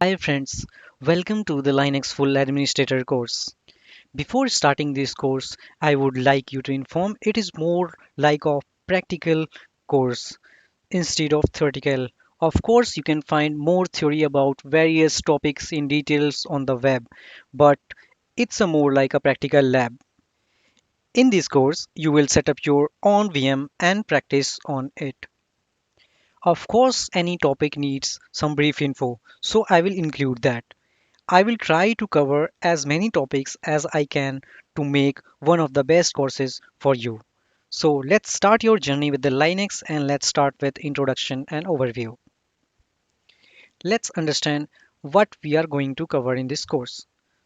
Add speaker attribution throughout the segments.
Speaker 1: Hi friends, welcome to the Linux Full Administrator course. Before starting this course, I would like you to inform it is more like a practical course instead of theoretical. Of course, you can find more theory about various topics in details on the web, but it's a more like a practical lab. In this course, you will set up your own VM and practice on it. Of course, any topic needs some brief info, so I will include that. I will try to cover as many topics as I can to make one of the best courses for you. So let's start your journey with the Linux and let's start with introduction and overview. Let's understand what we are going to cover in this course.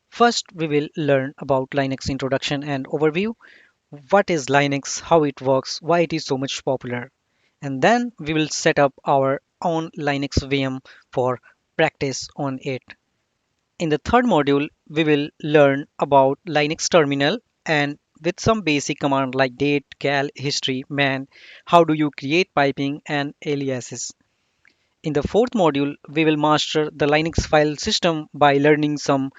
Speaker 1: First, we will learn about Linux introduction and overview. What is Linux, how it works, why it is so much popular. And then we will set up our own Linux VM for practice on it. In the third module, we will learn about Linux terminal and with some basic command like date, cal, history, man, how do you create piping and aliases. In the fourth module, we will master the Linux file system by learning some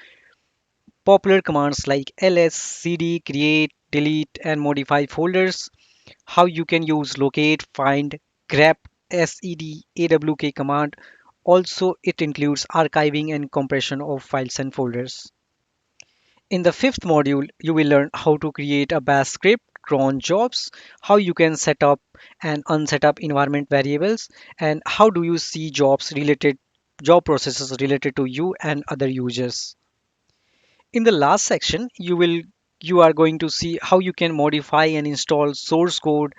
Speaker 1: popular commands like ls, cd, create, delete, and modify folders, how you can use locate, find, grep, sed, awk command. Also, it includes archiving and compression of files and folders. In the fifth module, you will learn how to create a bash script, cron jobs, how you can set up and unset up environment variables, and how do you see job processes related to you and other users. In the last section, you are going to see how you can modify and install source code,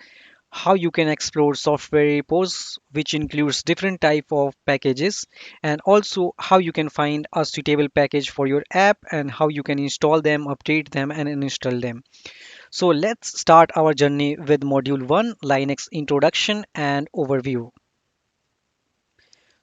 Speaker 1: how you can explore software repos, which includes different type of packages, and also how you can find a suitable package for your app and how you can install them, update them, and uninstall them. So let's start our journey with module 1, Linux introduction and overview.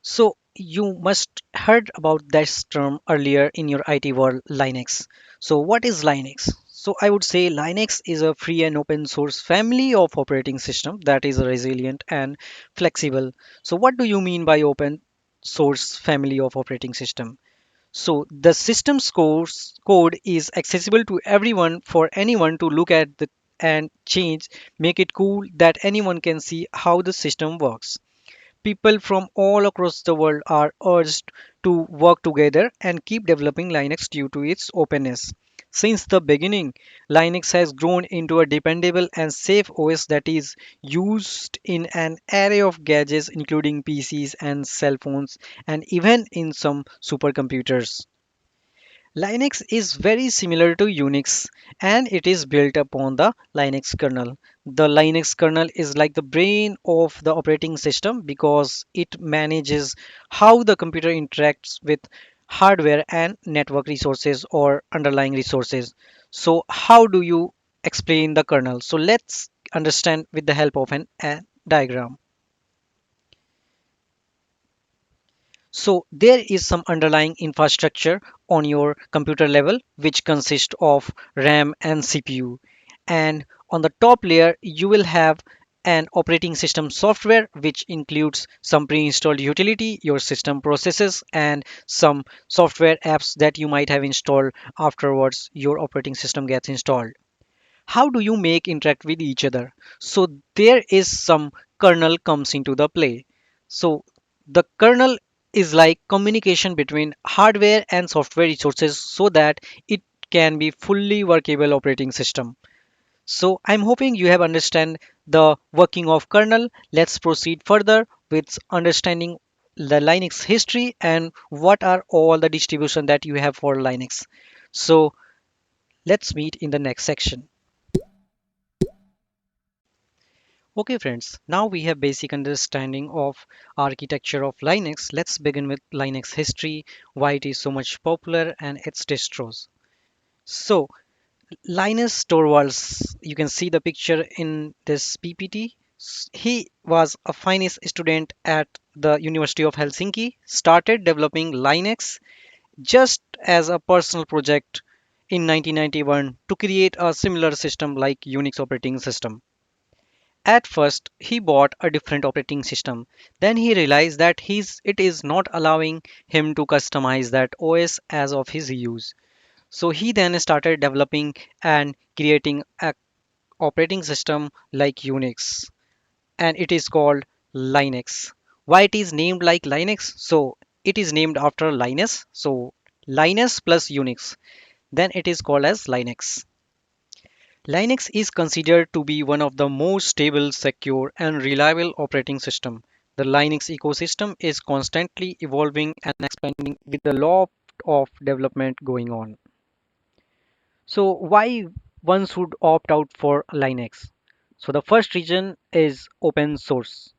Speaker 1: So you must heard about this term earlier in your IT world, Linux. So what is Linux? So I would say Linux is a free and open source family of operating system that is resilient and flexible. So what do you mean by open source family of operating system? So the system's code is accessible to everyone for anyone to look at the and change, make it cool that anyone can see how the system works. People from all across the world are urged to work together and keep developing Linux due to its openness. Since the beginning, Linux has grown into a dependable and safe OS that is used in an array of gadgets, including PCs and cell phones, and even in some supercomputers. Linux is very similar to Unix and it is built upon the Linux kernel. The Linux kernel is like the brain of the operating system because it manages how the computer interacts with hardware and network resources or underlying resources. So, how do you explain the kernel? So, let's understand with the help of a diagram. So there is some underlying infrastructure on your computer level which consists of RAM and CPU. And on the top layer, you will have an operating system software which includes some pre-installed utility, your system processes, and some software apps that you might have installed afterwards your operating system gets installed. How do you make interact with each other? So there is some kernel comes into the play. So the kernel is like communication between hardware and software resources so that it can be fully workable operating system. So I'm hoping you have understand the working of kernel. Let's proceed further with understanding the Linux history and what are all the distribution that you have for Linux. So let's meet in the next section. Okay friends, now we have basic understanding of architecture of Linux. Let's begin with Linux history, why it is so much popular and its distros. So Linus Torvalds, you can see the picture in this PPT. He was a finance student at the University of Helsinki, started developing Linux just as a personal project in 1991 to create a similar system like Unix operating system. At first, he bought a different operating system. Then he realized that it is not allowing him to customize that OS as of his use. So he then started developing and creating a operating system like Unix, and it is called Linux. Why it is named like Linux? So it is named after Linus. So Linus plus Unix, then it is called as Linux. Linux is considered to be one of the most stable, secure, and reliable operating system. The Linux ecosystem is constantly evolving and expanding with a lot of development going on. So why one should opt out for Linux? So the first reason is open source.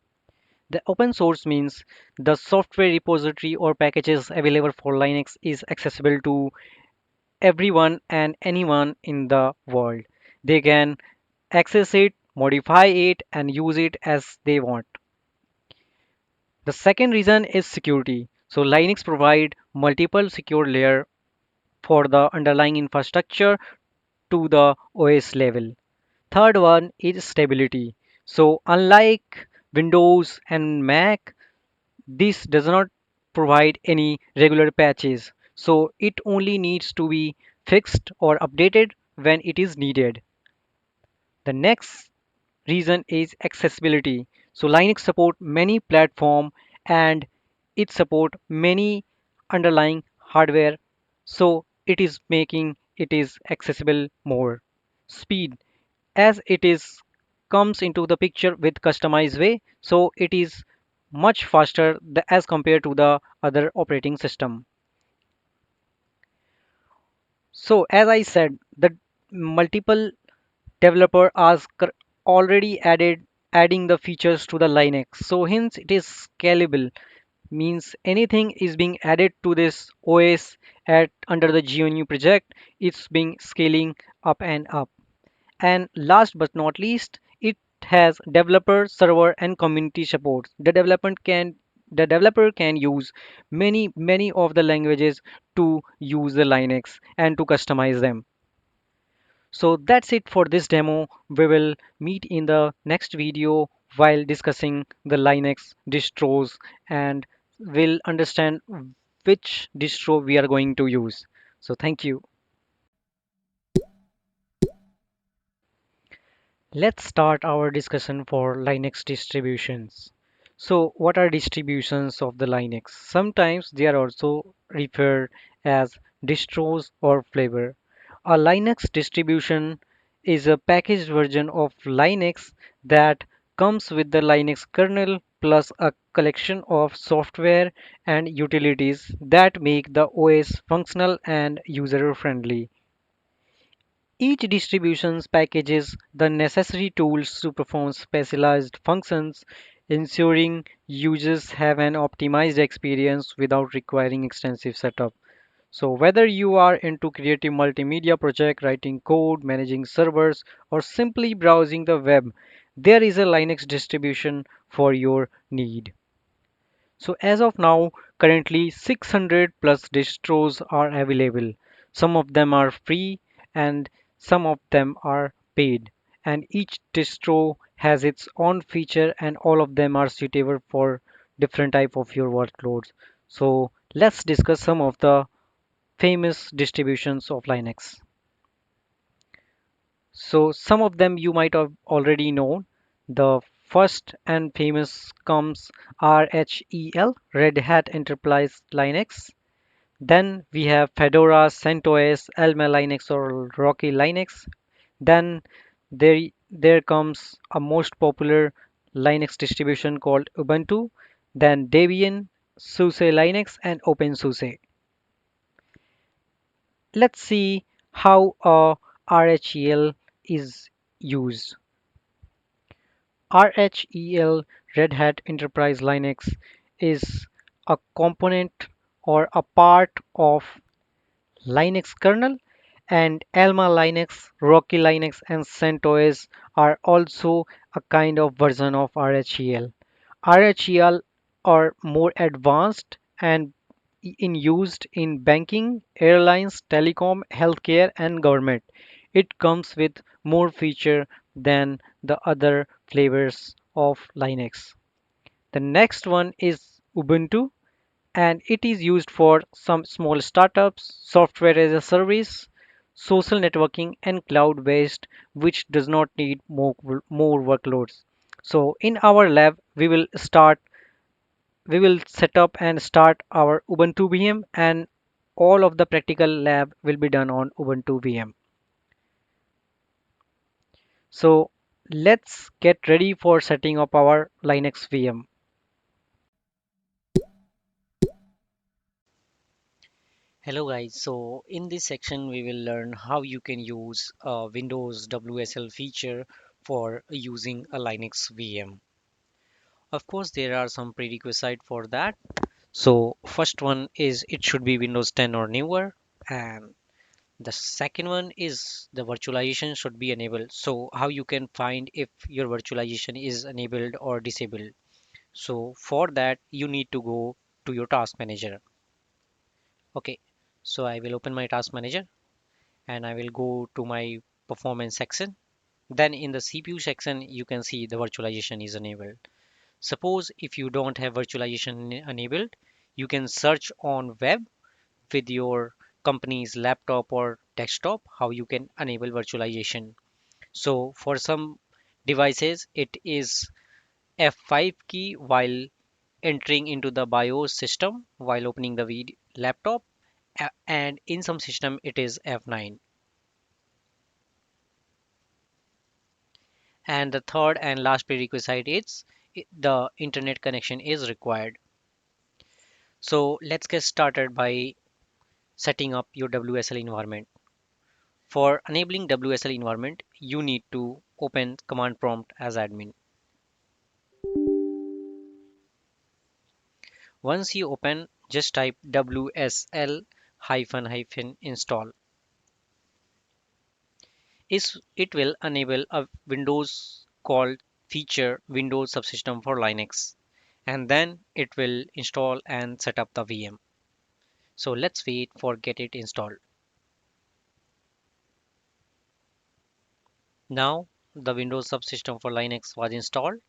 Speaker 1: The open source means the software repository or packages available for Linux is accessible to everyone and anyone in the world. They can access it, modify it, and use it as they want. The second reason is security. So Linux provide multiple secure layer for the underlying infrastructure to the OS level. Third one is stability. So unlike Windows and Mac, this does not provide any regular patches. So it only needs to be fixed or updated when it is needed. The next reason is accessibility. So Linux support many platform and it support many underlying hardware. So it is making it is accessible more. Speed, as it is comes into the picture with customized way, so it is much faster as compared to the other operating system. So as I said, the multiple developer are already adding the features to the Linux, so hence it is scalable, means anything is being added to this OS at under the GNU project, it's being scaling up and up. And last but not least, it has developer, server, and community support. The developer can use many of the languages to use the Linux and to customize them. So that's it for this demo. We will meet in the next video while discussing the Linux distros and will understand which distro we are going to use. So thank you. Let's start our discussion for Linux distributions. So, what are distributions of the Linux? Sometimes they are also referred as distros or flavor. A Linux distribution is a packaged version of Linux that comes with the Linux kernel plus a collection of software and utilities that make the OS functional and user friendly. Each distribution packages the necessary tools to perform specialized functions, ensuring users have an optimized experience without requiring extensive setup. So whether you are into creative multimedia project, writing code, managing servers, or simply browsing the web, there is a Linux distribution for your need. So as of now, currently 600 plus distros are available. Some of them are free and some of them are paid. And each distro has its own feature and all of them are suitable for different type of your workloads. So let's discuss some of the famous distributions of Linux. So some of them you might have already known. The first and famous comes RHEL, Red Hat Enterprise Linux. Then we have Fedora, CentOS, Elma Linux or Rocky Linux. Then there comes a most popular Linux distribution called Ubuntu. Then Debian, SUSE Linux, and OpenSUSE. Let's see how a RHEL is used. RHEL, Red Hat Enterprise Linux, is a component or a part of Linux kernel, and Alma Linux, Rocky Linux, and CentOS are also a kind of version of RHEL. RHEL are more advanced and in used in banking, airlines, telecom, healthcare, and government. It comes with more feature than the other flavors of Linux. The next one is Ubuntu, and it is used for some small startups, software as a service, social networking, and cloud based, which does not need more workloads. So in our lab, we will set up and start our Ubuntu VM, and all of the practical lab will be done on Ubuntu VM. So let's get ready for setting up our Linux VM.
Speaker 2: Hello guys, so in this section we will learn how you can use a Windows WSL feature for using a Linux VM. Of course, there are some prerequisites for that. So first one is it should be Windows 10 or newer, and the second one is the virtualization should be enabled. So how you can find if your virtualization is enabled or disabled. So for that you need to go to your task manager. Okay, so I will open my task manager and I will go to my performance section. Then in the CPU section, you can see the virtualization is enabled. Suppose if you don't have virtualization enabled, you can search on web with your company's laptop or desktop how you can enable virtualization. So for some devices, it is F5 key while entering into the BIOS system while opening the laptop, and in some system it is F9. And the third and last prerequisite is the internet connection is required. So let's get started by setting up your WSL environment. For enabling WSL environment, you need to open command prompt as admin. Once you open, just type WSL hyphen hyphen install. It will enable a Windows called feature Windows subsystem for Linux, and then it will install and set up the VM. So let's wait for get it installed. Now the Windows subsystem for Linux was installed.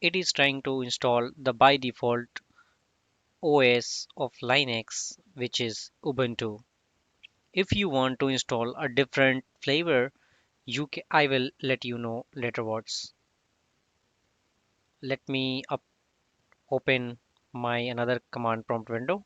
Speaker 2: It is trying to install the by default OS of Linux, which is Ubuntu. If you want to install a different flavor, I will let you know laterwards. Let me open my another command prompt window.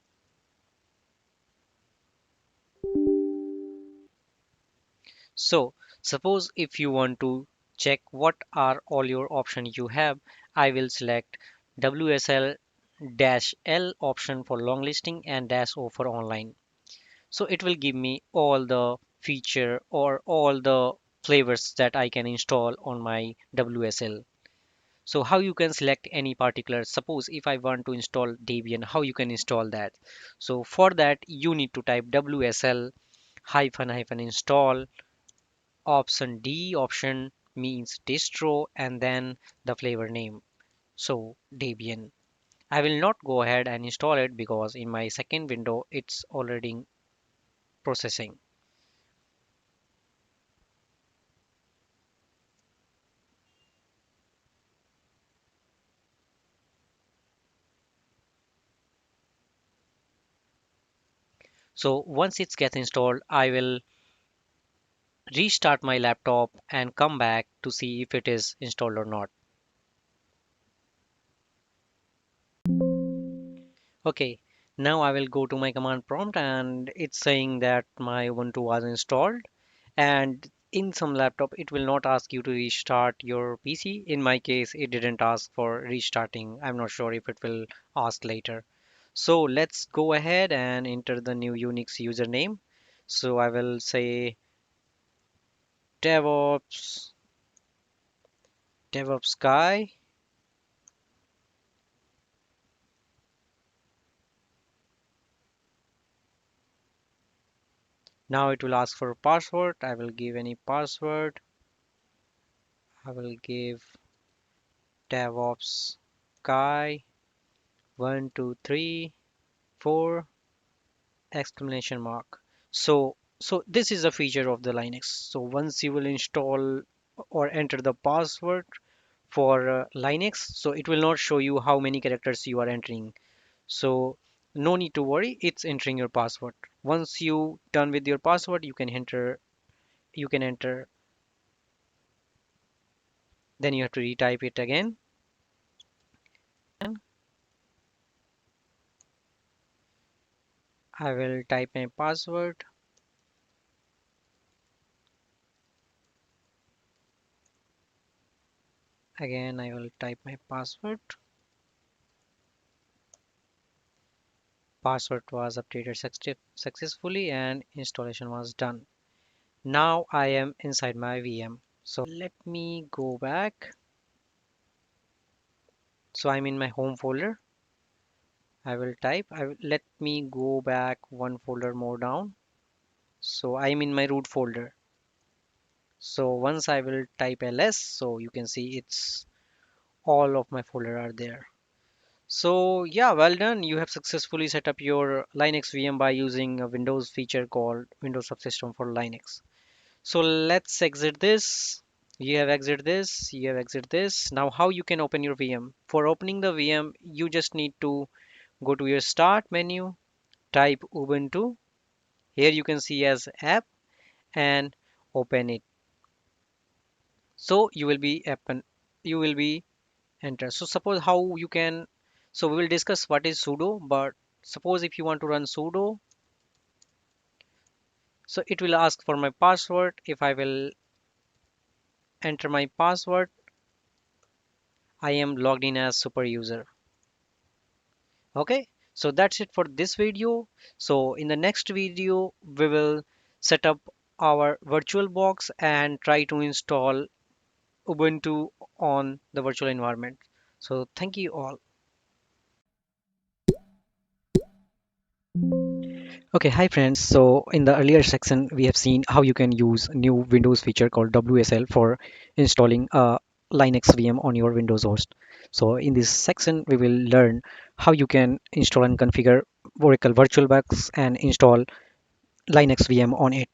Speaker 2: So suppose if you want to check what are all your options you have, I will select WSL dash L option for long listing and dash O for online. So it will give me all the feature or all the flavors that I can install on my WSL. So how you can select any particular, suppose if I want to install Debian, how you can install that. So for that you need to type WSL hyphen hyphen install option D. Option means distro and then the flavor name. So Debian. I will not go ahead and install it because in my second window it's already processing. So once it gets installed, I will restart my laptop and come back to see if it is installed or not. Okay, now I will go to my command prompt and it's saying that my Ubuntu was installed. And in some laptop, it will not ask you to restart your PC. In my case, it didn't ask for restarting. I'm not sure if it will ask later. So let's go ahead and enter the new Unix username. So I will say DevOps, DevOps guy. Now it will ask for a password. I will give any password. I will give DevOps guy 1 2 3 4 exclamation mark. So this is a feature of the Linux. So once you will install or enter the password
Speaker 1: for Linux, so it will not show you how many characters you are entering. So no need to worry, it's entering your password. Once you done with your password, you can enter, then you have to retype it again. And I will type my password. Again, I will type my password. Password was updated successfully and installation was done. Now I am inside my VM. So let me go back. So I'm in my home folder. I will type. Let me go back one folder more down. So I'm in my root folder. So once I will type ls, so you can see it's all of my folder are there. So yeah, well done. You have successfully set up your Linux VM by using a Windows feature called Windows Subsystem for Linux. So let's exit this. You have exit this, you have exit this. Now how you can open your VM? For opening the VM, you just need to go to your start menu, type Ubuntu. Here you can see as app and open it. So you will be enter. So suppose how you can, so we will discuss what is sudo, but suppose if you want to run sudo, so it will ask for my password. If I will enter my password, I am logged in as super user. Okay, so that's it for this video. So in the next video, we will set up our VirtualBox and try to install Ubuntu on the virtual environment. So thank you all. Okay, hi friends. So in the earlier section, we have seen how you can use new Windows feature called WSL for installing a Linux VM on your Windows host. So in this section, we will learn how you can install and configure Oracle VirtualBox and install Linux VM on it.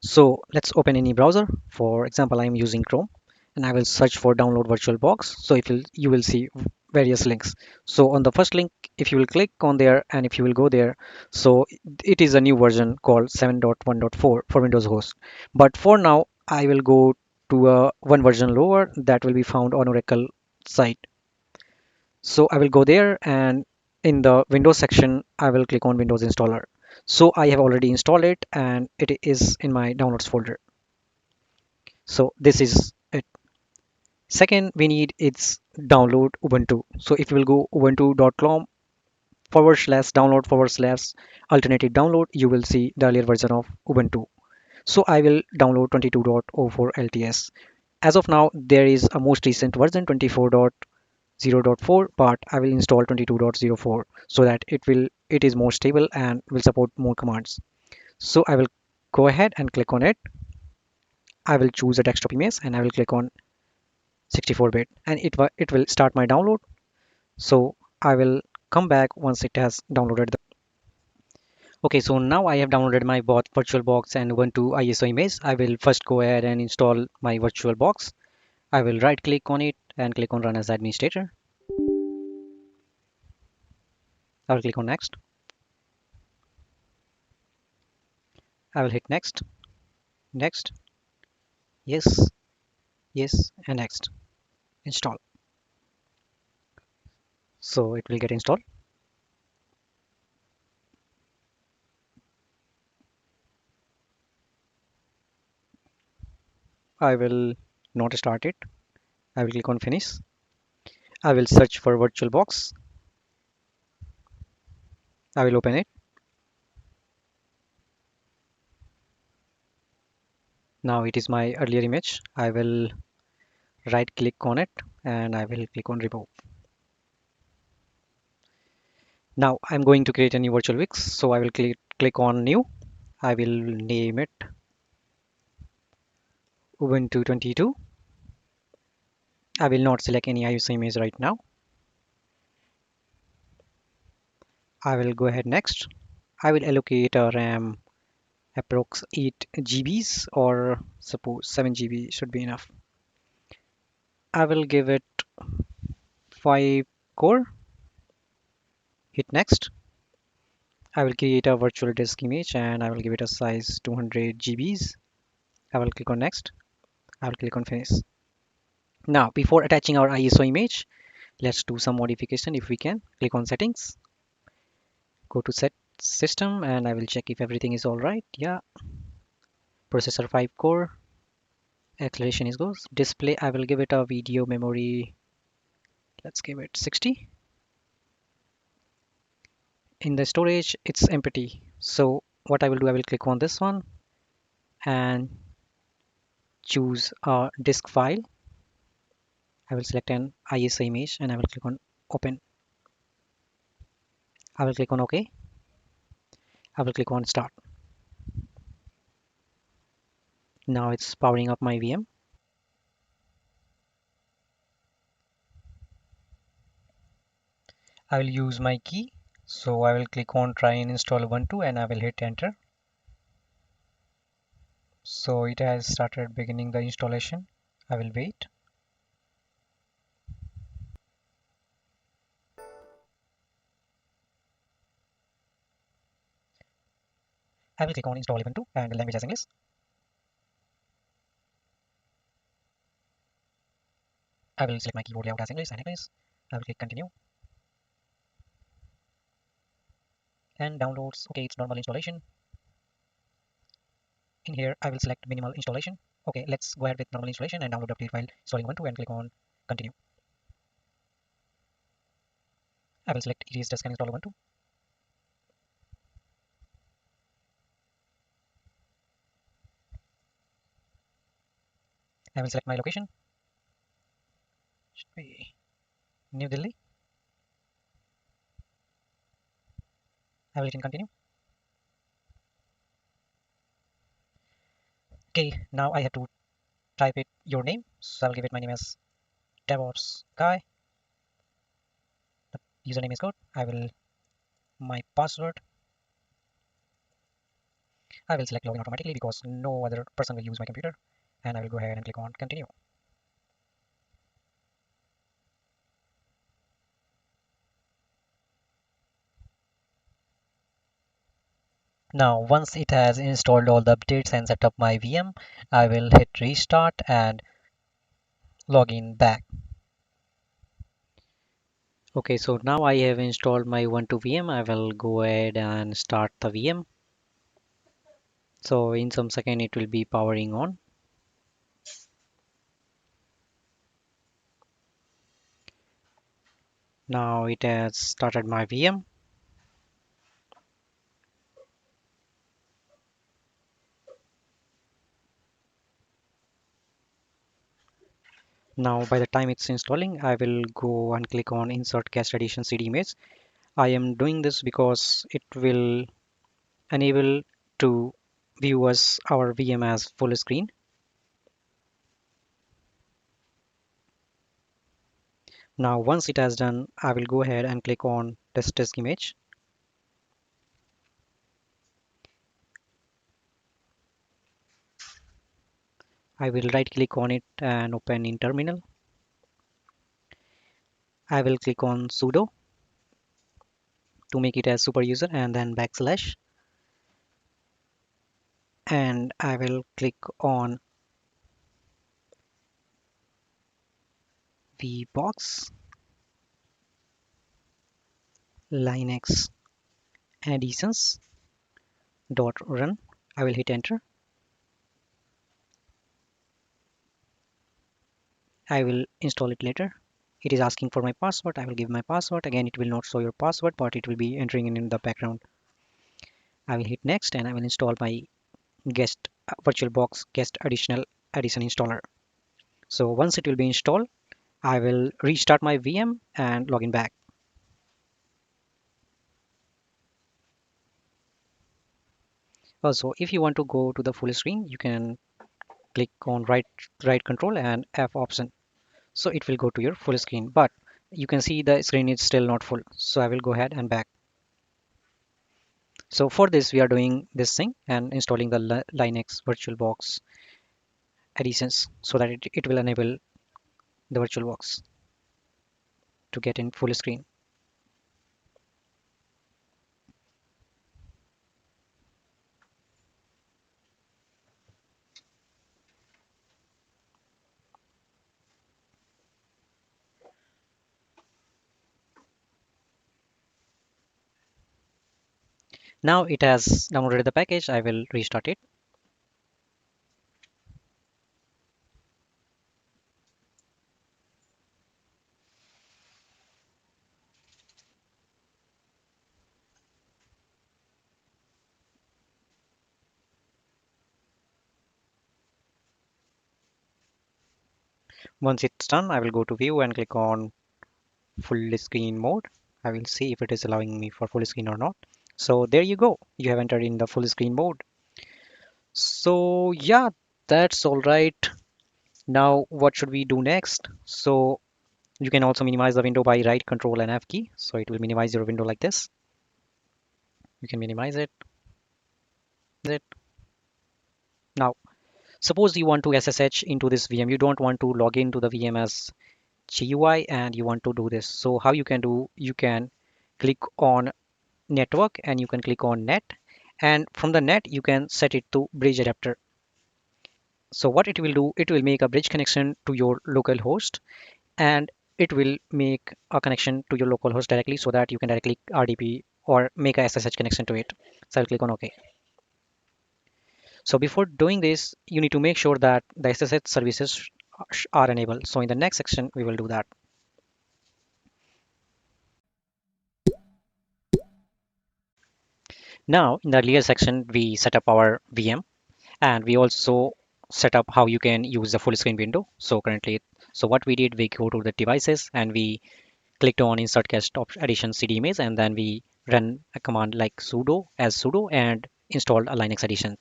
Speaker 1: So let's open any browser. For example, I'm using Chrome and I will search for download VirtualBox. So if you will see various links. So on the first link, if you will click on there and if you will go there, so it is a new version called 7.1.4 for Windows host. But for now, I will go to a one version lower that will be found on Oracle site. So I will go there and in the Windows section, I will click on Windows installer. So I have already installed it and it is in my downloads folder. So this is it. Second, we need its download Ubuntu. So if you will go ubuntu.com /download /alternative download, you will see the earlier version of Ubuntu. So I will download 22.04 LTS. As of now, there is a most recent version 24.0.4, but I will install 22.04 so that it is more stable and will support more commands. So I will go ahead and click on it. I will choose a desktop image and I will click on 64-bit and it will start my download. So I will come back once it has downloaded the. Okay, so now I have downloaded my both VirtualBox and Ubuntu ISO image. I will first go ahead and install my VirtualBox. I will right click on it and click on run as administrator. I will click on next. I will hit next, next, yes, yes, and next. Install. So it will get installed. I will not start it. I will click on finish. I will search for VirtualBox. I will open it. Now it is my earlier image. I will right click on it and I will click on Repos. Now I'm going to create a new virtual Wix. So I will click on new. I will name it Ubuntu 22. I will not select any ISO image right now. I will go ahead next. I will allocate a RAM approx 8 GBs or suppose 7 GB should be enough. I will give it 5 core. Hit next. I will create a virtual disk image and I will give it a size 200 GBs. I will click on next. I will click on finish. Now, before attaching our ISO image, let's do some modification if we can. Click on settings, go to set system, and I will check if everything is all right. Yeah, processor 5 core, acceleration is good. Display, I will give it a video memory. Let's give it 60. In the storage, it's empty. So what I will do, I will click on this one and choose a disk file. I will select an ISO image and I will click on open. I will click on OK. I will click on start. Now it's powering up my VM. I will use my key. So I will click on try and install Ubuntu and I will hit enter. So it has started beginning the installation. I will wait. I will click on install Ubuntu and the language as English. I will select my keyboard layout as English and English. I will click continue. And downloads. Okay, it's normal installation. In here, I will select minimal installation. Okay, let's go ahead with normal installation and download the update file installing Ubuntu and click on continue. I will select erase disk and install Ubuntu. I will select my location. Should be New Delhi. I will hit continue. Okay, now I have to type it your name. So I will give it my name as DevOps guy. The username is good. I will my password. I will select login automatically because no other person will use my computer. And I will go ahead and click on continue. Now, once it has installed all the updates and set up my VM, I will hit restart and log in back. Okay, so now I have installed my Ubuntu VM. I will go ahead and start the VM. So in some second it will be powering on. Now it has started my VM. Now by the time it's installing, I will go and click on insert guest edition CD image. I am doing this because it will enable to view us our VM as full screen. Now once it has done, I will go ahead and click on this disk image. I will right click on it and open in terminal. I will click on sudo to make it as super user and then backslash. And I will click on vbox linux additions dot run. I will hit enter. I will install it later. It is asking for my password. I will give my password. Again, it will not show your password, but it will be entering in the background. I will hit next and I will install my guest VirtualBox guest addition installer. So once it will be installed, I will restart my VM and log in back. Also, if you want to go to the full screen, you can click on right control and F option. So it will go to your full screen, but you can see the screen is still not full. So I will go ahead and back. So for this, we are doing this thing and installing the Linux VirtualBox additions so that it will enable the VirtualBox to get in full screen. Now it has downloaded the package. I will restart it. Once it's done, I will go to view and click on full screen mode. I will see if it is allowing me for full screen or not. So there you go. You have entered in the full screen mode. So yeah, that's all right. Now what should we do next? So you can also minimize the window by right control and F key. So it will minimize your window like this. You can minimize it. Now, suppose you want to SSH into this VM. You don't want to log into the VM as GUI and you want to do this. So how you can do, you can click on network and you can click on net, and from the net you can set it to bridge adapter. So what it will do, it will make a bridge connection to your local host, and it will make a connection to your local host directly so that you can directly RDP or make a SSH connection to it. So I'll click on OK. So before doing this, you need to make sure that the SSH services are enabled. So in the next section, we will do that. Now, in the earlier section, we set up our VM, and we also set up how you can use the full screen window. So currently, so what we did, we go to the devices and we clicked on insert cache addition cd image, and then we run a command like sudo and installed a Linux edition.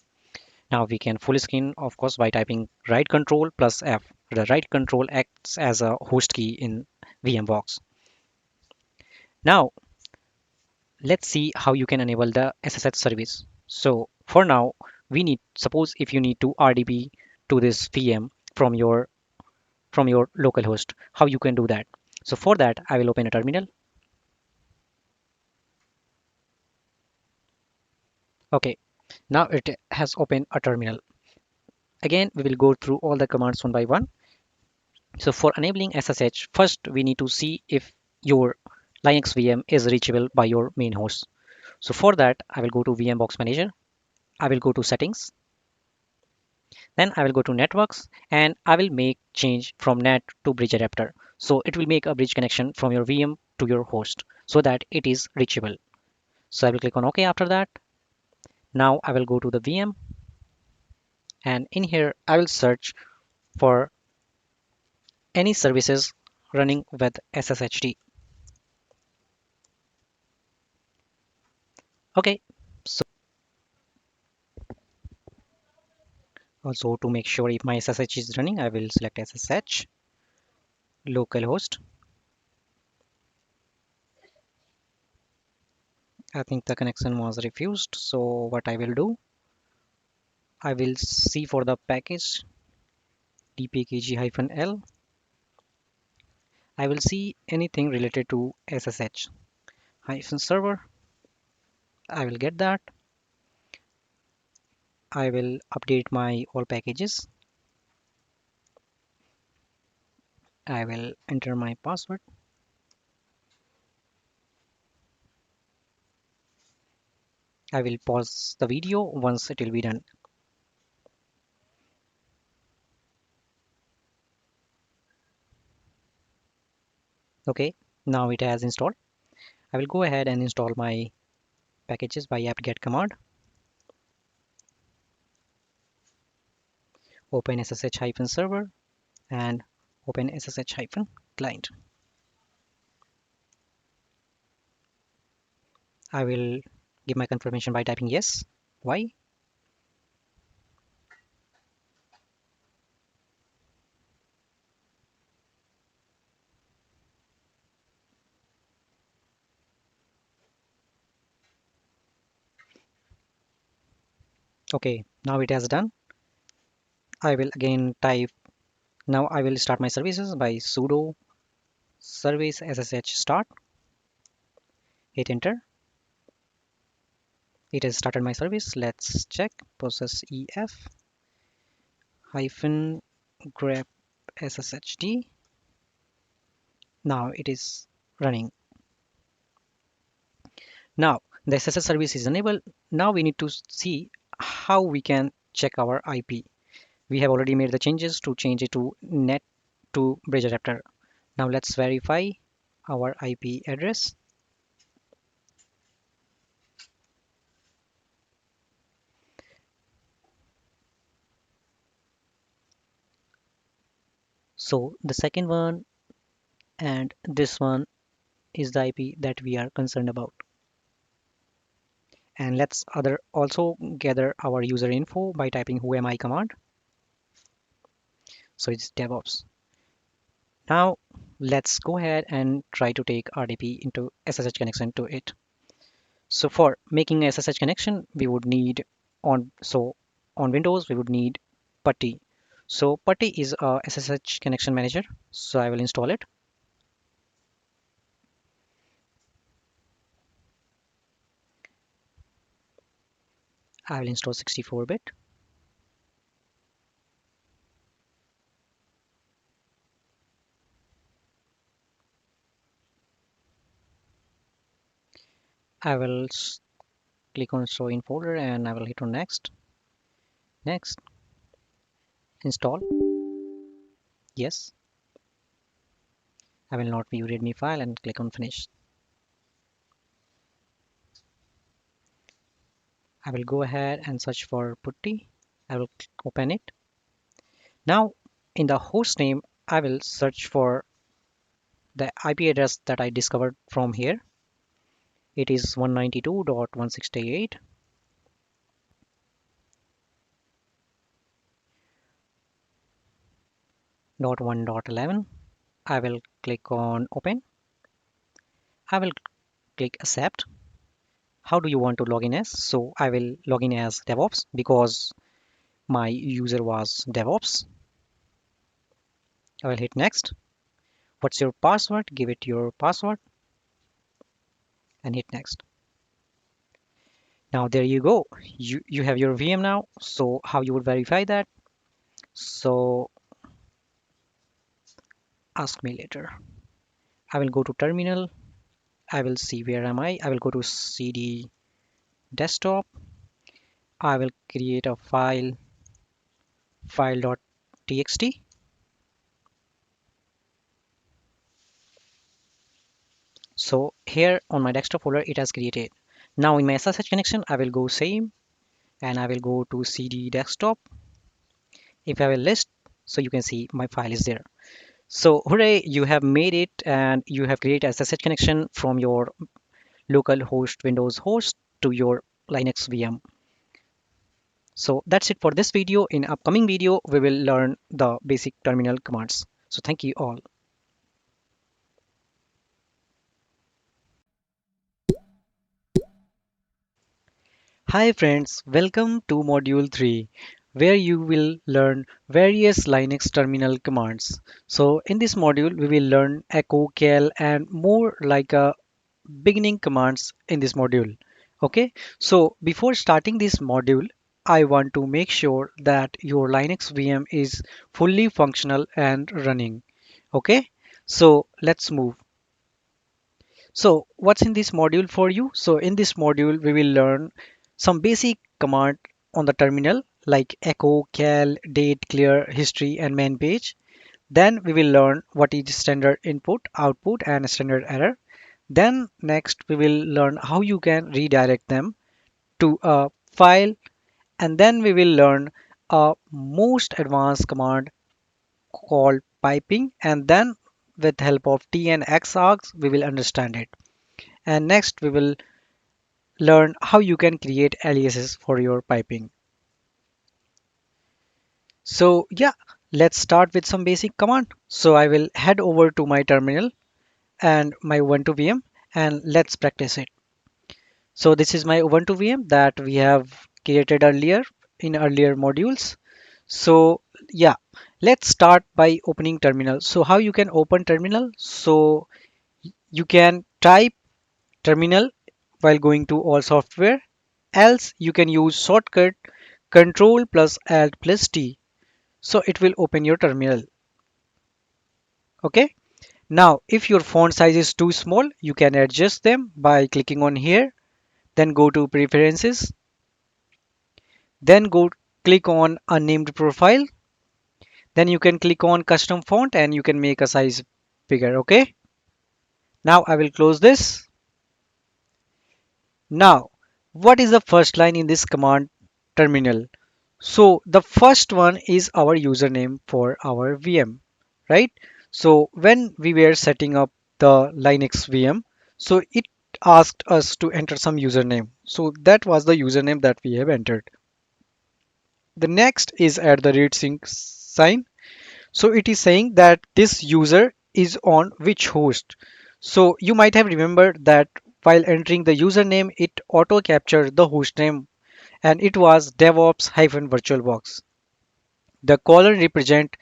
Speaker 1: Now we can full screen, of course, by typing right control plus F. The right control acts as a host key in VMbox. Now let's see how you can enable the SSH service. So for now, we need, suppose if you need to RDP to this VM from your local host, how you can do that. So for that, I will open a terminal. Okay, now it has opened a terminal. Again, we will go through all the commands one by one. So for enabling SSH, first we need to see if your Linux VM is reachable by your main host. So for that, I will go to VMbox Manager. I will go to Settings. Then I will go to Networks and I will make change from NAT to bridge adapter. So it will make a bridge connection from your VM to your host so that it is reachable. So I will click on OK after that. Now I will go to the VM and in here I will search for any services running with SSHD. Okay. So also to make sure if my SSH is running, I will select SSH localhost. I think the connection was refused. So what I will do, I will see for the package dpkg-l. I will see anything related to SSH hyphen server. I will get that. I will update my all packages. I will enter my password. I will pause the video once it will be done. Okay, now it has installed. I will go ahead and install my packages by apt-get command. Open ssh-server and open ssh-client. I will give my confirmation by typing yes. Why? Okay, now it has done. I will again type Now I will start my services by sudo service ssh start, hit enter. It has started my service. Let's check process ef hyphen grep sshd. Now it is running. Now the SSH service is enabled. Now we need to see how we can check our IP. We have already made the changes to change it to net to bridge adapter. Now let's verify our IP address. So the second one and this one is the IP that we are concerned about. And let's other also gather our user info by typing whoami command. So it's DevOps. Now let's go ahead and try to take RDP into SSH connection to it. So for making a SSH connection, we would need on Windows we would need putty. So putty is a SSH connection manager. So I will install it. I will install 64-bit. I will click on show in folder and I will hit on next. Next, install. Yes. I will not view readme file and click on finish. I will go ahead and search for putty. I will open it. Now in the host name, I will search for the IP address that I discovered from here. It is 192.168.1.11. I will click on open. I will click accept. How do you want to log in as? So I will log in as DevOps because my user was DevOps. I will hit next. What's your password? Give it your password and hit next. Now there you go. You have your VM now. So how you would verify that? So ask me later. I will go to terminal. I will see where am I. I will go to CD desktop. I will create a file.txt. So here on my desktop folder, it has created. Now in my SSH connection, I will go same and I will go to CD desktop. If I will list, so you can see my file is there. So hooray, you have made it and you have created a SSH connection from your local host Windows host to your Linux VM. So that's it for this video. In upcoming video, we will learn the basic terminal commands. So thank you all. Hi friends, welcome to module 3 where you will learn various Linux terminal commands. So in this module we will learn echo, cal and more like a beginning commands in this module. Okay, so before starting this module, I want to make sure that your Linux VM is fully functional and running. Okay, so let's move. So what's in this module for you? So in this module, we will learn some basic command on the terminal like echo, cal, date, clear, history, and main page. Then we will learn what is standard input, output, and standard error. Then next we will learn how you can redirect them to a file. And then we will learn a most advanced command called piping. And then with help of T and xargs, we will understand it. And next we will learn how you can create aliases for your piping. So yeah, let's start with some basic command. So I will head over to my terminal and my Ubuntu VM and let's practice it. So this is my Ubuntu VM that we have created earlier in earlier modules. So yeah, Let's start by opening terminal. So how you can open terminal? So you can type terminal while going to all software, else you can use shortcut control plus alt plus t, so it will open your terminal. Okay, now if your font size is too small, you can adjust them by clicking on here, then go to preferences, then go click on unnamed profile, then you can click on custom font and you can make a size bigger. Okay, now I will close this. Now what is the first line in this command terminal? So the first one is our username for our VM, right? So when we were setting up the Linux VM, so it asked us to enter some username. So that was the username that we have entered. The next is at the rate sync sign. So it is saying that this user is on which host. So you might have remembered that while entering the username, it auto captured the host name and it was DevOps-VirtualBox. The colon represent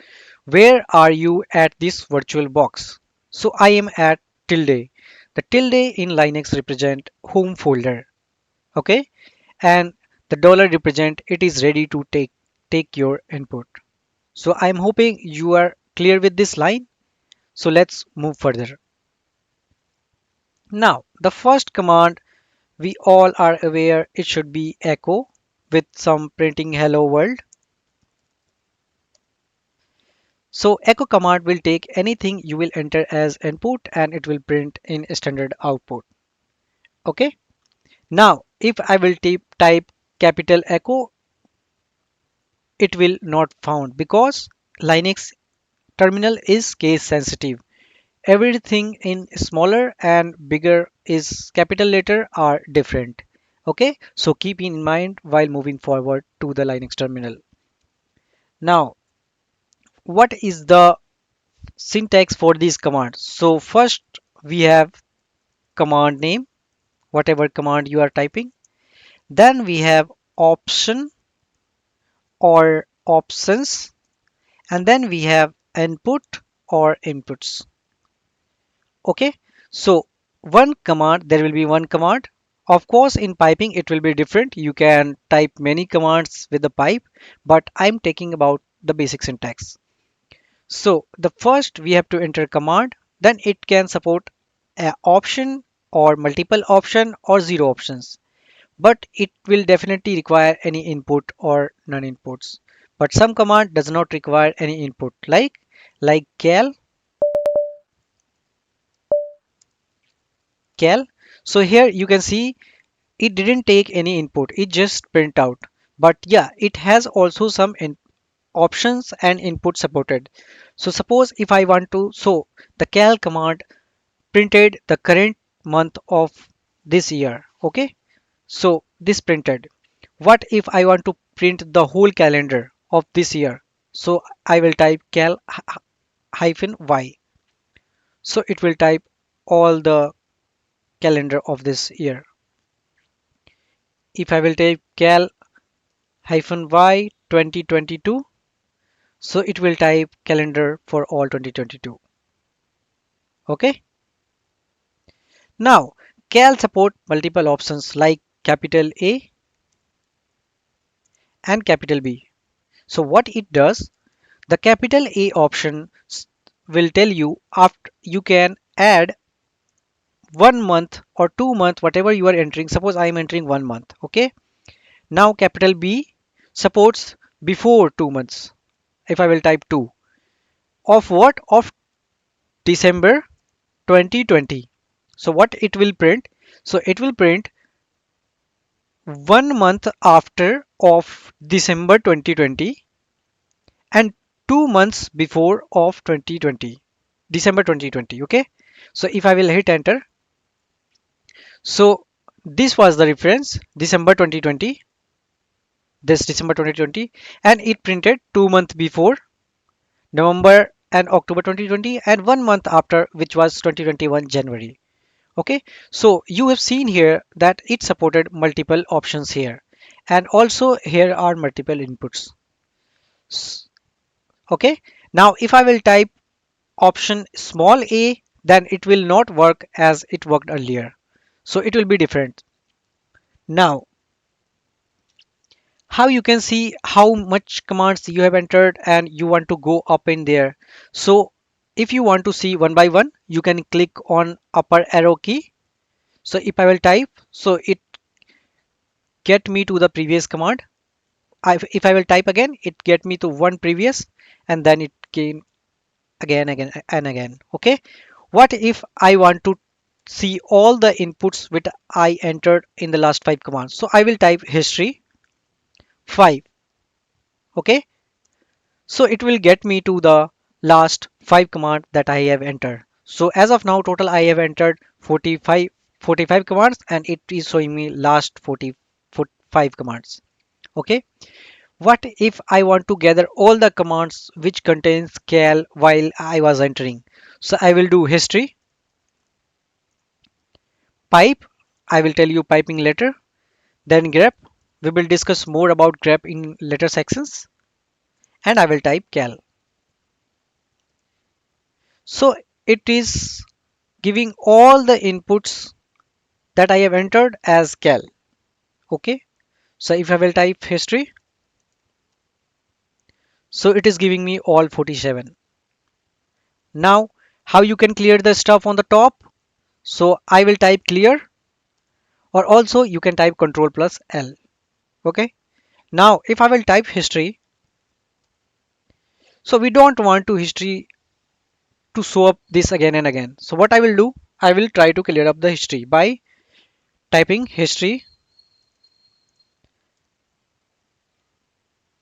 Speaker 1: where are you at this virtual box. So I am at tilde. The tilde in Linux represent home folder. Okay, and the dollar represent it is ready to take your input. So I'm hoping you are clear with this line. So let's move further. Now the first command we all are aware it should be echo with some printing hello world. So echo command will take anything you will enter as input and it will print in standard output. Okay. Now if I will type capital echo, it will not found because Linux terminal is case sensitive. Everything in smaller and bigger is capital letter are different. Okay. So keep in mind while moving forward to the Linux terminal. Now what is the syntax for these commands? So first we have command name, whatever command you are typing. Then we have option or options, and then we have input or inputs. Okay, so one command, there will be one command. Of course, in piping, it will be different. You can type many commands with the pipe, but I'm taking about the basic syntax. So the first we have to enter command, then it can support a option or multiple option or zero options, but it will definitely require any input or none inputs. But some command does not require any input like cal. So here you can see it didn't take any input, it just print out. But yeah, it has also some options and input supported. So suppose if I want to, so the cal command printed the current month of this year. Okay, so this printed. What if I want to print the whole calendar of this year? So I will type cal hyphen y. So it will type all the calendar of this year. If I will type cal hyphen y 2022, so it will type calendar for all 2022. Okay. Now cal support multiple options like capital A and capital B. So what it does, the capital A option will tell you after you can add 1 month or 2 month, whatever you are entering. Suppose I am entering 1 month. Okay. Now capital B supports before 2 months. If I will type 2 of what? Of December 2020. So what it will print? So it will print 1 month after of December 2020 and 2 months before of 2020, December 2020. Okay. So if I will hit enter, so this was the reference December 2020, this December 2020, and it printed 2 months before November and October 2020 and 1 month after, which was 2021 January. Okay, so you have seen here that it supported multiple options here, and also here are multiple inputs. Okay. Now if I will type option small a, then it will not work as it worked earlier. So it will be different. Now, how you can see how much commands you have entered and you want to go up in there. So if you want to see one by one, you can click on upper arrow key. So if I will type, so it get me to the previous command. If I will type again, it get me to one previous, and then it came again and again. Okay. What if I want to see all the inputs which I entered in the last five commands? So I will type history 5. Okay. So it will get me to the last five command that I have entered. So as of now, total I have entered 45 commands, and it is showing me last 45 commands. Okay. What if I want to gather all the commands which contains cal while I was entering? So I will do history, pipe. I will tell you piping later. Then grep. We will discuss more about grep in later sections. And I will type cal. So it is giving all the inputs that I have entered as cal. Okay. So if I will type history, so it is giving me all 47. Now, how you can clear the stuff on the top? So I will type clear, or also you can type control plus L. Okay. Now, if I will type history, so we don't want to history to show up this again and again. So what I will do, I will try to clear up the history by typing history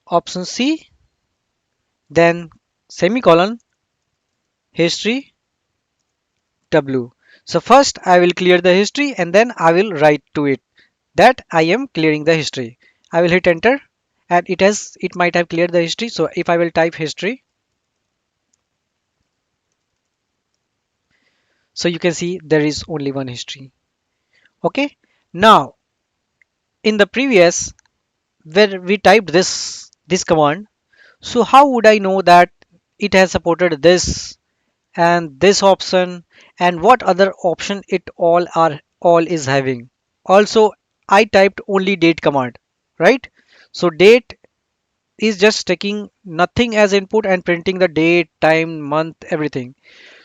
Speaker 1: option C, then semicolon history W. So first I will clear the history and then I will write to it that I am clearing the history. I will hit enter and it might have cleared the history. So if I will type history, so you can see there is only one history. Okay. Now in the previous where we typed this command, so how would I know that it has supported this and this option and what other option it all is having? Also, I typed only date command, right? So date is just taking nothing as input and printing the date, time, month, everything.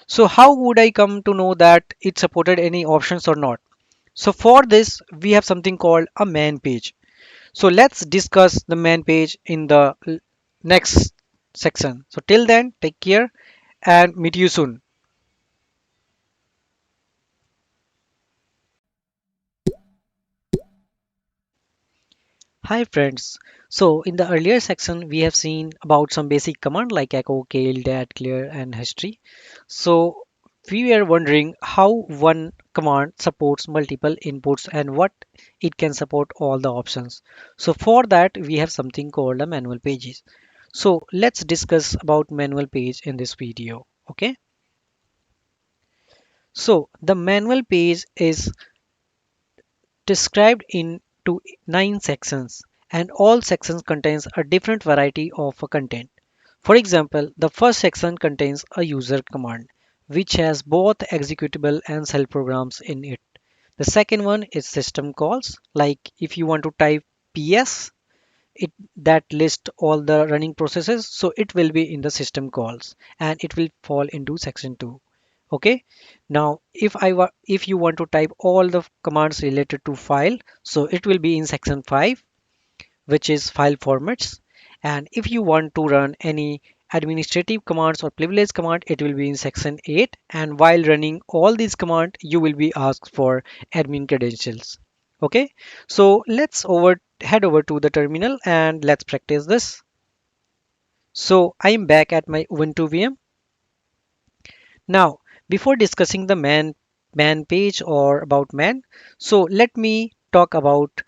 Speaker 1: So how would I come to know that it supported any options or not? So for this, we have something called a man page. So let's discuss the man page in the next section. So till then, take care and meet you soon. Hi friends. So in the earlier section, we have seen about some basic command like echo, kill, dat, clear, and history. So we were wondering how one command supports multiple inputs and what it can support all the options. So for that, we have something called a manual pages. So let's discuss about manual page in this video. Okay. So the manual page is described into 9 sections, and all sections contains a different variety of content. For example, the first section contains a user command which has both executable and shell programs in it. The second one is system calls, like if you want to type ps, it that lists all the running processes, so it will be in the system calls and it will fall into section 2. Okay. Now if you want to type all the commands related to file, so it will be in section 5, which is file formats. And if you want to run any administrative commands or privilege command, it will be in section 8. And while running all these commands, you will be asked for admin credentials. Okay. So let's head over to the terminal and let's practice this. So I'm back at my Ubuntu VM. Now, before discussing the man page or about man, so let me talk about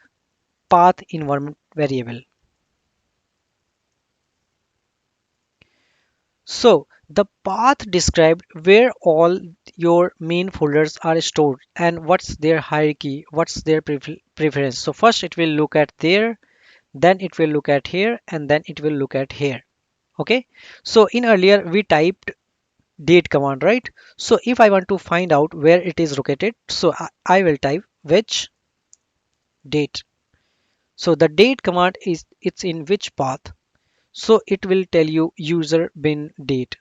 Speaker 1: path environment variable. So the path described where all your main folders are stored and what's their hierarchy, what's their preference. So first it will look at there, then it will look at here, and then it will look at here. Okay, so in earlier we typed date command, right? So if I want to find out where it is located, so I will type which date. So the date command is it's in which path. So it will tell you user bin date.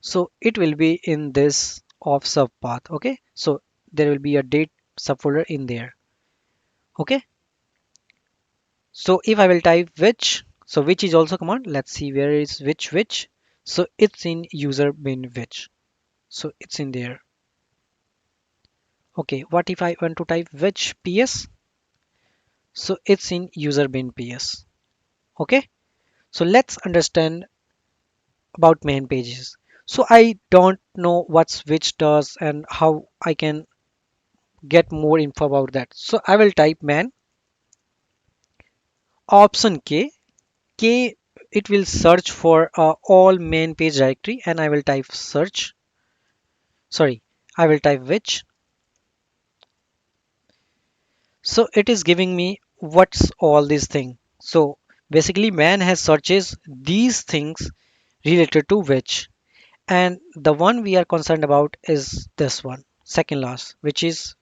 Speaker 1: So it will be in this of subpath. Okay, so there will be a date subfolder in there. Okay, so if I will type which, so which is also command. Let's see where is which. So it's in user bin which. So it's in there. Okay, what if I want to type which ps? So it's in user bin ps. Okay, so let's understand about main pages. So I don't know what's which does and how I can get more info about that. So I will type man option K, it will search for all main page directory and I will type search. Sorry, I will type which. So it is giving me what's all these thing. So basically man has searches these things related to which. And the one we are concerned about is this one, second last, which is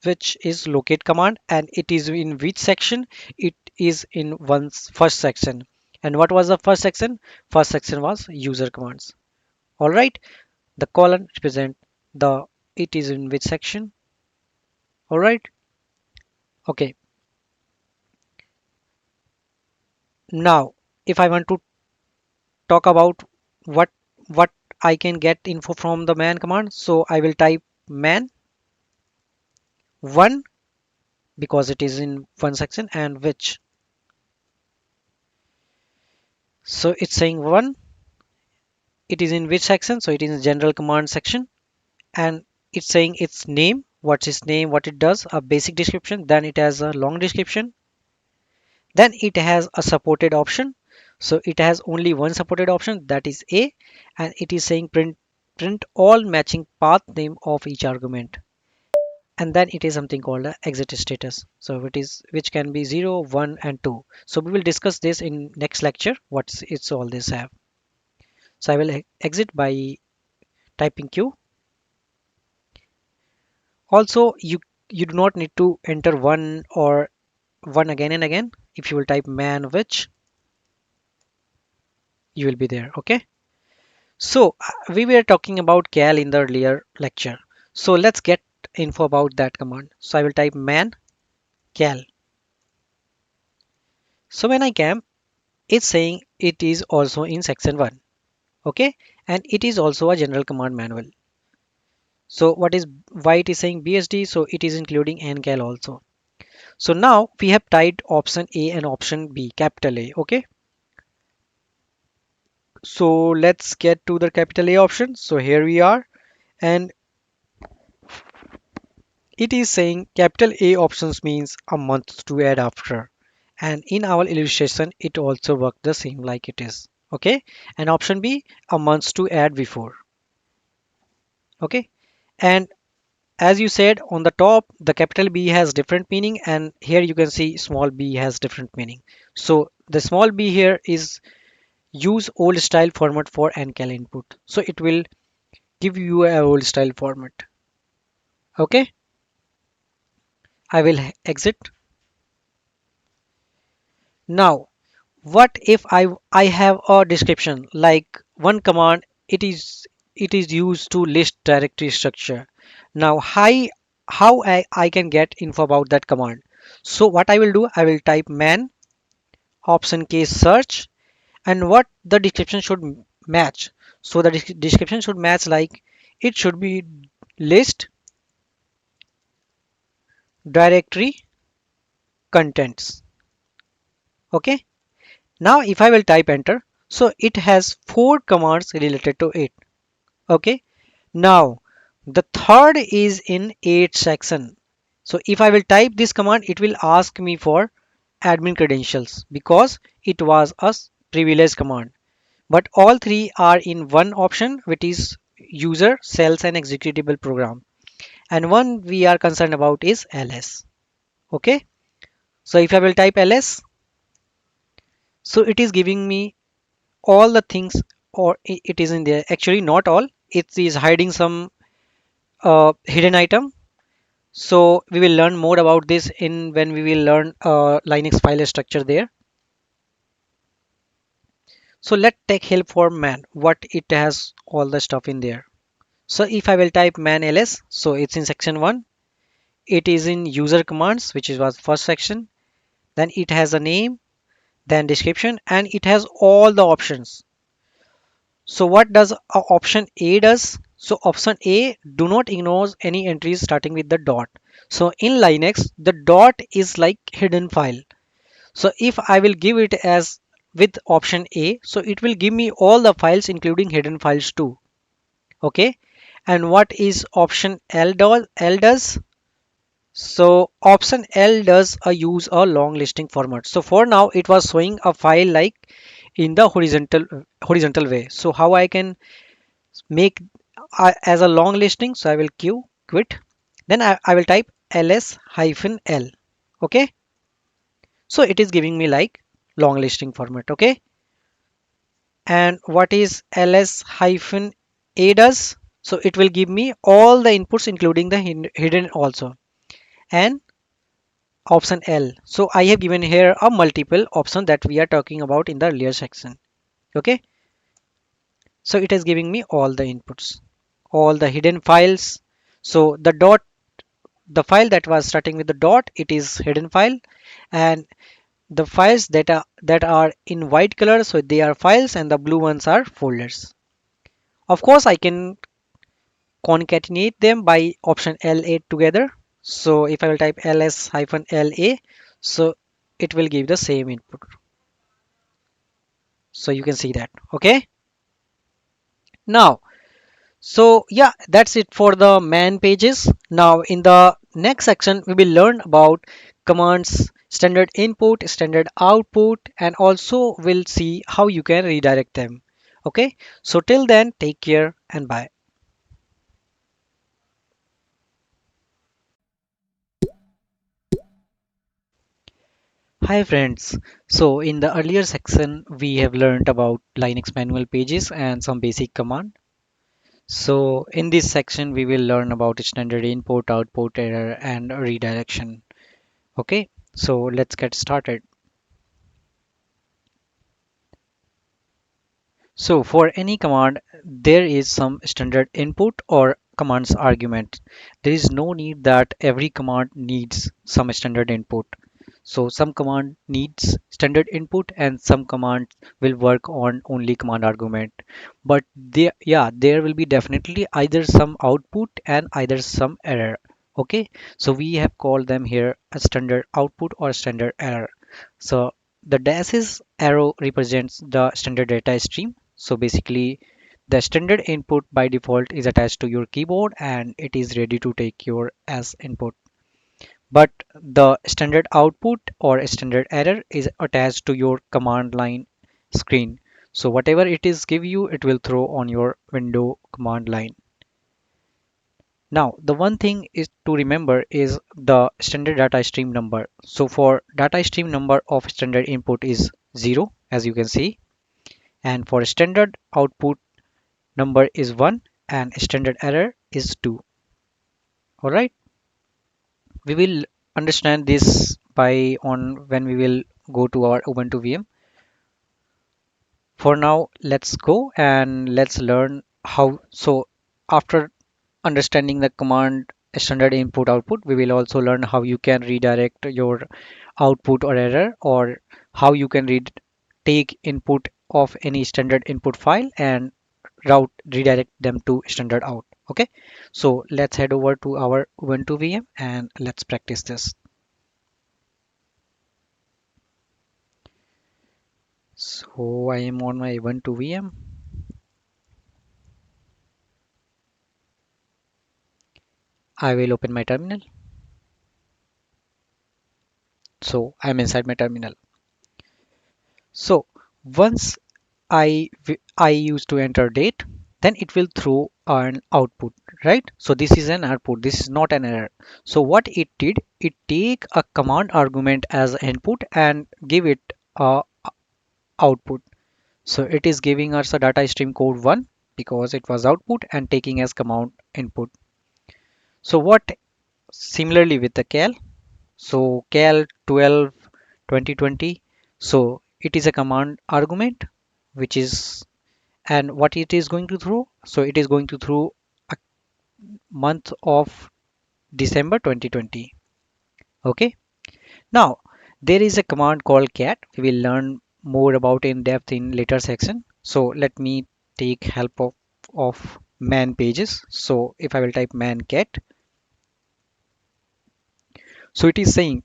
Speaker 1: locate command and it is in which section? It is in one's first section. And what was the first section? First section was user commands. All right, the colon represent the it is in which section. All right, okay. Now if I want to talk about what what I can get info from the man command, so I will type man one because it is in one section and which. So it's saying one, it is in which section? So it is in general command section and it's saying its name, what's its name, what it does, a basic description, then it has a long description, then it has a supported option. So it has only one supported option that is A and it is saying print all matching path name of each argument. And then it is something called a exit status. So it is which can be 0, 1 and 2. So we will discuss this in next lecture. What's it's all this have. So I will exit by typing Q. Also, you do not need to enter one or one again and again. If you will type man which, you will be there. Okay. So we were talking about cal in the earlier lecture. So let's get info about that command. So I will type man cal. So when I cam, it's saying it is also in section 1. Okay. And it is also a general command manual. So what is why it is saying BSD? So it is including ncal also. So now we have typed option A and option B, capital A. Okay. So let's get to the capital A option. So here we are. And it is saying capital A options means a month to add after. And in our illustration, it also worked the same like it is. Okay. And option B, a month to add before. Okay. And as you said on the top, the capital B has different meaning. And here you can see small b has different meaning. So the small b here is use old style format for ncal input. So it will give you a old style format. Okay, I will exit. Now what if I have a description like one command, it is used to list directory structure. Now how I can get info about that command? So what I will do, I will type man option case search and what the description should match. So the description should match like it should be list directory contents. Okay, now if I will type enter, so it has four commands related to it. Okay, now the third is in 8 section. So if I will type this command, it will ask me for admin credentials because it was a privileged command. But all three are in one option, which is user cells and executable program. And one we are concerned about is ls. Okay, so if I will type ls, so it is giving me all the things or it is in there. Actually, not all. It is hiding some hidden item. So we will learn more about this in when we will learn Linux file structure there. So let's take help for man. What it has all the stuff in there. So if I will type man ls, so it's in section 1. It is in user commands, which is was first section. Then it has a name, then description, and it has all the options. So what does option A does? So option A, do not ignore any entries starting with the dot. So in Linux, the dot is like hidden file. So if I will give it as with option A, so it will give me all the files including hidden files too. Okay. And what is option L does? So option L does use a long listing format. So for now it was showing a file like in the horizontal way. So how I can make as a long listing? So I will quit. Then I will type ls hyphen l. Okay. So it is giving me like long listing format. Okay. And what is ls hyphen a does? So it will give me all the inputs including the hidden also. And option L. So I have given here a multiple option that we are talking about in the earlier section. Okay. So it is giving me all the inputs, all the hidden files. So the file that was starting with the dot, it is hidden file, and the files that are in white color, so they are files, and the blue ones are folders. Of course, I can concatenate them by option LA together. So if I will type ls-la, so it will give the same input. So you can see that. Okay. Now, so yeah, that's it for the man pages. Now in the next section, we will learn about commands, standard input, standard output, and also we'll see how you can redirect them. Okay. So till then, take care and bye. Hi friends. So in the earlier section, we have learned about Linux manual pages and some basic command. So in this section, we will learn about standard input, output, error, and redirection. Okay, so let's get started. So for any command, there is some standard input or command's argument. There is no need that every command needs some standard input. So some command needs standard input and some command will work on only command argument. But there will be definitely either some output and either some error. Okay, so we have called them here a standard output or standard error. So the dashes arrow represents the standard data stream. So basically the standard input by default is attached to your keyboard and it is ready to take your as input. But the standard output or standard error is attached to your command line screen. So whatever it is give you, it will throw on your window command line. Now, the one thing is to remember is the standard data stream number. So for data stream number of standard input is 0, as you can see. And for standard output number is 1 and standard error is 2. All right. We will understand this by on when we will go to our Ubuntu VM. For now, let's go and let's learn how. So after understanding the command standard input output, we will also learn how you can redirect your output or error, or how you can take input of any standard input file and route redirect them to standard out. Okay, so let's head over to our Ubuntu VM and let's practice this. So I am on my Ubuntu VM. I will open my terminal. So I'm inside my terminal. So once I used to enter date, then it will throw an output, right? So this is an output. This is not an error. So what it did, it take a command argument as input and give it a output. So it is giving us a data stream code 1 because it was output and taking as command input. So what similarly with the cal? So cal 12 2020. So it is a command argument which is, and what it is going to throw? So it is going to throw a month of December 2020. Okay. Now there is a command called cat. We will learn more about in depth in later section. So let me take help of man pages. So if I will type man cat, so it is saying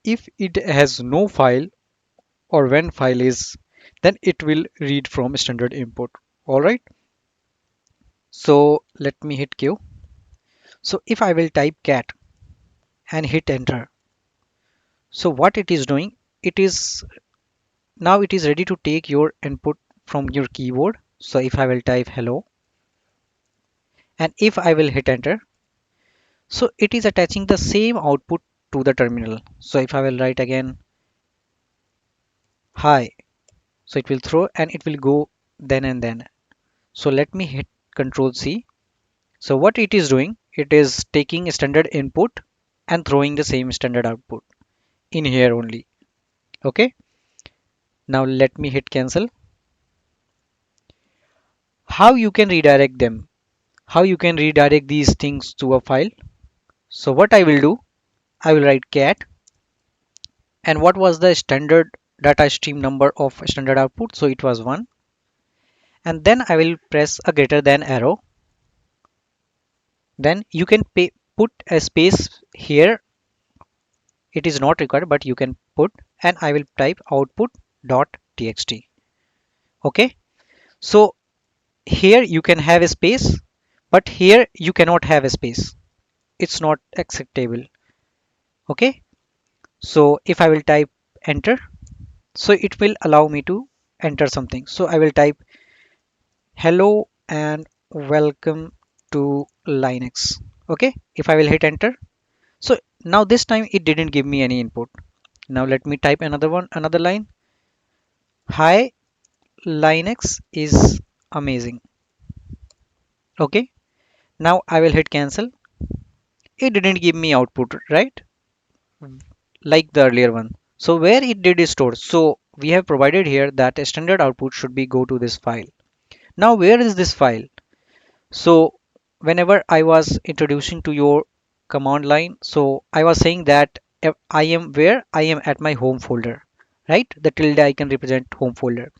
Speaker 1: if it has no file or when file is, then it will read from standard input. All right. So let me hit Q. So if I will type cat and hit enter, so what it is doing, it is now it is ready to take your input from your keyboard. So if I will type hello and if I will hit enter, so it is attaching the same output to the terminal. So if I will write again hi, so it will throw and it will go then and then. So let me hit Control C. So what it is doing, it is taking a standard input and throwing the same standard output in here only. Okay. Now let me hit cancel. How you can redirect them? How you can redirect these things to a file? So what I will do, I will write cat and what was the standard data stream number of standard output? So it was 1, and then I will press a greater than arrow. Then you can put a space here. It is not required, but you can put, and I will type output dot txt. Okay. So here you can have a space, but here you cannot have a space. It's not acceptable. Okay. So if I will type enter, so it will allow me to enter something. So I will type hello and welcome to Linux. Okay. If I will hit enter, so now this time it didn't give me any input. Now let me type another one, another line. Hi, Linux is amazing. Okay. Now I will hit cancel. It didn't give me output, right? Like the earlier one. So where it did is stored. So we have provided here that a standard output should be go to this file. Now where is this file? So whenever I was introducing to your command line, so I was saying that I am where I am at my home folder, right? The tilde icon represent home folder.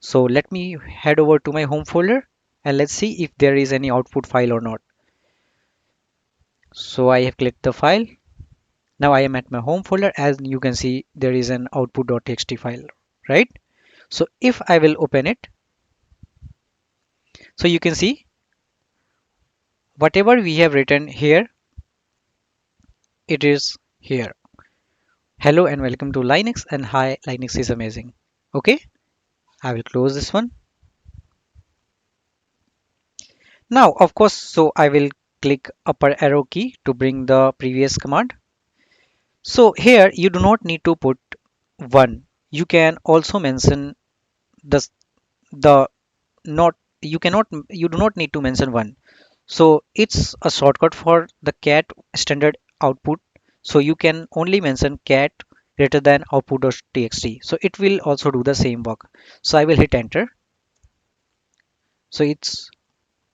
Speaker 1: So let me head over to my home folder and let's see if there is any output file or not. So I have clicked the file. Now I am at my home folder. As you can see, there is an output.txt file, right? So if I will open it, so you can see whatever we have written here, it is here. Hello and welcome to Linux and hi, Linux is amazing. Okay, I will close this one. Now, of course, so I will click upper arrow key to bring the previous command. So here you do not need to put 1. You can also mention the the not you do not need to mention 1. So it's a shortcut for the cat standard output. So you can only mention cat greater than output.txt. So it will also do the same work. So I will hit enter. So it's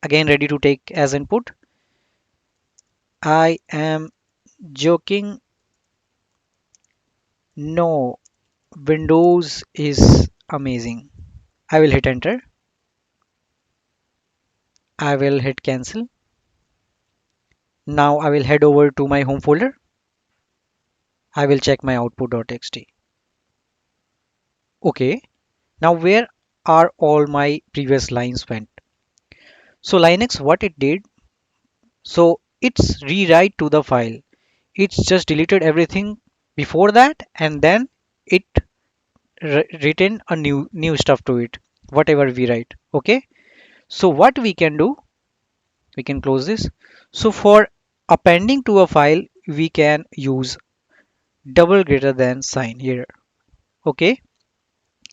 Speaker 1: again ready to take as input. I am joking. No, Windows is amazing. I will hit enter. I will hit cancel. Now I will head over to my home folder. I will check my output.txt. Okay. Now where are all my previous lines went? So Linux, what it did, so it's rewrite to the file. It's just deleted everything before that and then it written a new stuff to it, whatever we write. Okay. So what we can do, we can close this. So for appending to a file, we can use double greater than sign here. Okay.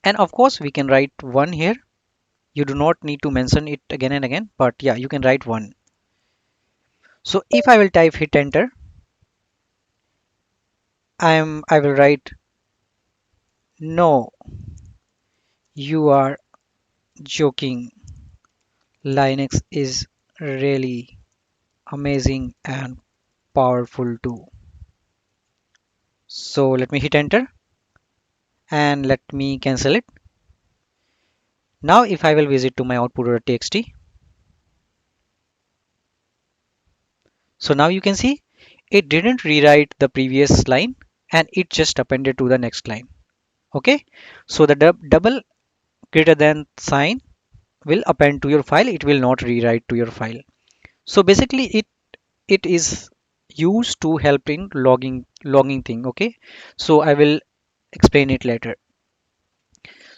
Speaker 1: And of course, we can write 1 here. You do not need to mention it again and again, but yeah, you can write 1. So if I will type hit enter, I will write no, you are joking. Linux is really amazing and powerful too. So let me hit enter and let me cancel it. Now if I will visit to my output.txt, so now you can see it didn't rewrite the previous line and it just appended to the next line. Okay, so the double greater than sign will append to your file, it will not rewrite to your file. So basically it is used to help in logging thing. Okay, so I will explain it later.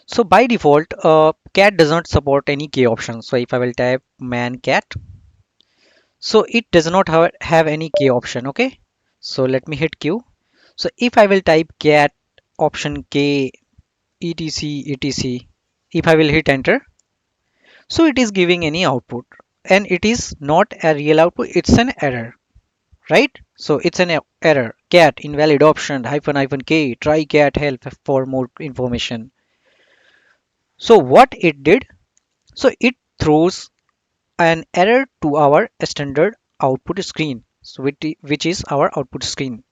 Speaker 1: So by default, cat does not support any key option. So if I will type man cat, so it does not have any key option. Okay, so let me hit q. So if I will type cat option k etc, if I will hit enter, so it is giving any output and it is not a real output, it's an error, right? So it's an error, cat invalid option hyphen k, try cat help for more information. So what it did, so it throws an error to our standard output screen, so which is our output screen.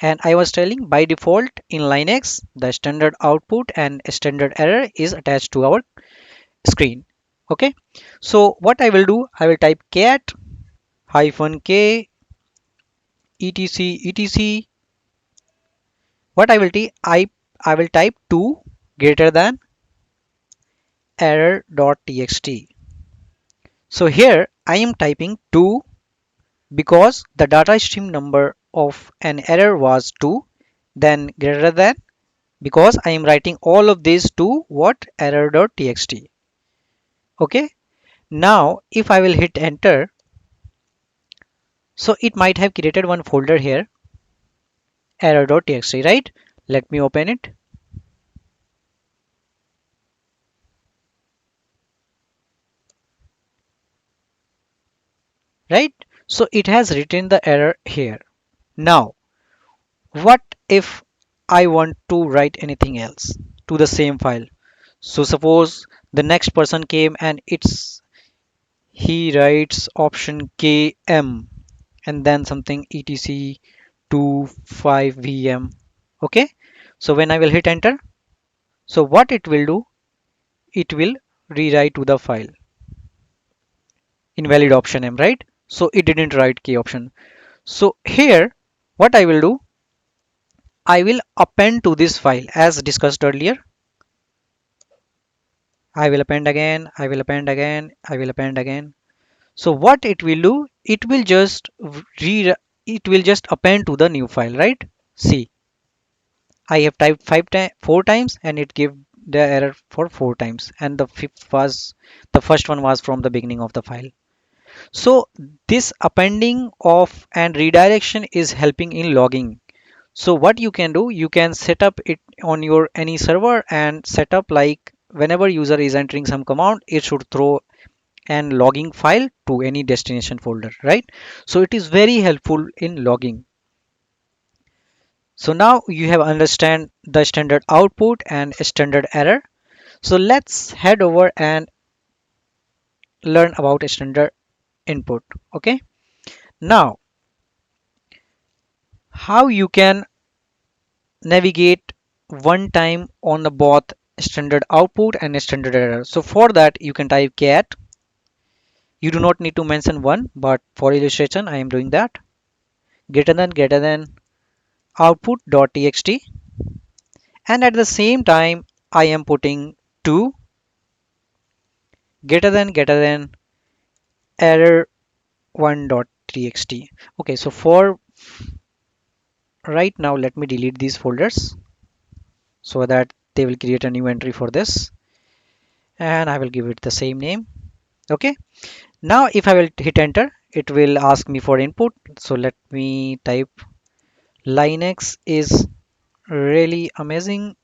Speaker 1: And I was telling by default in Linux the standard output and standard error is attached to our screen. Okay, so what I will do, I will type cat hyphen k etc. What I will do, I will type 2 greater than error.txt. So here I am typing 2 because the data stream number of an error was 2, then greater than, because I am writing all of these to what error.txt. Okay, now if I will hit enter, so it might have created one folder here, error.txt, right? Let me open it. Right, so it has written the error here. Now what if I want to write anything else to the same file? So suppose the next person came and he writes option km and then something etc 25vm. Okay, so when I will hit enter, so what it will do, it will rewrite to the file invalid option m, right? So it didn't write k option. So here what I will do, I will append to this file as discussed earlier. I will append again, I will append again, I will append again. So what it will do, it will just append to the new file, right? See, I have typed 4 times and it gave the error for 4 times, and the first one was from the beginning of the file. So this appending of and redirection is helping in logging. So what you can do, you can set up it on your any server and set up like whenever user is entering some command, it should throw an logging file to any destination folder, right? So it is very helpful in logging. So now you have understand the standard output and standard error. So let's head over and learn about standard input. Okay, now how you can navigate one time on the both standard output and standard error. So for that you can type cat, you do not need to mention one, but for illustration I am doing that, greater than output.txt, and at the same time I am putting 2 greater than error 1.txt. Okay, so for right now let me delete these folders so that they will create a new entry for this, and I will give it the same name. Okay, now if I will hit enter, it will ask me for input. So let me type Linux is really amazing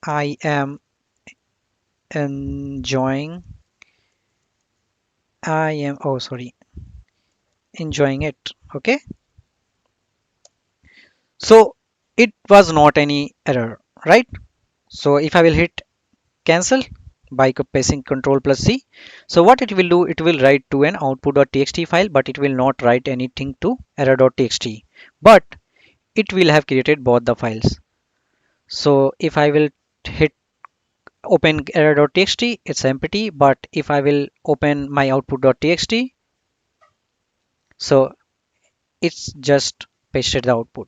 Speaker 1: I am enjoying, I am, oh, sorry, enjoying it. Okay. So it was not any error, right? So if I will hit cancel by pressing Control plus C, so what it will do, it will write to an output.txt file, but it will not write anything to error.txt. But it will have created both the files. So if I will hit open error.txt, it's empty. But if I will open my output.txt, so it's just pasted the output.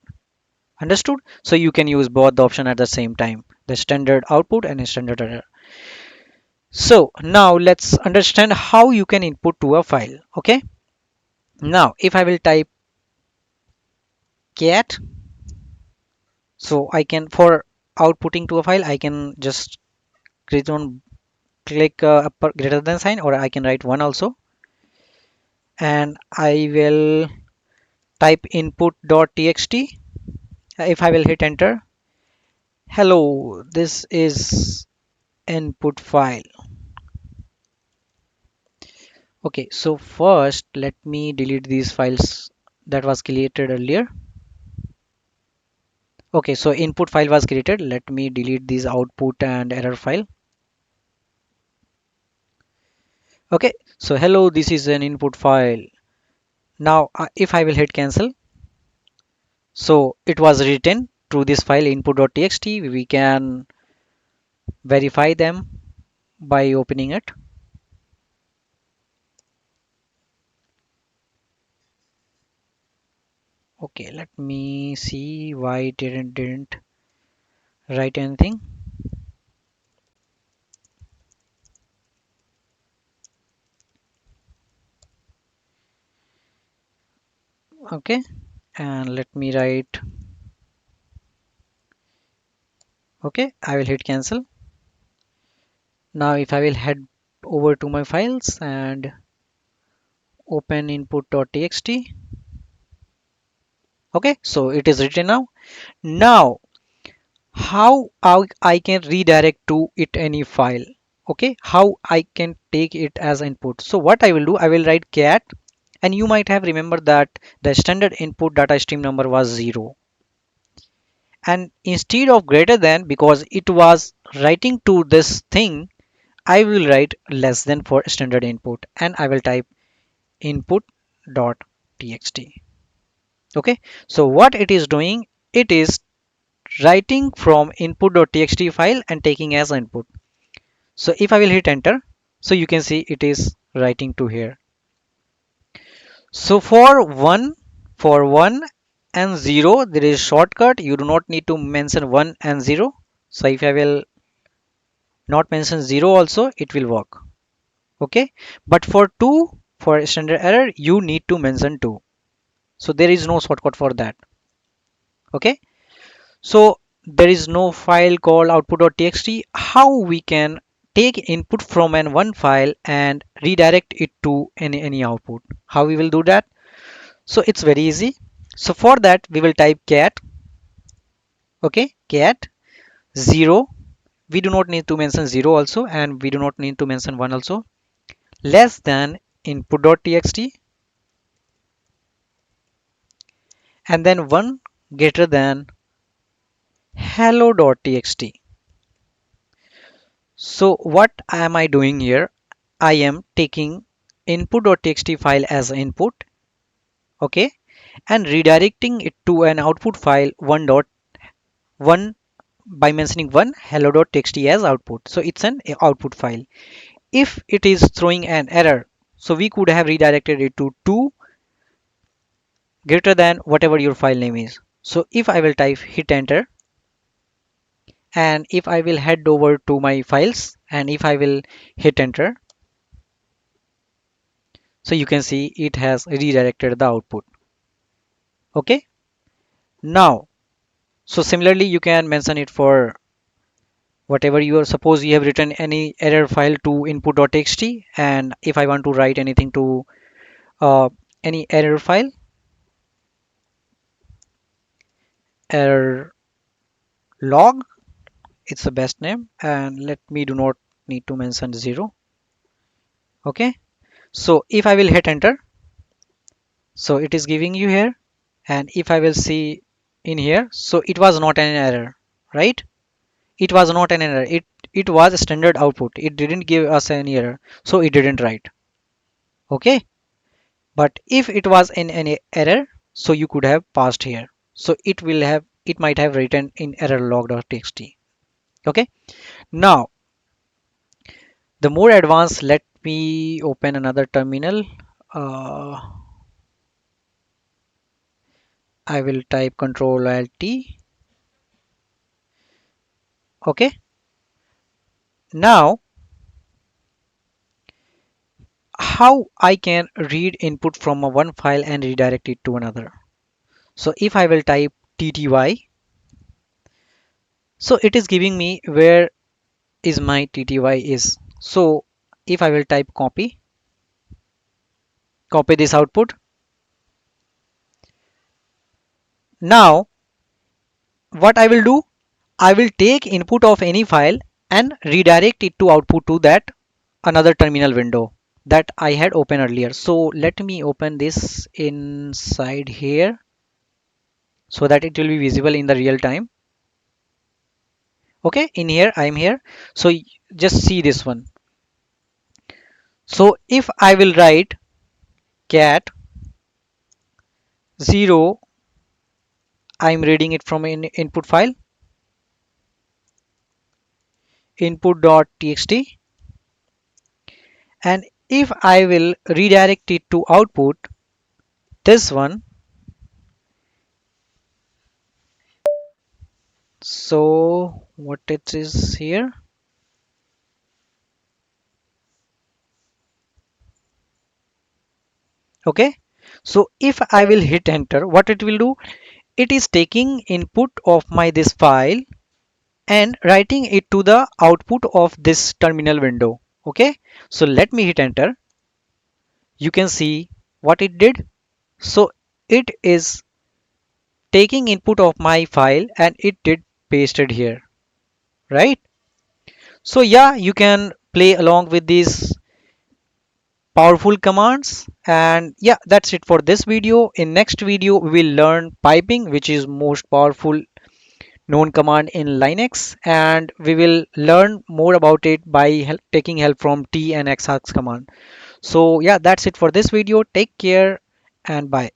Speaker 1: Understood? So you can use both the option at the same time, the standard output and a standard error. So now let's understand how you can input to a file. Okay. Now if I will type cat, so I can, for outputting to a file, I can just click on click greater than sign, or I can write one also, and I will type input.txt. If I will hit enter, hello, this is input file. Okay, so first let me delete these files that was created earlier. Okay, so input file was created. Let me delete these output and error file. Okay, so hello, this is an input file. Now, if I will hit cancel, so it was written to this file input.txt. We can verify them by opening it. Okay, let me see why it didn't write anything. Okay, and let me write. Okay, I will hit cancel. Now, if I will head over to my files and open input.txt. Okay, so it is written now. Now how I can redirect to it any file. Okay, how I can take it as input. So what I will do, I will write cat, and you might have remembered that the standard input data stream number was 0, and instead of greater than, because it was writing to this thing, I will write less than for standard input, and I will type input dot txt. Okay, so what it is doing, it is writing from input.txt file and taking as input. So if I will hit enter, so you can see it is writing to here. So for one and 0, there is shortcut. You do not need to mention 1 and 0. So if I will not mention 0 also, it will work. Okay, but for 2, for standard error, you need to mention 2. So there is no shortcut for that. Okay, so there is no file called output.txt. How we can take input from an one file and redirect it to any output? How we will do that? So it's very easy. So for that we will type cat. Okay, cat 0. We do not need to mention 0 also, and we do not need to mention 1 also. Less than input.txt, and then 1 greater than hello.txt. So what am I doing here? I am taking input.txt file as input, okay, and redirecting it to an output file 1.1 by mentioning 1 hello.txt as output. So it's an output file. If it is throwing an error, so we could have redirected it to 2 greater than whatever your file name is. So if I will type hit enter, and if I will head over to my files, and if I will hit enter, so you can see it has redirected the output. Okay, now, so similarly you can mention it for whatever you are, suppose you have written any error file to input.txt, and if I want to write anything to uh, any error file, error log, It's the best name, and let me do not need to mention 0. Okay, so if I will hit enter, so it is giving you here, and if I will see in here, so it was not an error, right? It was not an error. It was a standard output. It didn't give us any error, so it didn't write. Okay, but if it was in any error, so you could have passed here. So it might have written in error log.txt. Okay, now the more advanced, let me open another terminal. Uh, I will type Control Alt T. Okay, now how I can read input from a one file and redirect it to another. So if I will type tty, so it is giving me where is my tty is. So if I will type copy this output. Now what I will do, I will take input of any file and redirect it to output to that another terminal window that I had opened earlier. So let me open this inside here so that it will be visible in the real time. Okay, in here I'm here. So just see this one. So if I will write cat 0, I'm reading it from an input file input.txt, and if I will redirect it to output this one, so what it is here. Okay, so if I will hit enter, what it will do, it is taking input of my this file and writing it to the output of this terminal window. Okay, so let me hit enter. You can see what it did. So it is taking input of my file and it did pasted here, right? So yeah, you can play along with these powerful commands. And yeah, that's it for this video. In next video we will learn piping, which is most powerful known command in Linux, and we will learn more about it by taking help from t and xargs command. So yeah, that's it for this video. Take care and bye.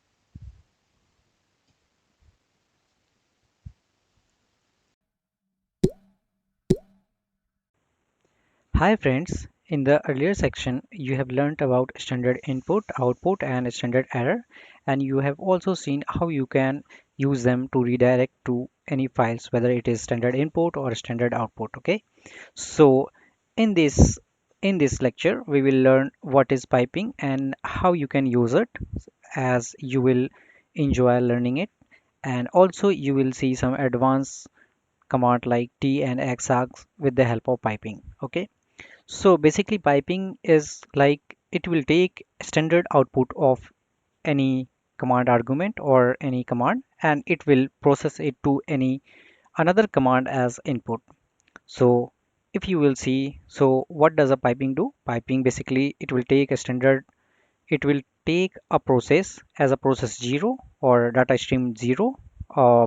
Speaker 1: Hi friends, in the earlier section you have learnt about standard input, output and standard error, and you have also seen how you can use them to redirect to any files, whether it is standard input or standard output. Okay, so in this in this lecture we will learn what is piping and how you can use it, as you will enjoy learning it, and also you will see some advanced command like t and xargs with the help of piping. Okay, so basically piping is like it will take standard output of any command argument or any command, and it will process it to any another command as input. So if you will see, so what does a piping do? Piping basically it will take a standard, it will take a process as a process 0 or data stream 0. uh,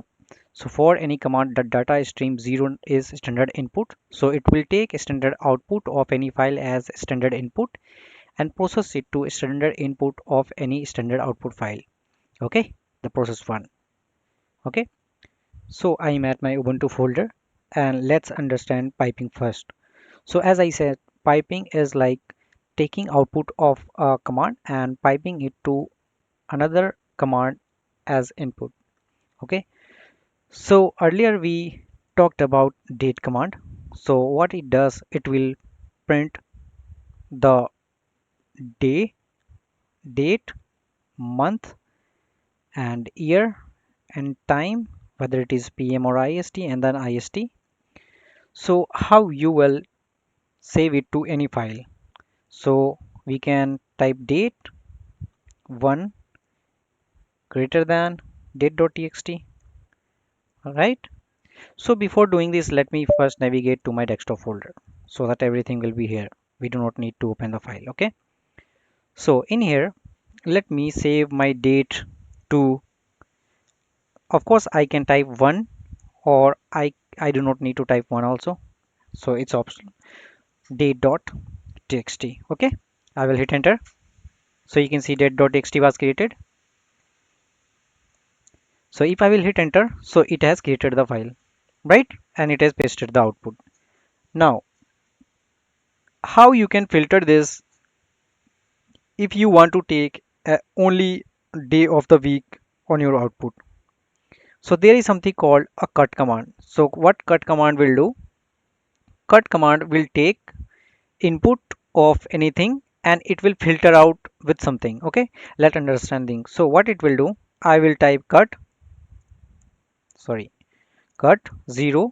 Speaker 1: so for any command, the data stream 0 is standard input, so it will take a standard output of any file as standard input and process it to standard input of any standard output file. Okay, the process 1. Okay, so I am at my Ubuntu folder, and let's understand piping first. So as I said, piping is like taking output of a command and piping it to another command as input. Okay, so earlier we talked about date command. So what it does, it will print the day, date, month and year and time, whether it is PM or IST, and then IST. So how you will save it to any file. So we can type date 1 greater than date.txt, right? So before doing this, let me first navigate to my desktop folder so that everything will be here. We do not need to open the file. Okay. So in here, let me save my date to, of course, I can type 1 or I do not need to type 1 also. So it's optional date.txt. Okay. I will hit enter. So you can see date.txt was created. So if I will hit enter, so it has created the file, right? And it has pasted the output. Now, how you can filter this if you want to take only day of the week on your output. So there is something called a cut command. So what cut command will do? Cut command will take input of anything and it will filter out with something. Okay, let's understand things. So what it will do? I will type cut 0.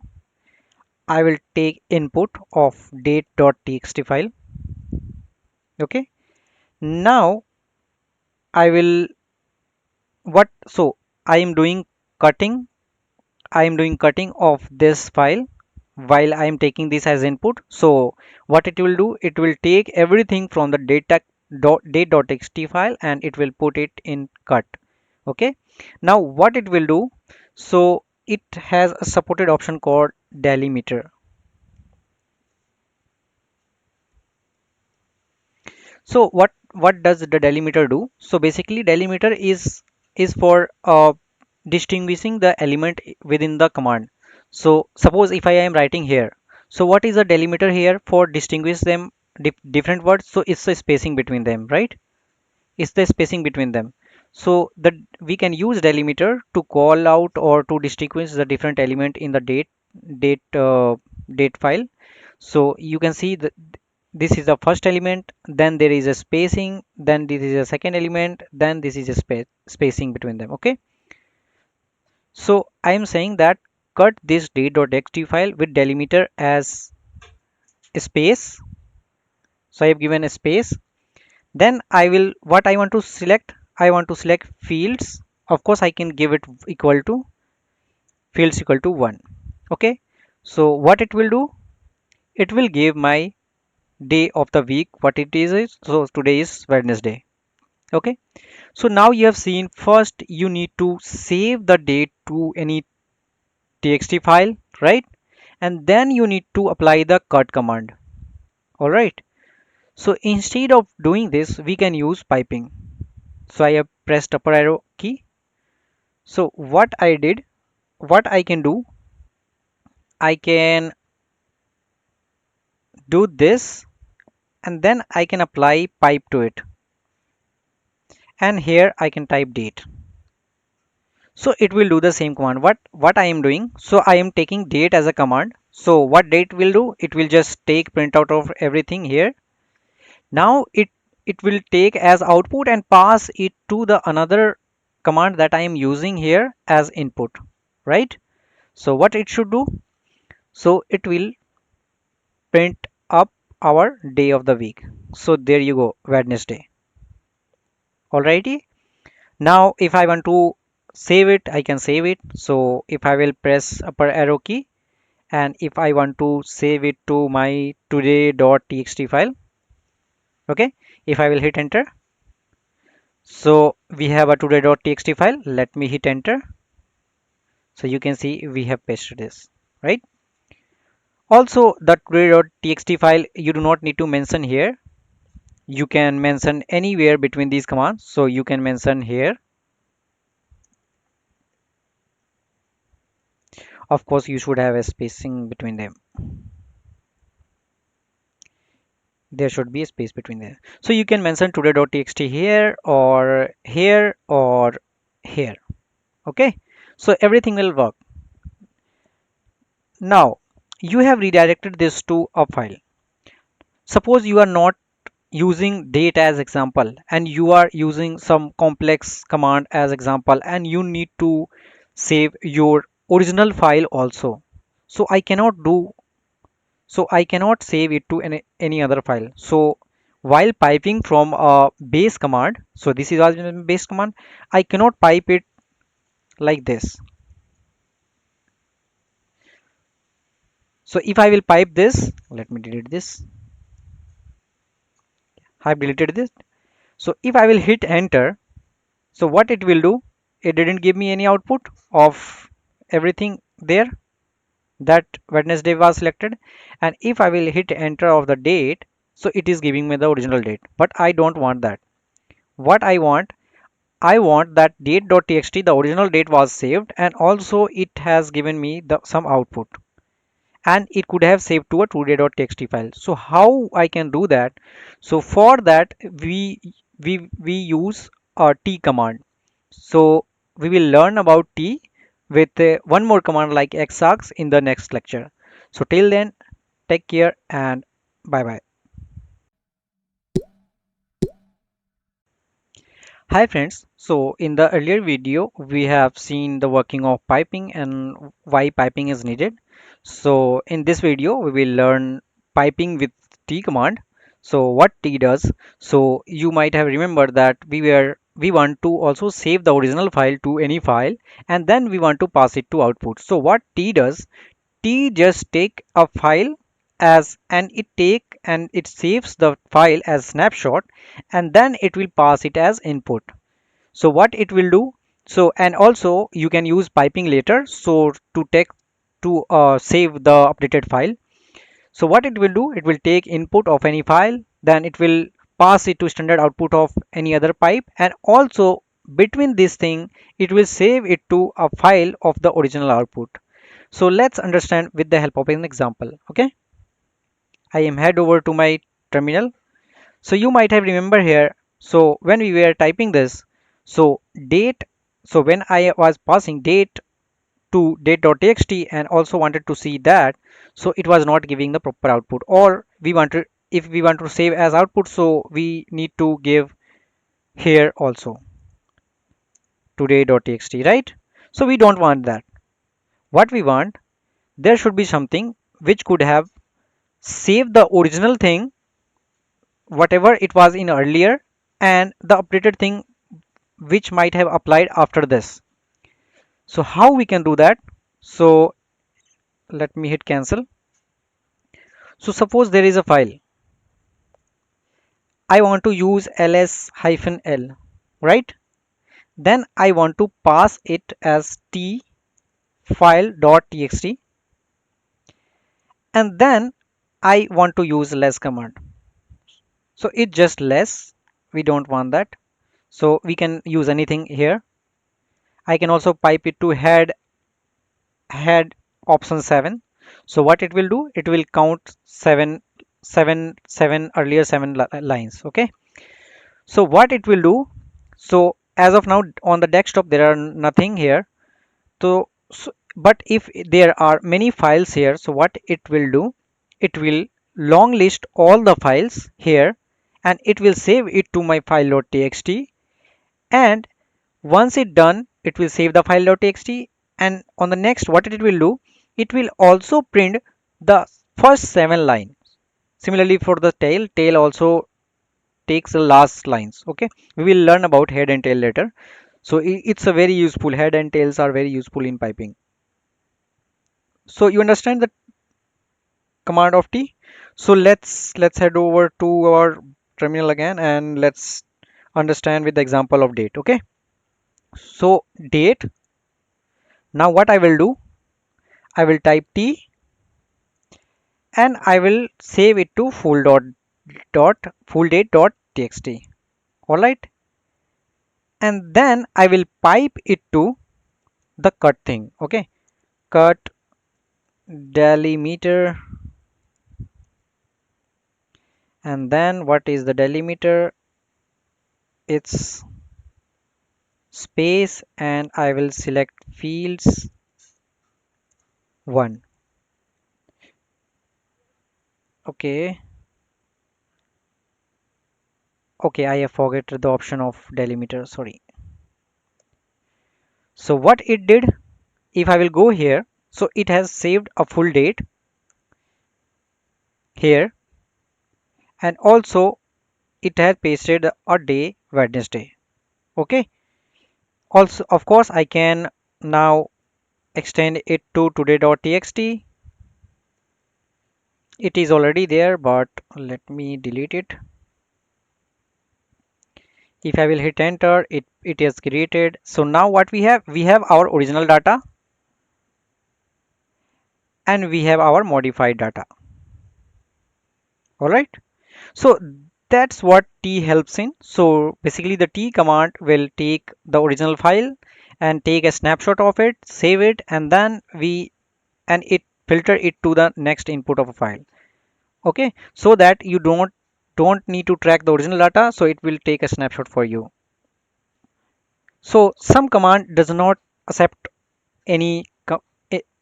Speaker 1: I will take input of date.txt file. Okay, now I will what so I am doing cutting. I am doing cutting of this file while I am taking this as input. So what it will do, it will take everything from the date.txt file and it will put it in cut. Okay, now what it will do, so it has a supported option called delimiter. So what does the delimiter do? So basically delimiter is for distinguishing the element within the command. So suppose if I am writing here, so what is the delimiter here for distinguish them different words? So it's the spacing between them, right? It's the spacing between them. So the we can use delimiter to call out or to distinguish the different element in the date date file. So you can see that this is the first element, then there is a spacing, then this is a second element, then this is a spacing between them. Okay, so I am saying that cut this date.txt file with delimiter as a space. So I have given a space. Then I will what I want to select. I want to select fields. Of course, I can give it equal to fields equal to 1. Okay, so what it will do? It will give my day of the week what it is. So today is Wednesday. Okay, so now you have seen first you need to save the date to any txt file, right? And then you need to apply the cut command. All right, so instead of doing this we can use piping. So I have pressed upper arrow key. So what I can do, I can do this and then I can apply pipe to it, and here I can type date. So it will do the same command. What I am doing, so I am taking date as a command. So what date will do, it will just take printout of everything here. Now it will take as output and pass it to the another command that I am using here as input, right? So what it should do, so it will print up our day of the week. So there you go, Wednesday. Alrighty, now if I want to save it, I can save it. So if I will press upper arrow key, and if I want to save it to my today.txt file, okay, if I will hit enter, so we have a today.txt file. Let me hit enter. So you can see we have pasted this, right? Also the today.txt file you do not need to mention here. You can mention anywhere between these commands. So you can mention here. Of course you should have a spacing between them. There should be a space between there. So you can mention today.txt here or here or here. Okay, so everything will work. Now you have redirected this to a file. Suppose you are not using date as example and you are using some complex command as example and you need to save your original file also. So I cannot save it to any other file. So while piping from a base command, so this is also a base command, I cannot pipe it like this. So if I will pipe this, let me delete this. I've deleted this. So if I will hit enter, so what it will do, it didn't give me any output of everything there that Wednesday was selected. And if I will hit enter of the date, so it is giving me the original date, but I don't want that. What I want that date.txt, the original date was saved, and also it has given me some output, and it could have saved to a today.txt file. So how I can do that? So for that we use a t command. So we will learn about t with one more command like xargs in the next lecture. So till then, take care and bye bye. Hi friends, so in the earlier video we have seen the working of piping and why piping is needed. So in this video we will learn piping with t command. So what t does, so you might have remembered that we want to also save the original file to any file, and then we want to pass it to output. So what t does, t just take a file as and it saves the file as snapshot, and then it will pass it as input. So what it will do, so and also you can use piping later so to take to save the updated file. So what it will do, it will take input of any file, then it will pass it to standard output of any other pipe, and also between this thing it will save it to a file of the original output. So let's understand with the help of an example. Okay, I am head over to my terminal. So you might have remember here, so when we were typing this, so date, so when I was passing date to date.txt and also wanted to see that, so it was not giving the proper output, or we wanted, if we want to save as output, so we need to give here also today.txt, right? So we don't want that. What we want, there should be something which could have saved the original thing whatever it was in earlier, and the updated thing which might have applied after this. So how we can do that? So let me hit cancel. So suppose there is a file, I want to use ls-l, right? Then I want to pass it as t file.txt, and then I want to use less command. So it just less, we don't want that. So we can use anything here. I can also pipe it to head option 7. So what it will do, it will count 7 earlier 7 lines. Okay, so what it will do, so as of now on the desktop there are nothing here. So but if there are many files here, so what it will do, it will long list all the files here, and it will save it to my file.txt, and once it done, it will save the file.txt, and on the next what it will do, it will also print the first 7 lines. Similarly for the tail also takes the last lines. Okay, we will learn about head and tail later. So it's a very useful, head and tails are very useful in piping. So you understand the command of t. So let's head over to our terminal again, and let's understand with the example of date. Okay, so date, now what I will do, I will type t, and I will save it to full date dot txt. All right, and then I will pipe it to the cut thing. Okay, cut delimiter, and then what is the delimiter? It's space, and I will select fields 1. Okay, okay, I have forgot the option of delimiter, sorry. So what it did, if I will go here, so it has saved a full date here, and also it has pasted a day Wednesday. Okay, also of course I can now extend it to today.txt, It is already there, but let me delete it. If I will hit enter, it is created. So now what we have our original data and we have our modified data. All right. So that's what T helps in. So basically the T command will take the original file and take a snapshot of it, save it, and then it filter it to the next input of a file. Okay, so that you don't need to track the original data, so it will take a snapshot for you. So some command does not accept any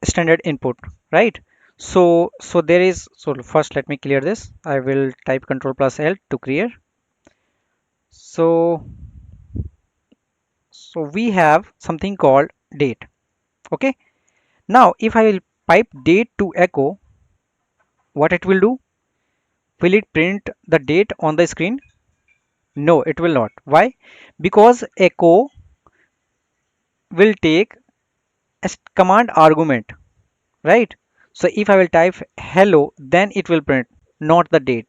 Speaker 1: standard input, right? So there is, so first let me clear this. I will type Control plus L to clear. So so we have something called date. Okay, now if I will pipe date to echo, what it will do? Will it print the date on the screen? No, it will not. Why? Because echo will take a command argument, right? So if I will type hello, then it will print, not the date.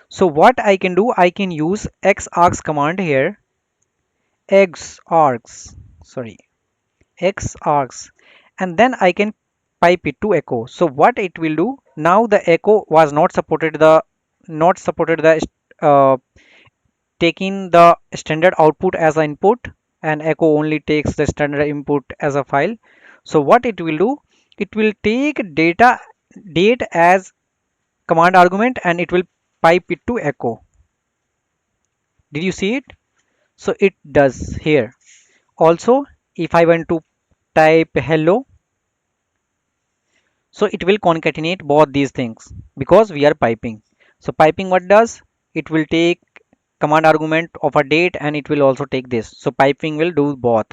Speaker 1: So what I can do, I can use xargs command here, xargs, sorry, xargs, and then I can pipe it to echo. So what it will do, now the echo was not supported the uh, taking the standard output as an input, and echo only takes the standard input as a file. So what it will do, it will take date as command argument and it will pipe it to echo. Did you see it? So it does here. Also, if I want to type hello, so it will concatenate both these things because we are piping. So piping what does? It will take command argument of a date and it will also take this. So piping will do both.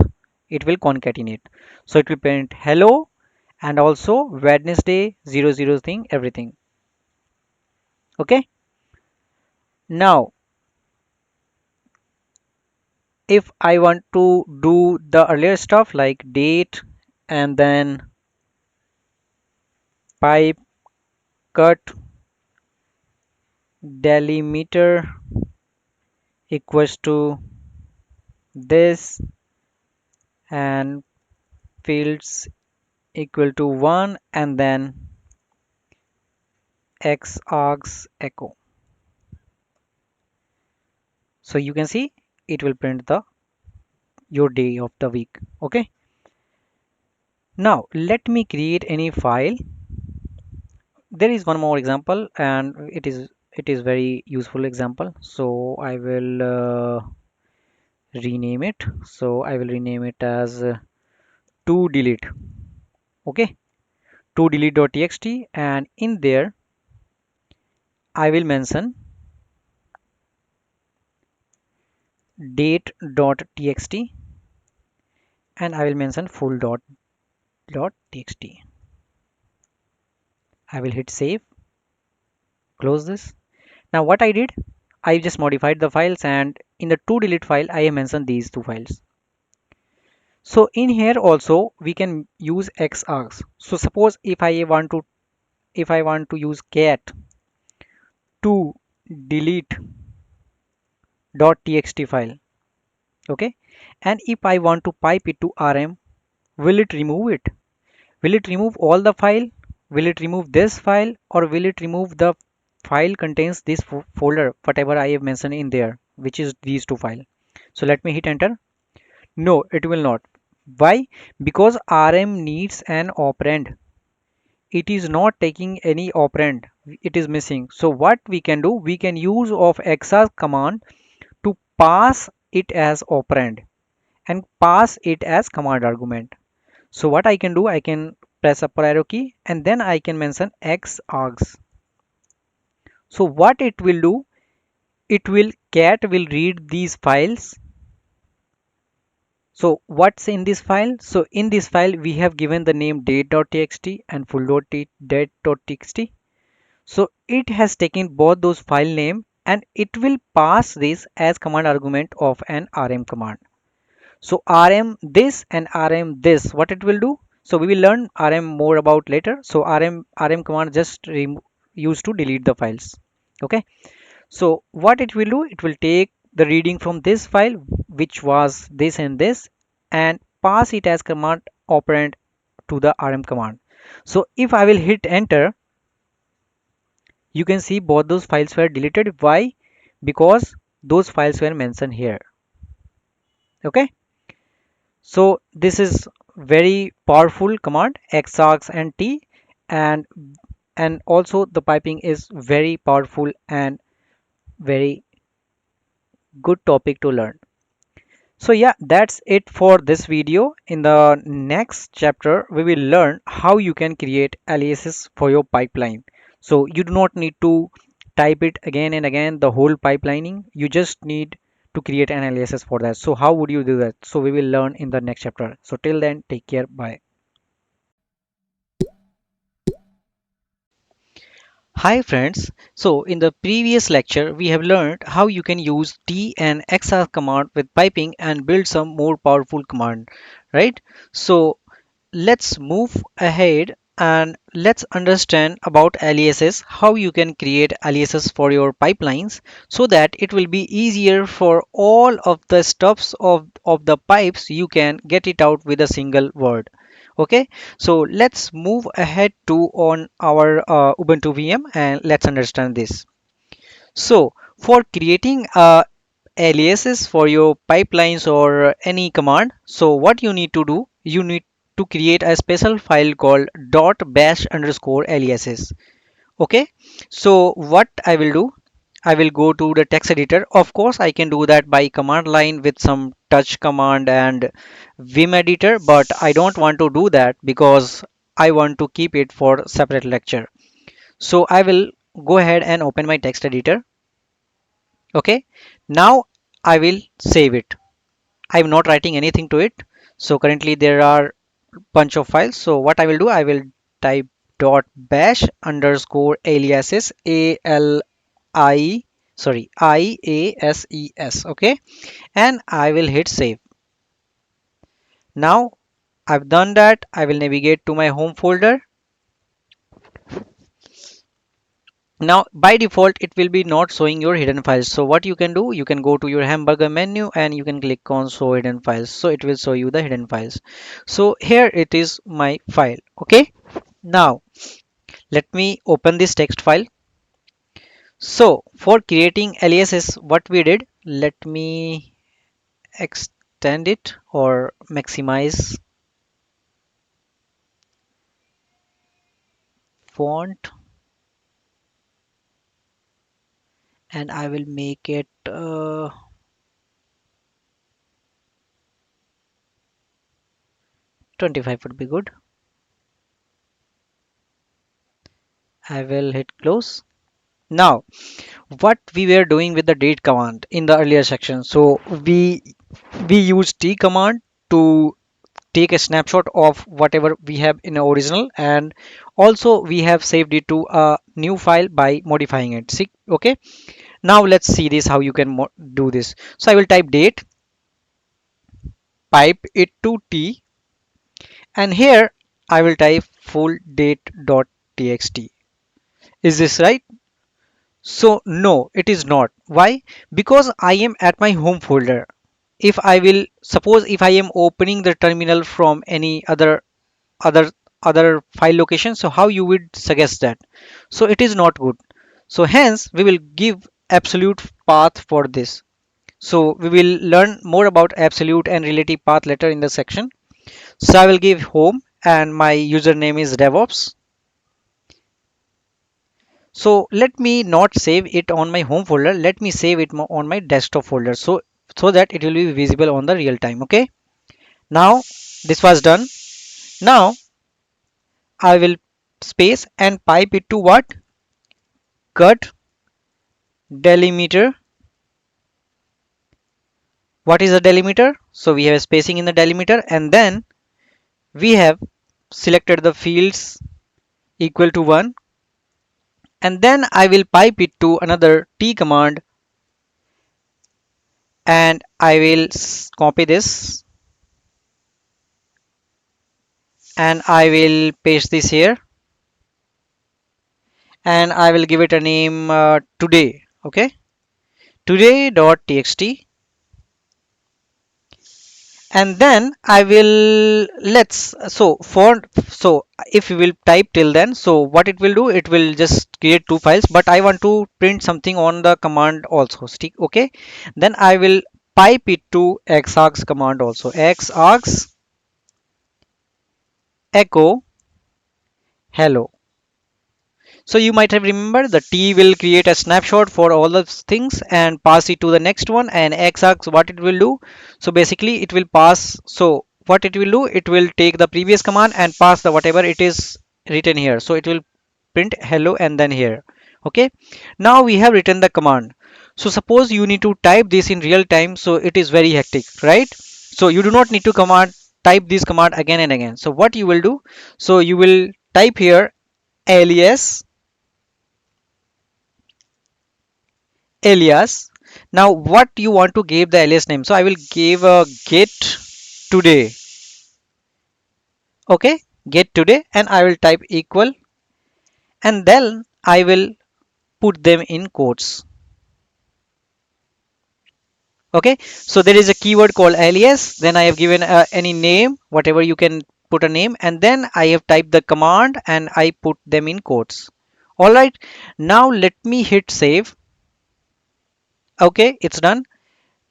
Speaker 1: It will concatenate. So it will print hello and also Wednesday 00 thing, everything. Okay. Now, if I want to do the earlier stuff like date and then pipe cut delimiter equals to this and fields equal to 1 and then xargs echo. So you can see it will print the your day of the week. Okay. Now let me create any file. There is one more example and it is very useful example. So I will rename it. So I will rename it as to delete. Okay. To delete.txt, and in there I will mention date.txt and I will mention full.txt. I will hit save, close this. Now what I did, I just modified the files and in the to delete file I have mentioned these two files. So in here also we can use xargs. So suppose if I want to use cat to delete.txt file, okay, and if I want to pipe it to rm, will it remove it? Will it remove all the file? Will it remove this file or will it remove the file contains this folder, whatever I have mentioned in there, which is these two files? So let me hit enter. No, it will not. Why? Because rm needs an operand. It is not taking any operand. It is missing. So what we can do? We can use of xargs command to pass it as operand and pass it as command argument. So what I can do, I can press up arrow key and then I can mention xargs. So what it will do, cat will read these files. So what's in this file? So in this file we have given the name date.txt and full.date.txt. So it has taken both those file name and it will pass this as command argument of an rm command. So rm this and rm this, what it will do? So we will learn rm more about later. So rm command just used to delete the files. Okay, so what it will do, it will take the reading from this file, which was this and this, and pass it as command operand to the rm command. So if I will hit enter, you can see both those files were deleted. Why? Because those files were mentioned here. Okay, so this is very powerful command, xargs and t, and also the piping is very powerful and very good topic to learn. So yeah, that's it for this video. In the next chapter, we will learn how you can create aliases for your pipeline. So you do not need to type it again and again, the whole pipelining. You just need to create an aliases for that. So how would you do that? So we will learn in the next chapter. So till then, take care. Bye. Hi friends, so in the previous lecture we have learned how you can use t and xr command with piping and build some more powerful command, right? So let's move ahead and let's understand about aliases, how you can create aliases for your pipelines so that it will be easier for all of the stuffs of the pipes, you can get it out with a single word. Okay, so let's move ahead to on our Ubuntu VM and let's understand this. So for creating aliases for your pipelines or any command, so what you need to do, you need to create a special file called .bash underscore aliases. Okay, so what I will do, I will go to the text editor. Of course I can do that by command line with some touch command and vim editor, but I don't want to do that because I want to keep it for separate lecture. So I will go ahead and open my text editor. Okay, now I will save it. I'm not writing anything to it. So currently there are bunch of files. So what I will do, I will type dot bash underscore aliases A-L-I, sorry, IASES. Okay, and I will hit save. Now I've done that. I will navigate to my home folder. Now by default it will be not showing your hidden files. So what you can do, you can go to your hamburger menu and you can click on show hidden files. So it will show you the hidden files. So here it is my file. Okay, now let me open this text file. So for creating aliases, what we did, let me extend it or maximize font, and I will make it 25 would be good. I will hit close. Now what we were doing with the date command in the earlier section, so we use t command to take a snapshot of whatever we have in the original, and also we have saved it to a new file by modifying it. See, okay, now let's see this how you can do this. So I will type date, pipe it to t, and here I will type full date.txt. Is this right? So no, it is not. Why? Because I am at my home folder. If I will suppose if I am opening the terminal from any other other file location, so how you would suggest that? So it is not good. So hence we will give absolute path for this. So we will learn more about absolute and relative path later in the section. So I will give home and my username is DevOps. So let me not save it on my home folder. Let me save it on my desktop folder. So that it will be visible on the real time. Okay. Now this was done. Now I will space and pipe it to what? Cut delimiter. What is a delimiter? So we have a spacing in the delimiter, and then we have selected the fields equal to 1, and then I will pipe it to another t command, and I will copy this and I will paste this here, and I will give it a name today. Okay, today.txt, and then I will let's so if we will type till then, so what it will do, it will just create two files, but I want to print something on the command also stick. Okay, then I will pipe it to xargs command also, xargs echo hello. So you might have remembered the T will create a snapshot for all the things and pass it to the next one, and X asks what it will do. So basically it will pass. So what it will do, it will take the previous command and pass the whatever it is written here. So it will print hello and then here. Okay. Now we have written the command. So suppose you need to type this in real time. So it is very hectic, right? So you do not need to type this command again and again. So what you will do? So you will type here alias alias. Now what you want to give the alias name, so I will give a get today. Okay, get today, and I will type equal, and then I will put them in quotes. Okay, so there is a keyword called alias, then I have given any name, whatever you can put a name, and then I have typed the command and I put them in quotes. All right, now let me hit save. Okay, it's done.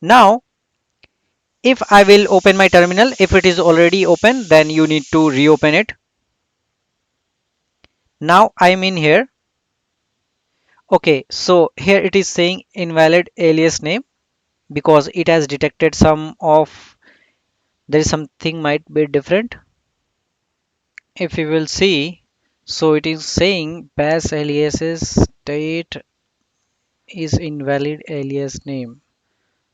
Speaker 1: Now if I will open my terminal, if it is already open, then you need to reopen it. Now I'm in here. Okay, so here it is saying invalid alias name because it has detected some of, there is something might be different. If you will see, so it is saying pass aliases state is invalid alias name.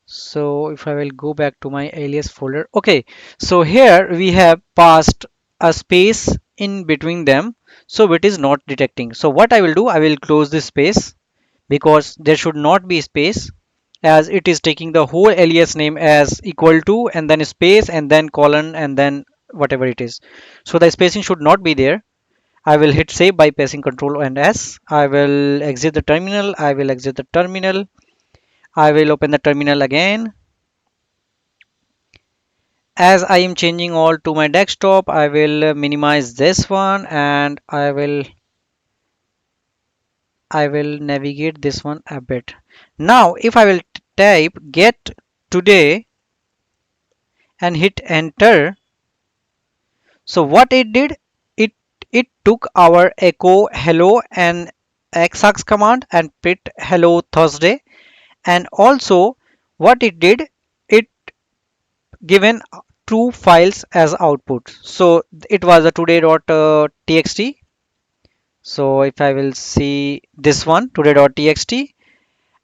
Speaker 1: So if I will go back to my alias folder, okay, so here we have passed a space in between them, so it is not detecting. So what I will do, I will close this space because there should not be space, as it is taking the whole alias name as equal to and then space and then colon and then whatever it is. So the spacing should not be there. I will hit save by pressing Ctrl and S. I will exit the terminal. I will exit the terminal. I will open the terminal again. As I am changing all to my desktop, I will minimize this one and I will navigate this one a bit. Now if I will type get today and hit enter, so what it did, it it took our echo hello and xargs command and print hello Thursday, and also what it did, it given two files as output. So it was a today.txt. So if I will see this one today.txt,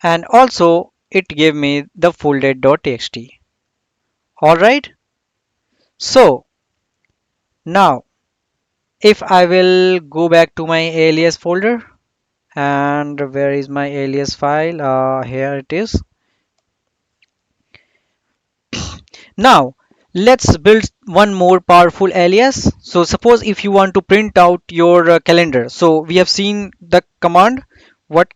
Speaker 1: and also it gave me the full date.txt. All right. So now if I will go back to my alias folder, and where is my alias file? Here it is. Now let's build one more powerful alias. So suppose if you want to print out your calendar, so we have seen the command, what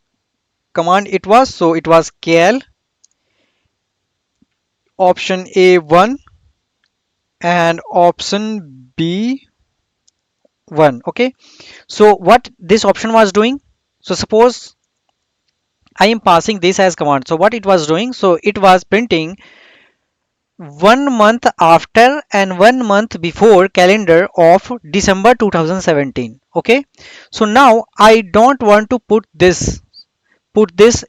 Speaker 1: command it was. So it was cal option A1 and option B1. Okay, so what this option was doing, so suppose I am passing this as command, so what it was doing, so it was printing 1 month after and 1 month before calendar of December 2017. Okay, so now I don't want to put this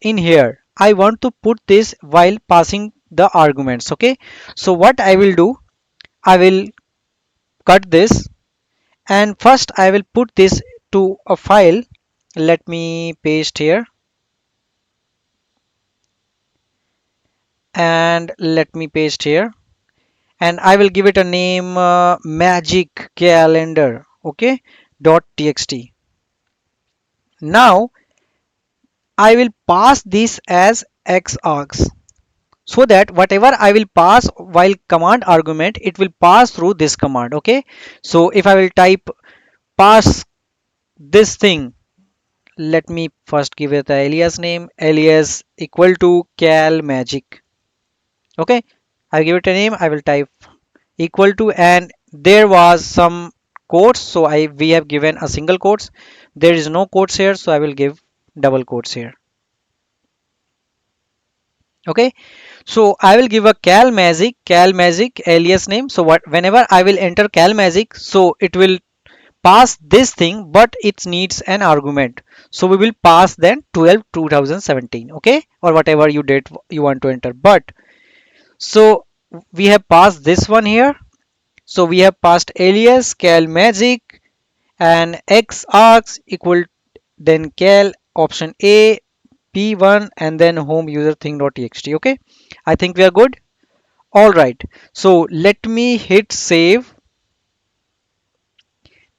Speaker 1: in here. I want to put this while passing the arguments. Okay, so what I will do, I will cut this, and first I will put this to a file. Let me paste here and let me paste here, and I will give it a name magic calendar. Okay, dot txt. Now I will pass this as xargs, so that whatever I will pass while command argument, it will pass through this command. Okay, so if I will type pass this thing let me first give it the alias name, alias equal to cal magic. Okay, I give it a name. I will type equal to, and there was some quotes, so I we have given a single quotes. There is no quotes here, so I will give double quotes here. Okay, so I will give a cal magic alias name. So what whenever I will enter cal magic, so it will pass this thing, but it needs an argument. So we will pass then 12 2017. Okay, or whatever you did you want to enter. But so we have passed this one here. So we have passed alias cal magic and xargs equal then cal option A p1 and then home user thing.txt. Okay, I think we are good. All right, so let me hit save.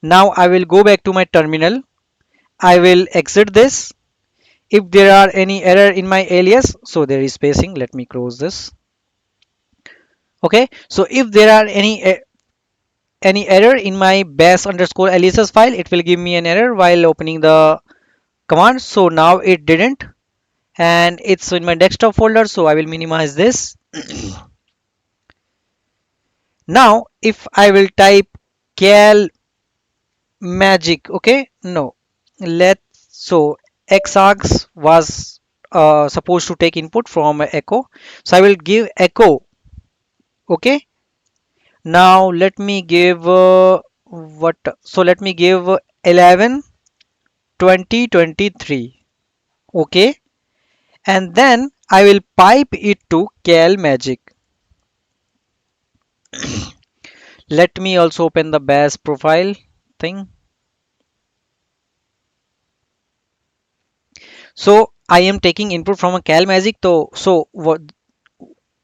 Speaker 1: Now I will go back to my terminal. I will exit this. If there are any error in my alias, so there is spacing, let me close this. Okay, so if there are any error in my bash underscore aliases file, it will give me an error while opening the command. So now it didn't, and it's in my desktop folder, so I will minimize this. Now if I will type cal magic, okay, no, let so xargs was supposed to take input from echo, so I will give echo. Okay, now let me give what so let me give 11 2023. Okay, and then I will pipe it to cal magic. Let me also open the bash profile thing. So I am taking input from a cal magic, so what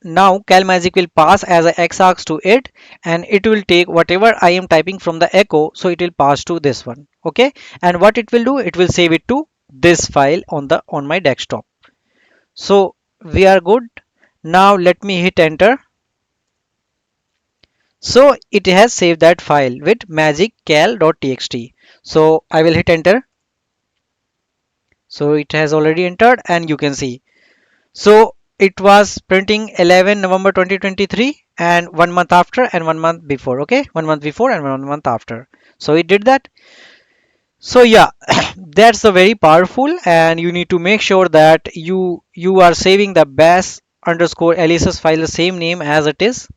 Speaker 1: now cal magic will pass as a xargs to it, and it will take whatever I am typing from the echo, so it will pass to this one. Okay, and what it will do, it will save it to this file on the on my desktop. So we are good. Now let me hit enter. So it has saved that file with magiccal.txt. So I will hit enter. So it has already entered, and you can see, so it was printing 11 November 2023 and 1 month after and 1 month before. Okay, 1 month before and 1 month after. So it did that. So yeah, that's a very powerful, and you need to make sure that you are saving the bash underscore aliases file the same name as it is,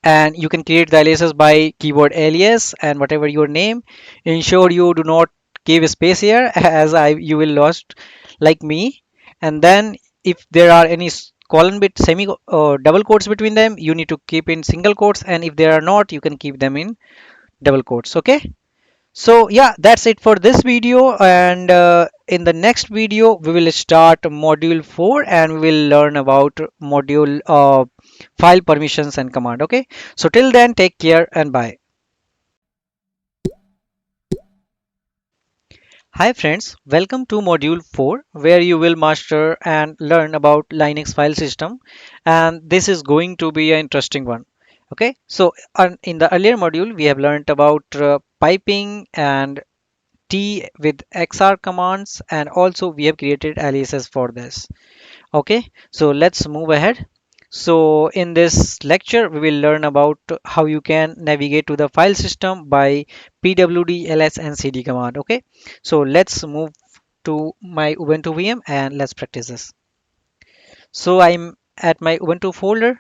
Speaker 1: and you can create the aliases by keyword alias and whatever your name. Ensure you do not give space here as I you will lost like me. And then if there are any colon bit semi double quotes between them, you need to keep in single quotes, and if there are not, you can keep them in double quotes. Okay, so yeah, that's it for this video, and in the next video we will start module 4 and we will learn about module file permissions and command. Okay, so till then, take care and bye. Hi friends, welcome to module 4 where you will master and learn about Linux file system, and this is going to be an interesting one. Okay, so in the earlier module we have learned about piping and T with XR commands, and also we have created aliases for this. Okay, so let's move ahead. So in this lecture we will learn about how you can navigate to the file system by pwd ls and cd command. Okay, so let's move to my ubuntu vm and let's practice this. So I'm at my Ubuntu folder,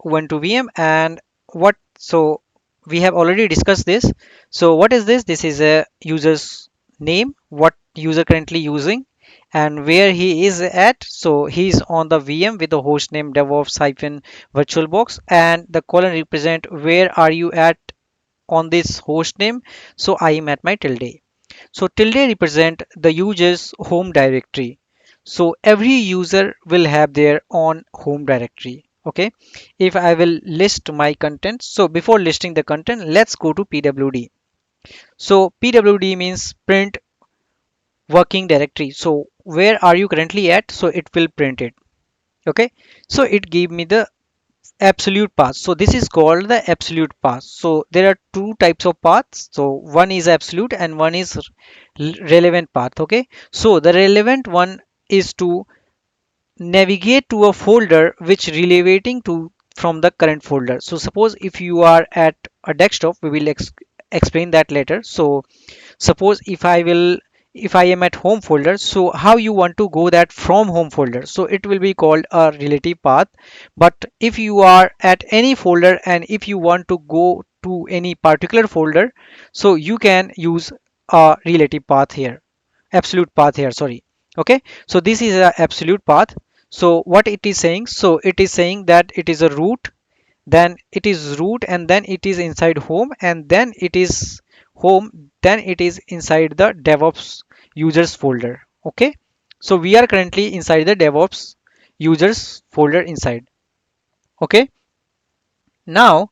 Speaker 1: Ubuntu VM, and what so we have already discussed this. So what is this? This is a user's name, what user currently using, and where he is at. So he's on the VM with the host name DevOps hyphen virtualbox, and the colon represent where are you at on this host name. So I am at my tilde. So tilde represent the user's home directory. So every user will have their own home directory. Okay. If I will list my content. So before listing the content, let's go to pwd. So pwd means print working directory. So where are you currently at? So it will print it. Okay. So it gave me the absolute path. So this is called the absolute path. So there are two types of paths. So one is absolute and one is relevant path. Okay, so the relevant one is to navigate to a folder which relating to from the current folder. So suppose if you are at a desktop, we will explain that later. So suppose if I am at home folder, so how you want to go that from home folder, so it will be called a relative path. But if you are at any folder and if you want to go to any particular folder, so you can use a relative path here, absolute path here, sorry. Okay, so this is a absolute path. So what it is saying, so it is saying that it is a root, then it is root, and then it is inside home, and then it is home, then it is inside the DevOps users folder. Okay, so we are currently inside the DevOps users folder inside. Okay, now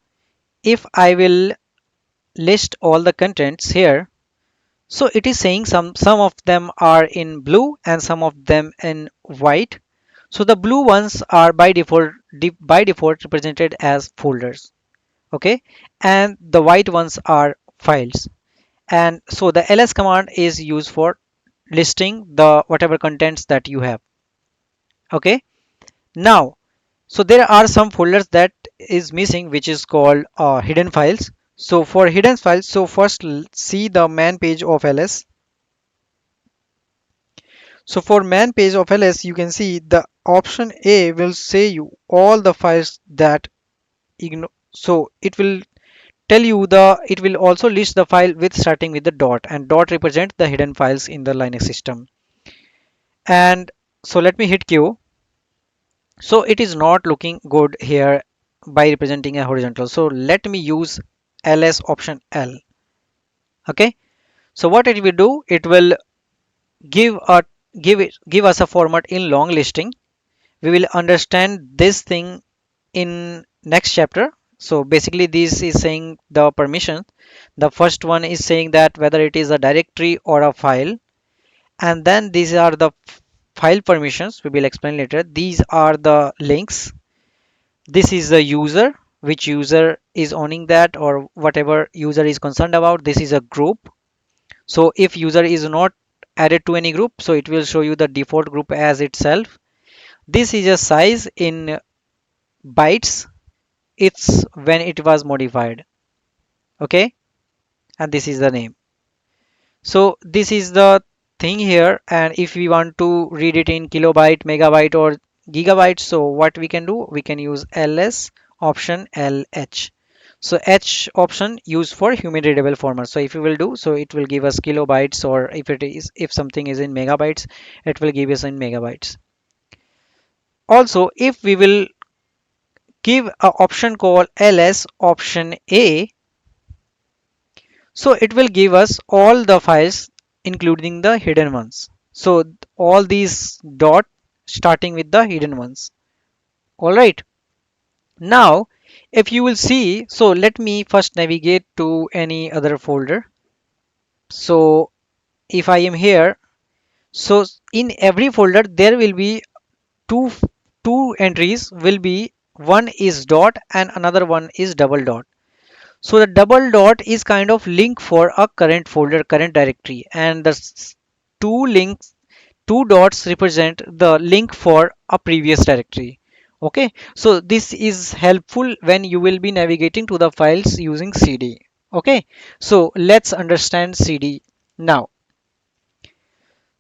Speaker 1: if I will list all the contents here, so it is saying some of them are in blue and some of them in white. So the blue ones are by default represented as folders. Okay, and the white ones are files. And so the ls command is used for listing the whatever contents that you have. Okay, now so there are some folders that is missing, which is called hidden files. So for hidden files, so first see the man page of ls. So for man page of ls, you can see the option a will say you all the files that ignore. So it will tell you the, it will also list the file with starting with the dot, and dot represent the hidden files in the Linux system. And so let me hit q. So it is not looking good here by representing a horizontal, so let me use ls option l. Okay, so what it will do, it will give a give us a format in long listing. We will understand this thing in next chapter. So basically this is saying the permission. The first one is saying that whether it is a directory or a file, and then these are the file permissions, we will explain later. These are the links. This is the user, which user is owning that or whatever user is concerned about. This is a group. So if user is not added to any group, so it will show you the default group as itself. This is a size in bytes, it's when it was modified. Okay, and this is the name. So this is the thing here, and if we want to read it in kilobyte, megabyte, or gigabyte, so what we can do, we can use ls option lh. So h option used for human readable format. So if we will do, so it will give us kilobytes, or if it is, if something is in megabytes, it will give us in megabytes. Also, if we will give a option called ls option a, so it will give us all the files including the hidden ones. So all these dot starting with the hidden ones. All right. Now, if you will see, so let me first navigate to any other folder. So if I am here, so in every folder there will be two two entries will be, one is dot and another one is double dot. So the double dot is kind of link for a current folder, current directory, and the two links, two dots represent the link for a previous directory. Okay, so this is helpful when you will be navigating to the files using cd. Okay, so let's understand cd now.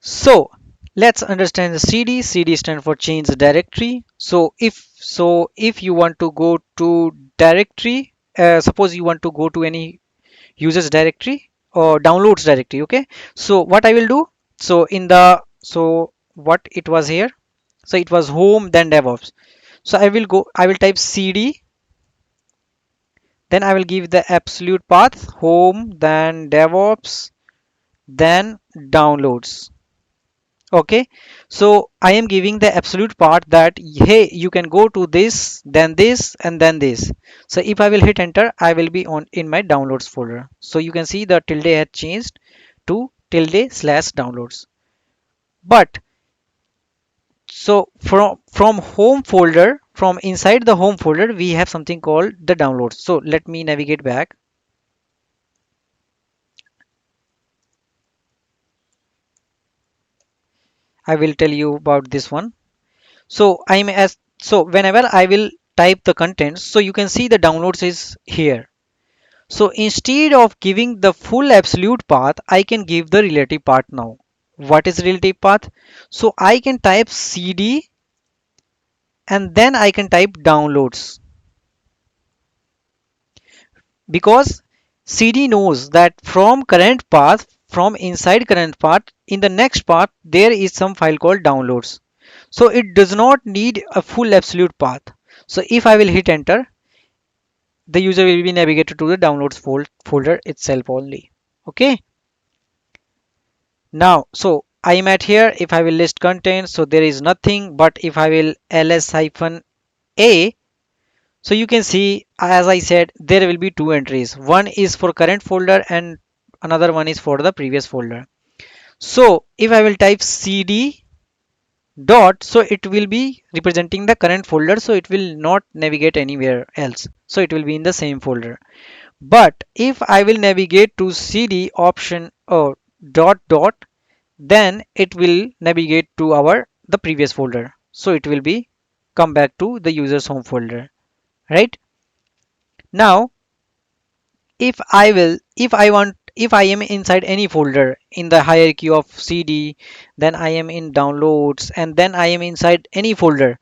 Speaker 1: So let's understand the cd. Cd stands for change directory. So if you want to go to directory, suppose you want to go to any users directory or downloads directory. Okay, so what I will do, so in the, so what it was here, so it was home then DevOps. So I will go, I will type cd, then I will give the absolute path home then DevOps then downloads. Okay, so I am giving the absolute part that hey, you can go to this and then this. So if I will hit enter, I will be on in my downloads folder. So you can see the tilde has changed to tilde slash downloads. But So from home folder, from inside the home folder, we have something called the downloads. So let me navigate back. I will tell you about this one. So whenever I will type the contents, so you can see the downloads is here. So instead of giving the full absolute path, I can give the relative path now. What is relative path? So I can type cd and then I can type downloads, because cd knows that from current path, from inside current path, in the next path there is some file called downloads. So it does not need a full absolute path. So if I will hit enter, the user will be navigated to the downloads folder itself only. Okay. Now, so I am at here. If I will list content, so there is nothing. But if I will ls hyphen a, so you can see, as I said, there will be two entries. One is for current folder and another one is for the previous folder. So if I will type cd dot, so it will be representing the current folder. So it will not navigate anywhere else. So it will be in the same folder. But if I will navigate to cd option or dot dot, then it will navigate to our the previous folder. So it will be come back to the user's home folder, right? Now if I am inside any folder in the hierarchy of cd, then I am in downloads, and then I am inside any folder.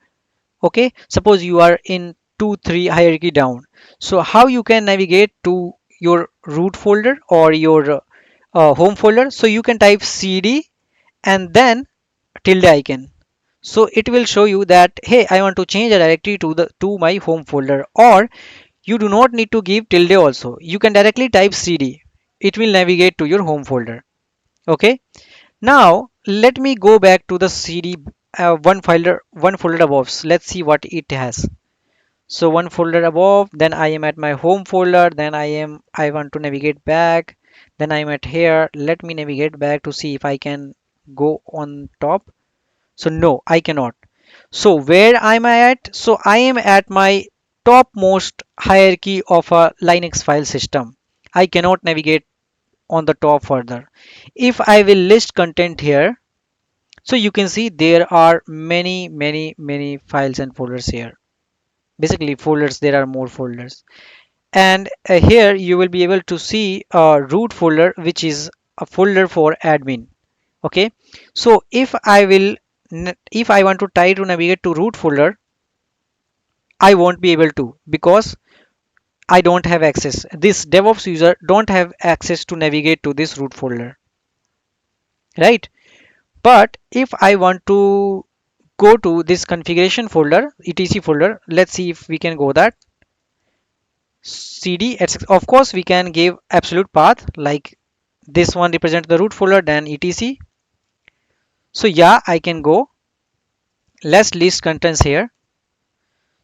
Speaker 1: Okay, suppose you are in 2 3 hierarchy down, so how you can navigate to your root folder or your home folder? So you can type cd and then tilde icon. So it will show you that, hey, I want to change a directory to my home folder. Or you do not need to give tilde also, you can directly type cd, it will navigate to your home folder. Okay, now let me go back to the cd, one folder above. Let's see what it has. So one folder above, then I am at my home folder, then I want to navigate back, then I'm at here. Let me navigate back to see if I can go on top. So no, I cannot. So where am I at? So I am at my topmost hierarchy of a Linux file system. I cannot navigate on the top further. If I will list content here, so you can see there are many files and folders here. Basically folders, there are more folders. And here you will be able to see a root folder, which is a folder for admin. Okay, so if I want to try to navigate to root folder, I won't be able to, because I don't have access. This DevOps user don't have access to navigate to this root folder, right? But if I want to go to this configuration folder, etc folder, let's see if we can go that cd, of course we can give absolute path, like this one represents the root folder, then etc. So yeah, I can go. Let's list contents here.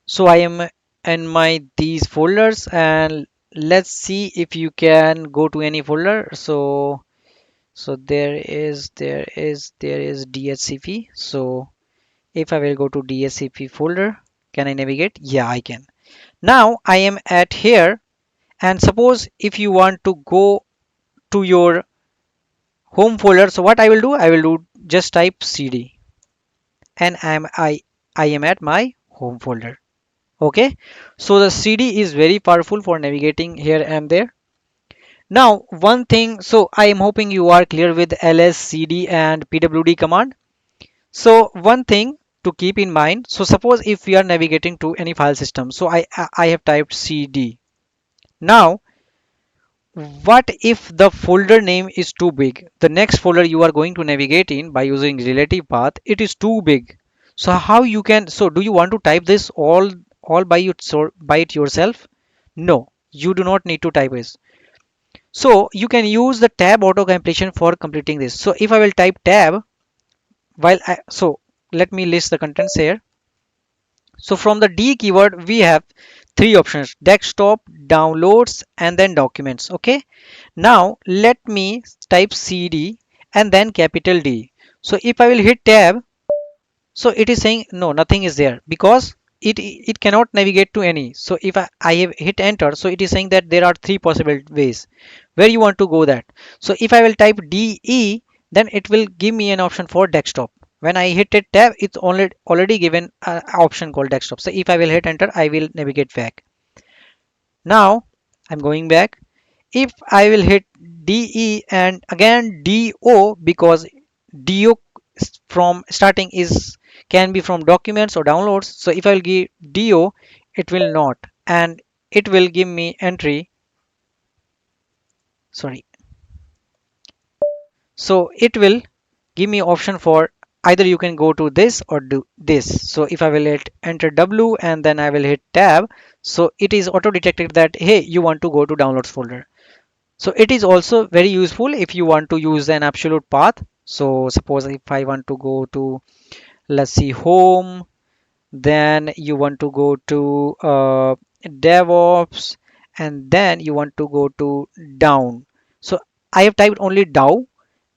Speaker 1: So I am in my these folders, and let's see if you can go to any folder. So there is dhcp. So if I will go to dhcp folder, can I navigate? Yeah, I can. Now I am at here, and suppose if you want to go to your home folder, so what I will do, I will do just type cd, and I am at my home folder. Okay, so the cd is very powerful for navigating here and there. Now one thing, so I am hoping you are clear with ls, cd and pwd command. So one thing to keep in mind, so suppose if we are navigating to any file system, so I have typed cd. Now what if the folder name is too big? The next folder you are going to navigate in by using relative path, it is too big. So how you can, so do you want to type this all by it yourself? No, you do not need to type this. So you can use the tab auto completion for completing this. So if I will type tab, so let me list the contents here. So from the D keyword, we have three options: desktop, downloads, and then documents. Okay. Now let me type cd and then capital D. So if I will hit tab, So it is saying no, nothing is there because it cannot navigate to any. So if I have hit enter, so it is saying that there are three possible ways where you want to go that. So if I will type DE, then it will give me an option for desktop. When I hit it tab, it's only already given an option called desktop. So if I will hit enter, I will navigate back. Now I'm going back. If I will hit DE and again DO, because DO from starting is can be from documents or downloads. So if I will give DO, it will not, and it will give me entry. Sorry. So it will give me option for either you can go to this or do this. So if I will hit enter W and then I will hit tab, so it is auto detected that hey, you want to go to downloads folder. So it is also very useful if you want to use an absolute path. So suppose if I want to go to, let's see, home, then you want to go to DevOps, and then you want to go to down. So I have typed only dow,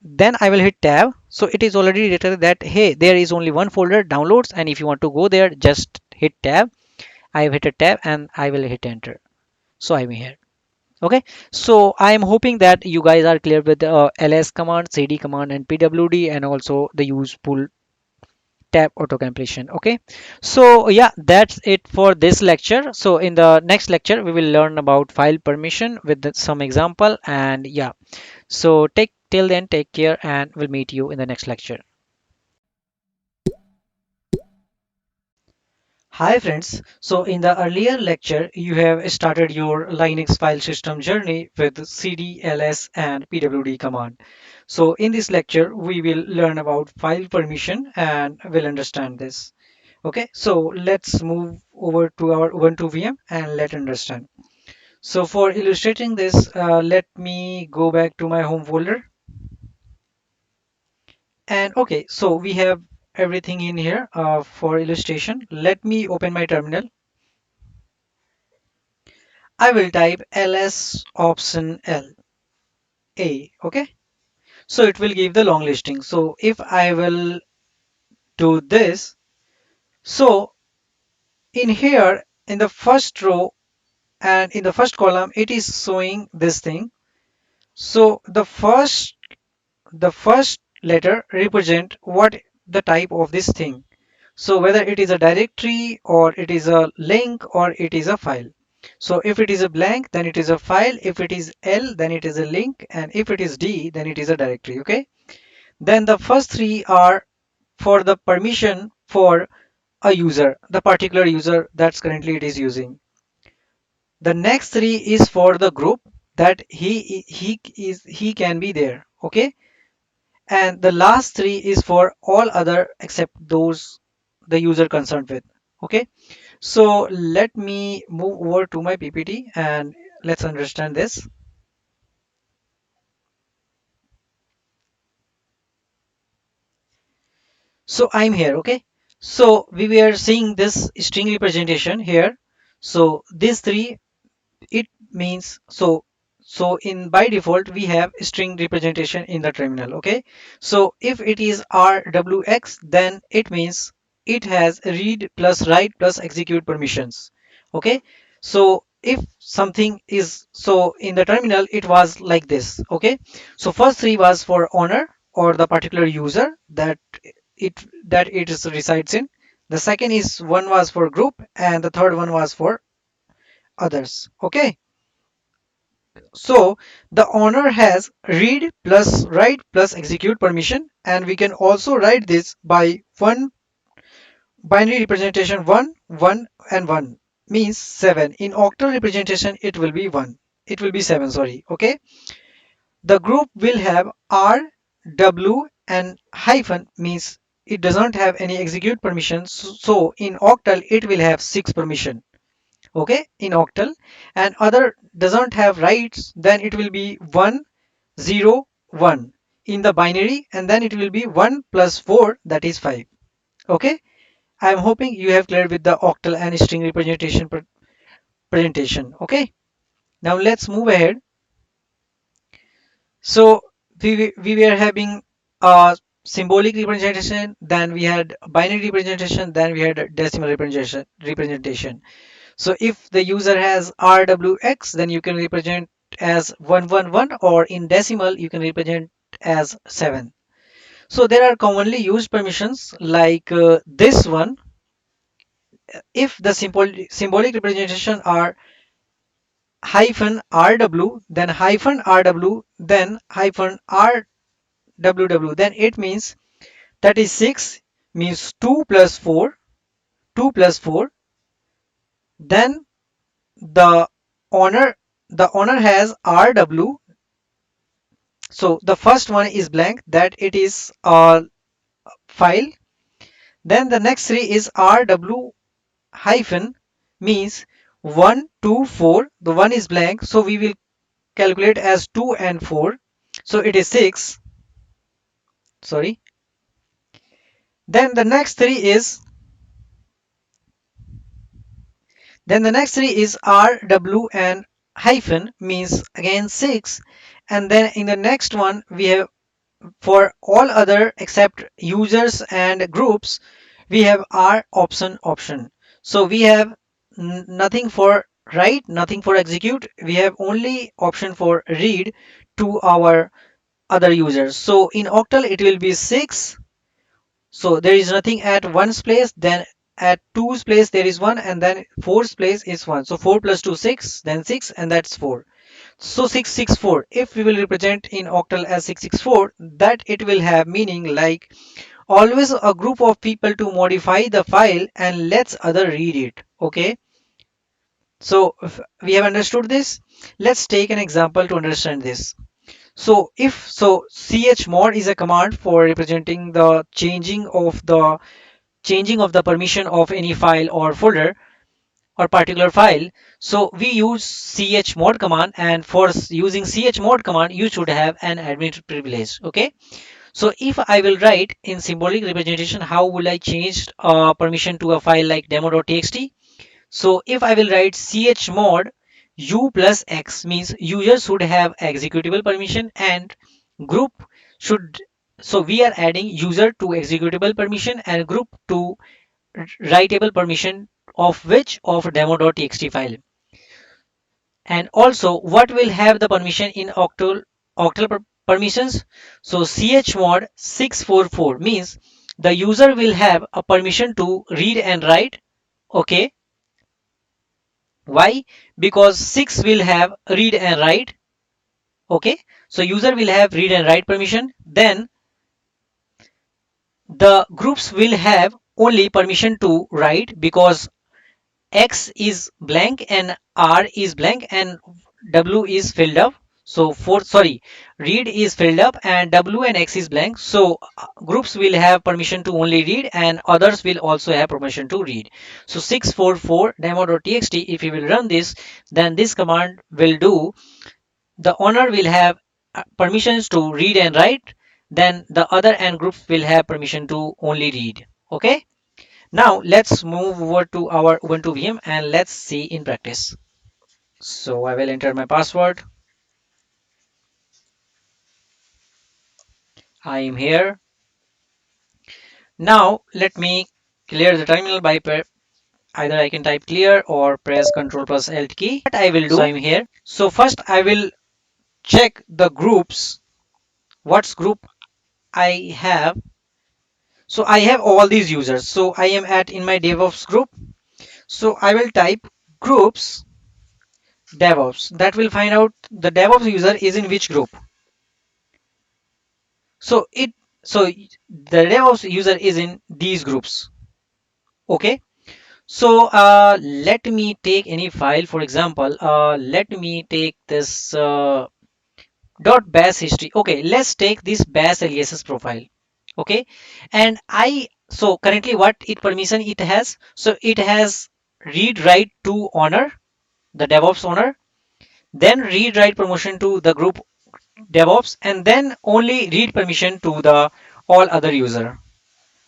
Speaker 1: then I will hit tab. So it is already detected that hey, there is only one folder downloads, and if you want to go there, just hit tab. I have hit a tab and I will hit enter. So I'm here. Okay, so I am hoping that you guys are clear with the ls command, cd command, and pwd, and also the use pull tab auto completion. Okay, so yeah, that's it for this lecture. So in the next lecture we will learn about file permission with some example, and yeah, so take till then, take care, and we'll meet you in the next lecture. Hi friends, so in the earlier lecture you have started your Linux file system journey with cd, ls, and pwd command. So in this lecture we will learn about file permission and will understand this. Okay, so let's move over to our Ubuntu VM and let understand. So for illustrating this, let me go back to my home folder. And okay, so we have everything in here for illustration. Let me open my terminal. I will type ls option L A. Okay, so it will give the long listing. So if I will do this, so in here in the first row and in the first column, it is showing this thing. So the first letter represent what the type of this thing. So whether it is a directory or it is a link or it is a file. So if it is a blank, then it is a file. If it is L, then it is a link. And if it is D, then it is a directory. Okay. Then the first three are for the permission for a user, the particular user that's currently it is using. The next three is for the group that he can be there. Okay. And the last three is for all other except those the user concerned with. Okay, so let me move over to my PPT and let's understand this. So I'm here. Okay, so we were seeing this string representation here. So these three, it means so in by default we have string representation in the terminal. Okay, so if it is rwx, then it means it has read plus write plus execute permissions. Okay, so if something is so in the terminal, it was like this. Okay, so first three was for owner or the particular user that it is resides in. The second is one was for group, and the third one was for others. Okay, so the owner has read plus write plus execute permission, and we can also write this by one binary representation. 1 1 and 1 means 7. In octal representation it will be 1, it will be 7, sorry. Okay, the group will have r w and hyphen means it does not have any execute permission. So in octal it will have 6 permission. Okay, in octal. And other doesn't have writes, then it will be 1 0 1 in the binary, and then it will be 1 plus 4, that is 5. Okay, I am hoping you have cleared with the octal and string representation presentation. Okay, now let's move ahead. So we were having symbolic representation, then we had binary representation, then we had a decimal representation. So if the user has RWX, then you can represent as 111, or in decimal you can represent as 7. So there are commonly used permissions like this one. If the symbolic representation are hyphen RW, then hyphen RW, then hyphen RWW, then it means that is 6 means 2 plus 4, 2 plus 4. Then the owner the owner has RW. So the first one is blank, that it is a file. Then the next three is RW hyphen, means 1, 2, 4. The one is blank, so we will calculate as 2 and 4. So it is 6. Sorry. Then the next three is RW and hyphen, means again 6. And then in the next one we have, for all other except users and groups, we have our option. So we have nothing for write, nothing for execute. We have only option for read to our other users. So in octal it will be 6. So there is nothing at ones place, then at two's place there is one, and then four's place is one. So 4 plus 2 6, then 6, and that's 4. So 664, if we will represent in octal as 664, that it will have meaning like always a group of people to modify the file and lets other read it. Okay, so if we have understood this, let's take an example to understand this. So if so, chmod is a command for representing the changing of the permission of any file or folder or particular file. So we use chmod command, and for using chmod command you should have an admin privilege. Okay, so if I will write in symbolic representation, how will I change permission to a file like demo.txt? So if I will write chmod u plus x, means user should have executable permission and group should, so we are adding user to executable permission and group to writable permission, of which of demo.txt file. And also what will have the permission in octal permissions? So chmod 644 means the user will have a permission to read and write. Okay, why? Because 6 will have read and write. Okay, so user will have read and write permission. Then the groups will have only permission to write, because X is blank and R is blank and W is filled up. So for, sorry, read is filled up and W and X is blank. So groups will have permission to only read and others will also have permission to read. So 644 demo.txt, if you will run this, then this command will do, the owner will have permissions to read and write, then the other and groups will have permission to only read. Okay, now let's move over to our Ubuntu VM and let's see in practice. So I will enter my password. I am here. Now let me clear the terminal by either I can type clear or press Ctrl plus Alt key. What I will do, so I'm here. So first I will check the groups. What's group I have? So I have all these users. So I am at in my DevOps group. So I will type groups DevOps. That will find out the DevOps user is in which group. So the DevOps user is in these groups. Okay. So let me take any file. For example, let me take this .bash history. Okay, let's take this bash aliases profile. Okay, and so currently what it permission it has? So it has read write to owner, the DevOps owner, then read write permission to the group DevOps, and then only read permission to the all other user.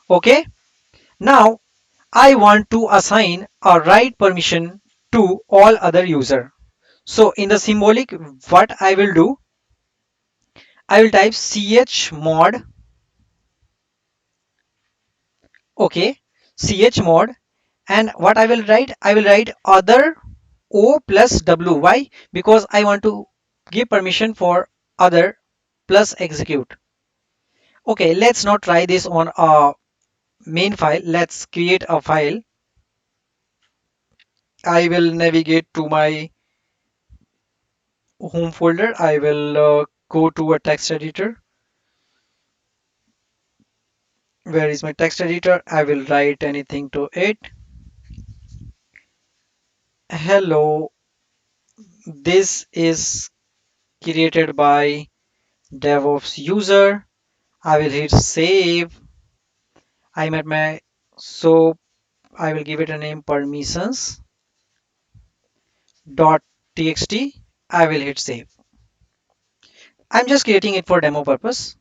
Speaker 1: Okay, now I want to assign a write permission to all other user. So in the symbolic, what I will do, I will type chmod Okay, chmod, and what I will write? I will write other O plus W. Why? Because I want to give permission for other plus execute. Okay, let's not try this on a main file. Let's create a file. I will navigate to my home folder. I will go to a text editor. Where is my text editor? I will write anything to it. Hello, this is created by DevOps user. I will hit save. I'm at my, so I will give it a name permissions dot txt. I will hit save. I'm just creating it for demo purpose.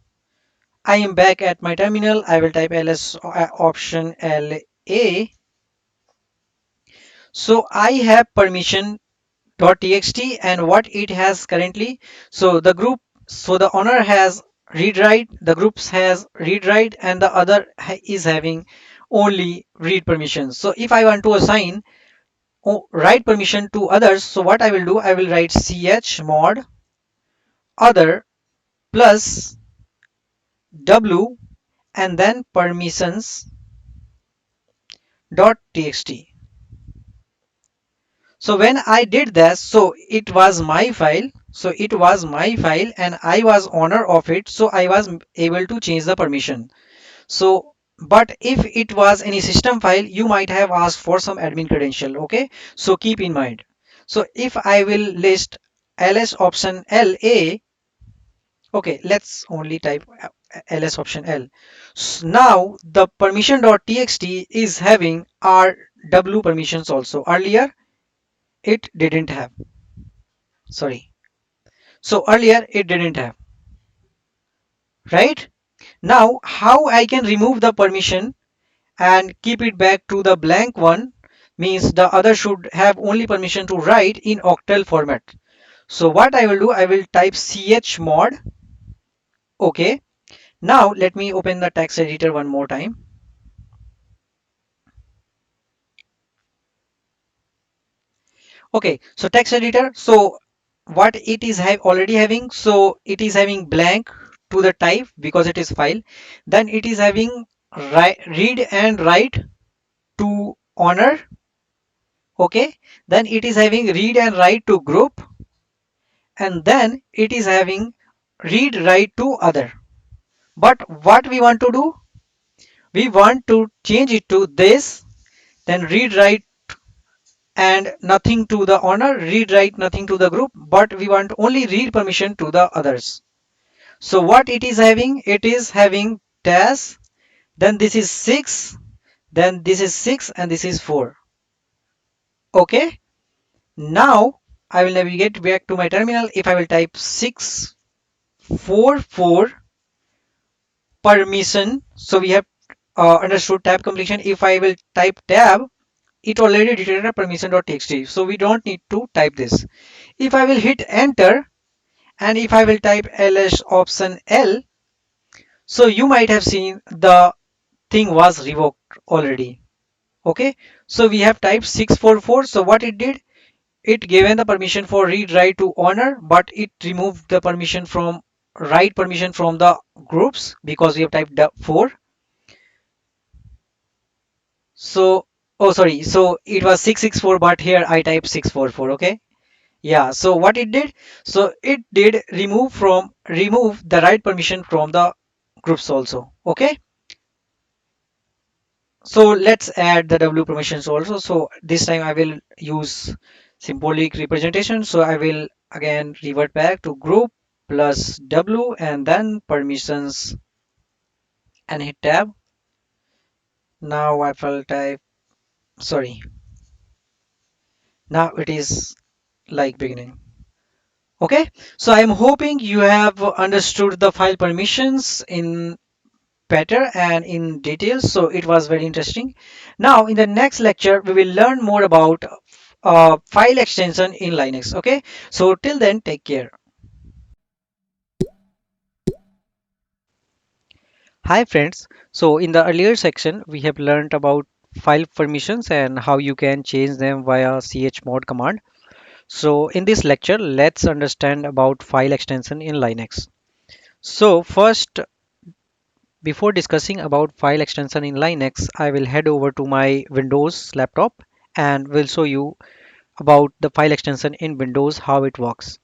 Speaker 1: I am back at my terminal. I will type ls option la. So I have permission txt, and what it has currently, so the group, so the owner has read write, the groups has read write, and the other is having only read permissions. So if I want to assign write permission to others, so what I will do, I will write chmod other plus w and then permissions dot txt. So when I did this, so it was my file. So it was my file and I was owner of it. So I was able to change the permission. So, but if it was any system file, you might have asked for some admin credential. Okay. So keep in mind. So if I will list ls option la, okay, let's only type ls option l. Now the permission.txt is having rw permissions also. Earlier it didn't have. Sorry. So earlier it didn't have, right? Now how I can remove the permission and keep it back to the blank one, means the other should have only permission to write in octal format. So what I will do, I will type chmod. Okay. Now let me open the text editor one more time. Okay. So text editor. So what it is already having, so it is having blank to the type because it is file. Then it is having read and write to owner. Okay, then it is having read and write to group, and then it is having read write to other. But what we want to do, we want to change it to this, then read write and nothing to the owner, read write nothing to the group, but we want only read permission to the others. So what it is having, it is having dash, then this is 6, then this is 6, and this is 4. Okay, now I will navigate back to my terminal. If I will type 644 permission, so we have understood tab completion. If I will type tab, it already detected a permission.txt, so we don't need to type this. If I will hit enter, and if I will type ls option l, so you might have seen the thing was revoked already. Okay, so we have typed 644. So what it did, it given the permission for read write to owner, but it removed the permission from write permission from the groups because we have typed 4. So, oh sorry, so it was 664, but here I typed 644. Okay, yeah. So what it did, so it did remove the write permission from the groups also. Okay, so let's add the w permissions also. So this time I will use symbolic representation. So I will again revert back to group plus w and then permissions and hit tab. Now I will type, sorry, now it is like beginning. Okay, so I'm hoping you have understood the file permissions in better and in detail. So it was very interesting. Now in the next lecture, we will learn more about file extension in Linux. Okay, so till then, take care. Hi friends. So in the earlier section, we have learned about file permissions and how you can change them via chmod command. So in this lecture, let's understand about file extension in Linux. So first, before discussing about file extension in Linux, I will head over to my Windows laptop and will show you about the file extension in Windows, how it works.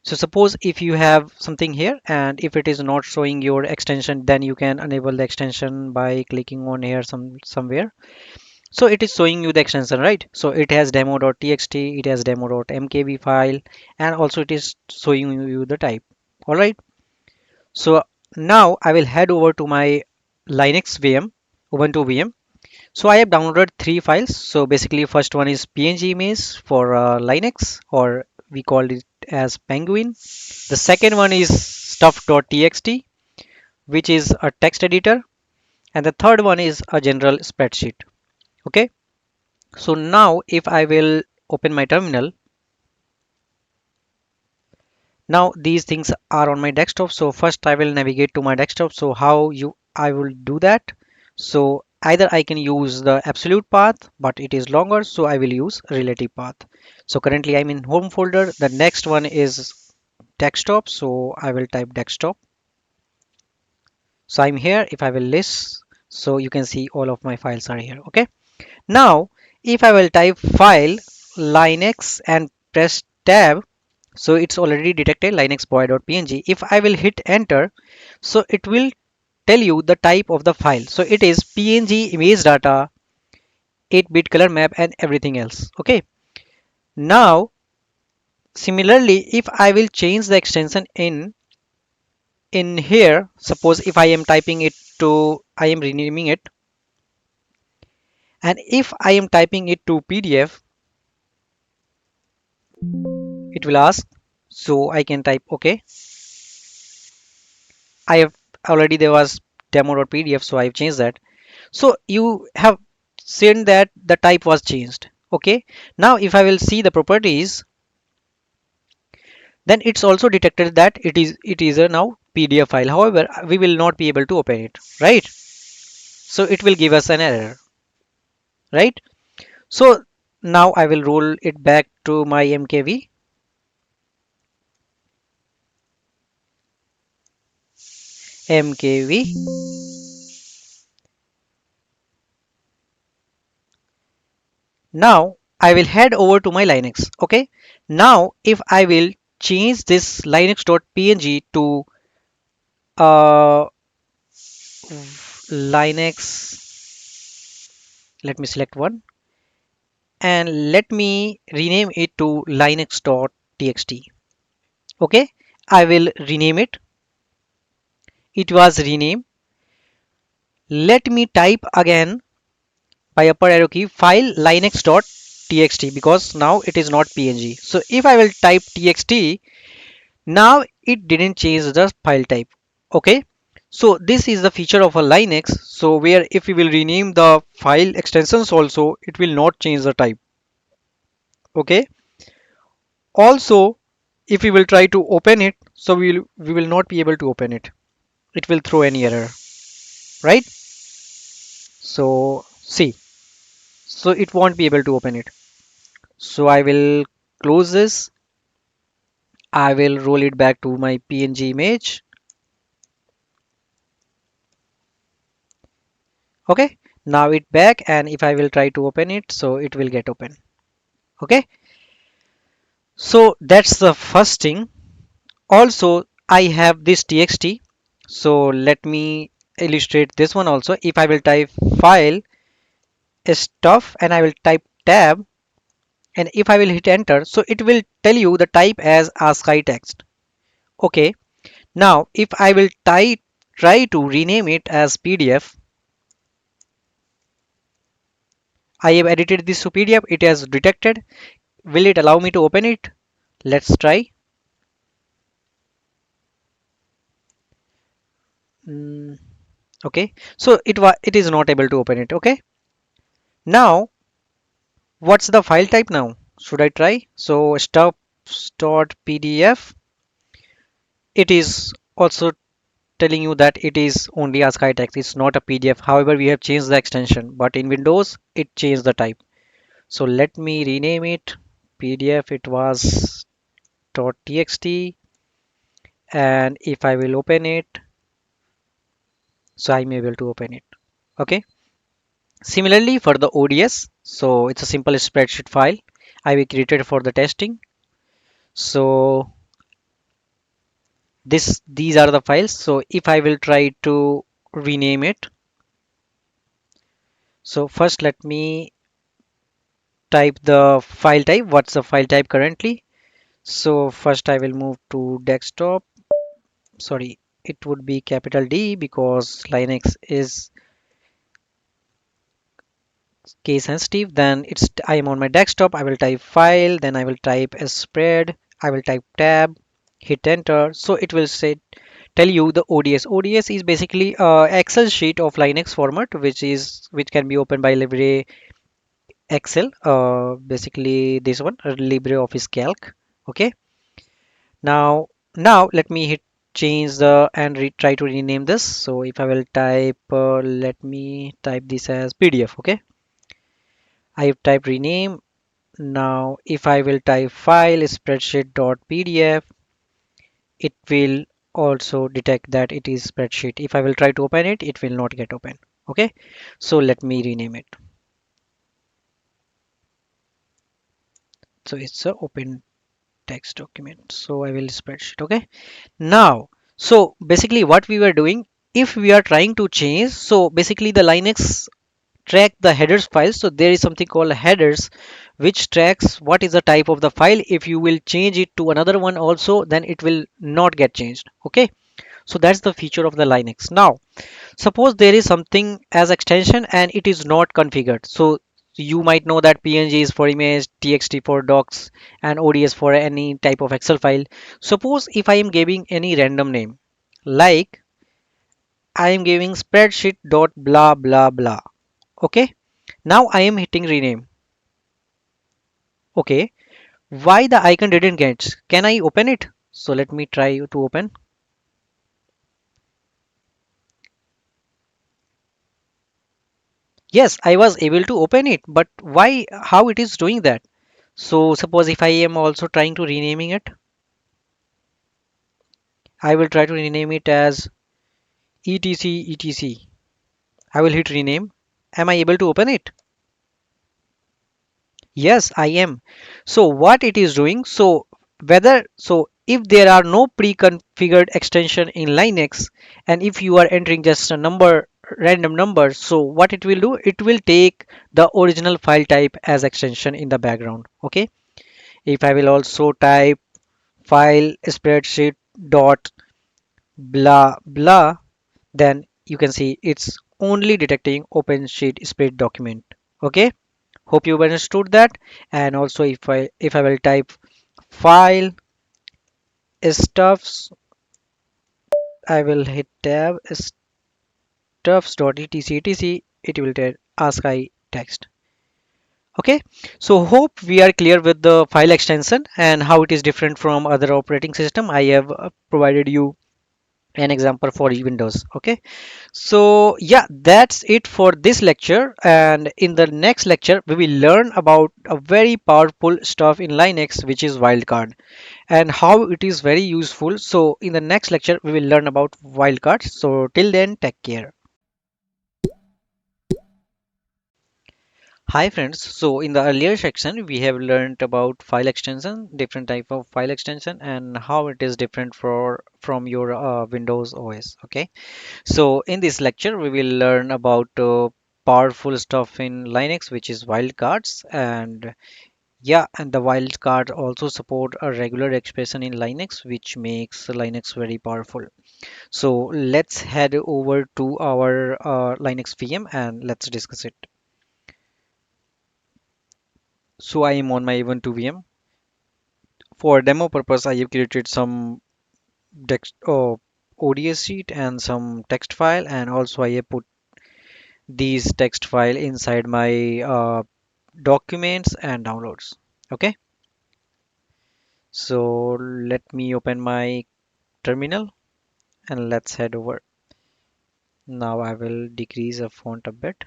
Speaker 1: So suppose if you have something here and if it is not showing your extension, then you can enable the extension by clicking on here somewhere. So it is showing you the extension, right? So it has demo.txt, it has demo.mkv file, and also it is showing you the type. All right. So now I will head over to my Linux VM, Ubuntu VM. So I have downloaded three files. So basically, first one is PNG image for Linux, or we call it as Penguin. The second one is stuff.txt, which is a text editor, and the third one is a general spreadsheet. Okay, so now if I will open my terminal, now these things are on my desktop. So first I will navigate to my desktop. So how you I will do that? So either I can use the absolute path, but it is longer, so I will use relative path. So currently I'm in home folder. The next one is desktop, so I will type desktop. So I'm here. If I will list, so you can see all of my files are here. Okay. Now, if I will type file Linux and press tab, so it's already detected linuxboy.png. If I will hit enter, so it will tell you the type of the file. So it is PNG image data, 8-bit color map and everything else. Okay. Now, similarly, if I will change the extension in here, suppose if I am typing it to, I am renaming it, and if I am typing it to PDF, it will ask. So I can type OK. I have already there was demo.pdf, so I've changed that. So you have seen that the type was changed. Okay. Now if I will see the properties, then it's also detected that it is a now PDF file. However, we will not be able to open it, right? So it will give us an error, right? So now I will roll it back to my mkv. Now I will head over to my Linux. Okay. Now if I will change this linux.png to uh, Linux, let me select one and let me rename it to linux.txt. Okay. I will rename it. It was renamed. Let me type again by upper arrow key file linux.txt because now it is not png. So if I will type txt, now it didn't change the file type. Okay. So this is the feature of a Linux. So where if we will rename the file extensions also, it will not change the type. Okay. Also, if we will try to open it, so we will not be able to open it. It will throw any error, right? So see, so it won't be able to open it. So I will close this. I will roll it back to my PNG image. Okay. Now it back, and if I will try to open it, so it will get open. Okay. So that's the first thing. Also, I have this txt. So let me illustrate this one also. If I will type file stuff and I will type tab, and if I will hit enter, so it will tell you the type as ASCII text. Okay. Now if I will try to rename it as PDF, I have edited this to PDF. It has detected. Will it allow me to open it? Let's try. Mm, okay. So it is not able to open it. Okay. Now what's the file type now? Should I try? So stuff.pdf. It is also telling you that it is only ASCII text. It's not a PDF. However, we have changed the extension, but in Windows, it changed the type. So let me rename it. PDF, it was .txt, and if I will open it, so I'm able to open it. Okay. Similarly, for the ODS, so it's a simple spreadsheet file I will created for the testing. So these are the files. So if I will try to rename it, so first let me type the file type. What's the file type currently? So first I will move to desktop. Sorry, it would be capital D because Linux is case sensitive. Then I am on my desktop. I will type file, then I will type a spread. I will type tab, hit enter. So it will say tell you the ODS. ODS is basically a Excel sheet of Linux format, which can be opened by Libre Excel. Basically this one, LibreOffice Calc. Okay. Now let me hit change the and try to rename this. So if I will type, let me type this as PDF. Okay. I have typed rename. Now if I will type file spreadsheet.pdf, it will also detect that it is spreadsheet. If I will try to open it, it will not get open. Okay, so let me rename it. So it's a open text document. So I will spreadsheet. Okay, now so basically what we were doing, if we are trying to change, so basically the Linux track the headers file. So there is something called headers which tracks what is the type of the file. If you will change it to another one also, then it will not get changed. Okay, so that's the feature of the Linux. Now suppose there is something as extension and it is not configured. So you might know that PNG is for image, TXT for docs, and ODS for any type of Excel file. Suppose if I am giving any random name, like I am giving spreadsheet dot blah blah blah. Okay, now I am hitting rename. Okay, why the icon didn't get? Can I open it? So let me try to open. Yes, I was able to open it, but why, how it is doing that? So suppose if I am also trying to renaming it, I will try to rename it as etc. I will hit rename. Am I able to open it? Yes, I am. So what it is doing, so whether, so if there are no pre-configured extension in Linux, and if you are entering just a number, random number, so what it will do, it will take the original file type as extension in the background. Okay. If I will also type file spreadsheet dot blah blah, then you can see it's only detecting open sheet spread document. Okay, hope you understood that. And also if I will type file stuffs, I will hit tab stuffs.etc, it will tell ask I text. Okay, so hope we are clear with the file extension and how it is different from other operating system. I have provided you an example for Windows. Okay, so yeah, that's it for this lecture, and in the next lecture we will learn about a very powerful stuff in Linux, which is wildcard, and how it is very useful. So in the next lecture we will learn about wildcards. So till then, take care. Hi friends, so in the earlier section we have learned about file extension, different type of file extension, and how it is different from your Windows OS. Okay, so in this lecture, we will learn about powerful stuff in Linux, which is wildcards. And yeah, and the wildcard also support a regular expression in Linux, which makes Linux very powerful. So let's head over to our Linux VM and let's discuss it. So I am on my Ubuntu VM. For demo purpose, I have created some text, ODS sheet and some text file, and also I have put these text file inside my documents and downloads. Okay, so let me open my terminal and let's head over. Now I will decrease the font a bit.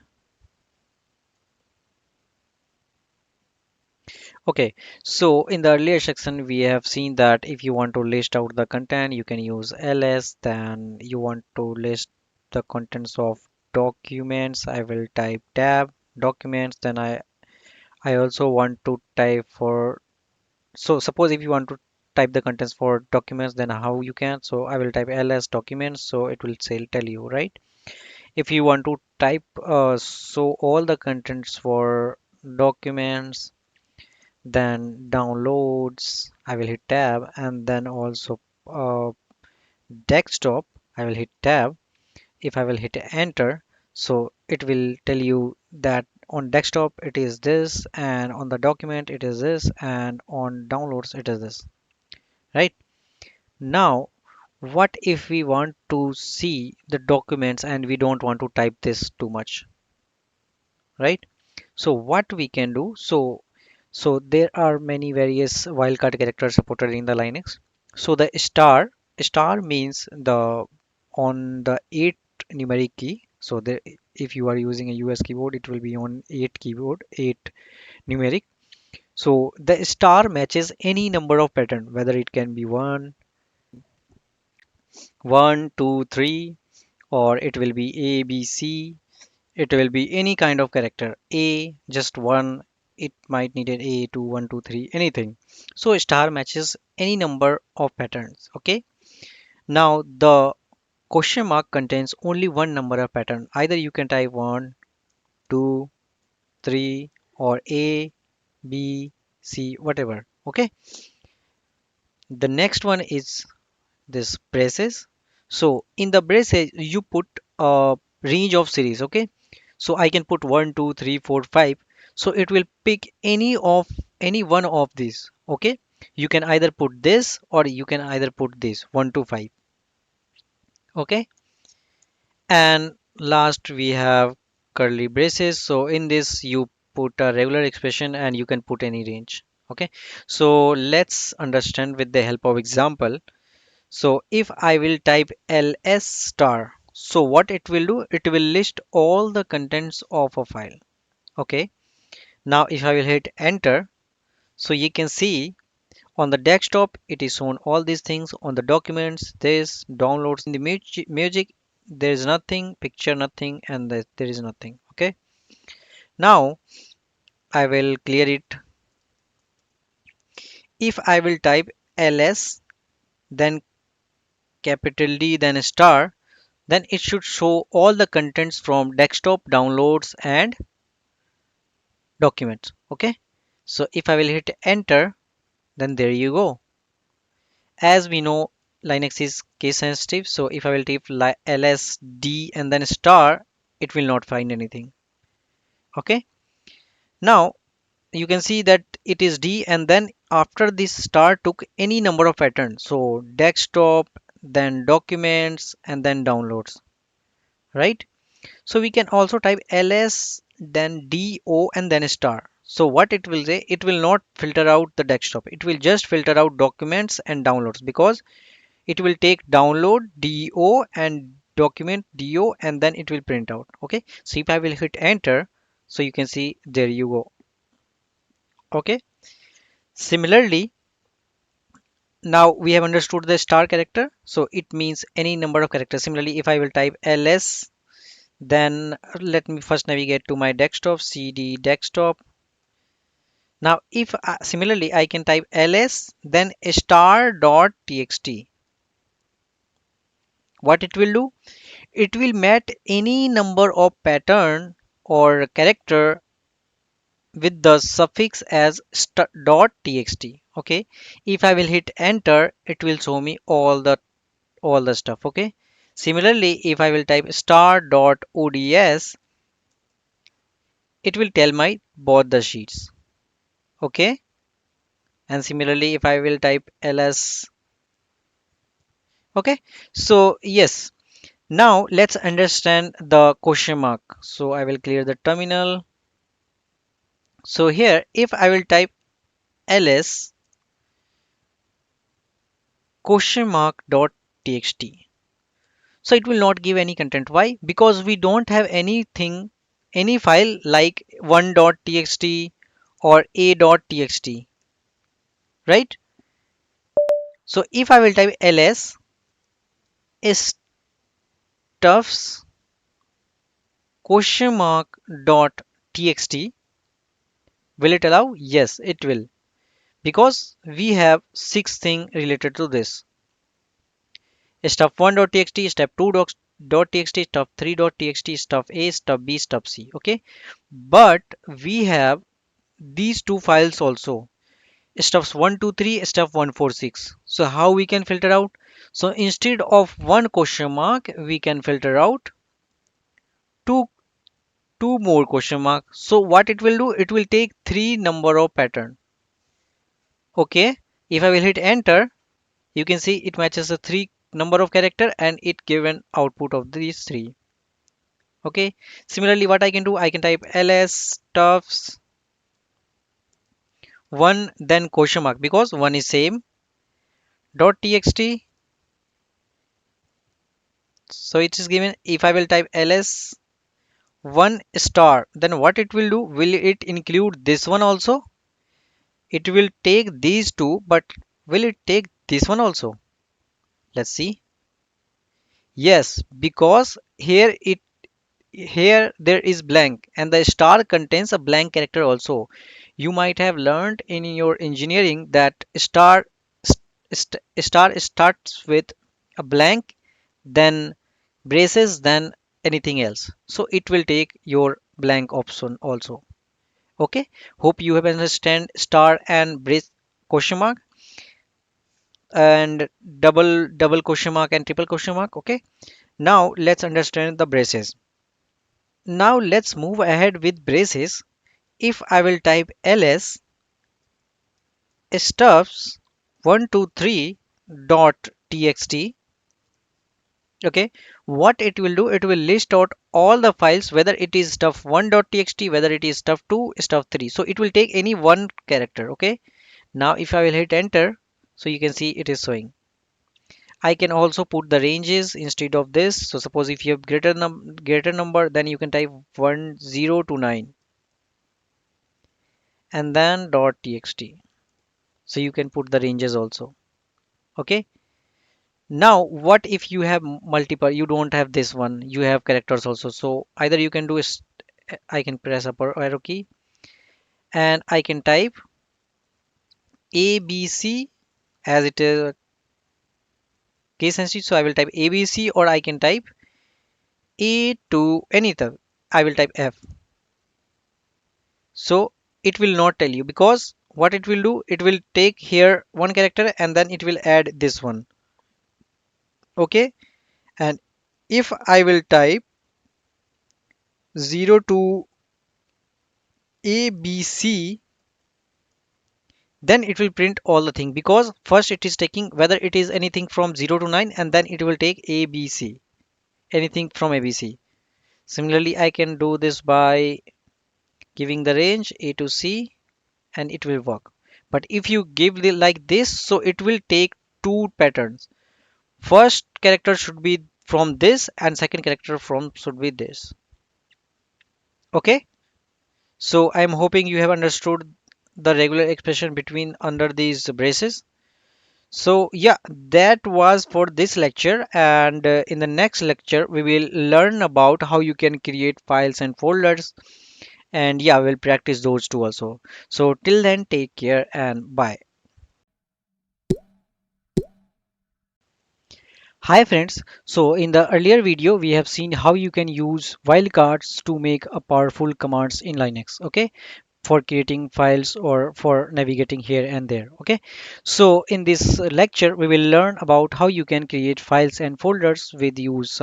Speaker 1: Okay, so in the earlier section, we have seen that if you want to list out the content, you can use ls. Then you want to list the contents of documents, I will type tab documents. Then I also want to type for, so suppose if you want to type the contents for documents, then how you can. So I will type ls documents, so it will say tell you, right? If you want to type so all the contents for documents, then downloads, I will hit tab, and then also uh, desktop, I will hit tab. If I will hit enter, so it will tell you that on desktop it is this, and on the document it is this, and on downloads it is this, right? Now what if we want to see the documents and we don't want to type this too much, right? So what we can do, so there are many various wildcard characters supported in the Linux. So the star means the on the 8 numeric key. So there, if you are using a US keyboard, it will be on 8 keyboard, 8 numeric. So the star matches any number of pattern, whether it can be 1, 2, 3, or it will be A, B, C. It will be any kind of character. A, just one. It might need an A, 2, 1, 2, 3, anything. So star matches any number of patterns. Okay. Now the question mark contains only one number of pattern. Either you can type 1, 2, 3, or A, B, C, whatever. Okay. The next one is this braces. So in the braces, you put a range of series. Okay. So I can put 1, 2, 3, 4, 5. So it will pick any one of these. Okay. You can either put this or you can either put this 1 to 5. Okay. And last we have curly braces. So in this you put a regular expression and you can put any range. Okay. So let's understand with the help of example. So if I will type ls star, so what it will do, it will list all the contents of a file. Okay. Now if I will hit enter, so you can see on the desktop it is shown all these things. On the documents, this downloads, in the music there is nothing, picture nothing, and there is nothing. Okay. Now I will clear it. If I will type ls, then capital D, then star, then it should show all the contents from desktop, downloads, and documents. Okay. So if I will hit enter, then there you go. As we know, Linux is case sensitive, so if I will type lsd and then star, it will not find anything. Okay. Now you can see that it is d, and then after this star took any number of patterns, so desktop, then documents, and then downloads, right? So we can also type ls, then do, and then star. So what it will say, it will not filter out the desktop, it will just filter out documents and downloads, because it will take download do and document do, and then it will print out. Okay. So if I will hit enter, so you can see there you go. Okay. Similarly, now we have understood the star character, so it means any number of characters. Similarly, if I will type ls, then let me first navigate to my desktop, cd desktop. Now if similarly I can type ls, then star dot txt. What it will do, it will match any number of pattern or character with the suffix as dot txt. Okay. If I will hit enter, it will show me all the stuff. Okay. Similarly, if I will type star dot ods, it will tell my both the sheets. Okay. And similarly, if I will type ls. Okay. So yes, now let's understand the question mark. So I will clear the terminal. So here, if I will type ls question mark dot txt, So it will not give any content. Why? Because we don't have anything, any file like 1.txt or a.txt, right? So if I will type ls stuffs question mark dot txt, will it allow? Yes, it will, because we have six things related to this: stuff1.txt, step2.txt, stuff3.txt, stuff a, stuff b, stuff c. Okay, but we have these two files also, stuffs 123, stuff 146. So how we can filter out? So instead of one question mark, we can filter out two two more question mark. So what it will do, it will take three number of pattern. Okay, if I will hit enter, you can see it matches the three number of character and it give an output of these three. Okay, similarly what I can do, I can type ls stuffs one, then question mark, because one is same, dot txt. So it is given. If I will type ls one star, then what it will do, will it include this one also? It will take these two, but will it take this one also? Let's see. Yes, because here there is blank and the star contains a blank character also. You might have learned in your engineering that star starts with a blank, then braces, then anything else. So it will take your blank option also. Okay, hope you have understand star and brace question mark and double question mark and triple question mark. Okay, now let's understand the braces. Now let's move ahead with braces. If I will type ls stuffs 123 dot txt, okay, what it will do, it will list out all the files, whether it is stuff1 dot txt, whether it is stuff2, stuff3. So it will take any one character. Okay, now if I will hit enter, so you can see it is showing. I can also put the ranges instead of this. So suppose if you have greater number, then you can type 10 to 9 and then dot txt. So you can put the ranges also. Okay, now what if you have multiple, you don't have this one, you have characters also. So either you can do is, I can press upper arrow key and I can type abc as it is case sensitive. So I will type abc, or I can type a to anything. I will type f. So it will not tell you, because what it will do, it will take here one character and then it will add this one. Okay, and if I will type 0 to abc, then it will print all the thing, because first it is taking whether it is anything from 0 to 9 and then it will take abc, anything from abc. Similarly I can do this by giving the range a to c and it will work. But if you give the like this, so it will take two patterns. First character should be from this and second character from should be this. Okay, so I'm hoping you have understood the regular expression between under these braces. So yeah, that was for this lecture, and in the next lecture we will learn about how you can create files and folders, and yeah, we'll practice those too also. So till then, take care and bye. Hi friends, so in the earlier video we have seen how you can use wildcards to make a powerful commands in Linux, okay, for creating files or for navigating here and there. Okay, so in this lecture we will learn about how you can create files and folders with use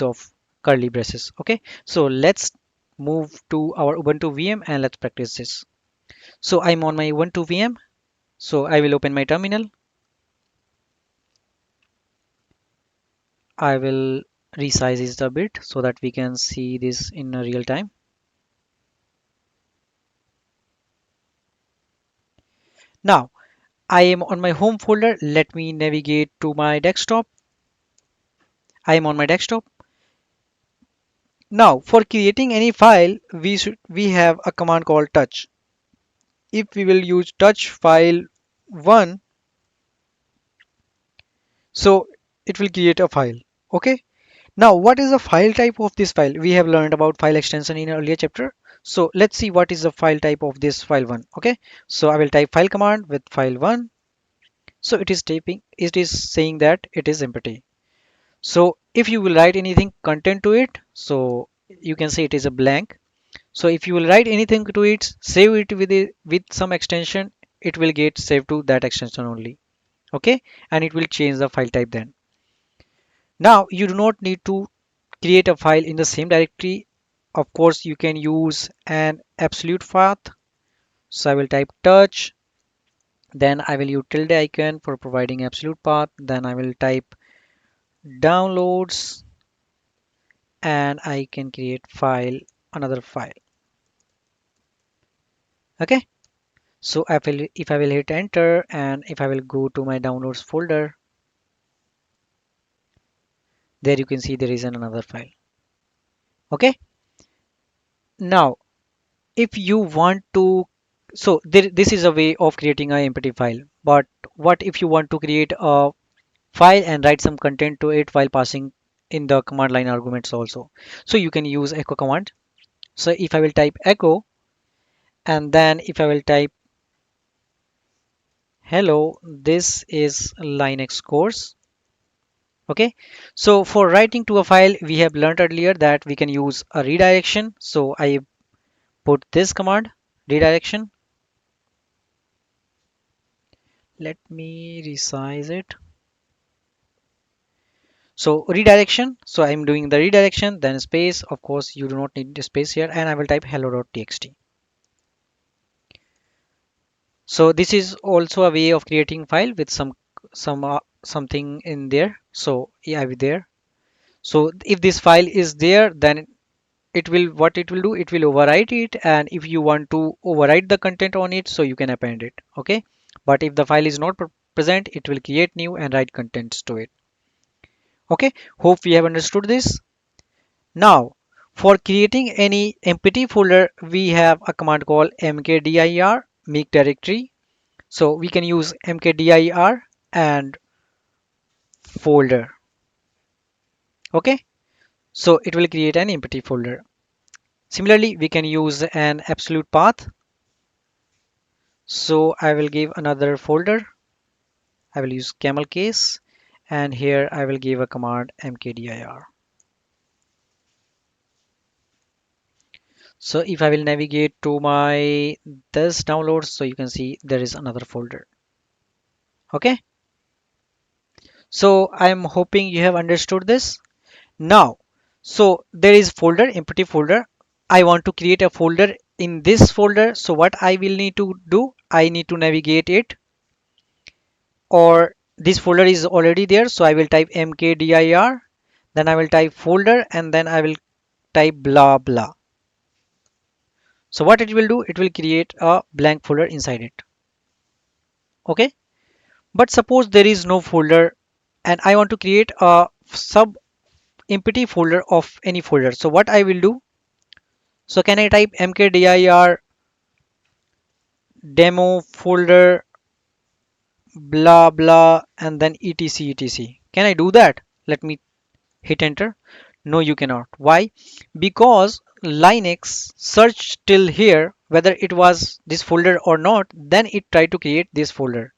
Speaker 1: of curly braces. Okay, so let's move to our Ubuntu VM and let's practice this. So I'm on my Ubuntu VM, so I will open my terminal. I will resize it a bit so that we can see this in a real time. Now I am on my home folder. Let me navigate to my desktop. I am on my desktop. Now for creating any file, we have a command called touch. If we will use touch file 1, so it will create a file. Okay. Now what is the file type of this file? We have learned about file extension in earlier chapter. So let's see what is the file type of this file 1. Okay. So I will type file command with file 1. So it is saying that it is empty. So if you will write anything content to it, so you can say it is a blank. So if you will write anything to it, save it with some extension, it will get saved to that extension only. Okay, and it will change the file type then. Now you do not need to create a file in the same directory. Of course, you can use an absolute path. So I will type touch, then I will use tilde icon for providing absolute path. Then I will type downloads, and I can create file, another file. Okay. So if I will hit enter and if I will go to my downloads folder, there you can see there is another file. Okay. Now, if you want to, so this is a way of creating a empty file. But what if you want to create a file and write some content to it while passing in the command line arguments also? So you can use echo command. So if I will type echo and then if I will type hello, this is Linux course. Okay, so for writing to a file, we have learned earlier that we can use a redirection. So I put this command, redirection. Let me resize it. So redirection. So I'm doing the redirection, then space. Of course, you do not need the space here, and I will type hello.txt. So this is also a way of creating file with something in there. So yeah, I will there. So if this file is there, then it will what it will do, it will overwrite it, and if you want to overwrite the content on it, so you can append it. Okay, but if the file is not present, it will create new and write contents to it. Okay, hope we have understood this. Now for creating any empty folder, we have a command called mkdir, make directory. So we can use mkdir and folder. Okay, so it will create an empty folder. Similarly, we can use an absolute path. So I will give another folder. I will use camel case, and here I will give a command mkdir. So if I will navigate to my this downloads, so you can see there is another folder. Okay. So I'm hoping you have understood this. Now, so there is folder, empty folder. I want to create a folder in this folder. So what I will need to do, I need to navigate it, or this folder is already there. So I will type mkdir, then I will type folder, and then I will type blah blah. So what it will do, it will create a blank folder inside it. Okay. But suppose there is no folder and I want to create a sub empty folder of any folder. So what I will do, so can I type mkdir demo folder blah blah and then etc. Can I do that? Let me hit enter. No, you cannot. Why? Because Linux searched till here whether it was this folder or not, then it tried to create this folder.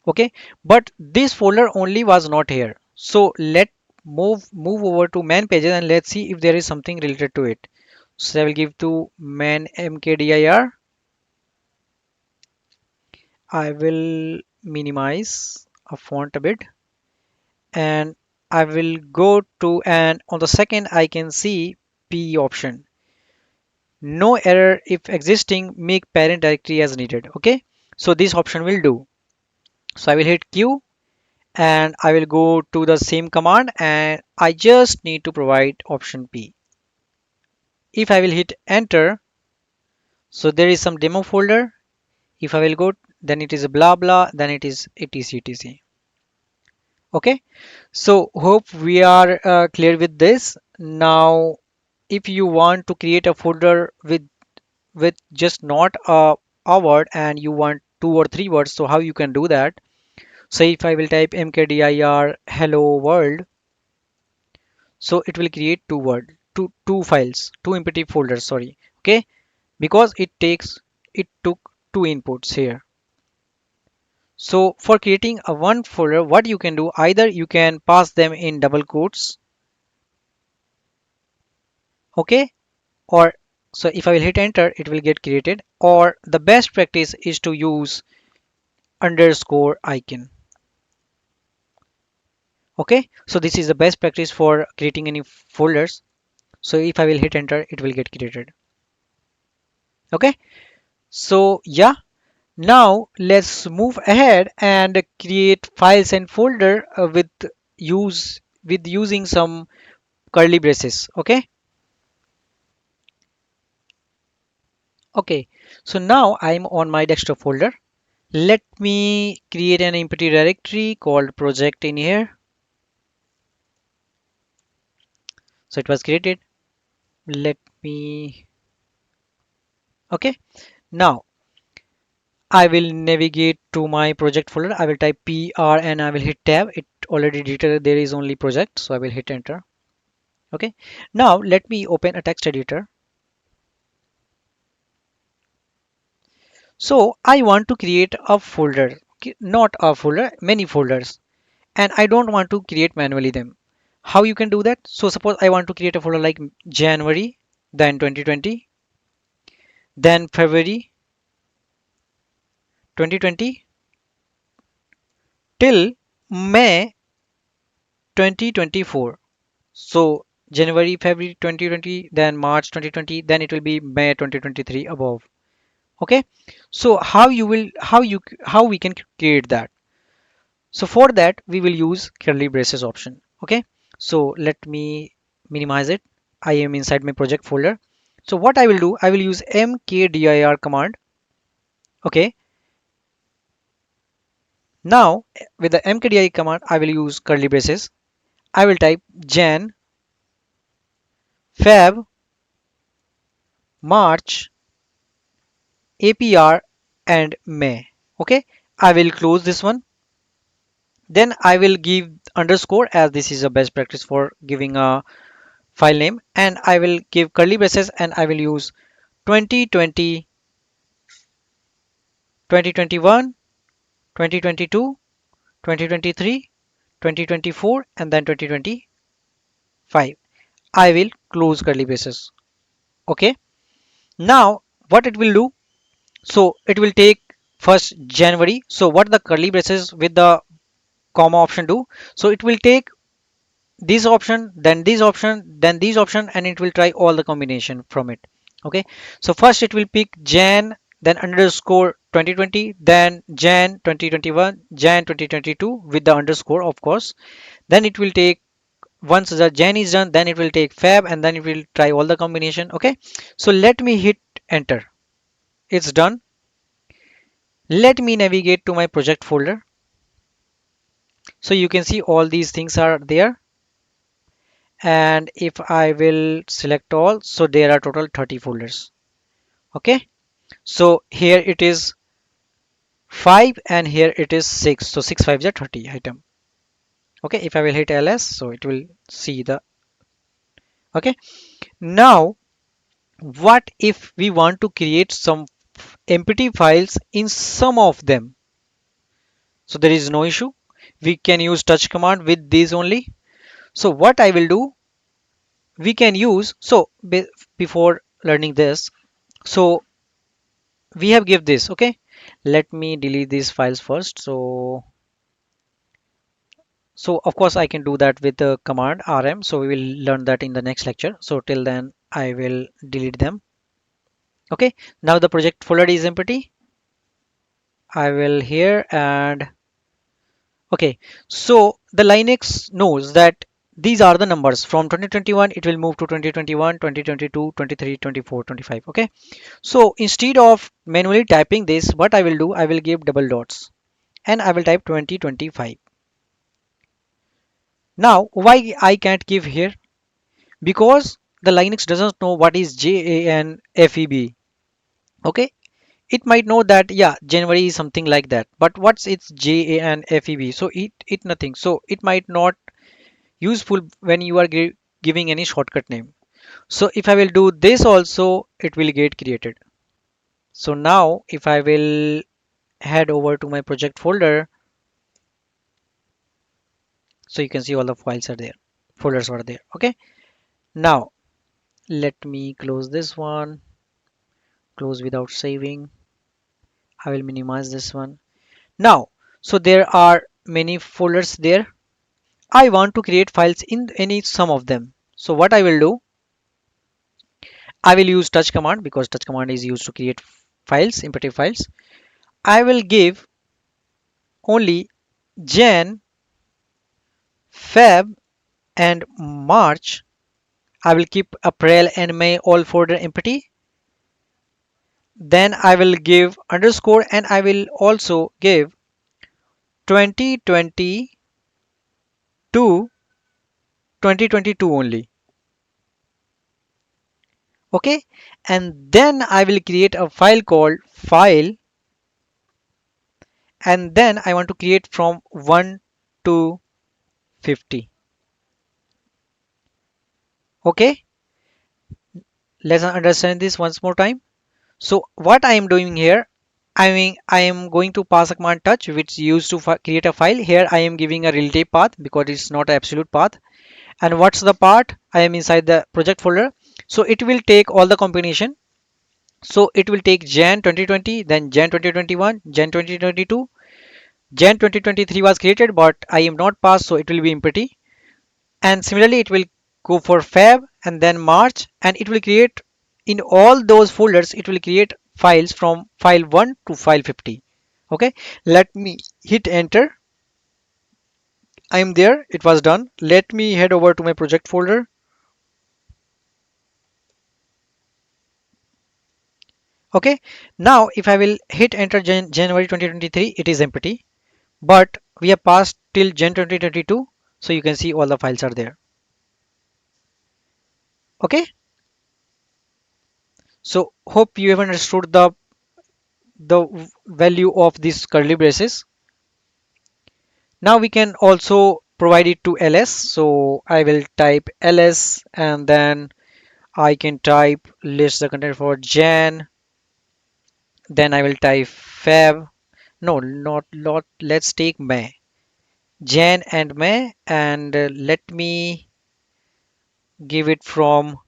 Speaker 1: Okay, but this folder only was not here. So let move over to man pages and let's see if there is something related to it. So I will give to man mkdir. I will minimize a font a bit, and I will go to, and on the second I can see P option. No error if existing, make parent directory as needed. Okay, so this option will do. So I will hit Q and I will go to the same command and I just need to provide option P. If I will hit enter, so there is some demo folder. If I will go, then it is a blah blah, then it is etc. Okay, so hope we are clear with this. Now, if you want to create a folder with just not a word and you want two or three words, so how you can do that? So if I will type mkdir hello world, so it will create two files, two empty folders, sorry. Okay, because it took two inputs here. So for creating a one folder, what you can do, either you can pass them in double quotes, okay, or so if I will hit enter, it will get created, or the best practice is to use underscore icon. Okay, so this is the best practice for creating any folders. So if I will hit enter, it will get created. Okay, so yeah, now let's move ahead and create files and folder with using some curly braces. Okay, okay, so now I'm on my desktop folder. Let me create an empty directory called project in here. So it was created. Let me, okay. Now I will navigate to my project folder. I will type PR and I will hit tab. It already detailed there is only project. So I will hit enter. Okay. Now let me open a text editor. So I want to create a folder, not a folder, many folders. And I don't want to create manually them. How you can do that? So suppose I want to create a folder like January, then 2020, then February 2020 till May 2024. So January, February 2020, then March 2020, then it will be May 2023 above. Okay. So how we can create that? So for that we will use curly braces option. Okay. So let me minimize it. I am inside my project folder. So what I will do, I will use mkdir command. Okay. Now with the mkdir command, I will use curly braces. I will type Jan, Feb, March, APR and May. Okay. I will close this one. Then I will give underscore as this is a best practice for giving a file name, and I will give curly braces and I will use 2020, 2021, 2022, 2023, 2024 and then 2025. I will close curly braces. Okay. Now what it will do, so it will take first January. So what the curly braces with the comma option do, so it will take this option, then this option, then this option, and it will try all the combination from it. Okay, so first it will pick Jan, then underscore 2020, then Jan 2021, Jan 2022 with the underscore, of course. Then it will take, once the Jan is done, then it will take Feb, and then it will try all the combination. Okay, so let me hit enter. It's done. Let me navigate to my project folder. So you can see all these things are there, and if I will select all, so there are total 30 folders. Okay, so here it is 5 and here it is 6, so 6 5s are 30 item. Okay, if I will hit ls, so it will see the, okay. Now what if we want to create some empty files in some of them? So there is no issue, we can use touch command with these only. So what I will do, we can use, so before learning this, so we have give this. Okay, let me delete these files first. So of course I can do that with the command rm, so we will learn that in the next lecture. So till then I will delete them. Okay, now the project folder is empty. I will here and okay, so the Linux knows that these are the numbers from 2021, it will move to 2021, 2022, 23, 24, 25. Okay, so instead of manually typing this, what I will do, I will give double dots and I will type 2025. Now, why I can't give here? Because the Linux doesn't know what is JANFEB. Okay, it might know that yeah, January is something like that, but what's its JANFEB? So it nothing. So it might not useful when you are giving any shortcut name. So if I will do this also, it will get created. So now if I will head over to my project folder, so you can see all the files are there, folders are there. Okay, now let me close this one, close without saving. I will minimize this one. Now, so there are many folders there. I want to create files in any some of them. So what I will do, I will use touch command because touch command is used to create files, imperative files. I will give only Jan, Feb, and March. I will keep April and May all folder empty. Then I will give underscore and I will also give 2022 2022 only. Okay, and then I will create a file called file, and then I want to create from 1 to 50. Okay, let's understand this once more time. So what I am doing here, I am going to pass a command touch which is used to create a file. Here I am giving a relative path because it's not an absolute path. And what's the part? I am inside the project folder. So it will take all the combination. So it will take Jan 2020, then Jan 2021, Jan 2022. Jan 2023 was created, but I am not passed, so it will be empty. And similarly, it will go for Feb and then March, and it will create in all those folders, it will create files from file 1 to file 50. Okay, let me hit enter. I am there, it was done. Let me head over to my project folder. Okay, now if I will hit enter January 2023, it is empty, but we have passed till Jan 2022, so you can see all the files are there. Okay, so hope you have understood the value of these curly braces. Now we can also provide it to ls. So I will type ls and then I can type list the content for Jan. Then I will type Feb. No, not. Let's take May. Jan and May, and let me give it from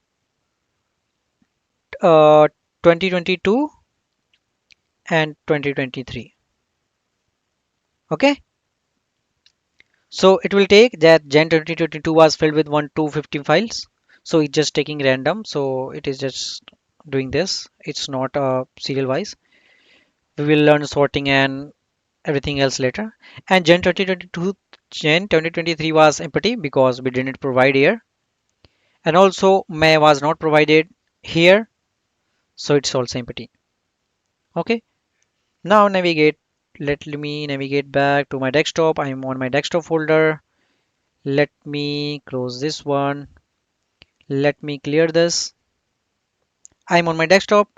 Speaker 1: 2022 and 2023. Okay. So it will take that Jan 2022 was filled with 1 to 50 files. So it's just taking random. So it is just doing this. It's not serial wise. We will learn sorting and everything else later. And Jan 2022, Jan 2023 was empty because we didn't provide here. And also May was not provided here. So it's also empty. Okay. Now navigate. Let me navigate back to my desktop. I'm on my desktop folder. Let me close this one. Let me clear this. I'm on my desktop,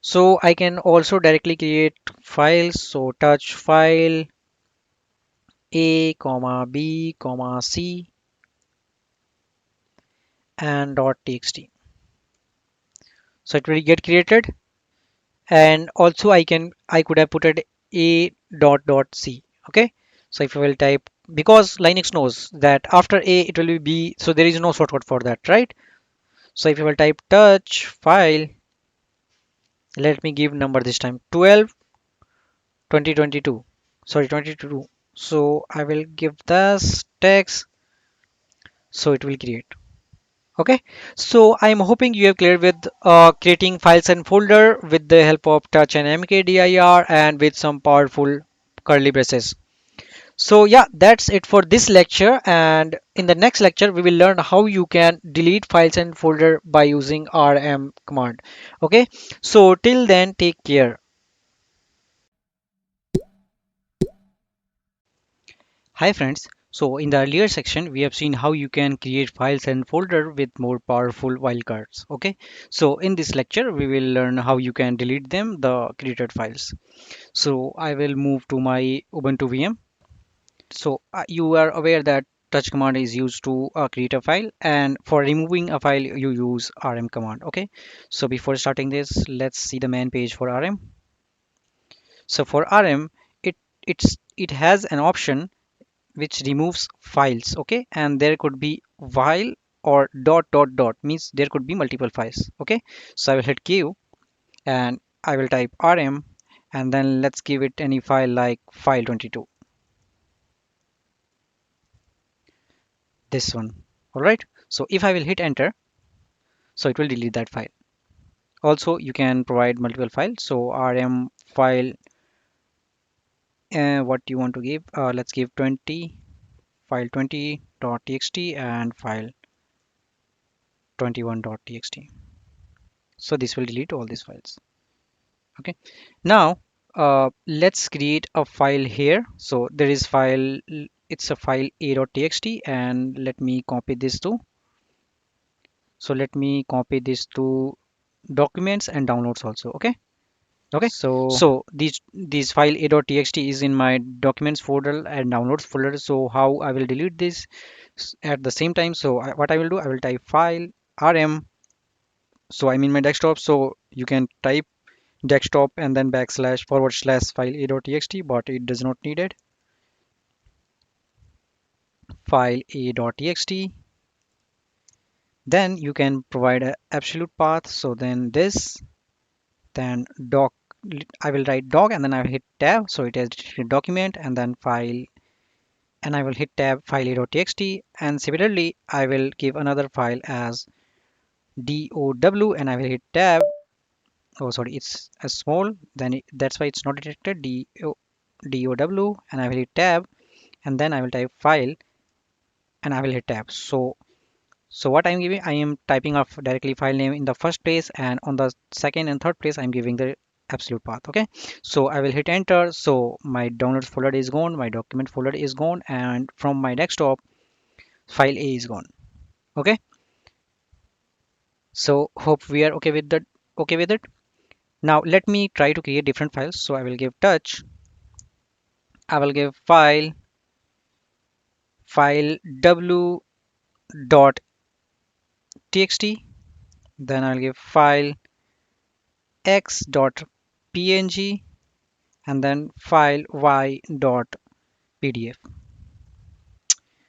Speaker 1: so I can also directly create files. So touch file a comma b comma c and .txt. So it will get created, and also I could have put it a dot c. Okay, so if I will type, because Linux knows that after a it will be b, so there is no shortcut for that, right? So if I will type touch file, let me give number this time 12 2022, sorry 22. So I will give this text, so it will create. Okay, so I'm hoping you have cleared with creating files and folder with the help of touch and mkdir and with some powerful curly braces. So yeah, that's it for this lecture, and in the next lecture we will learn how you can delete files and folder by using rm command. Okay, so till then, take care. Hi friends. So in the earlier section, we have seen how you can create files and folder with more powerful wildcards. Okay, so in this lecture, we will learn how you can delete them, the created files. So I will move to my Ubuntu VM. So you are aware that touch command is used to create a file, and for removing a file, you use rm command. Okay, so before starting this, let's see the main page for rm. So for rm, it has an option which removes files. Okay, and there could be while or dot dot dot, means there could be multiple files. Okay, so I will hit q and I will type rm, and then let's give it any file like file22, this one. All right, so if I will hit enter, so it will delete that file. Also you can provide multiple files, so rm file, what you want to give, let's give 20, file 20.txt and file 21.txt. So this will delete all these files. Okay, now let's create a file here. So there is file, it's a file a.txt, and let me copy this to, so let me copy this to documents and downloads also. Okay, so these file a.txt is in my documents folder and downloads folder. So how I will delete this at the same time? So what I will do, I will type file rm, so I'm in my desktop, so you can type desktop and then backslash forward slash file a.txt, but it does not need it. File a.txt, then you can provide an absolute path, so then this, then doc, I will write doc and then I will hit tab, so it has document and then file, and I will hit tab file a.txt, and similarly I will give another file as dow and I will hit tab. Oh sorry, it's a small, then that's why it's not detected, dow, and I will hit tab, and then I will type file and I will hit tab. So what I'm giving, I am typing of directly file name in the first place, and on the second and third place I'm giving the absolute path. Okay, so I will hit enter. So my downloads folder is gone, my document folder is gone, and from my desktop file a is gone. Okay, so hope we are okay with it. Now let me try to create different files. So I will give touch, I will give file w.txt, then I'll give file x.png, and then file y.pdf.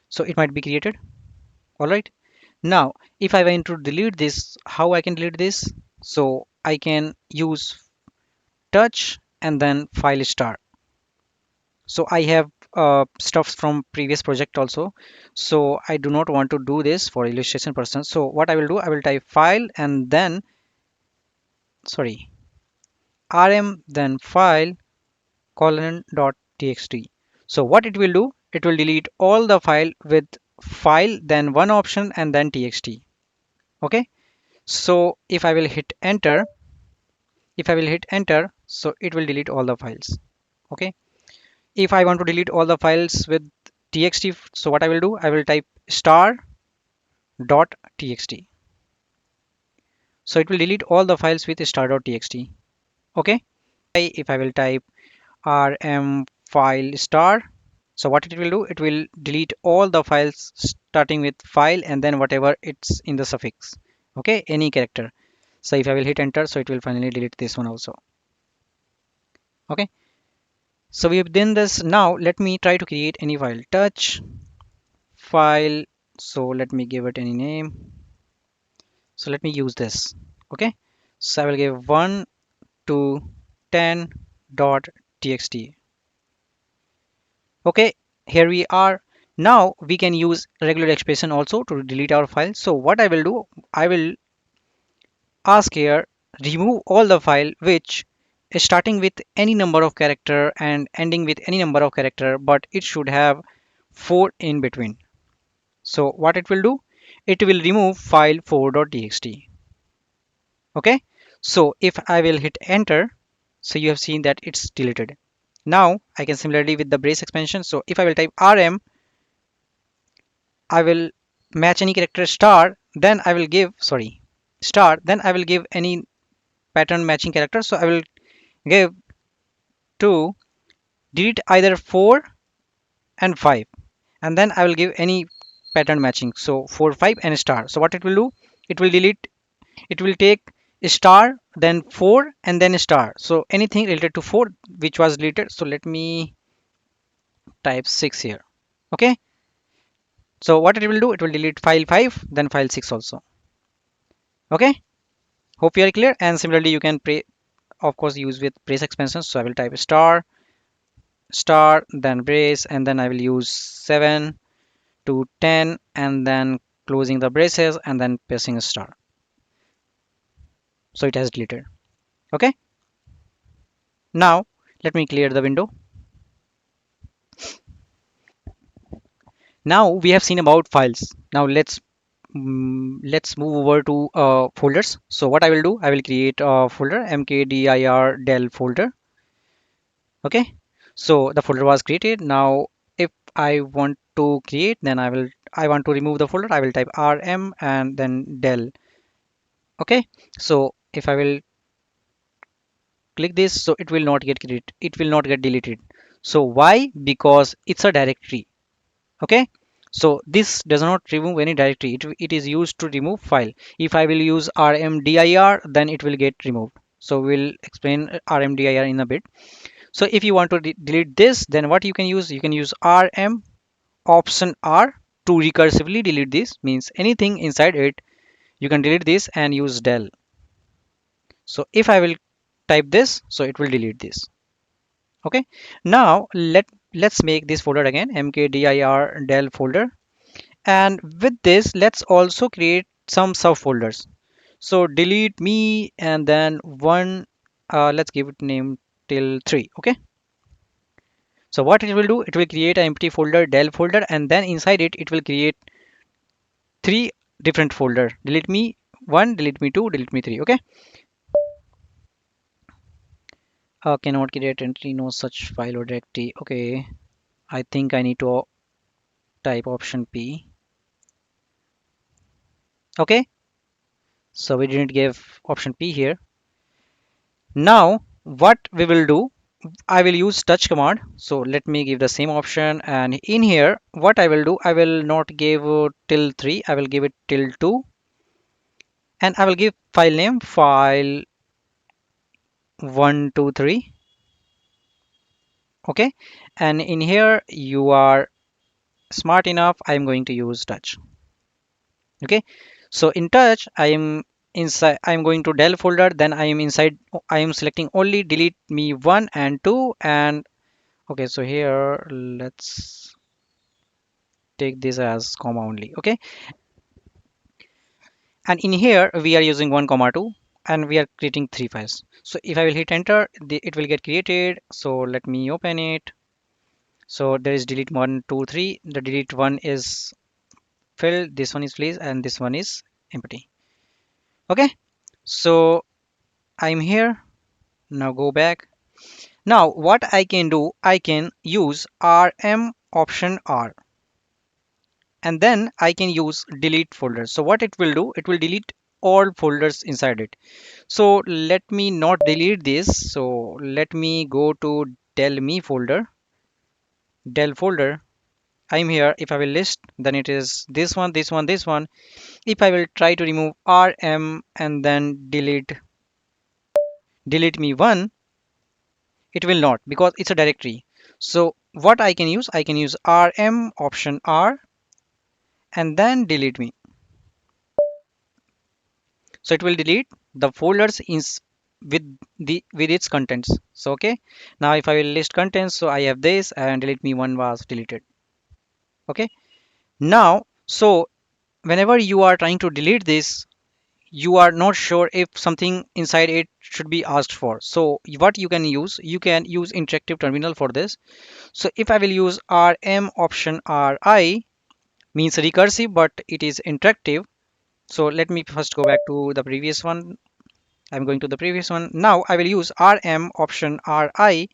Speaker 1: So it might be created. All right, now if I want to delete this, how I can delete this? So I can use touch and then file star. So I have stuff from previous project also, so I do not want to do this for illustration purposes. So what I will do, I will type file and then, sorry, rm, then file colon dot txt. So what it will do, it will delete all the file with file, then one option, and then txt. Okay, so if I will hit enter, so it will delete all the files. Okay, if I want to delete all the files with txt, so what I will do, I will type star dot txt. So it will delete all the files with star dot txt. Okay, if I will type rm file star, so what it will do, it will delete all the files starting with file and then whatever it's in the suffix. Okay, any character. So if I will hit enter, so it will finally delete this one also. Okay, so we have done this. Now let me try to create any file. Touch file, so let me give it any name. So let me use this. Okay, so I will give 1 to 10 dot txt. Okay, here we are. Now we can use regular expression also to delete our file. So what I will do, I will ask here, remove all the file which is starting with any number of character and ending with any number of character, but it should have 4 in between. So what it will do, it will remove file 4.txt. Okay, so if I will hit enter, so you have seen that it's deleted. Now I can similarly with the brace expansion. So if I will type rm I will match any character star, then I will give, sorry, star, then I will give any pattern matching character. So I will give to delete either 4 and 5, and then I will give any pattern matching. So 4, 5 and star. So what it will do, it will delete, it will take star, then 4 and then star. So anything related to 4 which was deleted. So let me type 6 here. Okay. So what it will do, it will delete file 5, then file 6 also. Okay. Hope you are clear. And similarly, you can of course use with brace expansions. So I will type star, star, then brace, and then I will use 7 to 10, and then closing the braces and then pressing a star. So it has deleted. Okay. Now let me clear the window. Now we have seen about files. Now let's move over to folders. So what I will do, I will create a folder, mkdir del folder. Okay. So the folder was created. Now if I want to create, then I want to remove the folder, I will type rm and then del. Okay. So if I will click this, so it will not get created, it will not get deleted. So why? Because it's a directory. Okay. So this does not remove any directory, it is used to remove file. If I will use rmdir, then it will get removed. So we'll explain rmdir in a bit. So if you want to delete this, then what you can use, you can use rm option r to recursively delete this, means anything inside it you can delete this and use del. So if I will type this, so it will delete this. Okay. Now let's make this folder again, mkdir del folder, and with this let's also create some subfolders. So delete me, and then one, let's give it name till 3. Okay. So what it will do, it will create an empty folder, del folder, and then inside it it will create 3 different folder, delete me 1, delete me 2, delete me 3. Okay. Cannot create entry, no such file or directory. Okay, I think I need to type option P. Okay, so we didn't give option P here. Now what we will do, I will use touch command. So let me give the same option, and in here what I will do, I will not give till 3, I will give it till 2, and I will give file name file 123. Okay, and in here you are smart enough, I am going to use touch. Okay. So in touch, I am inside, I am going to del folder, then I am inside, I am selecting only delete me 1 and 2, and okay, so here let's take this as comma only. Okay. And in here we are using 1 comma 2, and we are creating 3 files. So if I will hit enter, it will get created. So let me open it. So there is delete 1 2 3, the delete 1 is filled, this one is filled, and this one is empty. Okay. So I'm here. Now go back. Now what I can do, I can use rm option r, and then I can use delete folders. So what it will do, it will delete all folders inside it. So let me not delete this. So let me go to del me folder, del folder. I'm here. If I will list, then it is this one, this one, this one. If I will try to remove rm and then delete me one, it will not, because it's a directory. So what I can use, I can use rm option r and then delete me. So it will delete the folders in with its contents. So okay, now if I will list contents, so I have this, and delete me one was deleted. Okay. Now so whenever you are trying to delete this, you are not sure if something inside it should be asked for. So what you can use, you can use interactive terminal for this. So if I will use rm option ri, means recursive but it is interactive. So let me first go back to the previous one. I'm going to the previous one. Now I will use rm option ri,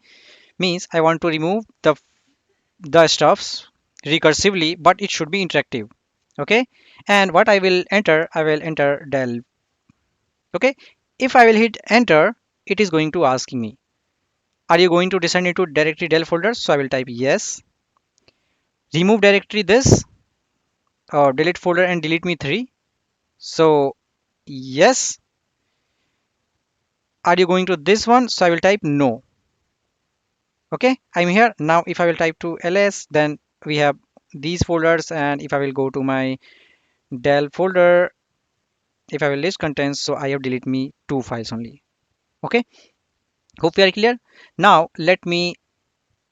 Speaker 1: means I want to remove the stuffs recursively, but it should be interactive. Okay, and what I will enter del. Okay, if I will hit enter, it is going to ask me, are you going to descend into directory del folder? So I will type yes. Remove directory this or delete folder and delete me 3. So yes. Are you going to this one? So I will type no. Okay, I'm here now. If I will type to ls, then we have these folders, and if I will go to my del folder, if I will list contents, so I have deleted me 2 files only. Okay, hope we are clear. Now let me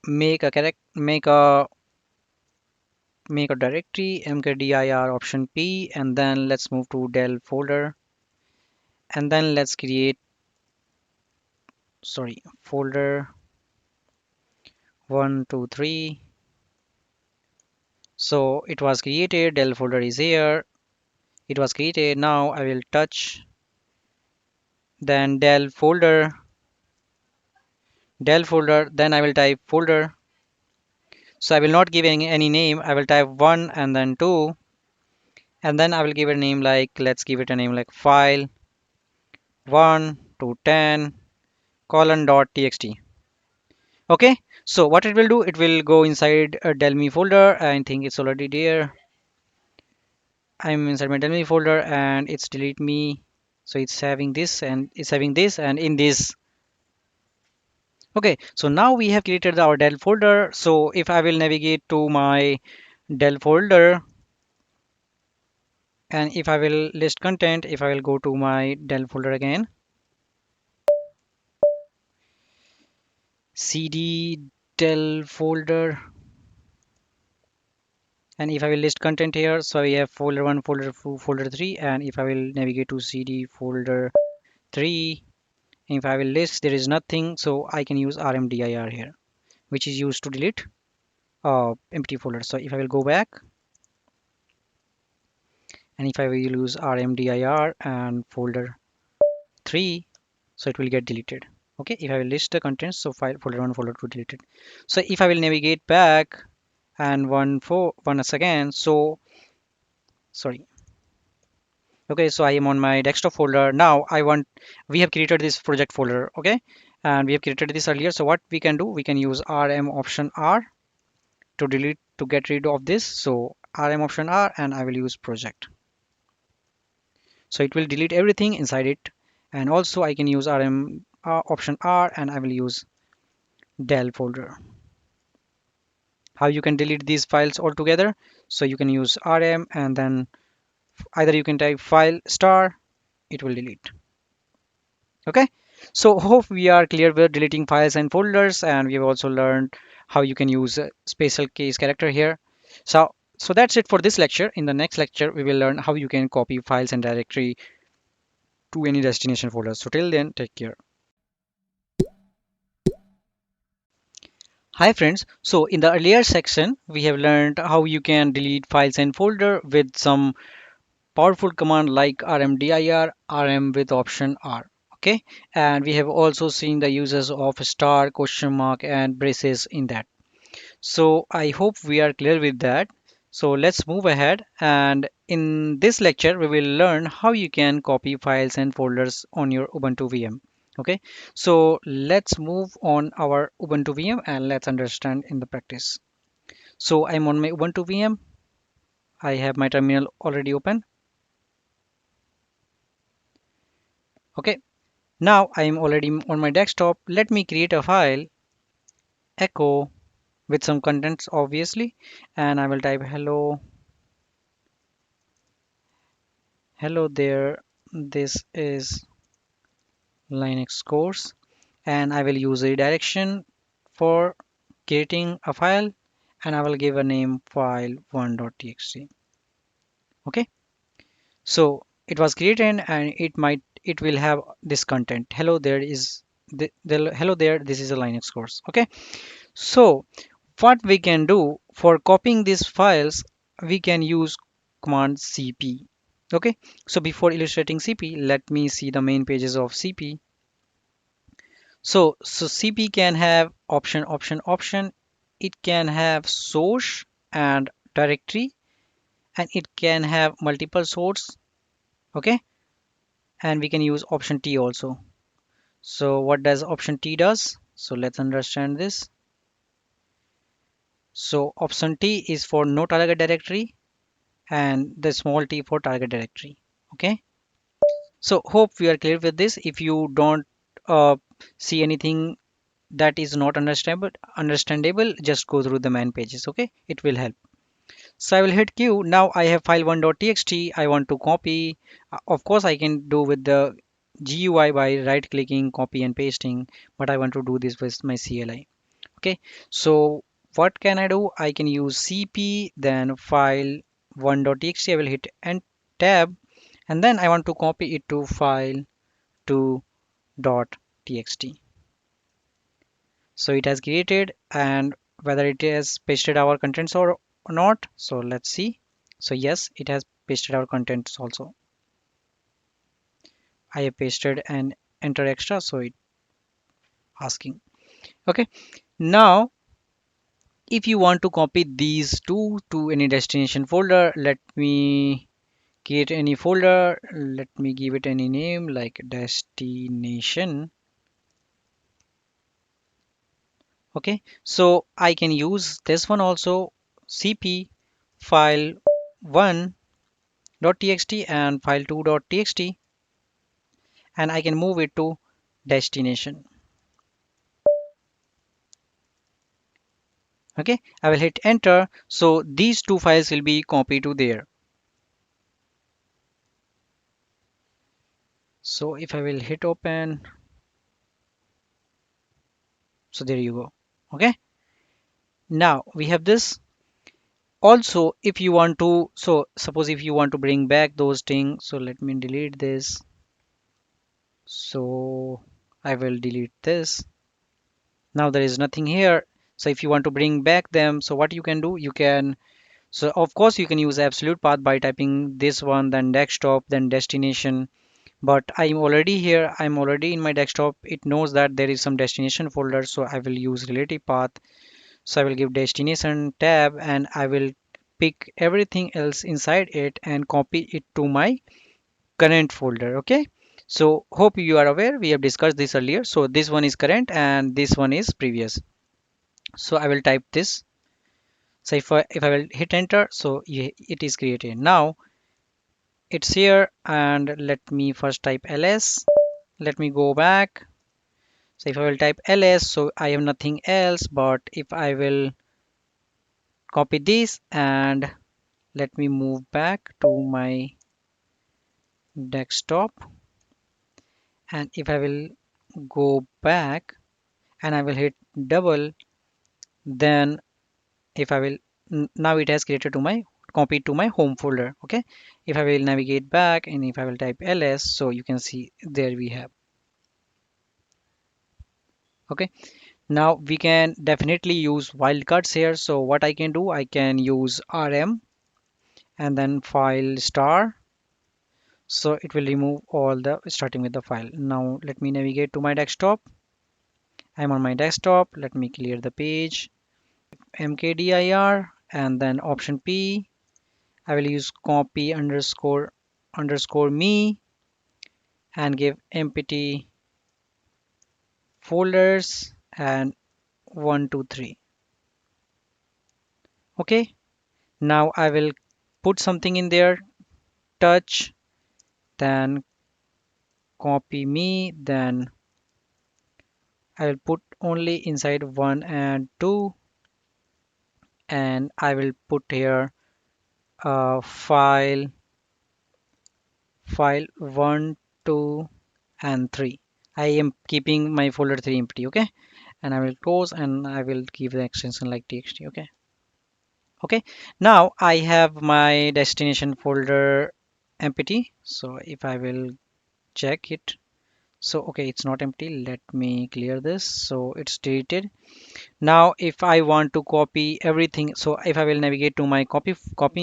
Speaker 1: make a directory mkdir option p, and then let's move to del folder, and then let's create, sorry, folder 123. So it was created, del folder is here, it was created. Now I will touch, then del folder, then I will type folder. So I will not give any name, I will type 1 and then 2, and then I will give it a name like, let's give it a name like file 1 to 10 colon dot txt. Okay, so what it will do, it will go inside a delme folder. I think it's already there. I'm inside my delme folder and it's delete me. So it's having this and it's having this and in this. Okay, so now we have created our del folder. So if I will navigate to my del folder, and if I will list content, if I will go to my del folder again, cd del folder, and if I will list content here, so we have folder 1, folder 2, folder 3, and if I will navigate to cd folder 3, if I will list, there is nothing, so I can use rmdir here, which is used to delete empty folder. So if I will go back, and if I will use rmdir and folder 3, so it will get deleted. Okay, if I will list the contents, so file folder 1, folder 2 deleted. So if I will navigate back and once again, so sorry. Okay, so I am on my desktop folder. Now we have created this project folder. Okay, and we have created this earlier. So what we can do, we can use rm option r to get rid of this. So rm option r, and I will use project. So it will delete everything inside it. And also I can use rm option r, and I will use del folder. How you can delete these files altogether? So you can use rm, and then either you can type file star, it will delete. Okay, so hope we are clear with deleting files and folders, and we have also learned how you can use a special case character here. So that's it for this lecture. In the next lecture we will learn how you can copy files and directory to any destination folder. So till then, take care. Hi friends, so in the earlier section we have learned how you can delete files and folder with some powerful command like rmdir, rm with option r. Okay, and we have also seen the uses of star, question mark, and braces in that. So I hope we are clear with that. So let's move ahead, and in this lecture we will learn how you can copy files and folders on your Ubuntu VM. Okay, so let's move on our Ubuntu VM and let's understand in the practice. So I'm on my Ubuntu VM. I have my terminal already open. Okay, now I'm already on my desktop. Let me create a file, echo, with some contents obviously, and I will type hello there, this is Linux course, and I will use a redirection for creating a file, and I will give a name file1.txt. Okay, so it was created, and it will have this content. Hello there is hello there, this is a Linux course. Okay, so what we can do for copying these files, we can use command cp. Okay, so before illustrating cp, let me see the main pages of cp. So cp can have option. It can have source and directory, and it can have multiple sorts. Okay, and we can use option T also. So what does option T does? So let's understand this. So option T is for no target directory and the small t for target directory. Okay, so hope we are clear with this. If you don't see anything that is not understandable, just go through the man pages. Okay, it will help. So I will hit Q. Now I have file1.txt. I want to copy. Of course, I can do with the GUI by right clicking, copy and pasting, but I want to do this with my CLI. Okay, so what can I do? I can use cp, then file1.txt. I will hit and tab, and then I want to copy it to file2.txt. So it has created, and whether it has pasted our contents or not. So let's see. So yes, it has pasted our contents also. I have pasted and enter extra, so it asking. Okay, now if you want to copy these two to any destination folder, let me create any folder. Let me give it any name like destination. Okay, so I can use this one also, cp file1.txt and file2.txt, and I can move it to destination. Okay, I will hit enter, so these two files will be copied to there. So if I will hit open, so there you go. Okay, now we have this. Also, if you want to, so suppose if you want to bring back those things, so let me delete this. So I will delete this. Now there is nothing here. So if you want to bring back them, so what you can do, you can, so of course you can use absolute path by typing this one, then desktop, then destination. But I'm already here, I'm already in my desktop. It knows that there is some destination folder, so I will use relative path. So I will give destination tab, and I will pick everything else inside it and copy it to my current folder. Okay, so hope you are aware, we have discussed this earlier. So this one is current and this one is previous. So I will type this. So if I will hit enter, so it is created. Now it's here, and let me first type ls. Let me go back. So if I will type ls, so I have nothing else, but if I will copy this and let me move back to my desktop, and if I will go back and I will hit double, then if I will now it has created to my copied to my home folder. Okay, if I will navigate back and if I will type ls, so you can see there we have. Okay, now we can definitely use wildcards here. So what I can do, I can use rm and then file star, so it will remove all the starting with the file. Now let me navigate to my desktop. I'm on my desktop. Let me clear the page. Mkdir and then option P. I will use copy underscore me and give empty folders and 123. Okay, now I will put something in there, touch, then copy me, then I will put only inside 1 and 2, and I will put here file 1, 2 and 3. I am keeping my folder 3 empty. Okay, and I will close and I will give the extension like txt. Okay, okay, now I have my destination folder empty. So if I will check it, so okay, it's not empty. Let me clear this, so it's deleted. Now if I want to copy everything, so if I will navigate to my copy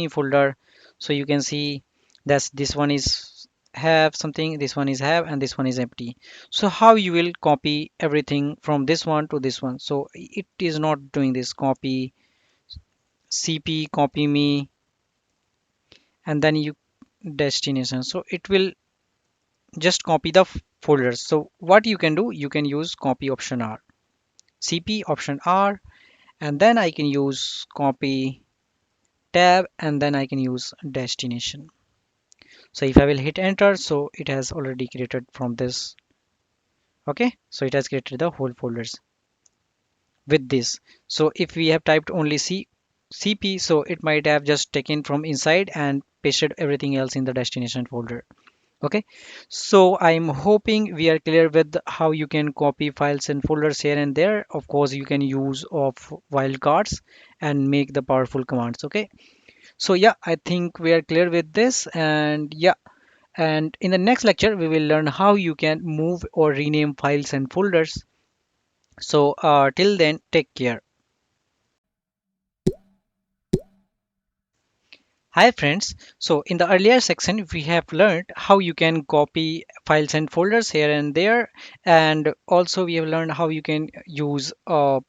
Speaker 1: folder, so you can see that this one is have something, this one is have, and this one is empty. So how you will copy everything from this one to this one? So it is not doing this copy cp copy me. and then you destination. So it will just copy the folders. So what you can do, you can use copy option R, CP option R, and then I can use copy tab, and then I can use destination. So if I will hit enter, so it has already created from this. Okay, so it has created the whole folders with this. So if we have typed only CP, so it might have just taken from inside and pasted everything else in the destination folder. Okay, so I'm hoping we are clear with how you can copy files and folders here and there. Of course, you can use of wildcards and make the powerful commands. Okay, so yeah, I think we are clear with this, and yeah, and in the next lecture we will learn how you can move or rename files and folders. So till then, take care. Hi friends. So in the earlier section we have learned how you can copy files and folders here and there, and also we have learned how you can use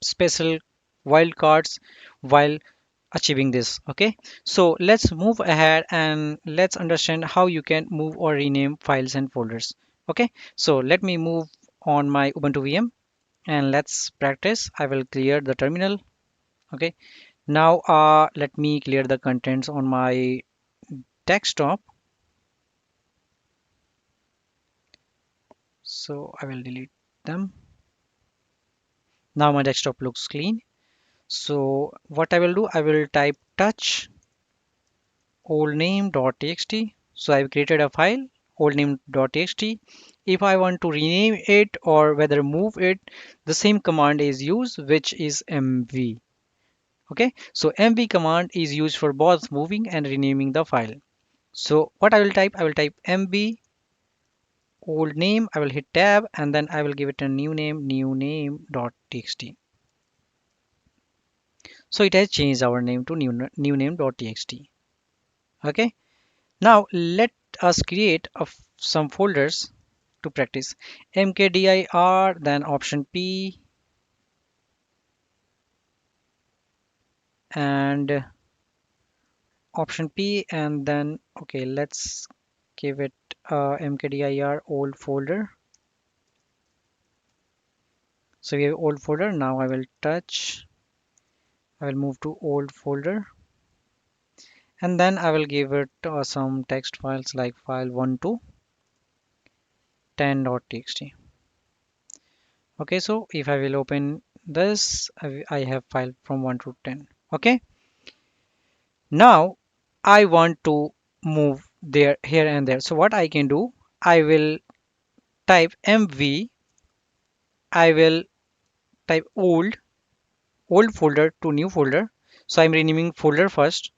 Speaker 1: special wildcards while achieving this. Okay, so let's move ahead and let's understand how you can move or rename files and folders. Okay, so let me move on my Ubuntu VM and let's practice. I will clear the terminal. Okay, now let me clear the contents on my desktop. So I will delete them. Now my desktop looks clean. So what I will do, I will type touch oldname.txt. So I've created a file oldname.txt. If I want to rename it or whether move it, the same command is used, which is mv. Okay, so mv command is used for both moving and renaming the file. So what I will type mv old name. I will hit tab and then I will give it a new name.txt. So it has changed our name to new name.txt. Okay, now let us create some folders to practice. Mkdir, then option P, and option P, and then okay, let's give it mkdir old folder. So we have old folder. Now I will touch, I will move to old folder, and then I will give it some text files like file 1 to 10.txt. Okay, so if I will open this, I have file from 1 to 10. Okay, now I want to move there, here and there. So what I can do, I will type mv, I will type old folder to new folder. So I'm renaming folder first.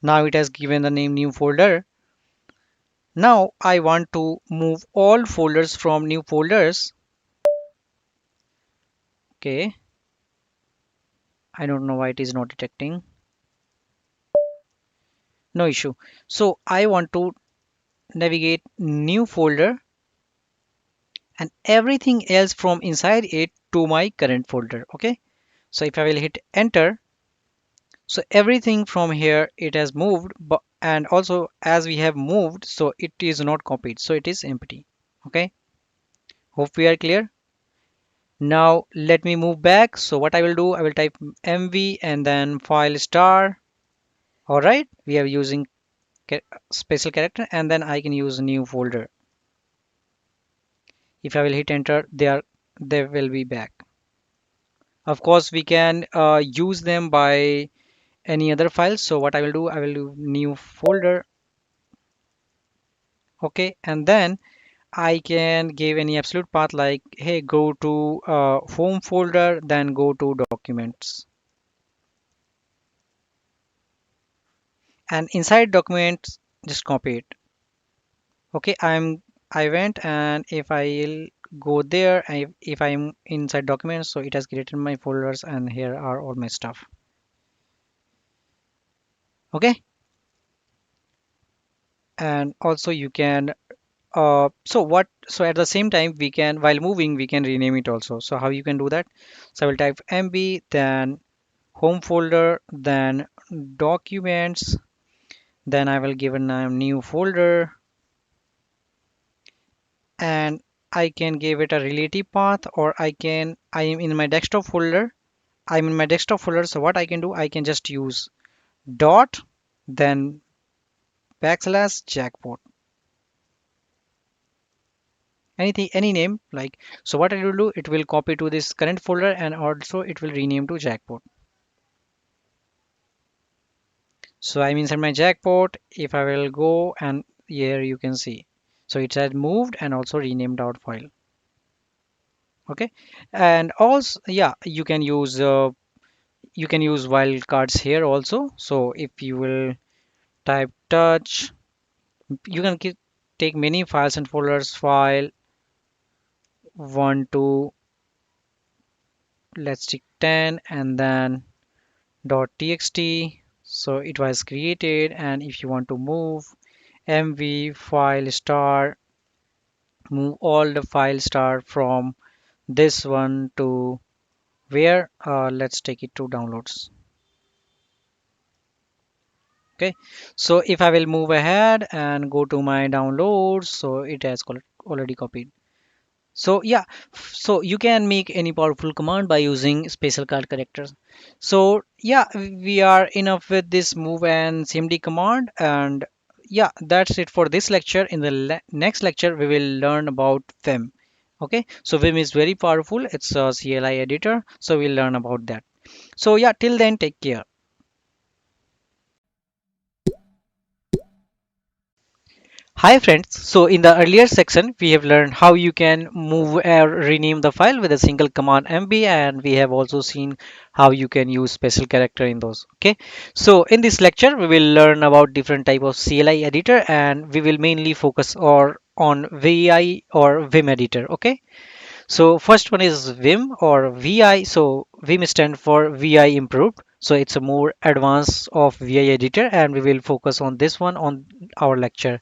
Speaker 1: Now it has given the name new folder. Now I want to move all folders from new folders. Okay, I don't know why it is not detecting. No issue. So I want to navigate new folder and everything else from inside it to my current folder. Okay, so if I will hit enter, so everything from here it has moved, but and also as we have moved, so it is not copied, so it is empty. Okay, hope we are clear. Now let me move back. So what I will do, I will type mv and then file star. All right, we are using special character, and then I can use new folder. If I will hit enter, they will be back. Of course we can use them by any other files. So what I will do, I will do new folder. Okay, and then I can give any absolute path like, hey, go to home folder, then go to documents, and inside documents just copy it. Okay, I went, and if I'll go there, if I'm inside documents, so it has created my folders and here are all my stuff. Okay, and also you can so at the same time we can, while moving, we can rename it also. So how you can do that? So I will type mb, then home folder, then documents, then I will give a new folder, and I can give it a relative path, or I am in my desktop folder. I'm in my desktop folder, so what I can do, I can just use dot, then backslash jackpot, anything, any name like. So what it will do, it will copy to this current folder, and also it will rename to jackpot. So I'm inside my jackpot. If I will go, and here you can see, so it has moved and also renamed our file. Okay, and also, yeah, you can use wildcards here also. So if you will type touch, you can take many files and folders, file 1 2, let's take 10, and then .txt. So it was created, and if you want to move mv file star, move all the file star from this one to where, let's take it to downloads. Okay, so if I will move ahead and go to my downloads, so it has already copied. So yeah, so you can make any powerful command by using special card characters. So yeah, we are enough with this move and cmd command, and yeah, that's it for this lecture. In the next lecture, we will learn about vim. Okay, so vim is very powerful. It's a CLI editor, so we'll learn about that. So yeah, till then, take care. Hi friends, so in the earlier section we have learned how you can move or rename the file with a single command mb, and we have also seen how you can use special character in those. Okay, so in this lecture we will learn about different type of CLI editor, and we will mainly focus on VI or Vim editor. Okay, so first one is Vim or VI. So Vim stand for VI improved. So it's a more advanced of VI editor, and we will focus on this one on our lecture.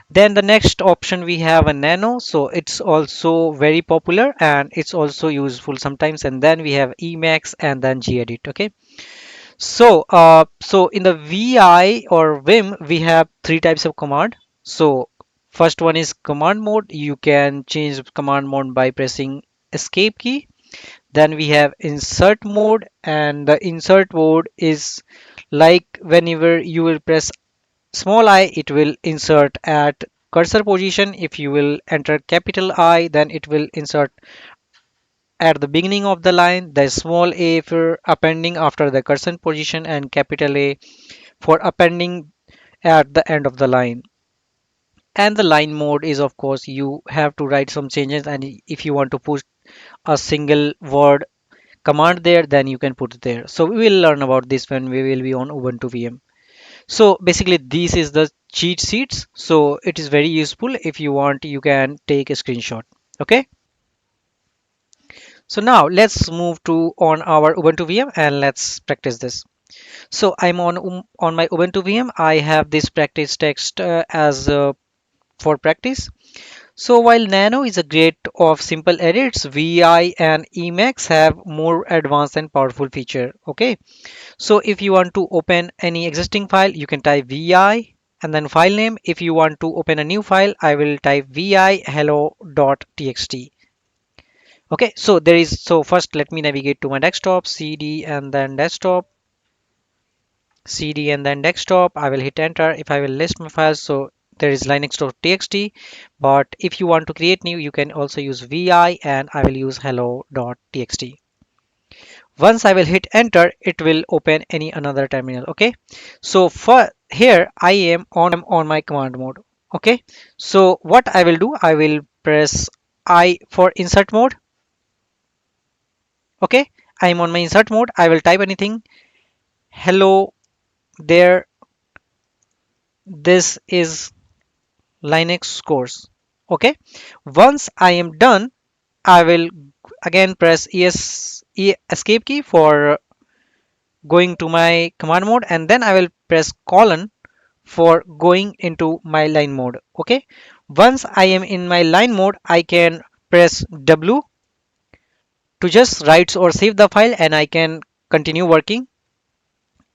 Speaker 1: Then the next option we have a nano, so it's also very popular and it's also useful sometimes. And then we have Emacs and then gedit. Okay, so in the vi or vim we have three types of command. So first one is command mode. You can change command mode by pressing escape key. Then we have insert mode, and the insert mode is like whenever you will press small I, it will insert at cursor position. If you will enter capital I, then it will insert at the beginning of the line. The small a for appending after the cursor position, and capital A for appending at the end of the line. And the line mode is, of course, you have to write some changes, and if you want to put a single word command there, then you can put it there. So we will learn about this when we will be on Ubuntu VM. So basically this is the cheat sheets, so it is very useful. If you want, you can take a screenshot. Okay, so now let's move to on our Ubuntu VM and let's practice this. So I'm on my Ubuntu VM. I have this practice text as for practice. So while Nano is a great of simple edits, VI and Emacs have more advanced and powerful feature. Okay, so if you want to open any existing file, you can type vi and then file name. If you want to open a new file, I will type vi hello.txt. Okay, so there is, so first let me navigate to my desktop, cd and then desktop, cd and then desktop. I will hit enter. If I will list my files, so there is linux.txt, but if you want to create new, you can also use vi, and I will use hello.txt. Once I will hit enter, it will open any another terminal. Okay, so for here I am on my command mode. Okay, so what I will do, I will press I for insert mode. Okay, I am on my insert mode. I will type anything. Hello there, this is Linux course. Okay, once I am done, I will again press escape key for going to my command mode, and then I will press colon for going into my line mode. Okay, once I am in my line mode, I can press W to just write or save the file, and I can continue working.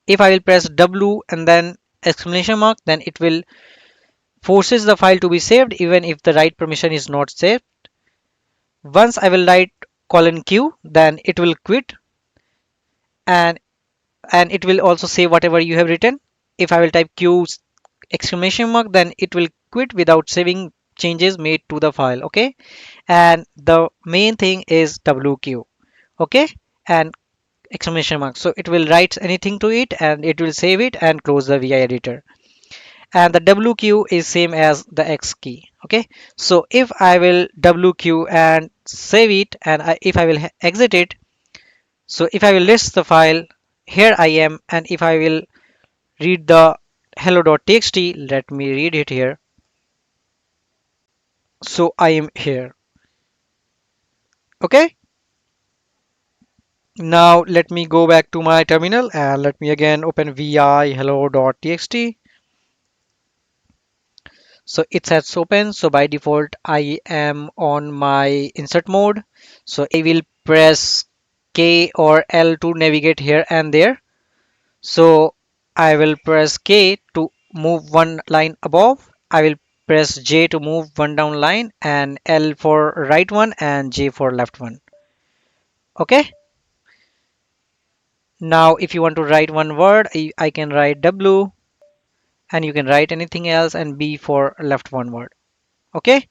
Speaker 1: If I will press W and then exclamation mark, then it will forces the file to be saved even if the write permission is not saved. Once I will write colon Q, then it will quit, and it will also save whatever you have written. If I will type Q exclamation mark, then it will quit without saving changes made to the file. Okay, and the main thing is WQ. Okay, and exclamation mark, so it will write anything to it and it will save it and close the VI editor. And the WQ is same as the X key. Okay, so if I will WQ and save it, and if I will exit it, so if I will list the file, here I am, and if I will read the hello.txt, let me read it here. So I am here. Okay, now let me go back to my terminal and let me again open vi hello.txt. So it says open. So by default I am on my insert mode, so I will press K or L to navigate here and there. So I will press K to move one line above, I will press J to move one down line, and L for right one and J for left one. Okay, now if you want to write one word, I can write W, and you can write anything else, and B for left one word. Okay,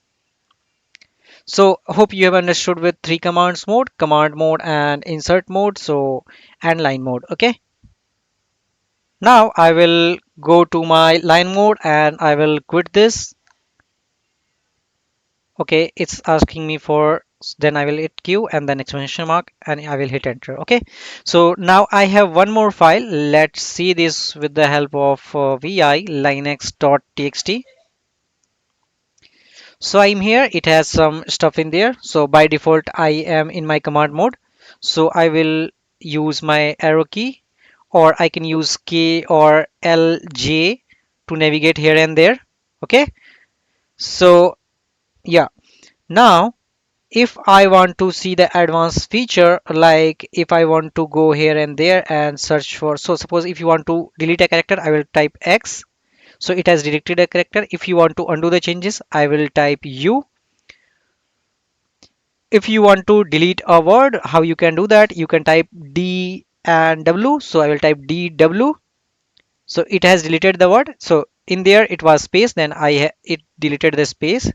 Speaker 1: so hope you have understood with three commands mode, command mode and insert mode, so and line mode. Okay, now I will go to my line mode and I will quit this. Okay, it's asking me for, then I will hit Q and then exclamation mark and I will hit enter. Okay, so now I have one more file. Let's see this with the help of vi linux.txt. So I'm here, it has some stuff in there. So by default I am in my command mode, so I will use my arrow key, or I can use K or LJ to navigate here and there. Okay, so yeah, now if I want to see the advanced feature, like if I want to go here and there and search for, so suppose if you want to delete a character, I will type X, so it has deleted a character. If you want to undo the changes, I will type U. If you want to delete a word, how you can do that, you can type D and W, so I will type DW, so it has deleted the word. So in there it was space, then it deleted the space.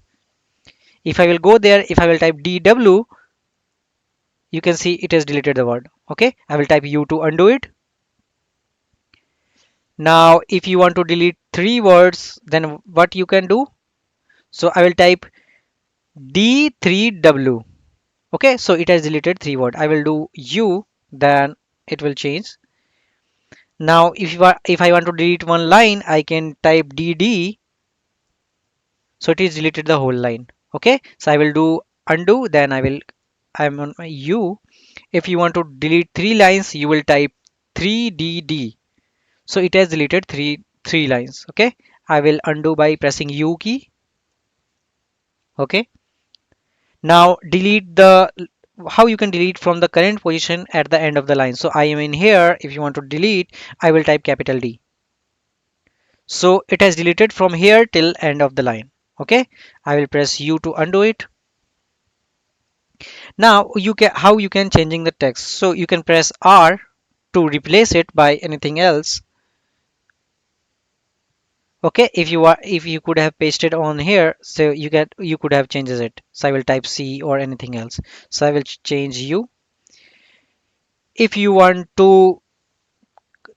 Speaker 1: If I will go there, if I will type DW, you can see it has deleted the word. Okay, I will type U to undo it. Now if you want to delete three words, then what you can do, so I will type D3W. Okay, so it has deleted three words. I will do U, then it will change. Now if I want to delete one line, I can type DD, so it is deleted the whole line. Okay, so I will do undo, then I'm on my U. If you want to delete three lines, you will type 3DD, so it has deleted three lines. Okay, I will undo by pressing U key. Okay, now delete the, how you can delete from the current position at the end of the line. So I am in here, if you want to delete, I will type capital D, so it has deleted from here till end of the line. Okay, I will press U to undo it. Now you can, how you can changing the text, so you can press R to replace it by anything else. Okay, if you are, if you could have pasted on here, so you could have changes it. So I will type C or anything else, so I will change U. If you want to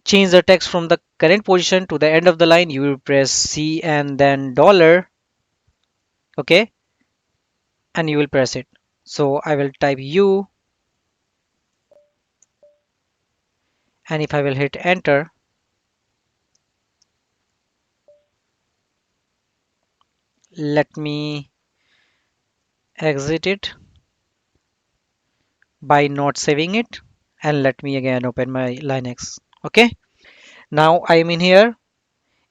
Speaker 1: change the text from the current position to the end of the line, you will press C and then dollar. Okay, and you will press it. So I will type U, and if I will hit enter, let me exit it by not saving it, and let me again open my Linux. Okay, now I am in here.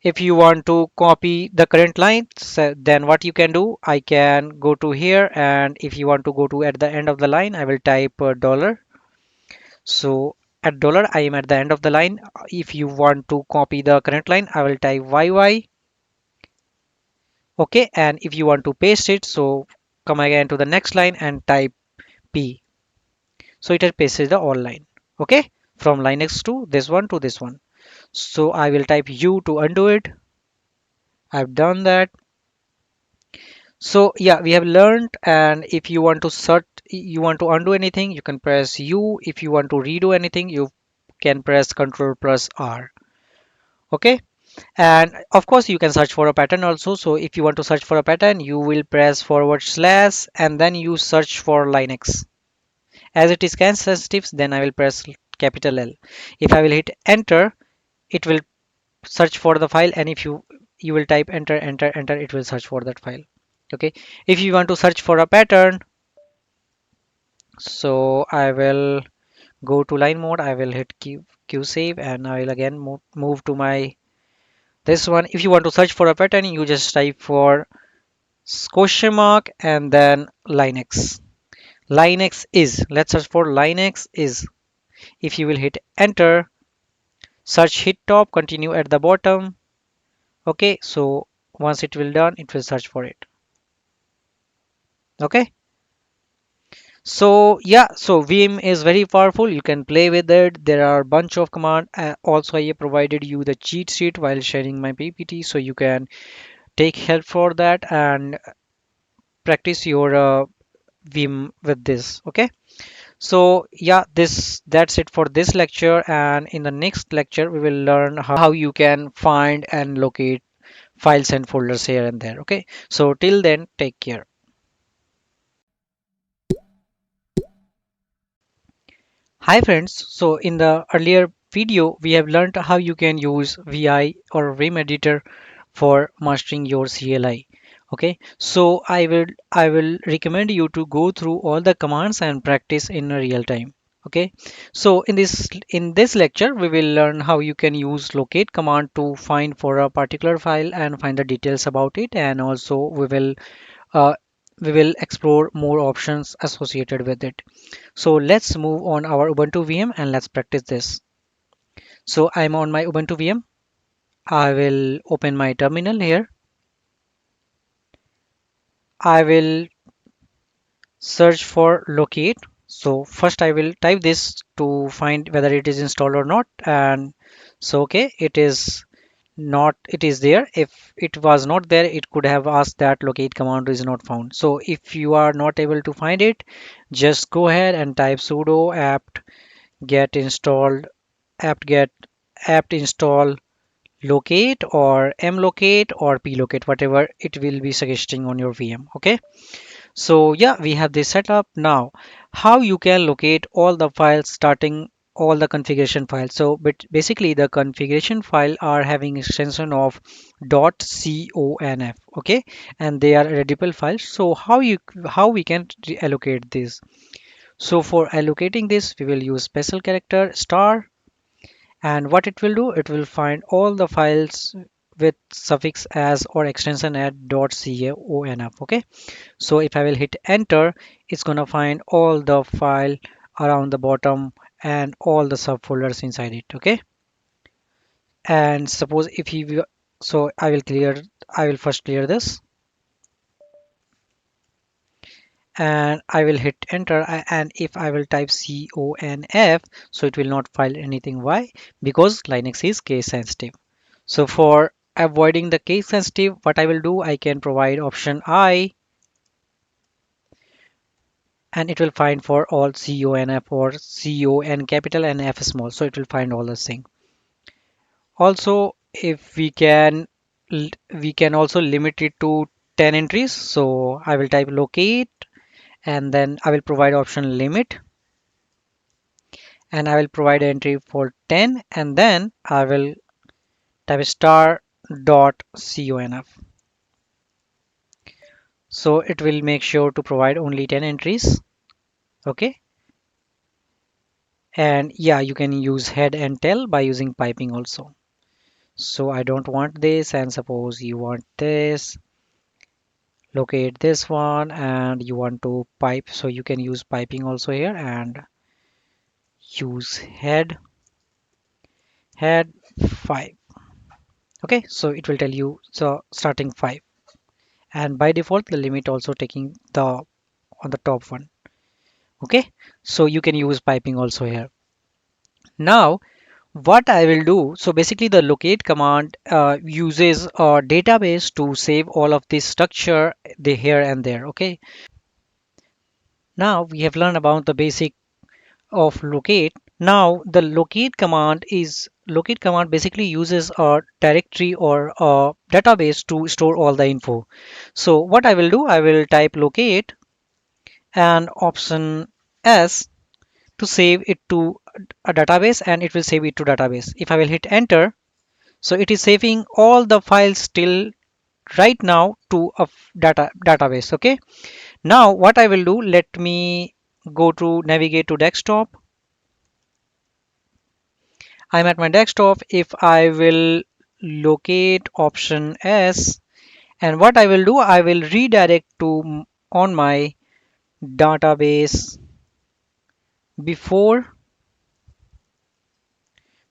Speaker 1: If you want to copy the current line, so then what you can do, I can go to here, and if you want to go to at the end of the line, I will type dollar. So at dollar I am at the end of the line. If you want to copy the current line, I will type YY. Okay, and if you want to paste it, so come again to the next line and type P. So it has pasted the all line. Okay, from line X to this one to this one. So I will type U to undo it. I've done that. So yeah, we have learned, and if you want to search, you want to undo anything, you can press U. If you want to redo anything, you can press Control plus R. Okay, and of course you can search for a pattern also. So if you want to search for a pattern, you will press forward slash and then you search for Linux. As it is scan sensitive, then I will press capital L. If I will hit enter, it will search for the file, and if you will type enter enter enter, it will search for that file. Okay, if you want to search for a pattern, so I will go to line mode, I will hit q save, and I will again move to my this one. If you want to search for a pattern, you just type for question mark and then linux. Linux is, let's search for Linux is. If you will hit enter, search hit top, continue at the bottom. Okay, so once it will done, it will search for it. Okay, so yeah, so vim is very powerful, you can play with it. There are a bunch of command. Also I provided you the cheat sheet while sharing my ppt, so you can take help for that and practice your vim with this. Okay, so yeah, this that's it for this lecture, and in the next lecture we will learn how you can find and locate files and folders here and there. Okay, so till then, take care. Hi friends, so in the earlier video we have learned how you can use vi or vim editor for mastering your CLI. Okay, so I will recommend you to go through all the commands and practice in real time. Okay, so in this lecture we will learn how you can use locate command to find for a particular file and find the details about it, and also uh, we will explore more options associated with it. So let's move on our Ubuntu VM and let's practice this. So I'm on my Ubuntu VM. I will open my terminal here. I will search for locate. So first I will type this to find whether it is installed or not. And so okay, it is not, it is there. If it was not there, it could have asked that locate command is not found. So if you are not able to find it, just go ahead and type sudo apt get installed apt get apt install locate or mlocate or plocate, whatever it will be suggesting on your VM. Okay, so yeah, we have this set up. Now how you can locate all the files, starting all the configuration files. So but basically the configuration file are having extension of .conf. Okay, and they are readable files. So how we can allocate this? So for allocating this, we will use special character star, and what it will do, it will find all the files with suffix as or extension at .conf. Okay, so if I will hit enter, it's gonna find all the file around the bottom and all the subfolders inside it. Okay, and suppose if you, so I will first clear this and I will hit enter, and if I will type CONF, so it will not find anything. Why? Because Linux is case sensitive. So for avoiding the case sensitive, what I will do, I can provide option I, and it will find for all CONF or CON capital and F small. So it will find all this thing. Also, if we can also limit it to 10 entries. So I will type locate and then I will provide option limit, and I will provide entry for 10, and then I will type star dot conf. So it will make sure to provide only 10 entries. Okay, and yeah, you can use head and tail by using piping also. So I don't want this, and suppose you want this, locate this one, and you want to pipe, so you can use piping also here. And use head 5. Okay, so it will tell you the starting 5, and by default the limit also taking the on the top one. Okay, so you can use piping also here. Now what I will do, so basically the locate command uses a database to save all of this structure the here and there. Okay, now we have learned about the basic of locate. Now the locate command basically uses a directory or a database to store all the info. So what I will do, I will type locate and option S to save it to a database, and it will save it to database. If I will hit enter, so it is saving all the files till right now to a database. Okay, now what I will do, let me go to navigate to desktop. I'm at my desktop. If I will locate option S, and what I will do, I will redirect to on my database before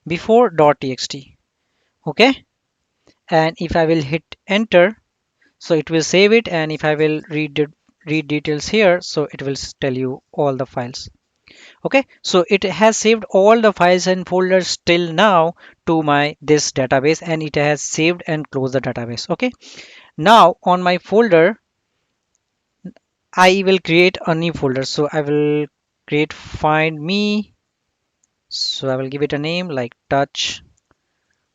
Speaker 1: before.txt. Okay, and if I will hit enter, so it will save it, and if I will read details here, so it will tell you all the files. Okay, so it has saved all the files and folders till now to my this database, and it has saved and closed the database. Okay, now on my folder I will create a new folder, so I will create find me, so I will give it a name like touch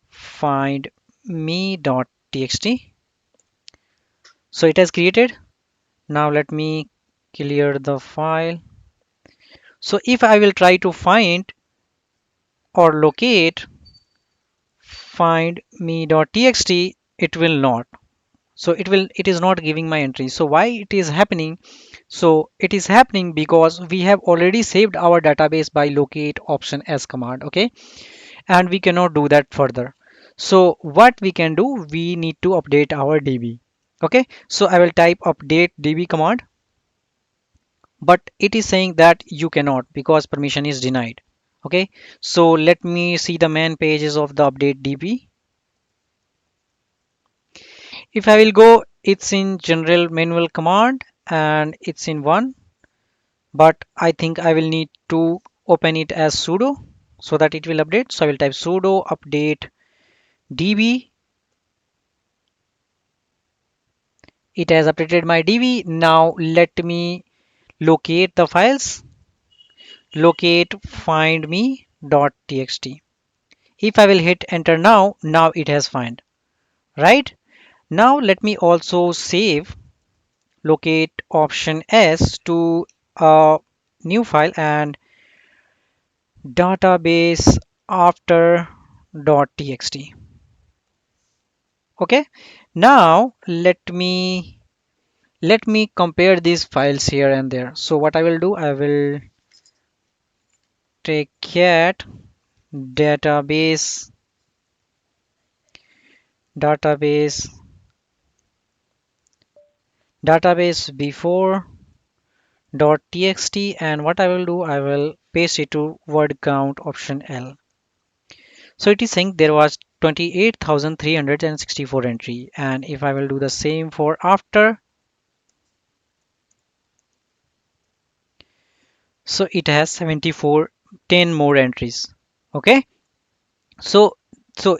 Speaker 1: find me.txt. So it has created. Now let me clear the file. So if I will try to find or locate find me.txt, it will not. So it is not giving my entry. So why it is happening? So it is happening because we have already saved our database by locate option S command. Okay, and we cannot do that further. So what we can do, we need to update our DB. Okay, so I will type update DB command, but it is saying that you cannot because permission is denied. Okay, so let me see the main pages of the update DB. If I will go, it's in general manual command and it's in one, but I think I will need to open it as sudo so that it will update. So I will type sudo update db. It has updated my db. Now let me locate the files. Locate find me.txt. If I will hit enter now it has find, right? Now let me also save locate option S to a new file and database after.txt. Okay, now let me compare these files here and there. So what I will do, I will take cat database database database before dot txt, and what I will do, I will paste it to word count option L. So it is saying there was 28,364 entry, and if I will do the same for after, so it has 74, 10 more entries. Okay, so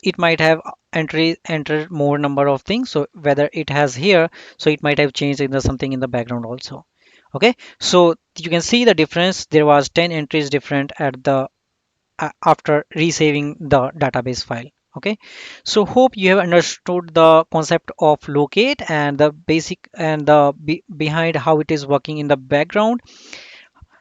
Speaker 1: it might have entered more number of things. So whether it has here, so it might have changed in the something in the background also. Okay, so you can see the difference. There was 10 entries different at the after resaving the database file. Okay, so hope you have understood the concept of locate and the basic and the behind how it is working in the background,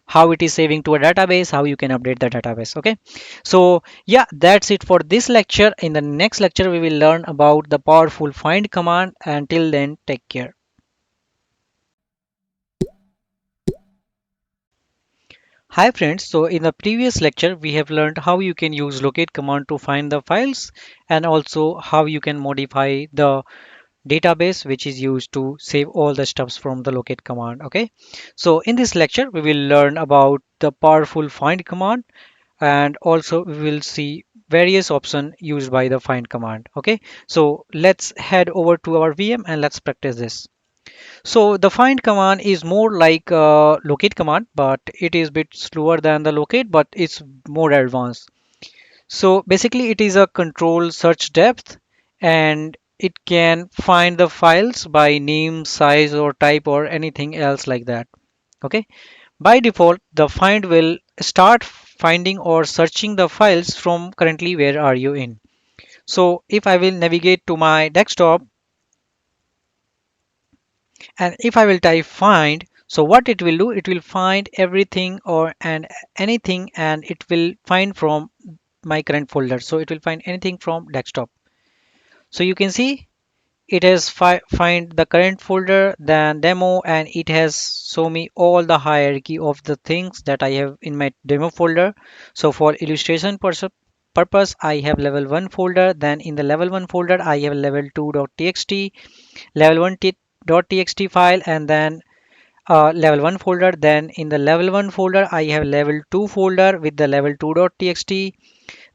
Speaker 1: how it is saving to a database, how you can update the database. Okay, so yeah, that's it for this lecture. In the next lecture we will learn about the powerful find command. Until then, take care. Hi friends, so in the previous lecture we have learned how you can use locate command to find the files, and also how you can modify the database which is used to save all the stuffs from the locate command. Okay, so in this lecture we will learn about the powerful find command, and also we will see various options used by the find command. Okay, so let's head over to our VM and let's practice this. So the find command is more like a locate command, but it is a bit slower than the locate, but it's more advanced. So basically it is a control search depth, and it can find the files by name, size or type or anything else like that. Okay, by default the find will start finding or searching the files from currently where are you in. So if I will navigate to my desktop and if I will type find, so what it will do, it will find everything or and anything, and it will find from my current folder. So it will find anything from desktop. So you can see it has find the current folder, then demo, and it has show me all the hierarchy of the things that I have in my demo folder. So for illustration purpose, I have level 1 folder, then in the level 1 folder I have level 2.txt, level 1.txt file, and then level 1 folder. Then in the level 1 folder I have level 2 folder with the level 2.txt.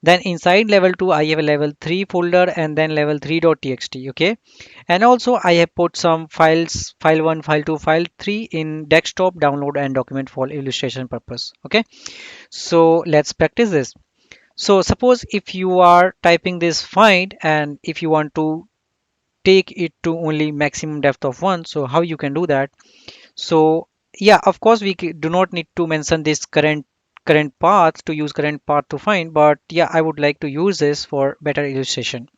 Speaker 1: Then inside level 2 I have a level 3 folder and then level 3.txt. Okay, and also I have put some files, file 1, file 2, file 3 in desktop download and document for illustration purpose. Okay, so let's practice this. So suppose if you are typing this find and if you want to take it to only maximum depth of 1, so how you can do that? So yeah, of course we do not need to mention this current path to use current path to find, but yeah, I would like to use this for better illustration.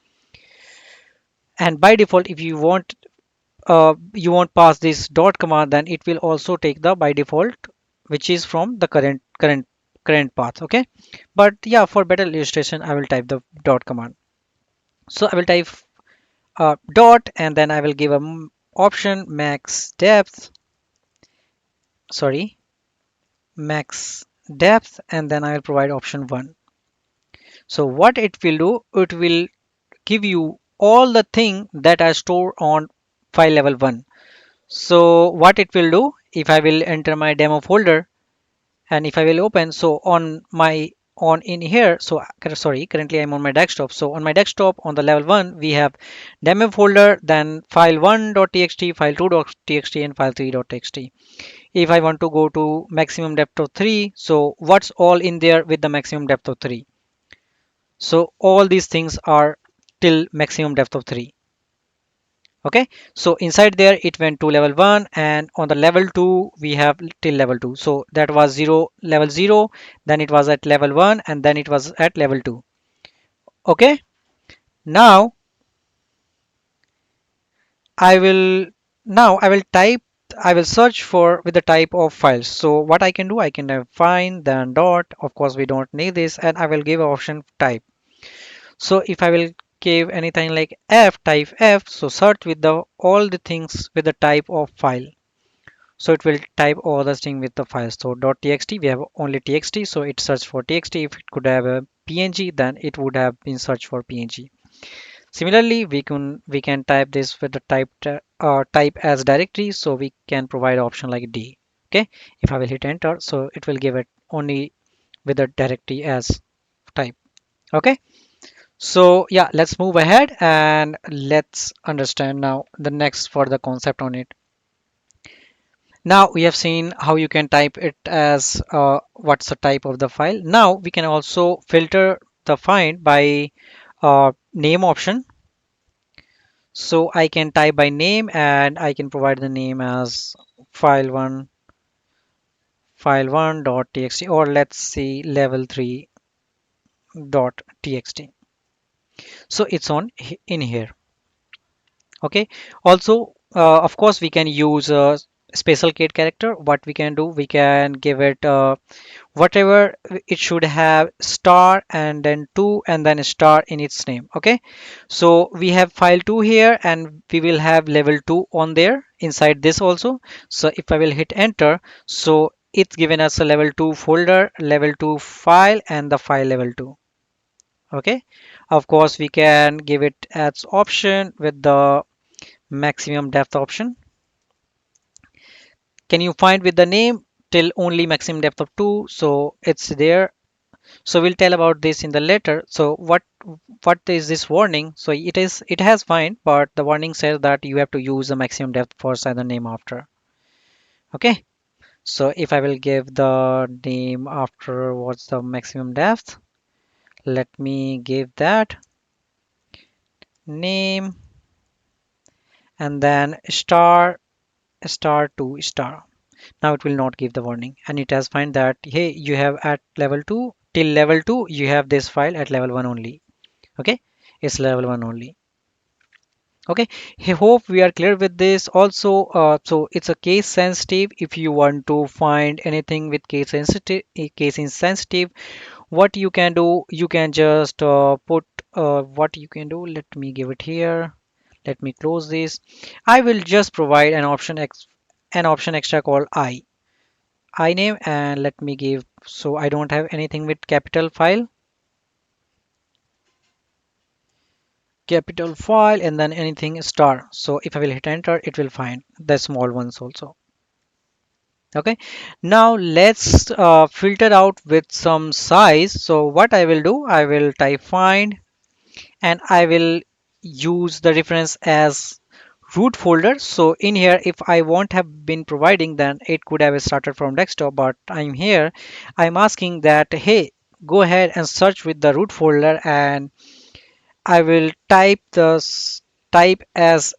Speaker 1: And by default, if you won't pass this dot command, then it will also take the by default, which is from the current path. Okay, but yeah, for better illustration I will type the dot command. So I will type dot and then I will give a option max depth, sorry, max depth, and then I will provide option 1. So what it will do, it will give you all the thing that are stored on file level 1. So what it will do, if I will enter my demo folder and if I will open, so on my on in here, so sorry, currently I'm on my desktop. So on my desktop on the level 1 we have demo folder, then file 1.txt, file 2.txt, and file 3.txt. If I want to go to maximum depth of 3, so what's all in there with the maximum depth of 3? So all these things are till maximum depth of 3. Okay, so inside there it went to level 1, and on the level 2 we have till level 2. So that was 0, level 0, then it was at level 1, and then it was at level 2. Okay, now I will I will type, I will search for with the type of files. So what I can do, I can find then dot, of course we don't need this, and I will give option type. So if I will give anything like f, type f, so search with the all the things with the type of file. So it will type all the thing with the files. So .txt, we have only txt, so it search for txt. If it could have a png, then it would have been searched for png. Similarly, we can type this with the type as directory, so we can provide option like d. Okay, if I will hit enter, so it will give it only with the directory as type. Okay, so yeah, let's move ahead and let's understand now the next for the concept on it. Now we have seen how you can type it as what's the type of the file. Now we can also filter the find by name option. So I can type by name and I can provide the name as file1 file1.txt, or let's see level3.txt. So it's on in here. Okay, also of course we can use a special keyed character. What we can do, we can give it whatever, it should have star and then 2 and then star in its name. Okay, so we have file 2 here and we will have level 2 on there inside this also. So if I will hit enter, so it's given us a level 2 folder, level 2 file, and the file level 2. Okay, of course we can give it as option with the maximum depth option. Can you find with the name till only maximum depth of 2, so it's there. So we'll tell about this in the later. So what is this warning? So it has fine, but the warning says that you have to use the maximum depth first and the name after. Okay. So if I will give the name after what's the maximum depth, let me give that name and then star to star. Now it will not give the warning and it has find that hey, you have at level 2 till level 2 you have this file at level 1 only. Okay, it's level 1 only. Okay, I hope we are clear with this. Also, so it's a case sensitive. If you want to find anything with case insensitive, what you can do, you can just put what you can do. Let me give it here. Let me close this. I will just provide an option extra called I name, and let me give, so I don't have anything with capital file and then anything star. So if I will hit enter, it will find the small ones also. Okay, now let's filter out with some size. So what I will do, I will type find and I will use the reference as root folder. So in here, if I won't have been providing, then it could have started from desktop, but I'm here, I'm asking that hey, go ahead and search with the root folder, and I will type as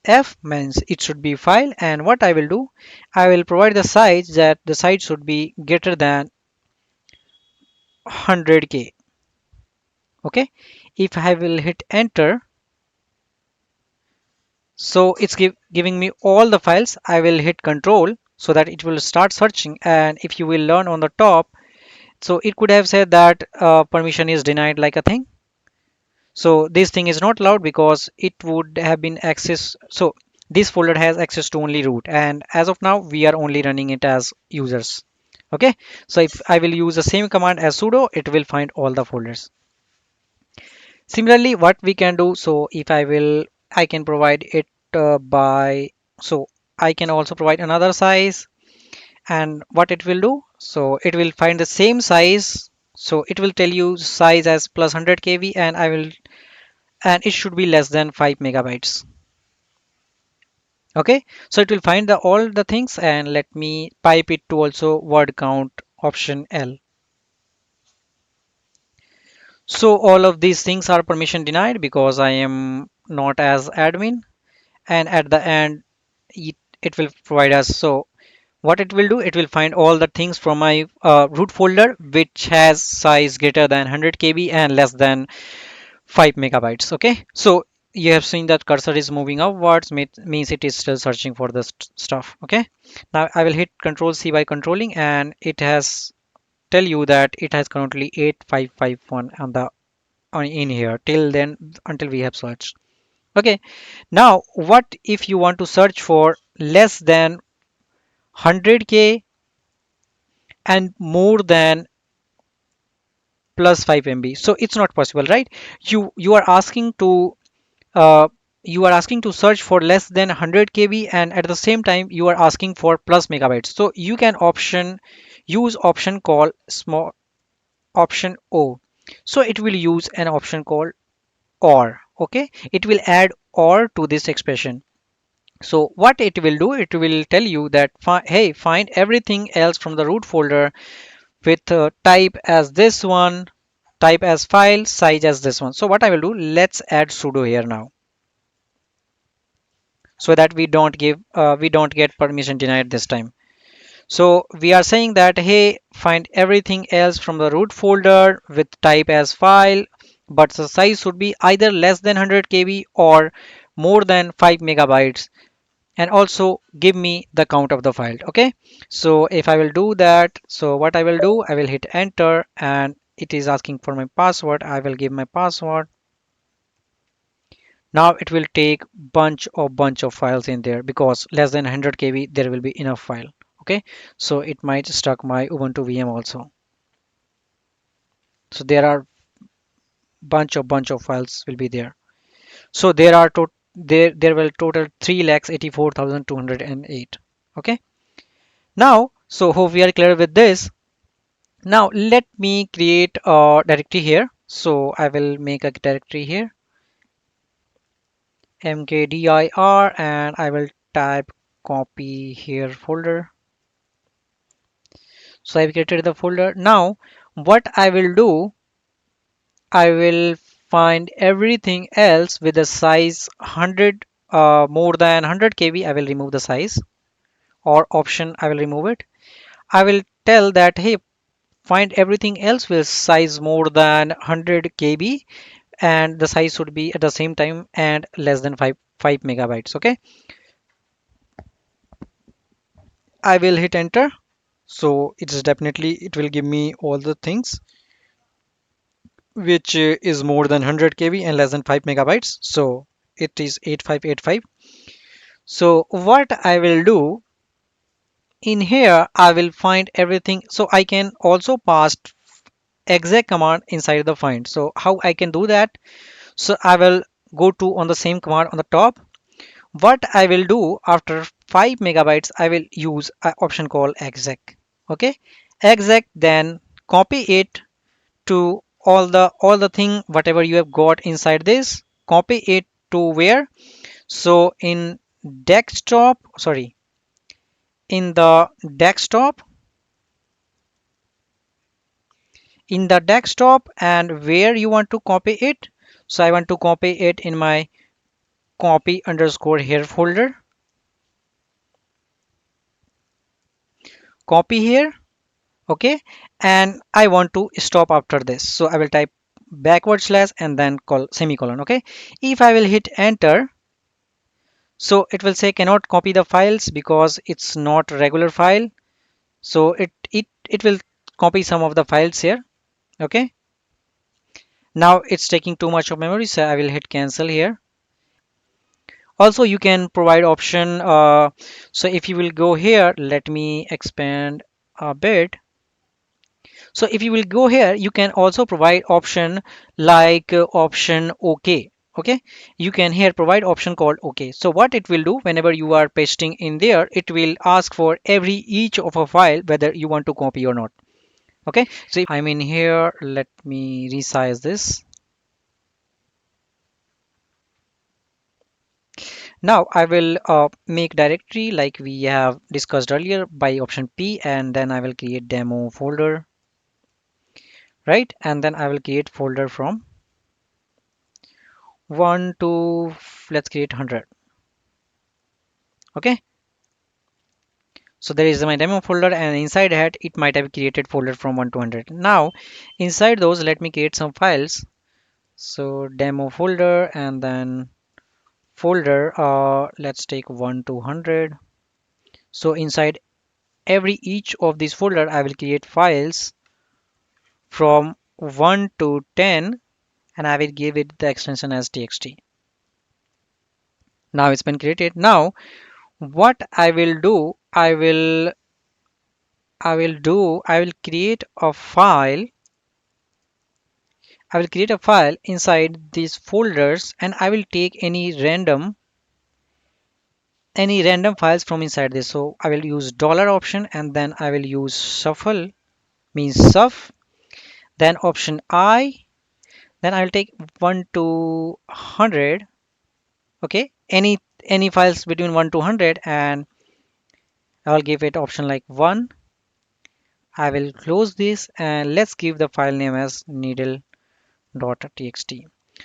Speaker 1: f means it should be file, and what I will do, I will provide the size that the size should be greater than 100k. Okay, if I will hit enter, so it's giving me all the files. I will hit control so that it will start searching, and if you will learn on the top, so it could have said that permission is denied like a thing. So this thing is not allowed because it would have been access. So this folder has access to only root, and as of now we are only running it as users. Okay, so if I will use the same command as sudo, it will find all the folders. Similarly, what we can do, so if I will, I can provide it by, so I can also provide another size, and what it will do, so it will find the same size. So it will tell you size as plus 100 kb, and I will, and it should be less than 5 megabytes. Okay, so it will find the all the things, and let me pipe it to also word count option L. So all of these things are permission denied because I am not as admin, and at the end it will provide us. So what it will do, it will find all the things from my root folder which has size greater than 100 kb and less than 5 megabytes. Okay, so you have seen that cursor is moving upwards, means it is still searching for the stuff. Okay, now I will hit control C by controlling, and it has tell you that it has currently 8551 on the in here till then, until we have searched. Okay, now what if you want to search for less than 100k and more than plus 5 MB? So it's not possible, right? You are asking to uh, you are asking to search for less than 100 kb, and at the same time you are asking for plus megabytes. So you can use option called small option O. So it will use an option called or. Okay, it will add or to this expression. So what it will do, it will tell you that hey, find everything else from the root folder with type as this one, type as file, size as this one. So what I will do, let's add sudo here now, so that we don't get permission denied this time. So we are saying that hey, find everything else from the root folder with type as file, but the size should be either less than 100 kb or more than 5 megabytes, and also give me the count of the file. Okay, so if I will do that, so what I will do, I will hit enter, and it is asking for my password. I will give my password. Now it will take bunch of files in there because less than 100 kb there will be enough file. Okay, so it might stuck my Ubuntu VM also. So there are bunch of files will be there. So there will total 3,84,208. Okay, now so hope we are clear with this. Now let me create a directory here. So I will make a directory here, mkdir, and I will type copy here folder. So I've created the folder. Now what I will do, I will find everything else with the size 100, more than 100 KB. I will remove the size, or option I will remove it. I will tell that, hey, find everything else with size more than 100 KB, and the size should be at the same time and less than 5 megabytes. Okay, I will hit enter. So it is definitely, it will give me all the things which is more than 100 KB and less than 5 megabytes. So it is 8585. So what I will do in here, I will find everything. So I can also pass exec command inside the find. So how I can do that? So I will go to on the same command on the top. What I will do, after 5 megabytes, I will use an option called exec. Okay, exec, then copy it to all the thing whatever you have got inside this. Copy it to where? So in desktop, sorry, in the desktop, and where you want to copy it. So I want to copy it in my copy underscore here folder. Copy here. Okay, and I want to stop after this, so I will type backward slash and then call semicolon. Okay, if I will hit enter, so it will say cannot copy the files because it's not regular file. So it will copy some of the files here. Okay, now it's taking too much of memory, so I will hit cancel here. Also you can provide option, so if you will go here, let me expand a bit. So if you will go here, you can also provide option like option OK. Okay, you can here provide option called OK. So what it will do, whenever you are pasting in there, it will ask for every each of a file whether you want to copy or not. Okay, so if I'm in here, let me resize this. Now I will make directory like we have discussed earlier by option P, and then I will create demo folder, right? And then I will create folder from 1 to, let's create 100. Okay, so there is my demo folder, and inside that it might have created folder from 1 to 100. Now inside those, let me create some files. So demo folder, and then folder, let's take 1 to 100. So inside every each of these folder, I will create files from 1 to 10, and I will give it the extension as txt. Now it's been created. Now what I will do, I will create a file. I will create a file inside these folders, and I will take any random files from inside this. So I will use dollar option, and then I will use shuffle, means suf, then option I, then I will take 1 to 100. Okay, any files between 1 to 100, and I will give it option like 1. I will close this, and let's give the file name as needle.txt.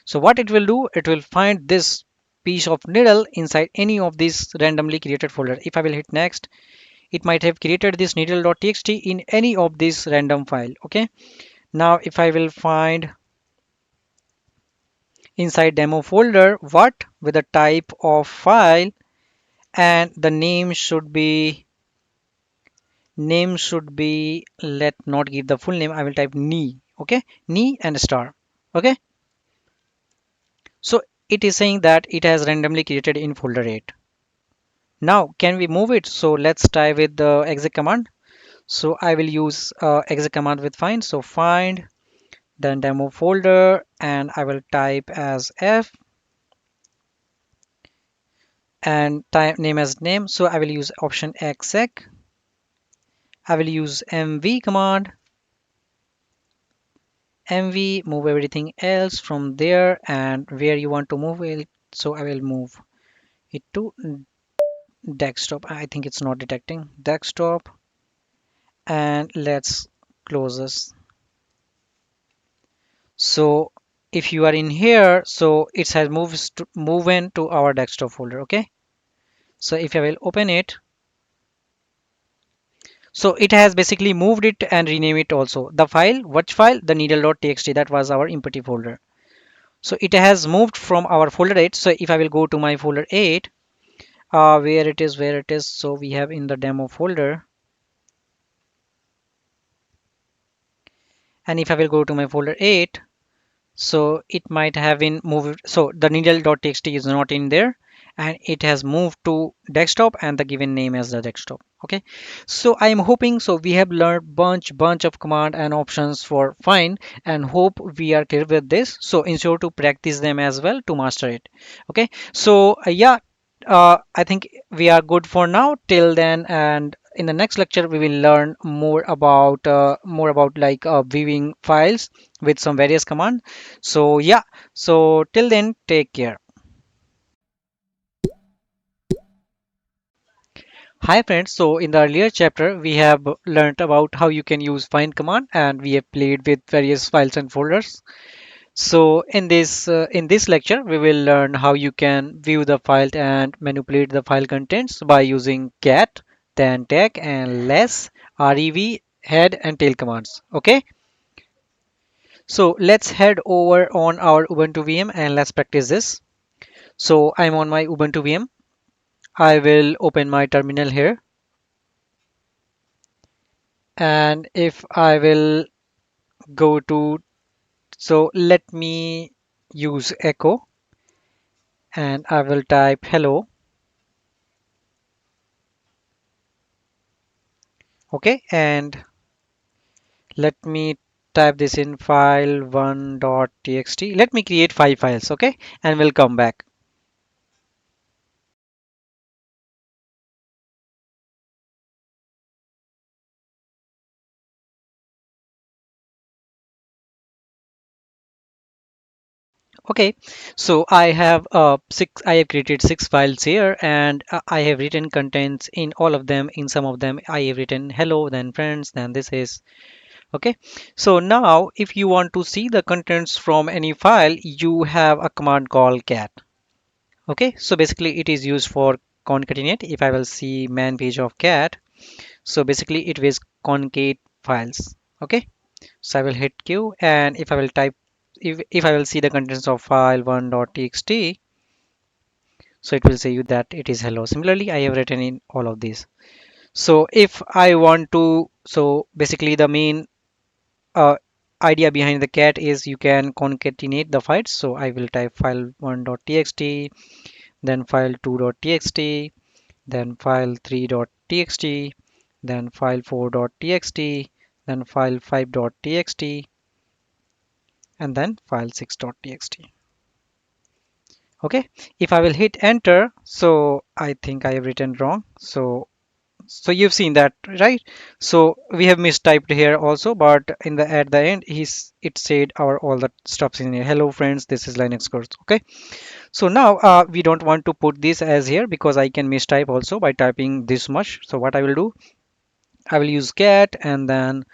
Speaker 1: So what it will do, it will find this piece of needle inside any of these randomly created folder. If I will hit next, it might have created this needle.txt in any of this random file. Okay, now if I will find inside demo folder what with the type of file, and the name should be, let not give the full name, I will type knee. Okay, knee and star. Okay, so it is saying that it has randomly created in folder 8. Now can we move it? So let's try with the exec command. So I will use exec command with find. So find, then demo folder, and I will type as f, and type name as name. So I will use option exec. I will use mv command, mv, move everything else from there, and where you want to move it. So I will move it to desktop. I think it's not detecting desktop, and let's close this. So if you are in here, so it has move into our desktop folder. Okay. So if I will open it, so it has basically moved it and rename it also. The file, which file? The needle.txt, that was our empty folder. So it has moved from our folder 8. So if I will go to my folder 8, where it is. So we have in the demo folder, and if I will go to my folder 8, so it might have been moved. So the needle.txt is not in there, and it has moved to desktop and the given name as the desktop. Okay, so I am hoping so we have learned bunch of command and options for find, and hope we are clear with this. So ensure to practice them as well to master it. Okay, so yeah, I think we are good for now till then, and in the next lecture we will learn more about like viewing files with some various command. So yeah, so till then, take care. Hi friends, so in the earlier chapter we have learned about how you can use find command, and we have played with various files and folders. So in this lecture we will learn how you can view the file and manipulate the file contents by using cat, then tag, and less, rev, head and tail commands. Okay, so let's head over on our Ubuntu VM and let's practice this. So I'm on my Ubuntu VM. I will open my terminal here, and if I will go to, so let me use echo, and I will type hello. Okay, and let me type this in file 1.txt. Let me create 5 files. Okay, and we'll come back. Okay, so I have created 6 files here, and I have written contents in all of them. In some of them I have written hello, then friends, then this is. Okay, so now if you want to see the contents from any file, you have a command called cat. Okay, so basically it is used for concatenate. If I will see man page of cat, so basically it will concate files. Okay, so I will hit q, and if I will type, if I will see the contents of file 1.txt, so it will say you that it is hello. Similarly I have written in all of these. So if I want to, so basically the main uh, idea behind the cat is you can concatenate the files. So I will type file 1.txt, then file 2.txt, then file 3.txt, then file 4.txt, then file 5.txt, and then file 6.txt. Okay, if I will hit enter, so I think I have written wrong. So you've seen that, right? So we have mistyped here also, but in the at the end it said our all the stuffs in here. Hello friends, this is Linux course. Okay, so now we don't want to put this as here because I can mistype also by typing this much. So what I will do, I will use cat and then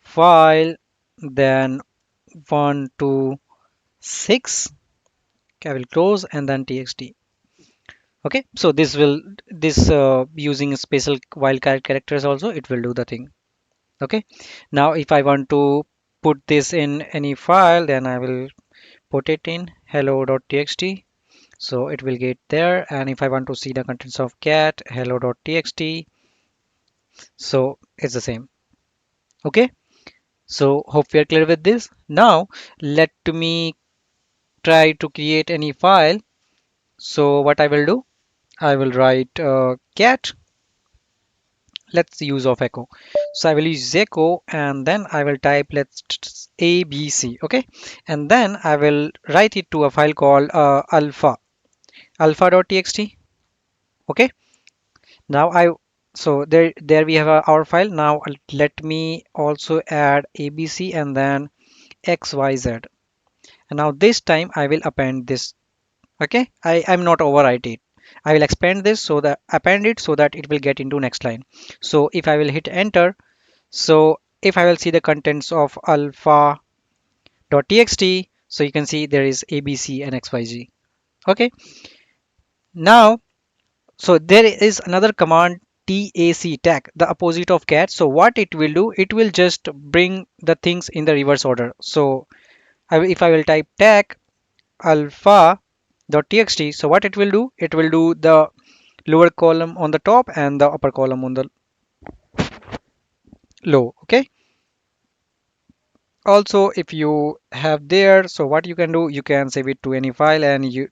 Speaker 1: file, then 126. Okay, I will close and then txt. Okay, so this using special wildcard characters also it will do the thing. Okay, now if I want to put this in any file, then I will put it in hello.txt, so it will get there. And if I want to see the contents of cat, hello.txt, so it's the same. Okay, so hope we are clear with this. Now let me try to create any file. So what I will do, I will write cat, let's use of echo. So I will use echo, and then I will type let's abc. Okay, and then I will write it to a file called alpha.txt. Okay, now I, so there we have our file. Now let me also add abc and then xyz. And now this time I will append this. Okay, I'm not overwrite it. I will expand this so that append it so that it will get into next line. So if I will hit enter, so if I will see the contents of alpha.txt, so you can see there is abc and xyz. Okay, now so there is another command tac, the opposite of cat. So what it will do, it will just bring the things in the reverse order. So if I will type tag alpha.txt, so what it will do, it will do the lower column on the top and the upper column on the low. Okay, also if you have there, so what you can do, you can save it to any file and you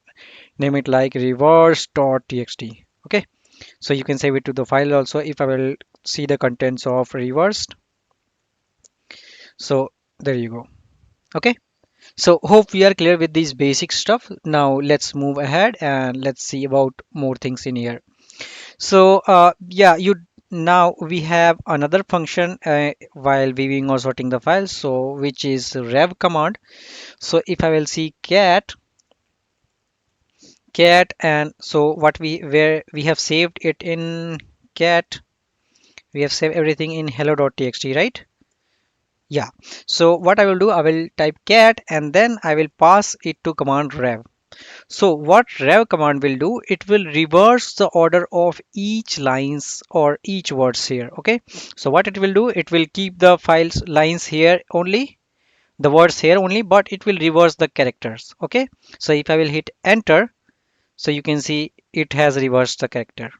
Speaker 1: name it like reverse.txt. Okay, so you can save it to the file also. If I will see the contents of reversed, so there you go. Okay, so hope we are clear with this basic stuff. Now let's move ahead and let's see about more things in here. So yeah, you now we have another function while viewing or sorting the files, so which is rev command. So if I will see cat, and so what we where we have saved it in cat, we have saved everything in hello.txt, right? Yeah, so what I will do, I will type cat and then I will pass it to command rev. So what rev command will do, it will reverse the order of each lines or each words here. Okay, so what it will do, it will keep the files lines here only, the words here only, but it will reverse the characters. Okay, so if I will hit enter, so you can see it has reversed the character,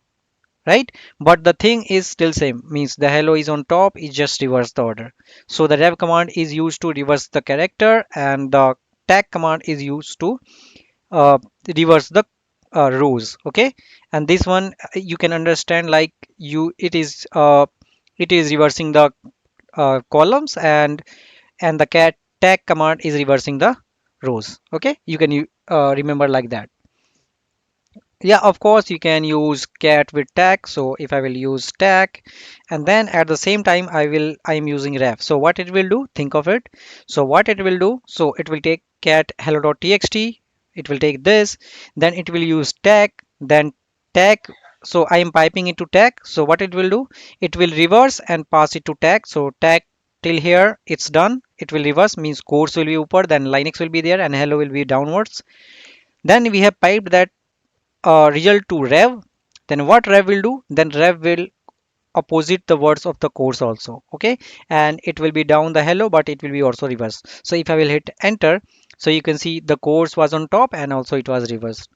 Speaker 1: right? But the thing is still same, means the hello is on top, it just reverse the order. So the rev command is used to reverse the character and the tag command is used to uh, reverse the rows. Okay, and this one you can understand like you it is reversing the columns, and the cat tag command is reversing the rows. Okay, you can remember like that. Yeah, of course you can use cat with tag. So if I will use tag and then at the same time I'm using ref, so what it will do, think of it. So what it will do, so it will take cat hello.txt, it will take this, then it will use tag, then tag. So I am piping it to tag, so what it will do, it will reverse and pass it to tag. So tag till here it's done, it will reverse, means course will be upward, then linux will be there and hello will be downwards. Then we have piped that result to rev. Then what rev will do, then rev will opposite the words of the course also. Okay, and it will be down the hello, but it will be also reverse. So if I will hit enter, so you can see the course was on top and also it was reversed.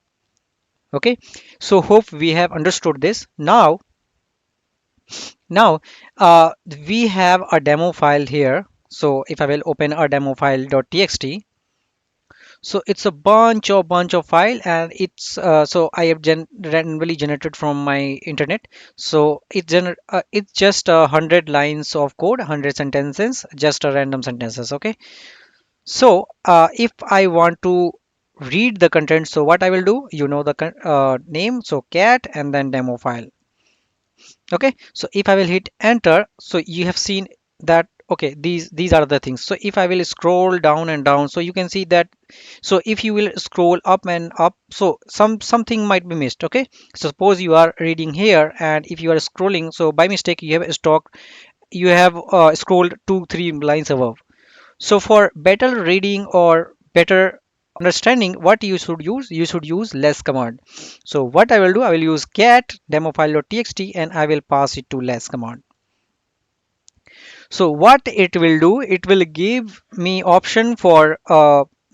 Speaker 1: Okay, so hope we have understood this. Now we have a demo file here. So if I will open a demo file.txt, so it's a bunch of file, and it's so I have randomly generated from my internet. So it's just 100 lines of code, 100 sentences, just a random sentences. Okay, so if I want to read the content, so what I will do, the name, so cat and then demo file. Okay, so if I will hit enter, so you have seen that, okay, these are the things. So if I will scroll down and down, so you can see that, so if you will scroll up and up, so something might be missed. Okay, so suppose you are reading here and if you are scrolling, so by mistake you have scrolled 2 3 lines above. So for better reading or better understanding, what you should use less command. So what I will do, I will use cat demo file.txt and I will pass it to less command. So what it will do, it will give me option for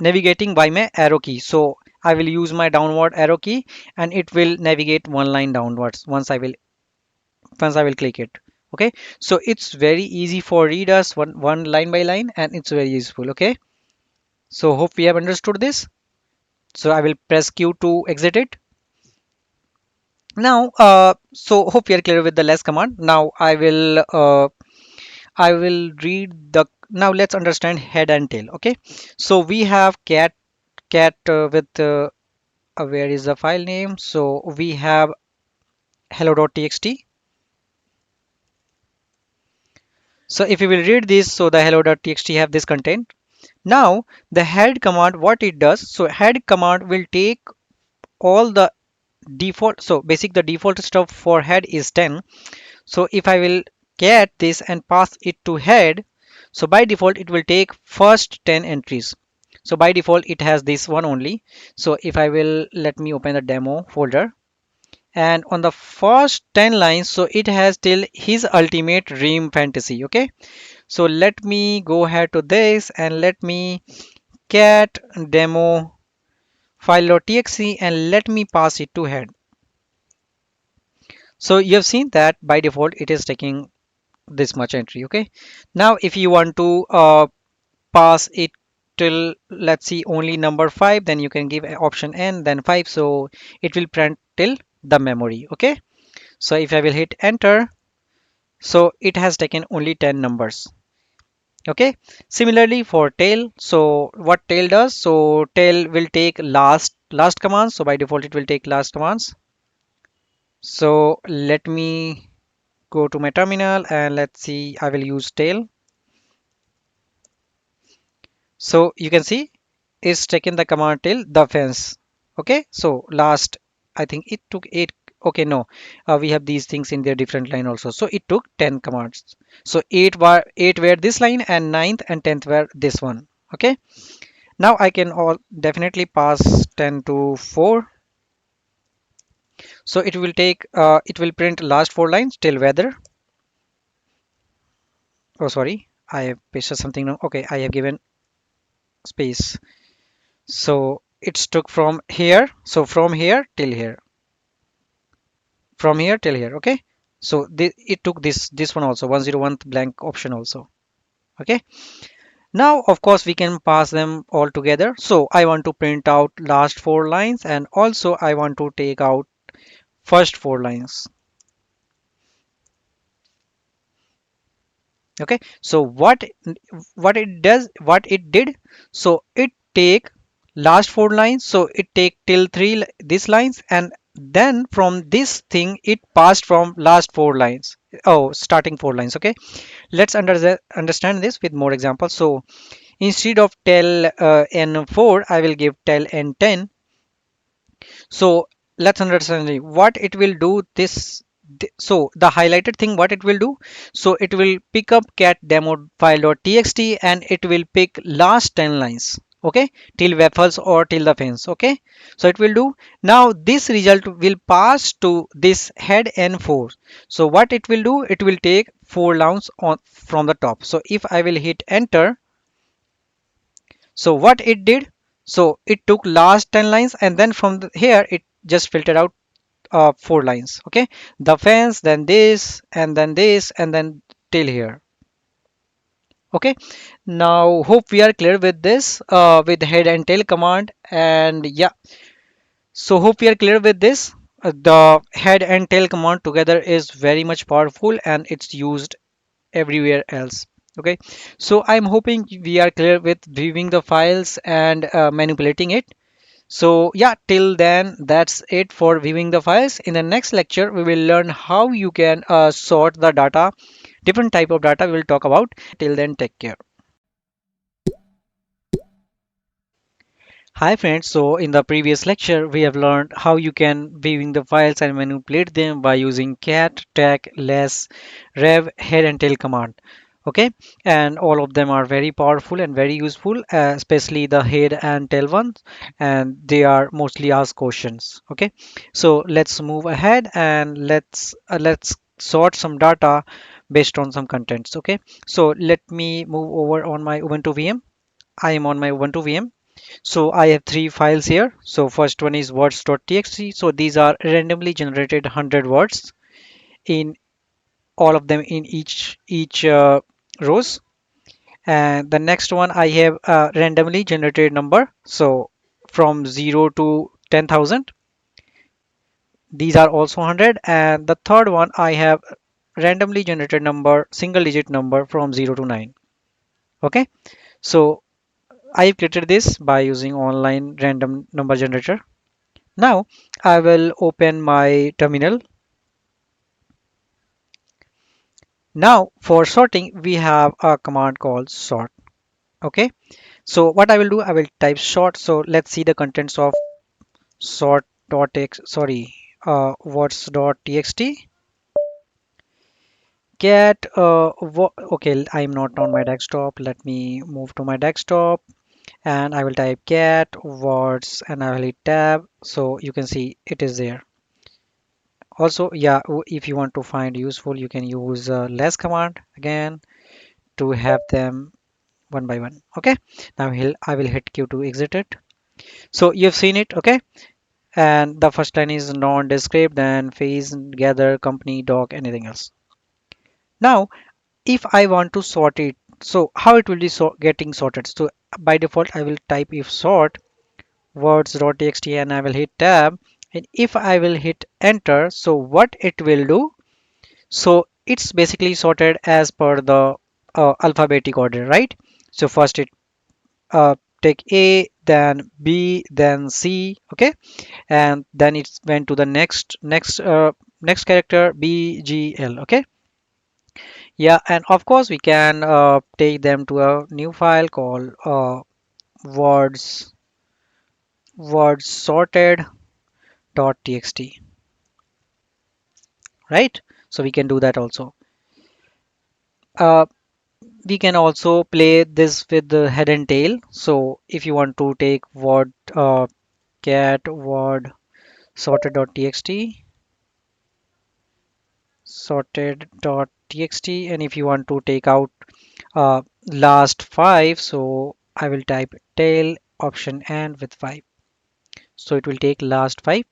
Speaker 1: navigating by my arrow key. So I will use my downward arrow key and it will navigate one line downwards once I will click it. Okay, so it's very easy for readers, one line by line, and it's very useful. Okay, so hope we have understood this. So I will press Q to exit it. Now, so hope we are clear with the less command. Now I will read the. Now let's understand head and tail. Okay, so we have cat with where is the file name? So we have hello.txt. So if you will read this, so the hello.txt have this content. Now the head command, what it does, so head command will take all the default, so basic the default stuff for head is 10. So if I will get this and pass it to head, so by default it will take first 10 entries. So by default it has this one only. So if I will, let me open the demo folder, and on the first 10 lines, so it has till his ultimate dream fantasy. Okay, so let me go ahead to this and let me cat demo file.txt and let me pass it to head. So you have seen that by default it is taking this much entry. Okay, now if you want to pass it till, let's see, only number 5, then you can give option n then 5, so it will print till the memory. Okay, so if I will hit enter, so it has taken only 10 numbers. Okay, similarly for tail, so what tail does, so tail will take last commands, so by default it will take last commands. So let me go to my terminal and let's see, I will use tail. So you can see it's taken the command till the fence. Okay, so last, I think it took 8. Okay, no, we have these things in their different line also, so it took 10 commands. So 8 were this line and ninth and 10th were this one. Okay, now I can all definitely pass 10 to 4. So it will take it will print last 4 lines till weather. Oh, sorry, I have pasted something wrong. Okay, I have given space. So it's took from here, so from here till here, from here till here. Okay, so it took this one also, 101th blank option also. Okay, now of course we can pass them all together. So I want to print out last 4 lines and also I want to take out first 4 lines. Okay, so what it did, so it take last 4 lines, so it take till these lines, and then from this thing it passed from last 4 lines, oh, starting 4 lines. Okay, let's understand this with more examples. So instead of tell n4, I will give tell n10. So let's understand what it will do. So the highlighted thing, what it will do, so it will pick up cat demo file.txt and it will pick last 10 lines. Okay, till waffles or till the fence. Okay, so it will do. Now this result will pass to this head n4. So what it will do, it will take 4 lines on from the top. So if I will hit enter, so what it did, so it took last 10 lines and then from here it just filtered out 4 lines. Okay, the fence, then this and then till here. Okay, now hope we are clear with this with head and tail command. And yeah, so hope we are clear with this. The head and tail command together is very much powerful and it's used everywhere else. Okay, so I'm hoping we are clear with viewing the files and manipulating it. So yeah, till then, that's it for viewing the files. In the next lecture, we will learn how you can sort the data, different type of data we will talk about. Till then, take care. Hi friends, so in the previous lecture we have learned how you can viewing the files and manipulate them by using cat, tag, less, rev, head and tail command. Okay, and all of them are very powerful and very useful, especially the head and tail ones, and they are mostly asked questions. Okay, so let's move ahead and let's sort some data based on some contents. Okay, so let me move over on my Ubuntu VM. I am on my Ubuntu VM. So I have 3 files here. So first one is words.txt. So these are randomly generated 100 words in all of them in each rows. And the next one I have a randomly generated number. So from 0 to 10,000. These are also 100. And the third one I have randomly generated number, single digit number from 0 to 9. Okay. So I created this by using online random number generator. Now I will open my terminal. Now for sorting, we have a command called sort. Okay, so what I will do, I will type sort. So let's see the contents of sort dot x, sorry, what's dot txt. Get okay, I'm not on my desktop. Let me move to my desktop and I will type cat words and I will hit tab. So you can see it is there. Also, yeah, if you want to find useful, you can use less command again to have them one by one. Okay, now I will hit Q to exit it. So you've seen it. Okay, and the first line is non-descript, then phase, gather, company, doc, anything else. Now if I want to sort it, so how it will be getting sorted? So by default I will type if sort words.txt and I will hit tab, and if I will hit enter, so what it will do, so it's basically sorted as per the alphabetic order, right? So first it take A, then B, then C, okay, and then it went to the next character B, G, L, okay. Yeah, and of course we can take them to a new file called words words sorted dot txt, right? So we can do that also. Uh, we can also play this with the head and tail. So if you want to take word cat word sorted dot txt sorted dot txt, and if you want to take out last five, so I will type tail option and with five. So it will take last five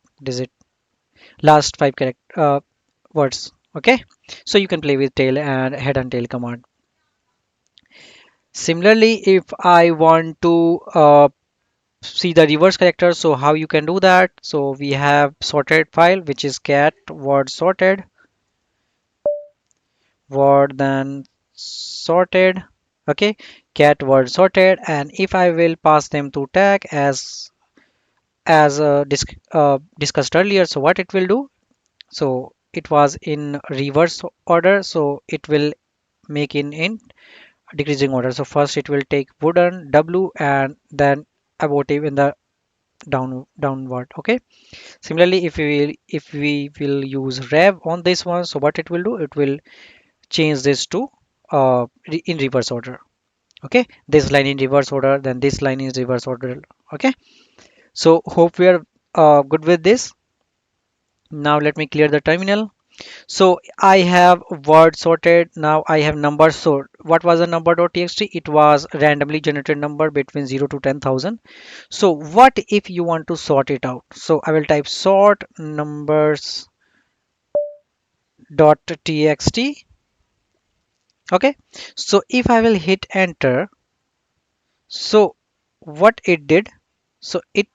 Speaker 1: character words. Okay, so you can play with tail and head and tail command. Similarly, if I want to see the reverse character, so how you can do that? So we have sorted file, which is cat word sorted word then sorted. Okay, cat word sorted, and if I will pass them to tag as discussed earlier, so what it will do, so it was in reverse order, so it will make in decreasing order. So first it will take wooden w and then abortive in the downward. Okay, similarly if we will use rev on this one, so what it will do, it will change this to in reverse order. Okay, this line in reverse order, then this line is reverse order. Okay, so hope we are good with this. Now let me clear the terminal. So I have word sorted. Now I have number sort. What was the number.txt? It was randomly generated number between 0 to 10,000. So what if you want to sort it out? So I will type sort numbers.txt. Okay. So if I will hit enter, so what it did, so it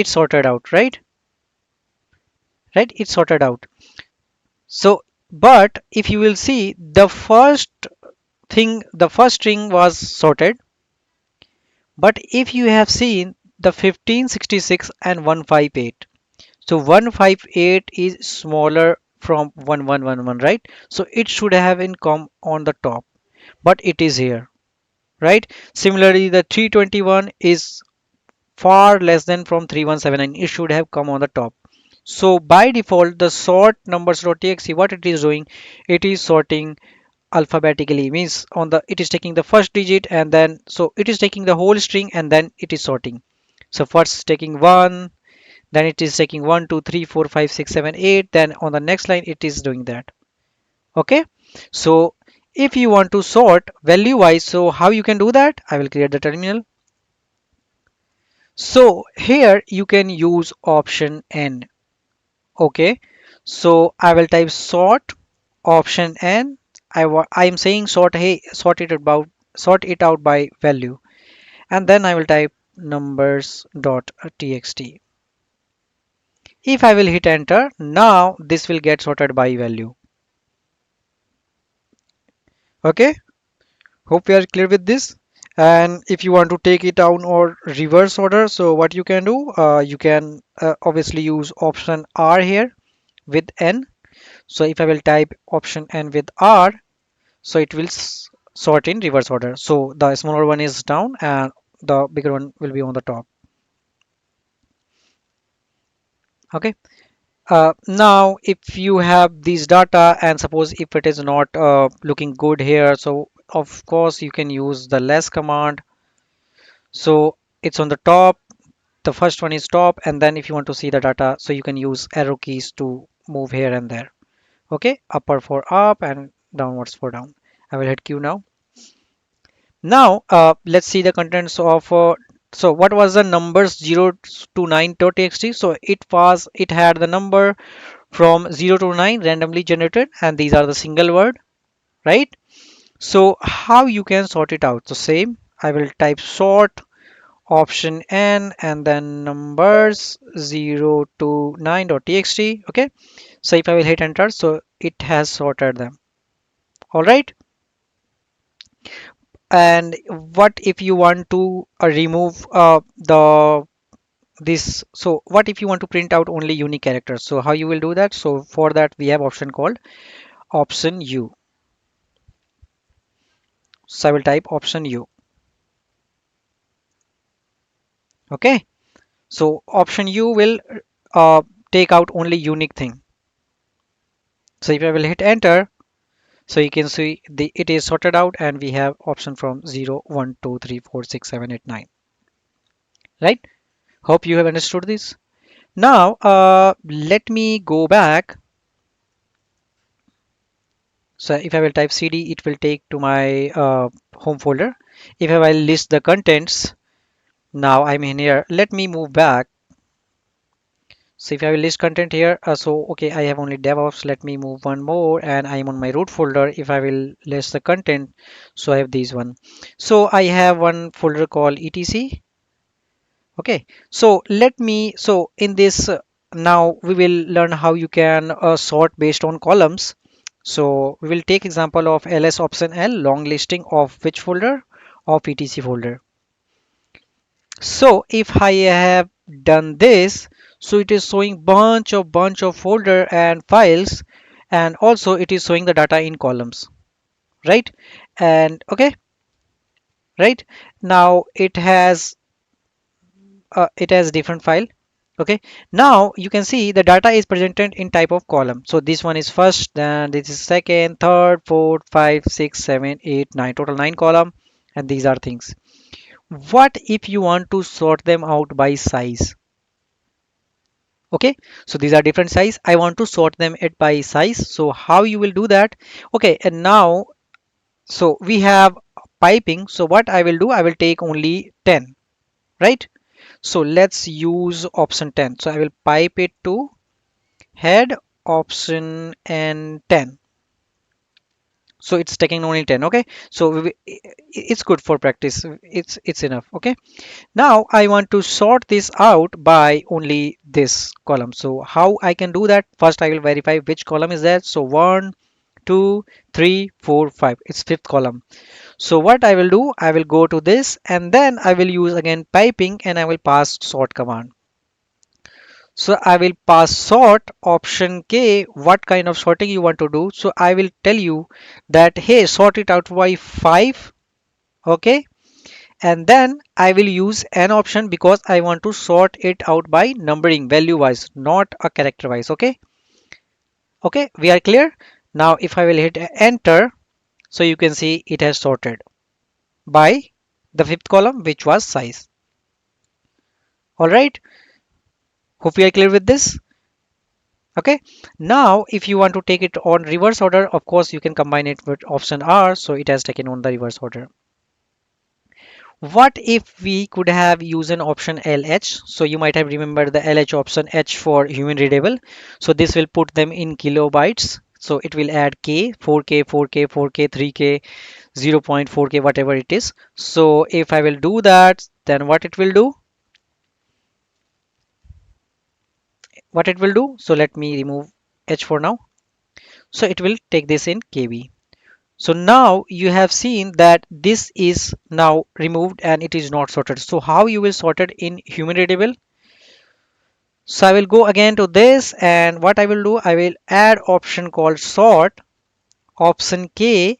Speaker 1: sorted out, right? Right? It sorted out. So but if you will see the first string was sorted. But if you have seen the 1566 and 158, so 158 is smaller from 1111, right? So it should have in come on the top, but it is here, right? Similarly, the 321 is far less than from 3179. It should have come on the top. So by default, the sort numbers.txt, what it is doing, it is sorting alphabetically, means on the it is taking the first digit and then so it is taking the whole string and then it is sorting. So first taking one, then it is taking 1 2 3 4 5 6 7 8, then on the next line it is doing that. Okay, so if you want to sort value wise, so how you can do that, I will create the terminal. So here you can use option n. Okay, so I will type sort option n. I am saying sort, hey, sort it out by value, and then I will type numbers dot txt. If I will hit enter, now this will get sorted by value. Okay, hope we are clear with this. And if you want to take it down or reverse order, so what you can do, you can obviously use option R here with n. So if I will type option n with R, so it will sort in reverse order. So the smaller one is down and the bigger one will be on the top. Okay. Now, if you have these data and suppose if it is not looking good here, so of course you can use the less command. So it's on the top. The first one is top, and then if you want to see the data, so you can use arrow keys to move here and there. Okay, upper for up and downwards for down. I will hit Q now. Now, let's see the contents of. So what was the numbers 0 to 9.txt? So it had the number from 0 to 9 randomly generated, and these are the single word, right? So how you can sort it out? So same, I will type sort option n and then numbers 0 to 9.txt. Okay, so if I will hit enter, so it has sorted them. All right. And what if you want to remove the this, so what if you want to print out only unique characters? So how you will do that? So for that we have option called option U. So I will type option U. Okay, so option U will uh, take out only unique thing. So if I will hit enter, so you can see it is sorted out and we have option from 0, 1, 2, 3, 4, 6, 7, 8, 9. Right? Hope you have understood this. Now, let me go back. So if I will type cd, it will take to my home folder. If I will list the contents, now I'm in here. Let me move back. So if I will list content here, so okay, I have only DevOps. Let me move one more, and I am on my root folder. If I will list the content, so I have these one. So I have one folder called etc. Okay, so let me. So in this, now we will learn how you can sort based on columns. So we will take example of ls option l long listing of which folder of etc folder. So if I have done this, so it is showing bunch of folder and files, and also it is showing the data in columns, right? And okay, right, now it has different file. Okay, now you can see the data is presented in type of column. So this one is first, then this is second, third, fourth, five, six, seven, eight, nine, total 9 column, and these are things. What if you want to sort them out by size? Okay, so these are different size. I want to sort them it by size. So how you will do that? Okay, and now, so we have piping. So what I will do, I will take only 10, right? So let's use option 10. So I will pipe it to head option and 10. So it's taking only 10. Okay, so it's good for practice. It's enough. Okay, now I want to sort this out by only this column. So how I can do that? First I will verify which column is that. So 1, 2, 3, 4, 5. It's fifth column. So what I will do, I will go to this and then I will use again piping and I will pass sort command. So I will pass sort option K, what kind of sorting you want to do. So I will tell you that, hey, sort it out by 5. Okay, and then I will use an option because I want to sort it out by numbering value wise, not a character wise. Okay, okay, we are clear. Now if I will hit enter, so you can see it has sorted by the fifth column, which was size. All right, hope we are clear with this. Okay, now if you want to take it on reverse order, of course you can combine it with option R, so it has taken on the reverse order. What if we could have used an option LH? So you might have remembered the LH option, H for human readable. So this will put them in kilobytes. So it will add K, 4K, 4K, 4K, 3K, 0.4K, whatever it is. So if I will do that, then what it will do? What it will do? So let me remove H for now. So it will take this in KB. So now you have seen that this is now removed and it is not sorted. So how you will sort it in human readable? So I will go again to this and what I will do, I will add option called sort option K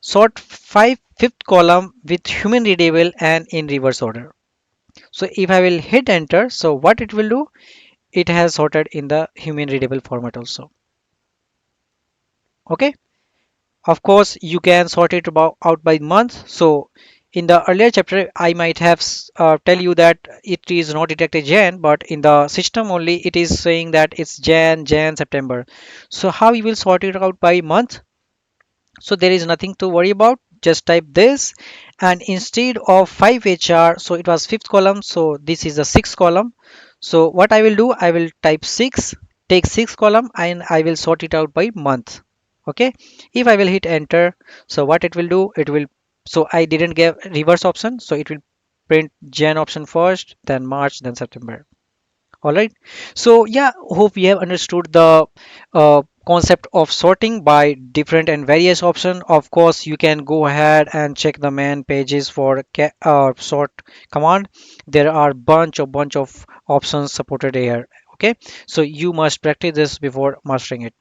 Speaker 1: Sort fifth column with human readable and in reverse order. So if I will hit enter, so what it will do, it has sorted in the human readable format also. Okay. Of course, you can sort it out by month. So in the earlier chapter, I might have tell you that it is not detected Jan, but in the system only it is saying that it's Jan, September. So how you will sort it out by month? So there is nothing to worry about. Just type this, and instead of 5 HR, so it was fifth column. So this is the sixth column. So what I will do, I will type 6, take sixth column, and I will sort it out by month. Okay. If I will hit enter, so what it will do, it will, so I didn't give reverse option, so it will print Jan option first, then March, then September. All right. So yeah, hope we have understood the concept of sorting by different and various option. Of course, you can go ahead and check the man pages for sort command. There are bunch of options supported here. Okay, so you must practice this before mastering it.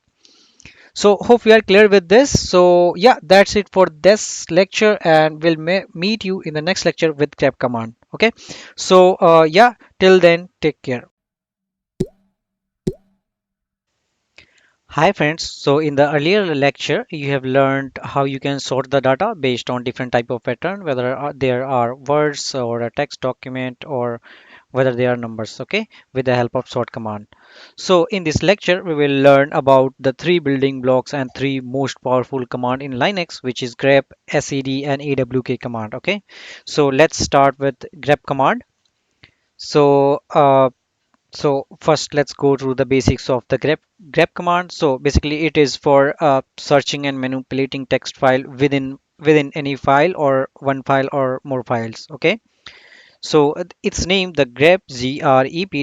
Speaker 1: So hope we are clear with this. So yeah, that's it for this lecture, and we'll meet you in the next lecture with grep command. Okay. So yeah, till then, take care. Hi friends, so in the earlier lecture you have learned how you can sort the data based on different type of pattern, whether there are words or a text document or whether they are numbers, okay, with the help of sort command. So in this lecture we will learn about the three building blocks and three most powerful command in Linux, which is grep, sed and awk command, okay. So let's start with grep command. So so first let's go through the basics of the grep command. So basically it is for searching and manipulating text file within any file or one file or more files. Okay. So its name the grep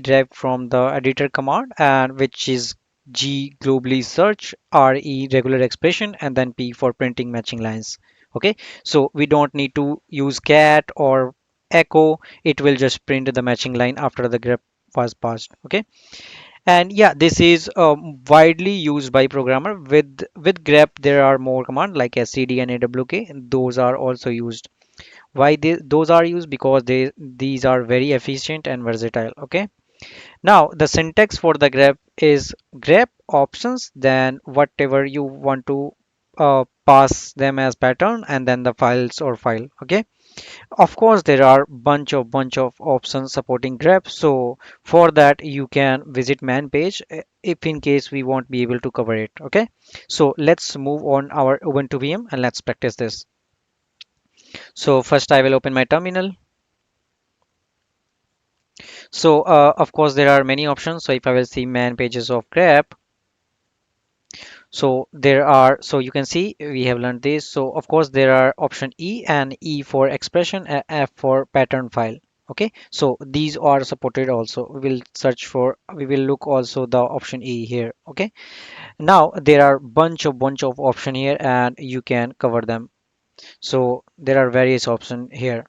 Speaker 1: derived from the editor command, and which is G globally search, RE regular expression, and then P for printing matching lines. Okay, so we don't need to use cat or echo. It will just print the matching line after the grep was passed. Okay, and yeah, this is widely used by programmer. With grep there are more command like scd and awk, and those are also used. Why those are used? Because these are very efficient and versatile. Okay, now the syntax for the grep is grep options, then whatever you want to pass them as pattern, and then the files or file. Okay, of course there are bunch of options supporting grep, so for that you can visit man page if in case we won't be able to cover it. Okay, so let's move on our ubuntu vm and let's practice this. So first I will open my terminal. So of course there are many options. So if I will see man pages of grep, so there are, so you can see we have learned this. So of course there are option E, and E for expression, F for pattern file. Okay, so these are supported also. We will look also the option E here. Okay, now there are bunch of option here and you can cover them. So there are various option here.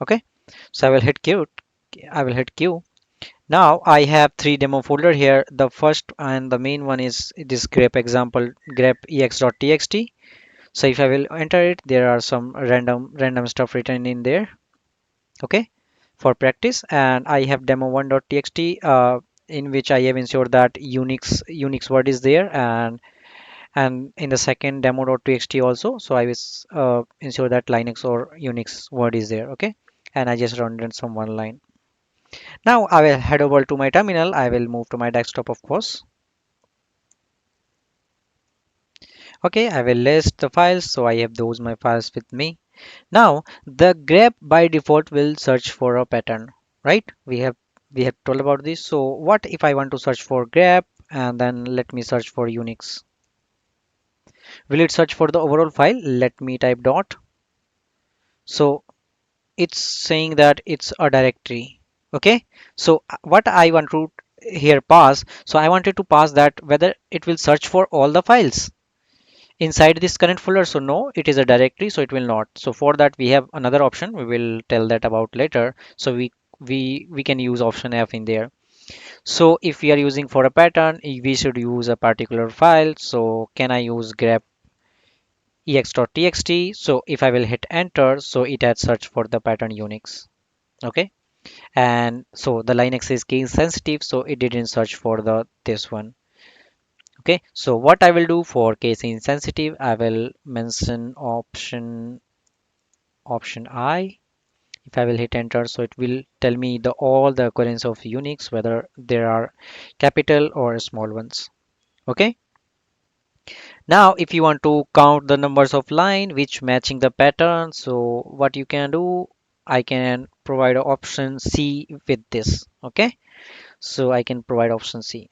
Speaker 1: Okay, so I will hit Q. Now I have three demo folder here. The first and the main one is this grep example grep ex.txt. So if I will enter it, there are some random stuff written in there. Okay, for practice, and I have demo1.txt in which I have ensured that Unix word is there, and in the second demo.txt also. So I will ensure that Linux or Unix word is there. Okay, and I just rendered some one line. Now I will head over to my terminal. I will move to my desktop, of course. Okay, I will list the files. So I have those my files with me. Now the grep by default will search for a pattern, right? We have told about this. So what if I want to search for grep and then let me search for Unix? Will it search for the overall file? Let me type dot. So it's saying that it's a directory. Okay, so what I want to here pass, so I wanted to pass that whether it will search for all the files inside this current folder. So no, it is a directory, so it will not. So for that we have another option, we will tell that about later. So we can use option F in there. So if we are using for a pattern, we should use a particular file. So can I use grep ex.txt. So if I will hit enter, so it has searched for the pattern Unix. Okay. And so the Linux is case sensitive, so it didn't search for the this one. Okay. So what I will do for case insensitive, I will mention option I. If I will hit enter, so it will tell me the all the occurrence of Unix, whether there are capital or small ones. Okay. Now, if you want to count the numbers of line which matching the pattern, so what you can do, I can provide option C with this. Okay, so I can provide option C.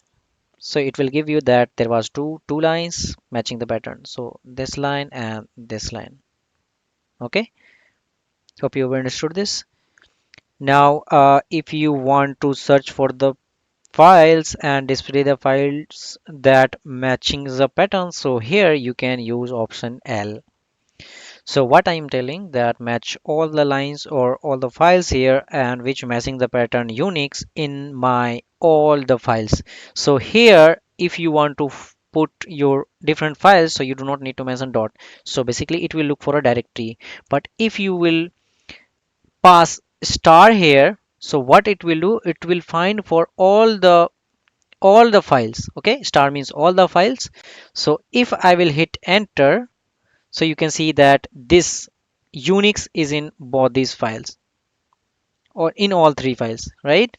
Speaker 1: So it will give you that there was two lines matching the pattern. So this line and this line. Okay, hope you have understood this. Now, if you want to search for the files and display the files that matching the pattern, so here you can use option L. So what I'm telling that match all the lines or all the files here and which matching the pattern Unix in my all the files. So here if you want to put your different files, so you do not need to mention dot. So basically it will look for a directory. But if you will pass star here, so what it will do, it will find for all the files. Okay, star means all the files. So if I will hit enter, so you can see that this Unix is in both these files or in all three files, right?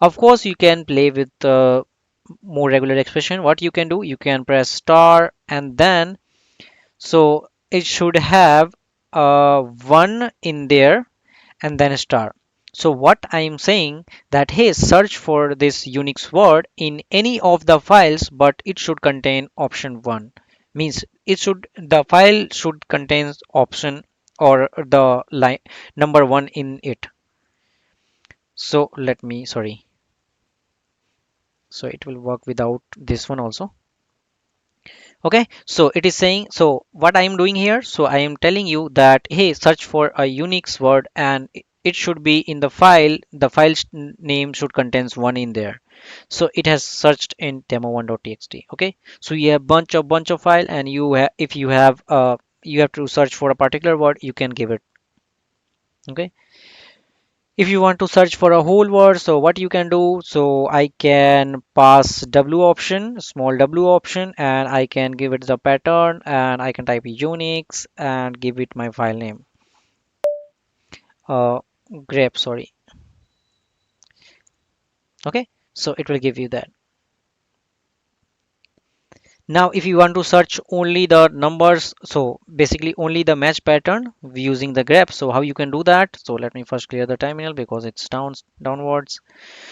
Speaker 1: Of course, you can play with more regular expression. What you can do, you can press star and then so it should have one in there and then a star. So what I am saying that hey, search for this Unix word in any of the files, but it should contain option one. Means it should the file should contain option or the line number one in it. So let me sorry. So it will work without this one also. Okay, so it is saying, so what I am doing here, so I am telling you that hey, search for a Unix word and it should be in the file, the file's name should contains one in there. So it has searched in demo1.txt. Okay, so you have bunch of file and if you have you have to search for a particular word, you can give it. Okay, if you want to search for a whole word, so what you can do, so I can pass w option, small w option, and I can give it the pattern and I can type Unix and give it my file name, uh grep, sorry. Okay, so it will give you that. Now if you want to search only the numbers, so basically only the match pattern using the grep, so how you can do that, so let me first clear the terminal because it's downwards.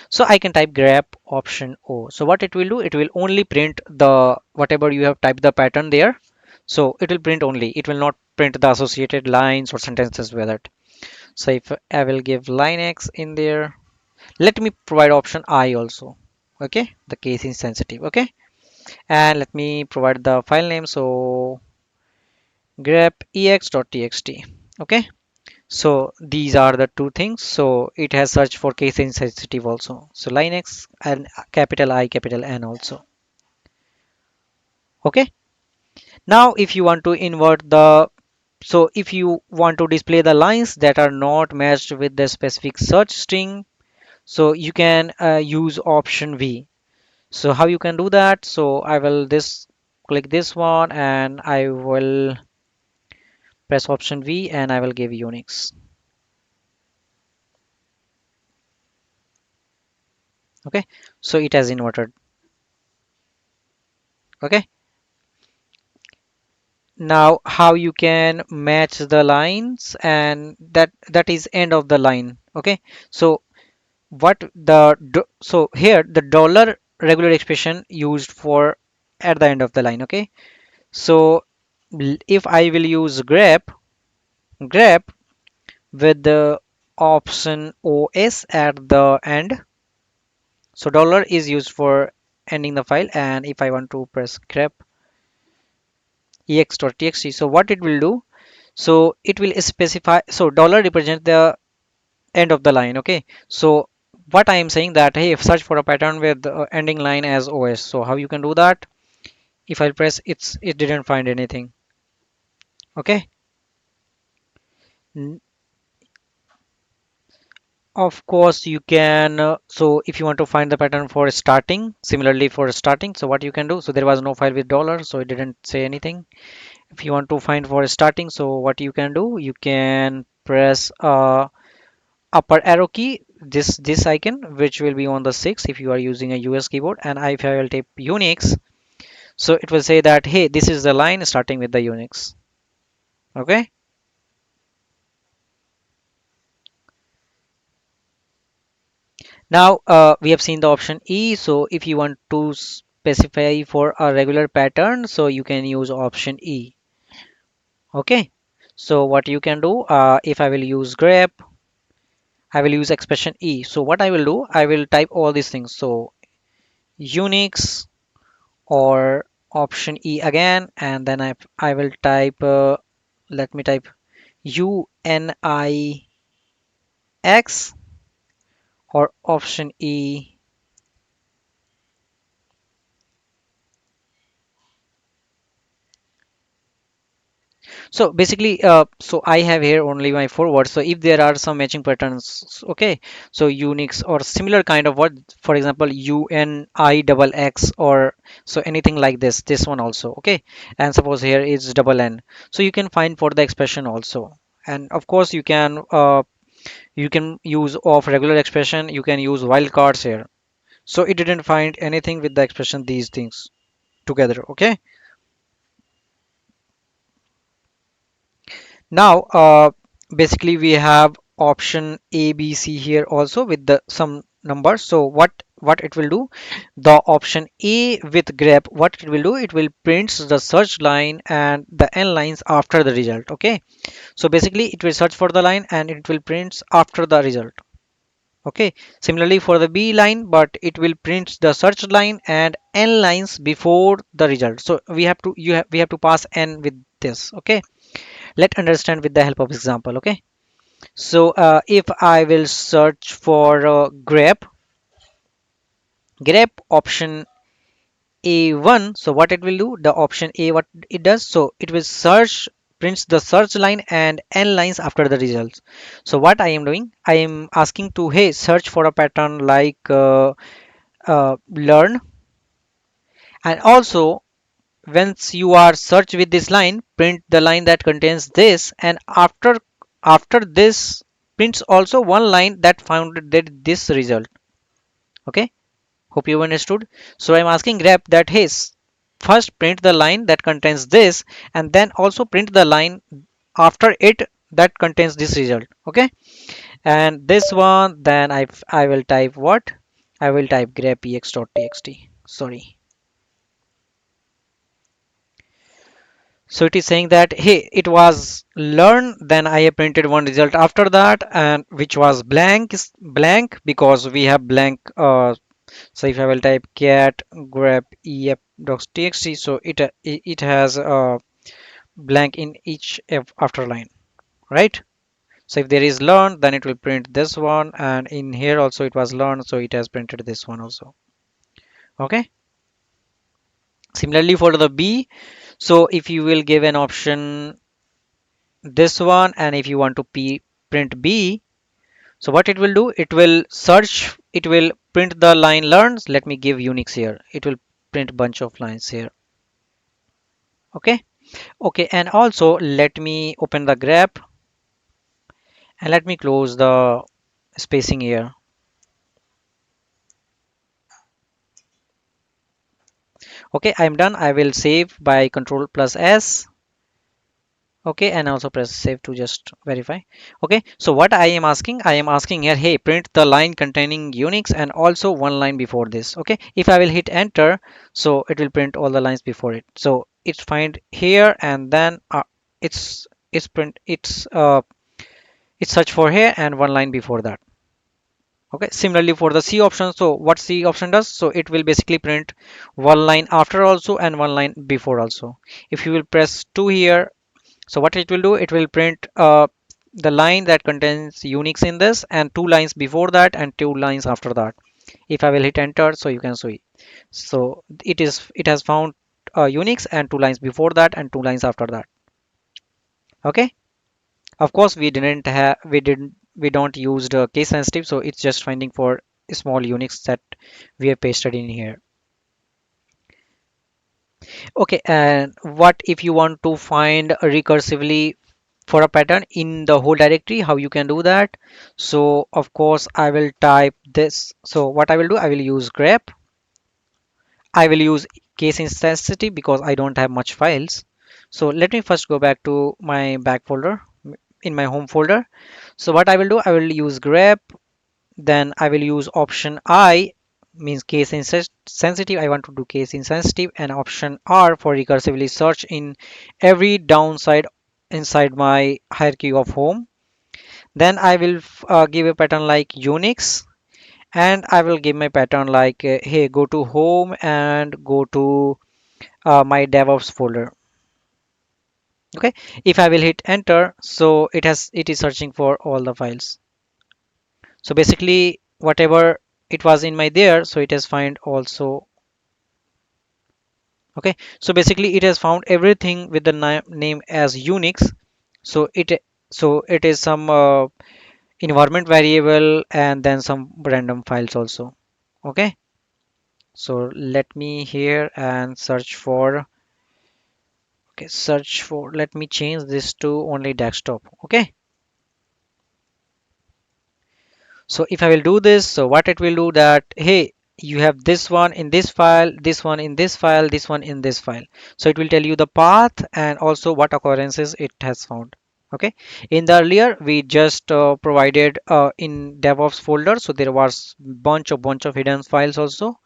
Speaker 1: So I can type grep option O. So what it will do, it will only print the whatever you have typed the pattern there. So it will print only, it will not print the associated lines or sentences with it. So if I will give Linux in there, let me provide option I also. Okay, the case is sensitive. Okay, and let me provide the file name. So grep ex.txt. Okay, so these are the two things. So it has searched for case insensitive also. So Linux and capital I, capital N also. Okay. Now if you want to invert the, so if you want to display the lines that are not matched with the specific search string, so you can use option V. So how you can do that? So I will this click this one and I will press option V and I will give Unix. Okay. So it has inverted. Okay. Now how you can match the lines and that is end of the line. Okay, so what so here the dollar regular expression used for at the end of the line. Okay, so if I will use grep with the option os at the end, so dollar is used for ending the file, and if I want to press grep ex.txt, so what it will do, so it will specify, so dollar represents the end of the line. Okay, so what I am saying that hey, search for a pattern with ending line as os. So how you can do that, if I press it didn't find anything. Okay. N- Of course, you can. So if you want to find the pattern for starting, similarly for starting, so what you can do, so there was no file with dollar, so it didn't say anything. If you want to find for starting, so what you can do, you can press upper arrow key, this icon, which will be on the 6 if you are using a US keyboard, and if I will type Unix, so it will say that, hey, this is the line starting with the Unix. Okay. Now we have seen the option E. So if you want to specify for a regular pattern, so you can use option E. Okay. So what you can do, if I will use grep, I will use expression E. So what I will do, I will type all these things. So Unix or option E again, and then I will type, let me type UNIX or option E. So basically, so I have here only my forward. So if there are some matching patterns, okay, so Unix or similar kind of word, for example, UNIXX or so anything like this one also, okay. And suppose here is double N. So you can find for the expression also. And of course, you can use of regular expression. You can use wildcards here. So it didn't find anything with the expression these things together, okay. Now, basically we have option A, B, C here also with the some numbers. So what it will do, the option A with grep, what it will do, it will print the search line and the n lines after the result. Okay, so basically it will search for the line and it will print after the result. Okay, similarly for the B line, but it will print the search line and n lines before the result. So we have to pass n with this. Okay, let's understand with the help of example. Okay, so if I will search for grep option A1, so what it will do, the option A, what it does, so it will search, prints the search line and n lines after the results. So what I am doing, I am asking to, hey, search for a pattern like learn, and also once you are search with this line, print the line that contains this, and after this prints also one line that found that this result. Okay, hope you understood. So I'm asking grep that, hey, first print the line that contains this, and then also print the line after it that contains this result. Okay, and this one, then I will type what, I will type grep ex.txt, sorry. So it is saying that, hey, it was learn, then I have printed one result after that, and which was blank, is blank because we have blank. So if I will type cat grep ef.txt, so it has blank in each after line, right? So if there is learn, then it will print this one, and in here also it was learn, so it has printed this one also. Okay. Similarly for the B, so if you will give an option this one, and if you want to print B, so what it will do, it will search, it will print the line learns. Let me give Unix here, it will print bunch of lines here. Okay, okay, and also let me open the grep and let me close the spacing here. Okay, I'm done. I will save by control plus S. Okay, and also press save to just verify. Okay, so what I am asking here, hey, print the line containing Unix and also one line before this. Okay, if I will hit enter, so it will print all the lines before it. So it's find here, and then it's print it's search for here and one line before that. Okay, similarly for the C option, so what C option does, so it will basically print one line after also and one line before also. If you will press 2 here, so what it will do, it will print the line that contains Unix in this and two lines before that and two lines after that. If I will hit enter, so you can see. So it has found Unix and two lines before that and two lines after that. Okay. Of course, we don't use the case sensitive, so it's just finding for small Unix that we have pasted in here. Okay, and what if you want to find recursively for a pattern in the whole directory? How you can do that? So of course, I will type this. So what I will do, I will use grep. I will use case insensitive because I don't have much files. So let me first go back to my back folder in my home folder. So what I will do, I will use grep. Then I will use option I, means case insensitive. I want to do case insensitive, and option R for recursively search in every downside inside my hierarchy of home. Then I will give a pattern like Unix, and I will give my pattern like hey, go to home and go to my DevOps folder. Okay, if I will hit enter, so it is searching for all the files. So basically whatever it was in my there, so it has find also. Okay, so basically it has found everything with the name as Unix. So it is some environment variable and then some random files also. Okay, so let me here and search for. Okay, search for, let me change this to only desktop. Okay, so if I will do this, so what it will do that, hey, you have this one in this file, this one in this file, this one in this file. So it will tell you the path and also what occurrences it has found. Okay. In the earlier, we just provided in DevOps folder. So there was bunch of hidden files also.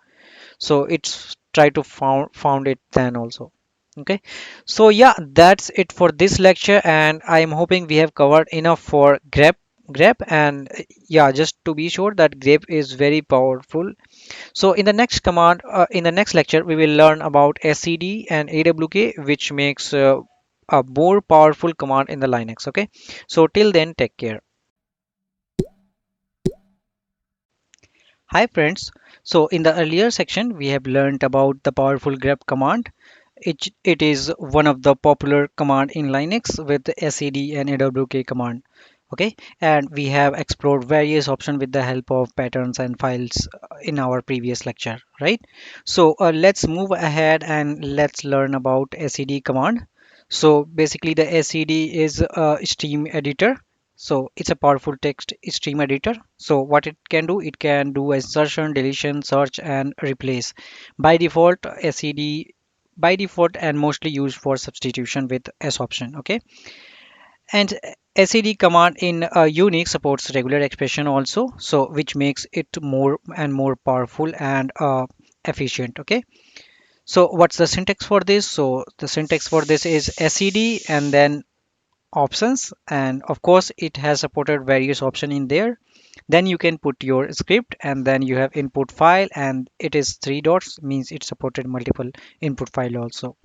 Speaker 1: So it's try to found it then also. Okay, so yeah, that's it for this lecture, and I'm hoping we have covered enough for grep. And yeah, just to be sure that grep is very powerful. So in the next command, in the next lecture, we will learn about SCD and AWK, which makes a more powerful command in the Linux. Okay, so till then, take care. Hi friends. So in the earlier section, we have learned about the powerful grep command. It is one of the popular command in Linux with the SED and AWK command. Okay, and we have explored various options with the help of patterns and files in our previous lecture, right? So let's move ahead and let's learn about SED command. So basically the SED is a stream editor. So it's a powerful text stream editor. So what it can do, it can do insertion, deletion, search, and replace. By default, SED by default and mostly used for substitution with S option. Okay, and SED command in Unix supports regular expression also, so which makes it more and more powerful and efficient. Okay, so what's the syntax for this? So the syntax for this is SED and then options, and of course it has supported various option in there. Then you can put your script, and then you have input file, and it is three dots, means it supported multiple input file also,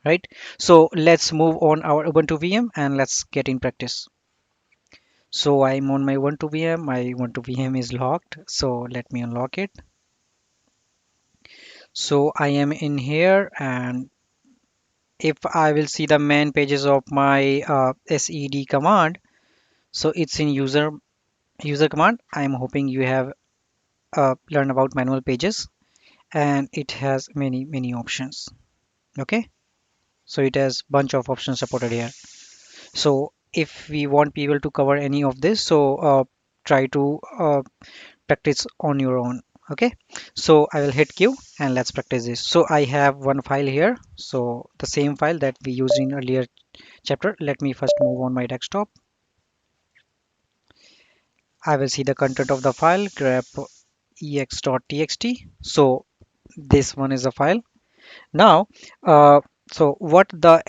Speaker 1: right? So let's move on our Ubuntu VM and let's get in practice. So I'm on my Ubuntu VM. My Ubuntu VM is locked. So let me unlock it. So I am in here, and if I will see the main pages of my SED command, so it's in user command. I'm hoping you have learned about manual pages, and it has many options. Okay, so it has bunch of options supported here. So if we want people to cover any of this, so try to practice on your own. Okay, so I will hit Q and let's practice this. So I have one file here, so the same file that we used in earlier chapter. Let me first move on my desktop. I will see the content of the file grep ex.txt. So this one is a file. Now, so what the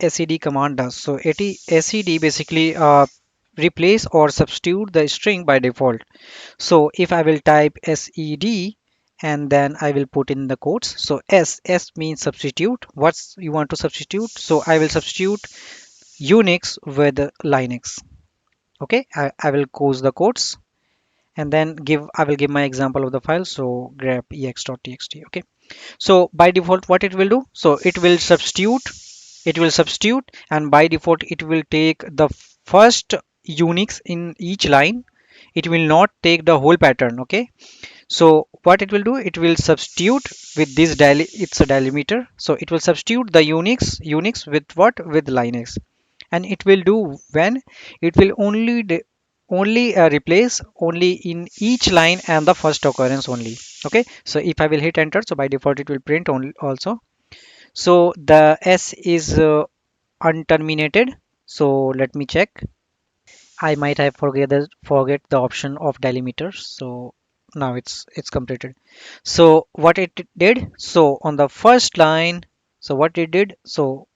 Speaker 1: sed command does, so sed basically replace or substitute the string by default. So if I will type sed and then I will put in the quotes, so s means substitute. What's you want to substitute? So I will substitute Unix with Linux. Okay, I will close the quotes and then I will give my example of the file. So grep ex.txt. Okay, so by default what it will do, so it will substitute it will substitute, and by default it will take the first unix in each line. It will not take the whole pattern. Okay, so what it will do, it will substitute with this it's a delimiter, so it will substitute the unix with what, with linux. And it will do when it will only replace only in each line and the first occurrence only. Okay, so if I will hit enter, so by default it will print only also. So the s is unterminated. So let me check. I might have forget the option of delimiter. So now it's completed. So what it did, so on the first line, so what it did, so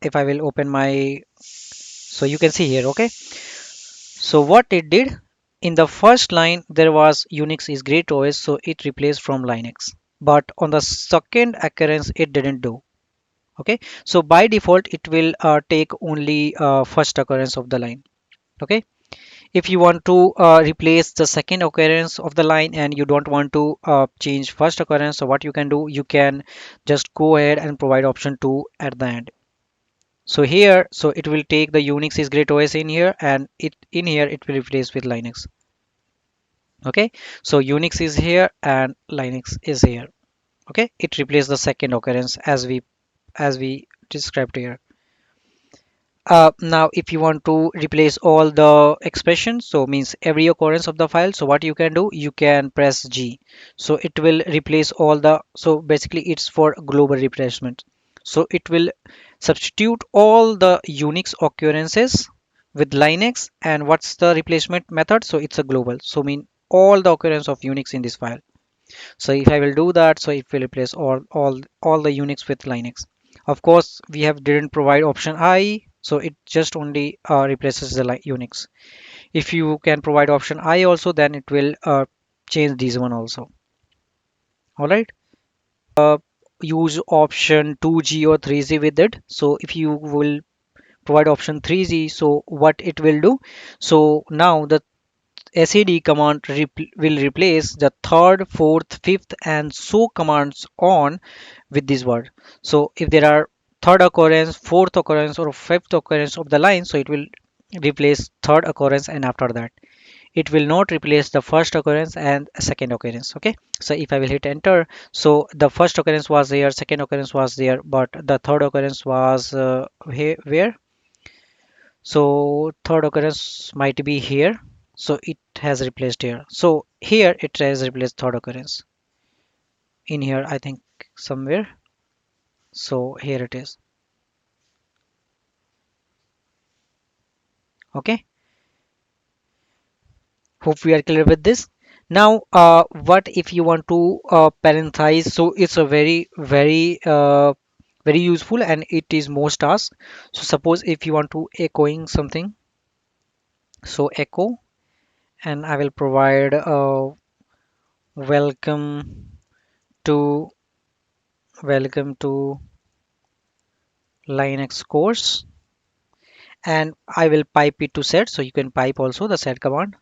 Speaker 1: if I will open my, so you can see here. Okay, so what it did, in the first line there was Unix is great OS, so it replaced from Linux. But on the second occurrence it didn't do. Okay, so by default it will take only first occurrence of the line. Okay, if you want to replace the second occurrence of the line and you don't want to change first occurrence, so what you can do, you can just go ahead and provide option 2 at the end. So here, so it will take the Unix is great OS in here, and it in here it will replace with Linux. Okay, so Unix is here and Linux is here. Okay, it replaces the second occurrence as we described here. Now if you want to replace all the expressions, so means every occurrence of the file, so what you can do, you can press G. So it will replace all the, so basically it's for global replacement. So it will substitute all the Unix occurrences with Linux. And what's the replacement method? So it's a global, so mean all the occurrence of Unix in this file. So if I will do that, so it will replace all the Unix with Linux. Of course, we have didn't provide option I, so it just only replaces the Unix. If you can provide option I also, then it will change these one also. All right. Use option 2G or 3G with it. So if you will provide option 3G, so what it will do, so now the sed command will replace the third, fourth, fifth, and so commands on with this word. So if there are third occurrence, fourth occurrence, or fifth occurrence of the line, so it will replace third occurrence, and after that it will not replace the first occurrence and second occurrence. Okay, so if I will hit enter, so the first occurrence was there, second occurrence was there, but the third occurrence was here, where, so third occurrence might be here, so it has replaced here. So here it has replaced third occurrence in here, I think somewhere. So here it is. Okay, hope we are clear with this. Now what if you want to parenthesize, so it's a very useful and it is most task. So suppose if you want to echoing something, so echo, and I will provide welcome to welcome to Linux course, and I will pipe it to set. So you can pipe also the set command.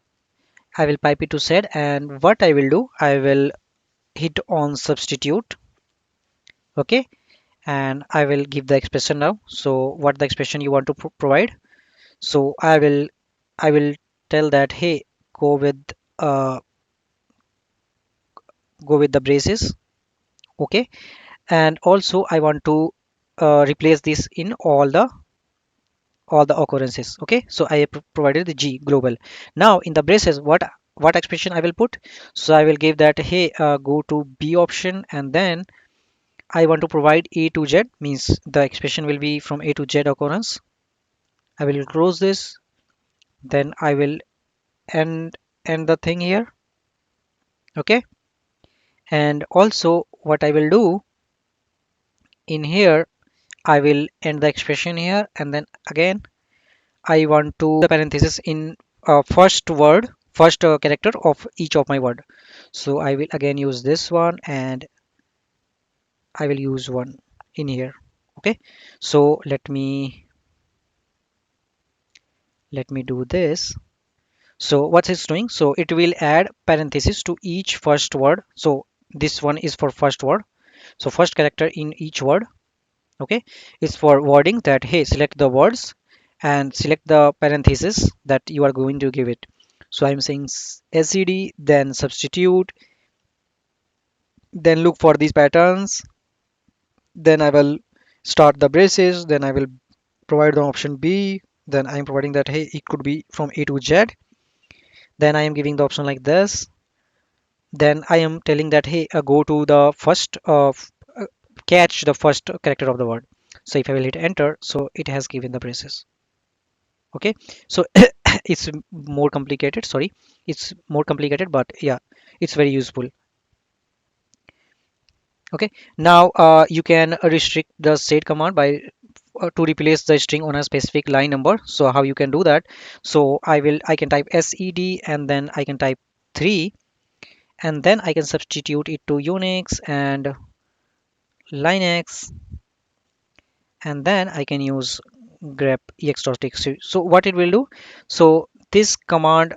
Speaker 1: I will pipe it to set, and what I will do, I will hit on substitute. Okay, and I will give the expression now. So what the expression you want to provide, so I will tell that, hey, go with uh go with the braces. Okay, and also I want to replace this in all the occurrences. Okay, so I have provided the G global. Now in the braces, what expression I will put, so I will give that, hey, go to B option, and then I want to provide A to Z, means the expression will be from A to Z occurrence. I will close this, then I will end the thing here. Okay, and also what I will do in here, I will end the expression here, and then again I want to the parenthesis in first character of each of my word. So I will again use this one, and I will use one in here. Okay, so let me do this. So what it's doing, so it will add parenthesis to each first word. So this one is for first word, so first character in each word. Okay, it's for wording that hey, select the words and select the parenthesis that you are going to give it. So I'm saying SED, then substitute, then look for these patterns, then I will start the braces, then I will provide the option B, then I'm providing that hey, it could be from A to Z, then I am giving the option like this, then I am telling that hey, go to the first catch the first character of the word. So if I will hit enter, so it has given the braces. Okay, so it's more complicated, sorry, it's more complicated, but yeah, it's very useful. Okay, now you can restrict the state command by to replace the string on a specific line number. So how you can do that? So I can type sed and then I can type 3 and then I can substitute it to Unix and Linux, and then I can use grep ex.txt. So what it will do, so this command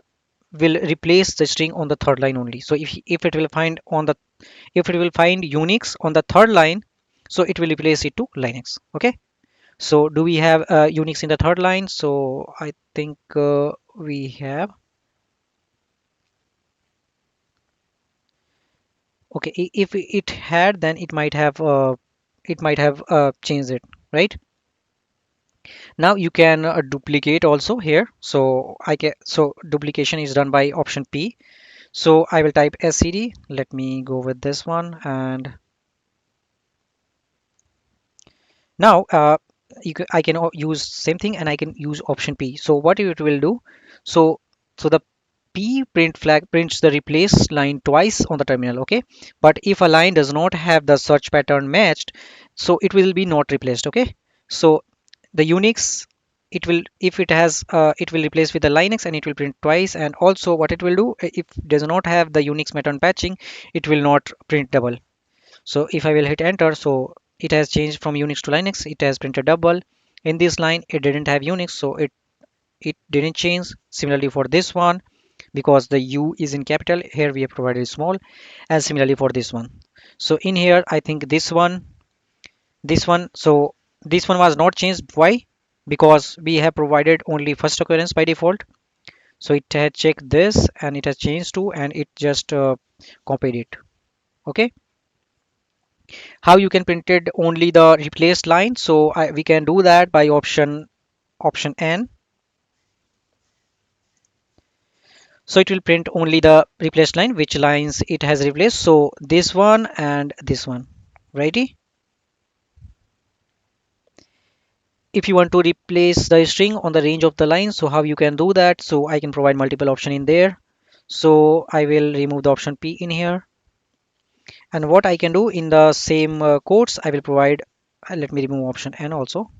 Speaker 1: will replace the string on the third line only. So if it will find on the if it will find Unix on the third line, so it will replace it to Linux. Okay, so do we have Unix in the third line? So I think we have. Okay, if it had, then it might have changed it, right? Now you can duplicate also here. So I can, so duplication is done by option P. So I will type SCD. Let me go with this one. And now I can use same thing and I can use option P. So what it will do, so the P print flag prints the replace line twice on the terminal. Okay, but if a line does not have the search pattern matched, so it will be not replaced. Okay, so the Unix, it will, if it has it will replace with the Linux and it will print twice. And also what it will do, if it does not have the Unix pattern patching, it will not print double. So if I will hit enter, so it has changed from Unix to Linux, it has printed double. In this line it didn't have Unix, so it didn't change. Similarly for this one, because the U is in capital, here we have provided small. And similarly for this one, so in here I think this one, so this one was not changed. Why? Because we have provided only first occurrence by default. So it had checked this and it has changed to, and it just copied it. Okay, how you can print it only the replaced line? So we can do that by option N. So it will print only the replaced line, which lines it has replaced. So this one and this one, righty. If you want to replace the string on the range of the line, so how you can do that? So I can provide multiple option in there. So I will remove the option P in here. And what I can do in the same quotes, I will provide, let me remove option N also.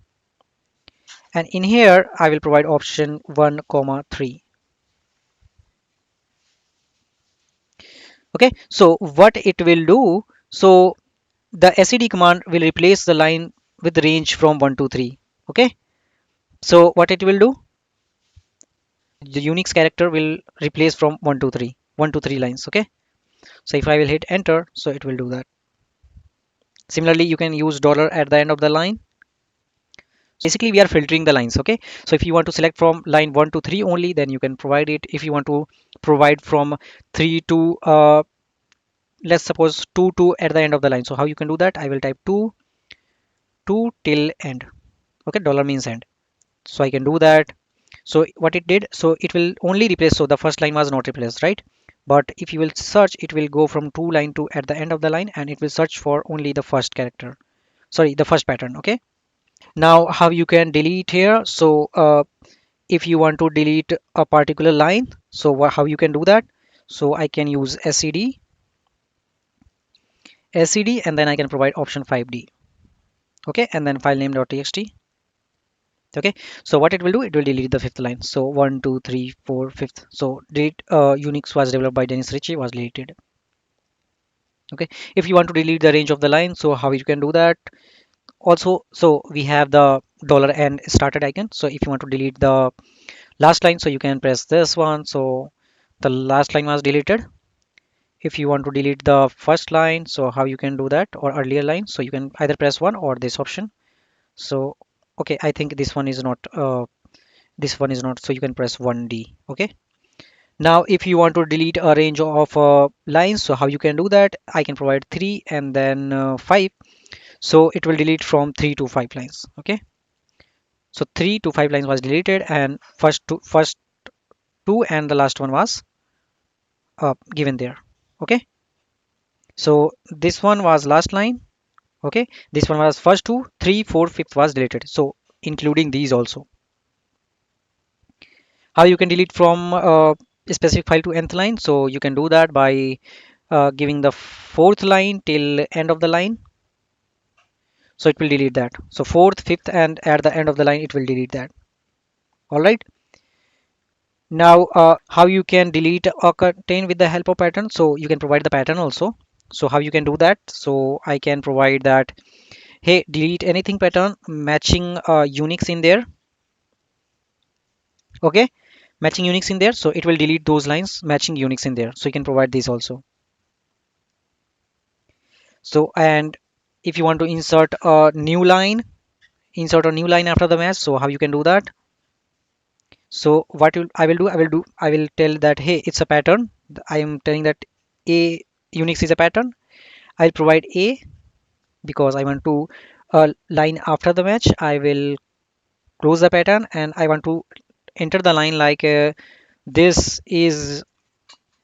Speaker 1: And in here, I will provide option 1, comma 3. Okay, so what it will do, so the sed command will replace the line with range from 1 to 3. Okay, so what it will do, the Unix character will replace from 1 to 3, 1 to 3 lines. Okay, so if I will hit enter, so it will do that. Similarly, you can use dollar at the end of the line. Basically we are filtering the lines. Okay, so if you want to select from line 1 to 3 only, then you can provide it. If you want to provide from 3 to let's suppose 2 to at the end of the line, so how you can do that, I will type 2 till end. Okay, dollar means end, so I can do that. So what it did, so it will only replace, so the first line was not replaced, right? But if you will search, it will go from 2 line to at the end of the line, and it will search for only the first character, sorry, the first pattern. Okay, now how you can delete here, so if you want to delete a particular line, so how you can do that, so I can use SCD and then I can provide option 5D. Okay, and then file name.txt. Okay, so what it will do, it will delete the fifth line. So 1 2 3 4 fifth, so delete Unix was developed by Dennis Ritchie was deleted. Okay, if you want to delete the range of the line, so how you can do that also, so we have the $n started icon. So if you want to delete the last line, so you can press this one, so the last line was deleted. If you want to delete the first line, so how you can do that, or earlier line, so you can either press one or this option. So okay, I think this one is not, so you can press 1D. Okay. Now if you want to delete a range of lines, so how you can do that? I can provide 3 and then 5, so it will delete from 3 to 5 lines. Okay, so 3 to 5 lines was deleted, and first two and the last one was given there. Okay, so this one was last line. Okay, this one was first two, three, four, fifth was deleted, so including these also. How you can delete from a specific file to nth line? So you can do that by giving the fourth line till end of the line, so it will delete that. So fourth, fifth, and at the end of the line it will delete that. All right. Now how you can delete a contain with the help of pattern? So you can provide the pattern also. So how you can do that? So I can provide that, hey, delete anything pattern matching Unix in there. Okay, matching Unix in there, so it will delete those lines matching Unix in there. So you can provide these also. So and if you want to insert a new line after the match, so how you can do that? So I will tell that, hey, it's a pattern. I am telling that a Unix is a pattern. I'll provide a, because I want to line after the match. I will close the pattern and I want to enter the line like this is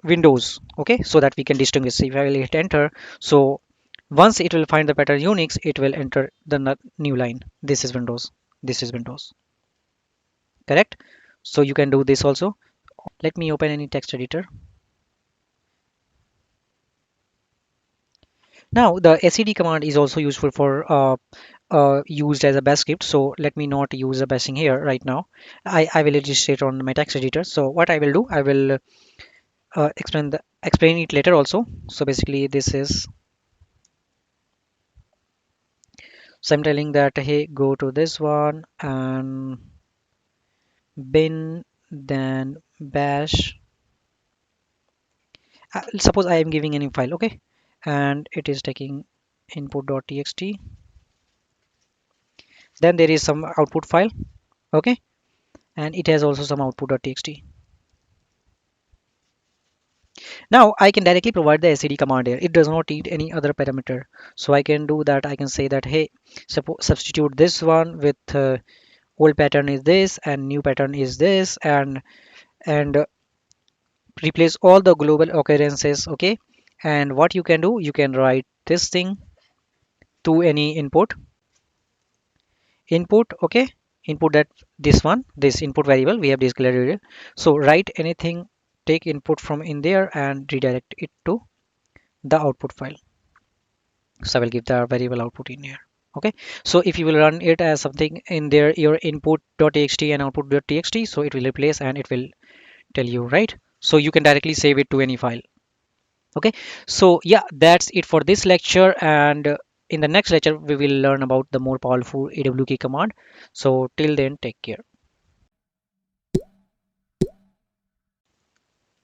Speaker 1: Windows. Okay, so that we can distinguish. If I will hit enter, so once it will find the pattern Unix, it will enter the new line. This is Windows. This is Windows. Correct. So you can do this also. Let me open any text editor. Now the sed command is also useful for used as a bash script. So let me not use a bashing here right now. I will illustrate on my text editor. So what I will do, I will explain it later also. So basically this is, so I'm telling that, hey, go to this one and bin, then bash. Suppose I am giving any file, okay, and it is taking input.txt. Then there is some output file, okay, and it has also some output.txt. Now I can directly provide the sed command here. It does not need any other parameter. So I can do that. I can say that, hey, substitute this one with old pattern is this and new pattern is this, and replace all the global occurrences. Okay, and what you can do, you can write this thing to any input. Okay, input that this input variable we have declared earlier. So write anything, take input from in there and redirect it to the output file. So I will give the variable output in here. Okay, so if you will run it as something in there, your input.txt and output.txt, so it will replace and it will tell you, right? So you can directly save it to any file. Okay, so yeah, that's it for this lecture, and in the next lecture we will learn about the more powerful awk command. So till then, take care.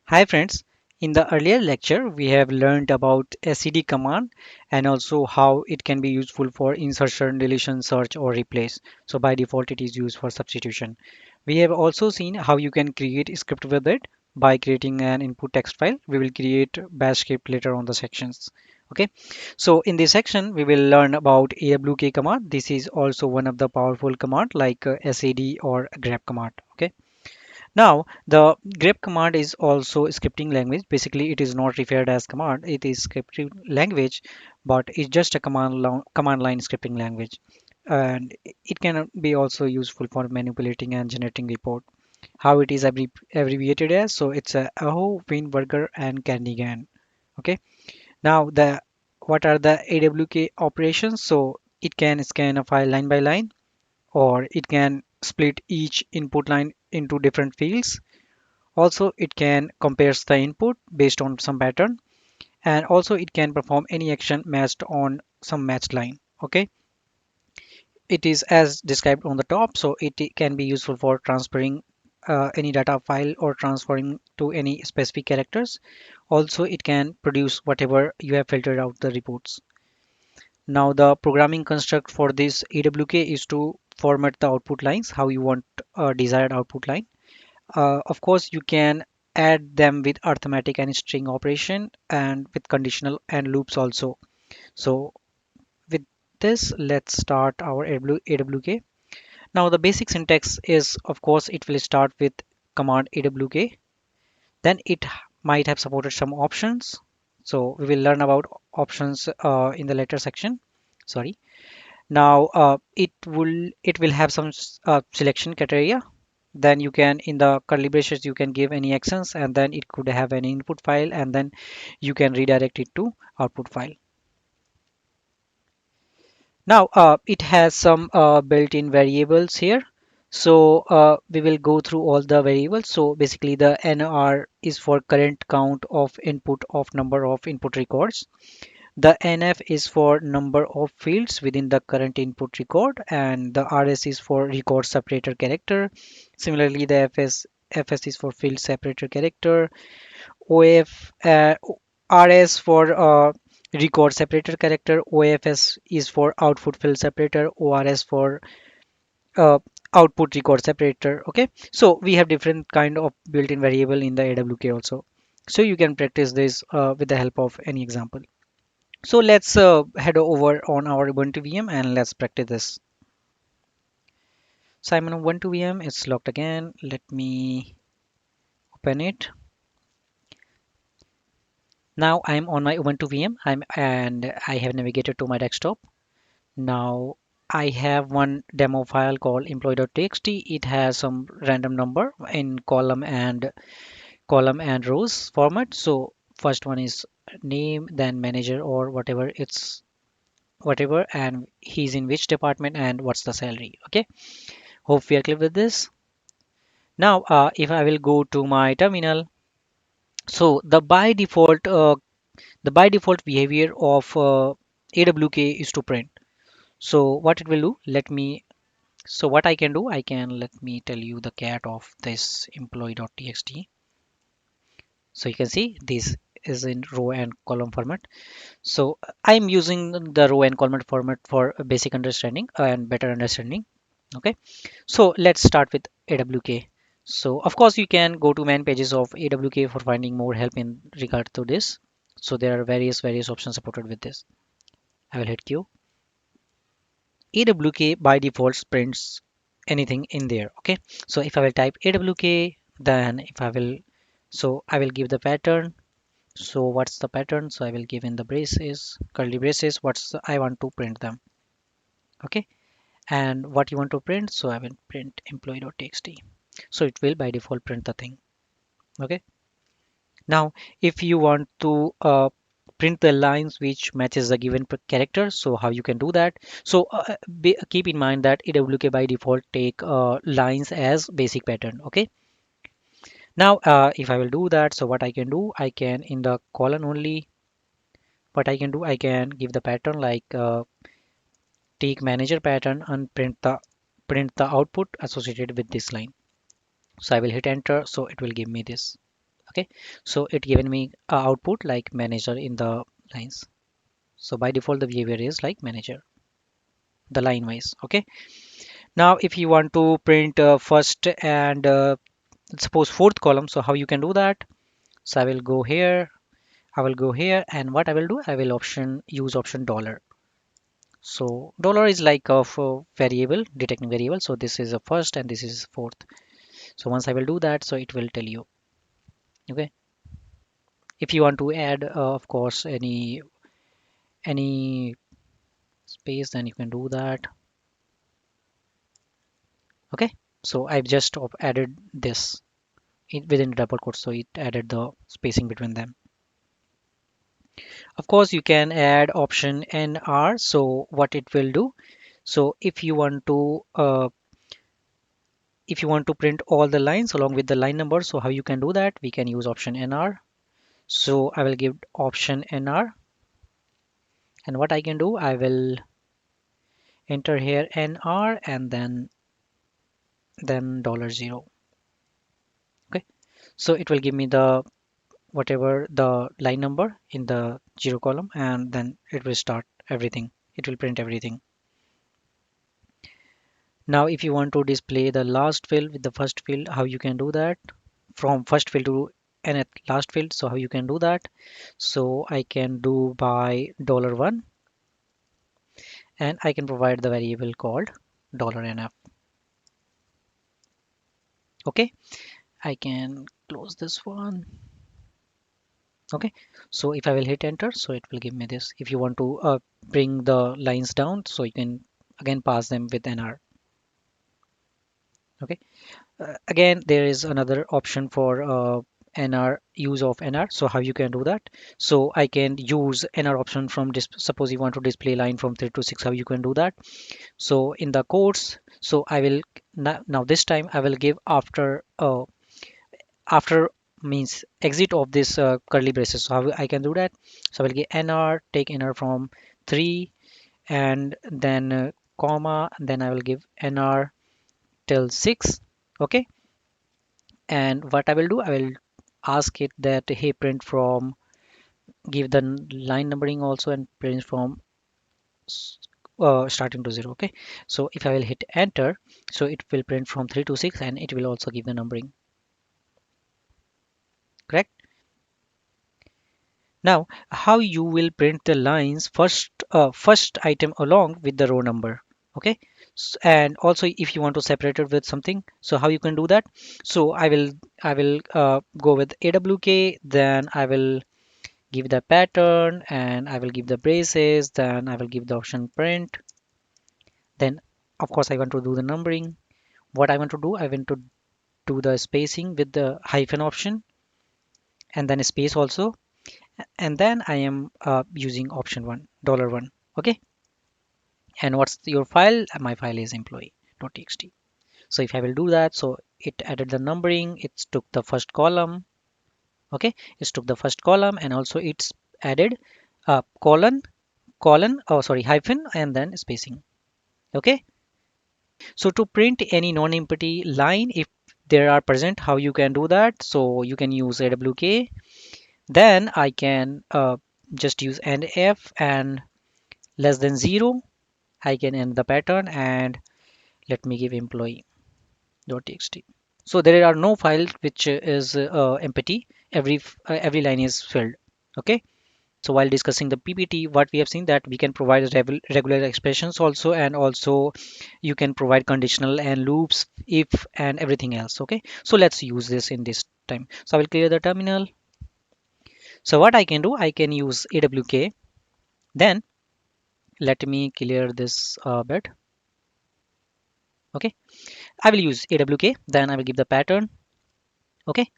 Speaker 1: Hi friends, in the earlier lecture we have learned about sed command and also how it can be useful for insertion, deletion, search or replace. So by default it is used for substitution. We have also seen how you can create a script with it by creating an input text file. We will create bash script later on the sections. Okay, so in this section we will learn about awk command. This is also one of the powerful command like sed or grep command. Okay, now, the grep command is also a scripting language. Basically, it is not referred as command. It is scripting language, but it's just a command line scripting language. And it can be also useful for manipulating and generating report. How it is abbreviated as, so it's a aho, win, burger, and candygan. Okay. Now, the what are the AWK operations? So it can scan a file line by line, or it can split each input line into different fields. Also, it can compares the input based on some pattern, and also it can perform any action matched on some matched line. Okay, it is as described on the top, so it can be useful for transferring any data file or transferring to any specific characters. Also, it can produce whatever you have filtered out the reports. Now the programming construct for this AWK is to format the output lines how you want a desired output line. Of course, you can add them with arithmetic and string operation and with conditional and loops also. So with this, let's start our AWK. Now the basic syntax is, of course, it will start with command AWK. Then it might have supported some options. So we will learn about options in the later section. Sorry. Now it will have some selection criteria. Then you can in the curly braces you can give any actions, and then it could have an input file, and then you can redirect it to output file. Now it has some built-in variables here. So we will go through all the variables. So basically the NR is for current count of input of number of input records. The NF is for number of fields within the current input record, and the RS is for record separator character. Similarly, the FS is for field separator character. OF RS for record separator character. OFS is for output field separator. ORS for uh, output record separator. Okay, so we have different kind of built-in variable in the AWK also. So you can practice this with the help of any example. So let's head over on our Ubuntu VM and let's practice this. So I'm on Ubuntu VM, it's locked again. Let me open it. Now I'm on my Ubuntu VM and I have navigated to my desktop. Now I have one demo file called employee.txt. It has some random number in column and rows format. So first one is name, then manager or whatever, and he's in which department and what's the salary. Okay, hope we are clear with this. Now if I will go to my terminal, so the by default behavior of awk is to print. So what it will do, what I can do, let me tell you the cat of this employee.txt. So you can see this is in row and column format. So I'm using the row and column format for a basic understanding and better understanding. Okay, so let's start with AWK. So of course you can go to man pages of AWK for finding more help in regard to this. So there are various options supported with this. I will hit Q. AWK by default prints anything in there. Okay, so if I will type AWK, then if I will, so I will give the pattern. So what's the pattern? So I will give in the braces, curly braces. I want to print them. Okay, and what you want to print? So I will print employee.txt. So it will by default print the thing. Okay, now if you want to print the lines which matches the given character, so how you can do that? So keep in mind that awk by default take lines as basic pattern. Okay, now if I will do that, so what I can do, I can in the column only, what I can do, I can give the pattern like take manager pattern and print the output associated with this line. So I will hit enter, so it will give me this. Okay, so it given me a output like manager in the lines. So by default the behavior is like manager, the line wise. Okay, now if you want to print first and suppose fourth column, so how you can do that? So I will go here, and what I will do, I will use option dollar. So dollar is like of variable, detecting variable. So this is a first and this is fourth. So once I will do that, so it will tell you. Okay, if you want to add of course any space, then you can do that. Okay, so I've just added this within the double quote, so it added the spacing between them. Of course you can add option nr. So what it will do, so if you want to print all the lines along with the line number, so how you can do that, we can use option nr. So I will give option nr, and what I can do, I will enter here nr and then $0. Okay, so it will give me the whatever the line number in the zero column, and then it will start everything it will print everything. Now if you want to display the last field with the first field, how you can do that? From first field to nth last field, so how you can do that? So I can do by $1 and I can provide the variable called $nf. Okay, I can close this one. Okay, so if I will hit enter, so it will give me this. If you want to bring the lines down, so you can again pass them with nr. Okay, again there is another option for nr, use of nr. So how you can do that? So I can use nr option from suppose you want to display line from 3 to 6, how you can do that? So in the codes, so I will now this time I will give after means exit of this curly braces. So how I can do that? So I will get nr, take nr from 3 and then comma, then I will give nr till 6. Okay, and what I will do, I will ask it that hey print from, give the line numbering also and print from starting to 0. Okay, so if I will hit enter, so it will print from 3 to 6 and it will also give the numbering. Correct. Now, how you will print the lines first item along with the row number. Okay, and also if you want to separate it with something, so how you can do that? So I will go with awk, then I will give the pattern and I will give the braces, then I will give the option print. Then of course I want to do the numbering. What I want to do, I want to do the spacing with the hyphen option and then a space also, and then I am using option one, $1. Okay, and what's your file? My file is employee.txt. So if I will do that, so it added the numbering, it took the first column. Okay, it took the first column and also it's added colon, oh sorry, hyphen and then spacing. Okay, so to print any non-empty line if there are present, how you can do that? So you can use awk, then I can just use end f and less than 0, I can end the pattern and let me give employee.txt. So there are no files which is empty. Every line is filled. Okay. So while discussing the PPT, what we have seen that we can provide regular expressions also, and also you can provide conditional and loops, if and everything else. Okay. So let's use this in this time. So I will clear the terminal. So what I can do, I can use awk. Then let me clear this bit. Okay. I will use awk. Then I will give the pattern. Okay,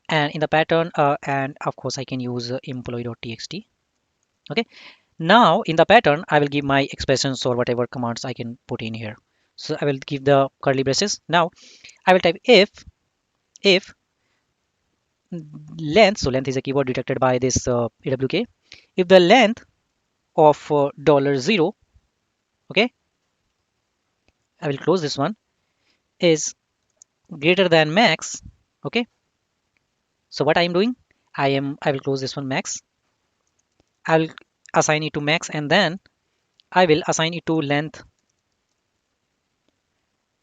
Speaker 1: and in the pattern and of course I can use employee.txt. Okay, now in the pattern I will give my expressions or whatever commands I can put in here. So I will give the curly braces. Now I will type if length, so length is a keyword detected by this awk. If the length of $0, okay, I will close this one, is greater than max. Okay, so what I am doing, I will close this one max. I will assign it to max and then I will assign it to length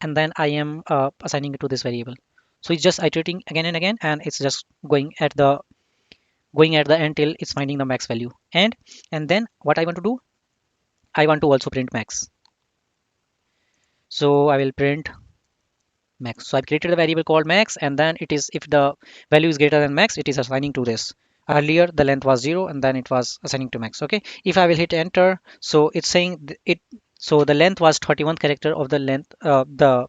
Speaker 1: and then I am assigning it to this variable. So it's just iterating again and again, and it's just going at the end till it's finding the max value. And then what I want to do, I want to also print max. So I will print max. So I've created a variable called max, and then it is if the value is greater than max, it is assigning to this. Earlier the length was 0, and then it was assigning to max. Okay. If I will hit enter, so it's saying it. So the length was 31 character of the length, the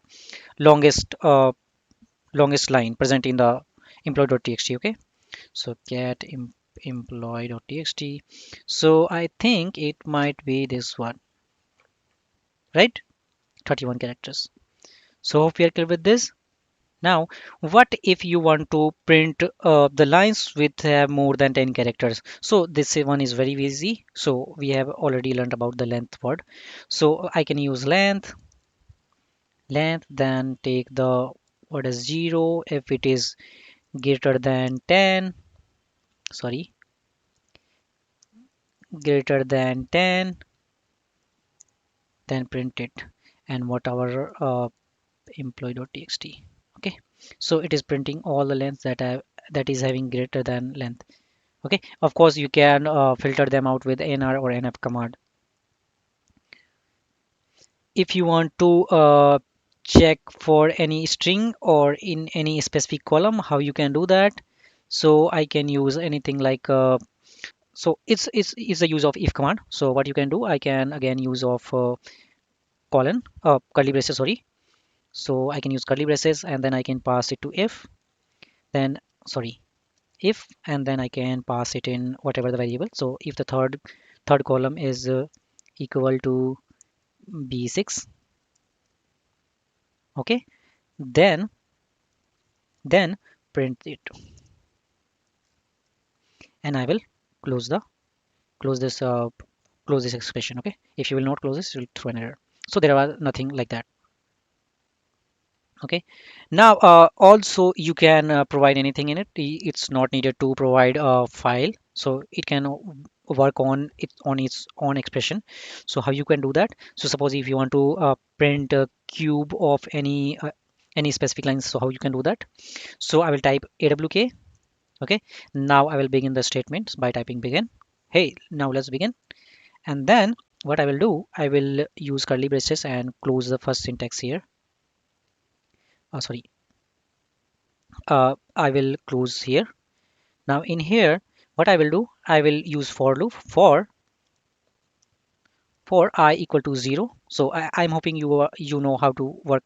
Speaker 1: longest longest line present in the employee.txt. Okay, so get employee.txt. So I think it might be this one, right? 31 characters. So hope we are clear with this. Now what if you want to print the lines with more than 10 characters? So this one is very easy. So we have already learned about the length word. So I can use length, then take the word as 0 if it is greater than 10, sorry, greater than 10, then print it, and what our employee.txt. Okay, so it is printing all the lengths that is having greater than length. Okay, of course you can filter them out with nr or nf command. If you want to check for any string or in any specific column, how you can do that? So I can use anything like so it's the use of if command. So what you can do, I can again use of colon curly braces, sorry. So I can use curly braces and then I can pass it to if, then sorry, if, and then I can pass it in whatever the variable. So if the third column is equal to b6, okay, then then print it, and I will close the close this close this expression. Okay, if you will not close this, it will throw an error. So there are nothing like that. Okay, now also you can provide anything in it. It's not needed to provide a file, so it can work on its own expression. So how you can do that? So suppose if you want to print a cube of any specific lines, so how you can do that? So I will type awk. Okay, now I will begin the statements by typing begin. Hey, now let's begin. And then what I will do, I will use curly braces and close the first syntax here. Sorry, I will close here. Now in here, what I will do, I will use for loop for I equal to 0. So I'm hoping you know how to work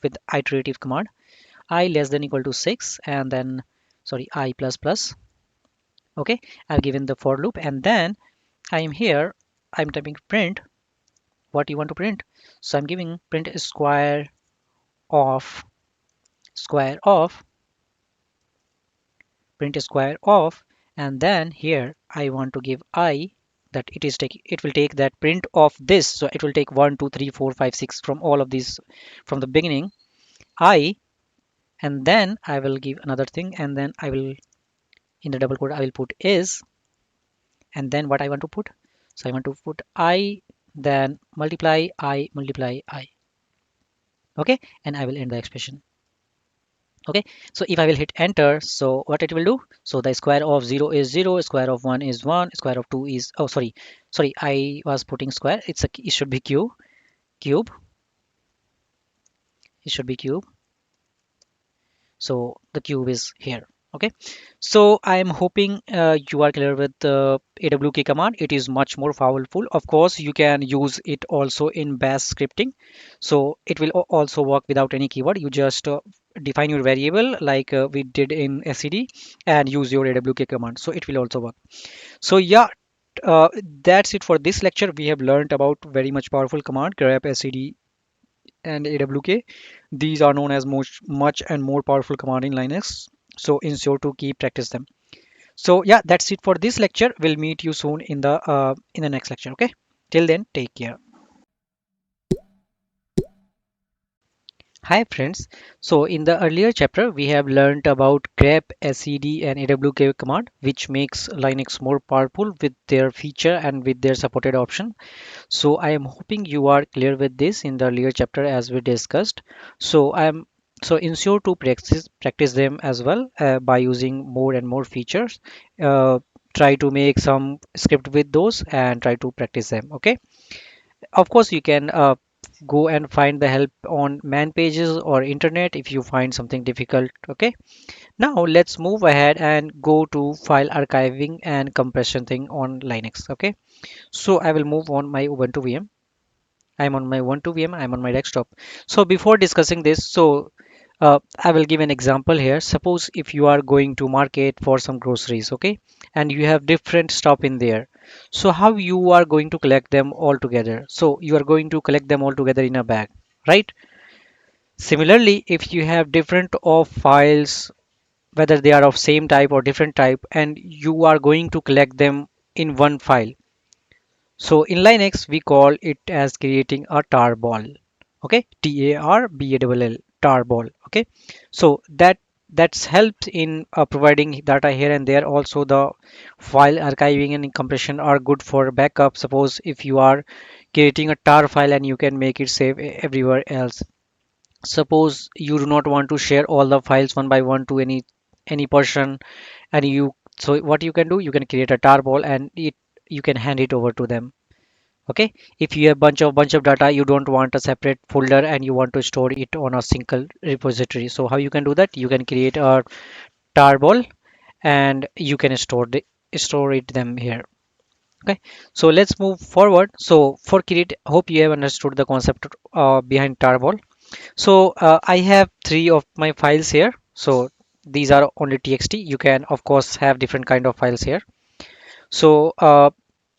Speaker 1: with iterative command. I less than equal to 6, and then sorry, I plus plus. Okay, I've given the for loop, and then I'm here. I'm typing print. What you want to print? So I'm giving print of square of print square of, and then here I want to give I, that it will take that print of this, so it will take 1 2 3 4 5 6 from all of these from the beginning I, and then I will give another thing, and then I will in the double quote I will put is, and then what I want to put, so I want to put I, then multiply I. Okay, and I will end the expression. Okay, so if I will hit enter, so what it will do, so the square of 0 is 0, square of 1 is 1, square of 2 is, oh sorry, I was putting square, it should be cube, it should be cube, so the cube is here. Okay, so I am hoping you are clear with the awk command. It is much more powerful. Of course you can use it also in bash scripting, so it will also work without any keyword. You just define your variable like we did in SCD and use your awk command, so it will also work. So yeah, that's it for this lecture. We have learned about very much powerful command grep, SCD, and awk. These are known as much and more powerful command in Linux, so ensure to keep practice them. So yeah, that's it for this lecture. We'll meet you soon in the next lecture. Okay, till then, take care. Hi friends. So in the earlier chapter we have learned about grep, SED, and awk command, which makes Linux more powerful with their feature and with their supported option. So I am hoping you are clear with this in the earlier chapter as we discussed. So ensure to practice them as well by using more and more features. Uh, Try to make some script with those and try to practice them. Okay. Of course, you can go and find the help on man pages or internet if you find something difficult. Okay. Now let's move ahead and go to file archiving and compression thing on Linux. Okay. So I will move on my Ubuntu VM. I'm on my Ubuntu VM. I'm on my desktop. So before discussing this, I will give an example here. Suppose if you are going to market for some groceries, okay, and you have different stuff in there. So how you are going to collect them all together? So you are going to collect them all together in a bag, right? Similarly, if you have different of files, whether they are of same type or different type, and you are going to collect them in one file, so in Linux, we call it as creating a tarball. Okay, tarball, tarball. Okay, so that's helped in providing data here and there. Also, the file archiving and compression are good for backup. Suppose if you are creating a tar file and you can make it save everywhere else. Suppose you do not want to share all the files one by one to any person, and you, so what you can do, you can create a tarball and it, you can hand it over to them. Okay, if you have bunch of data, you don't want a separate folder and you want to store it on a single repository. So how you can do that? You can create a tarball and you can store it them here. Okay, so let's move forward. So for create, hope you have understood the concept behind tarball. So I have three of my files here. So these are only txt. You can of course have different kind of files here. So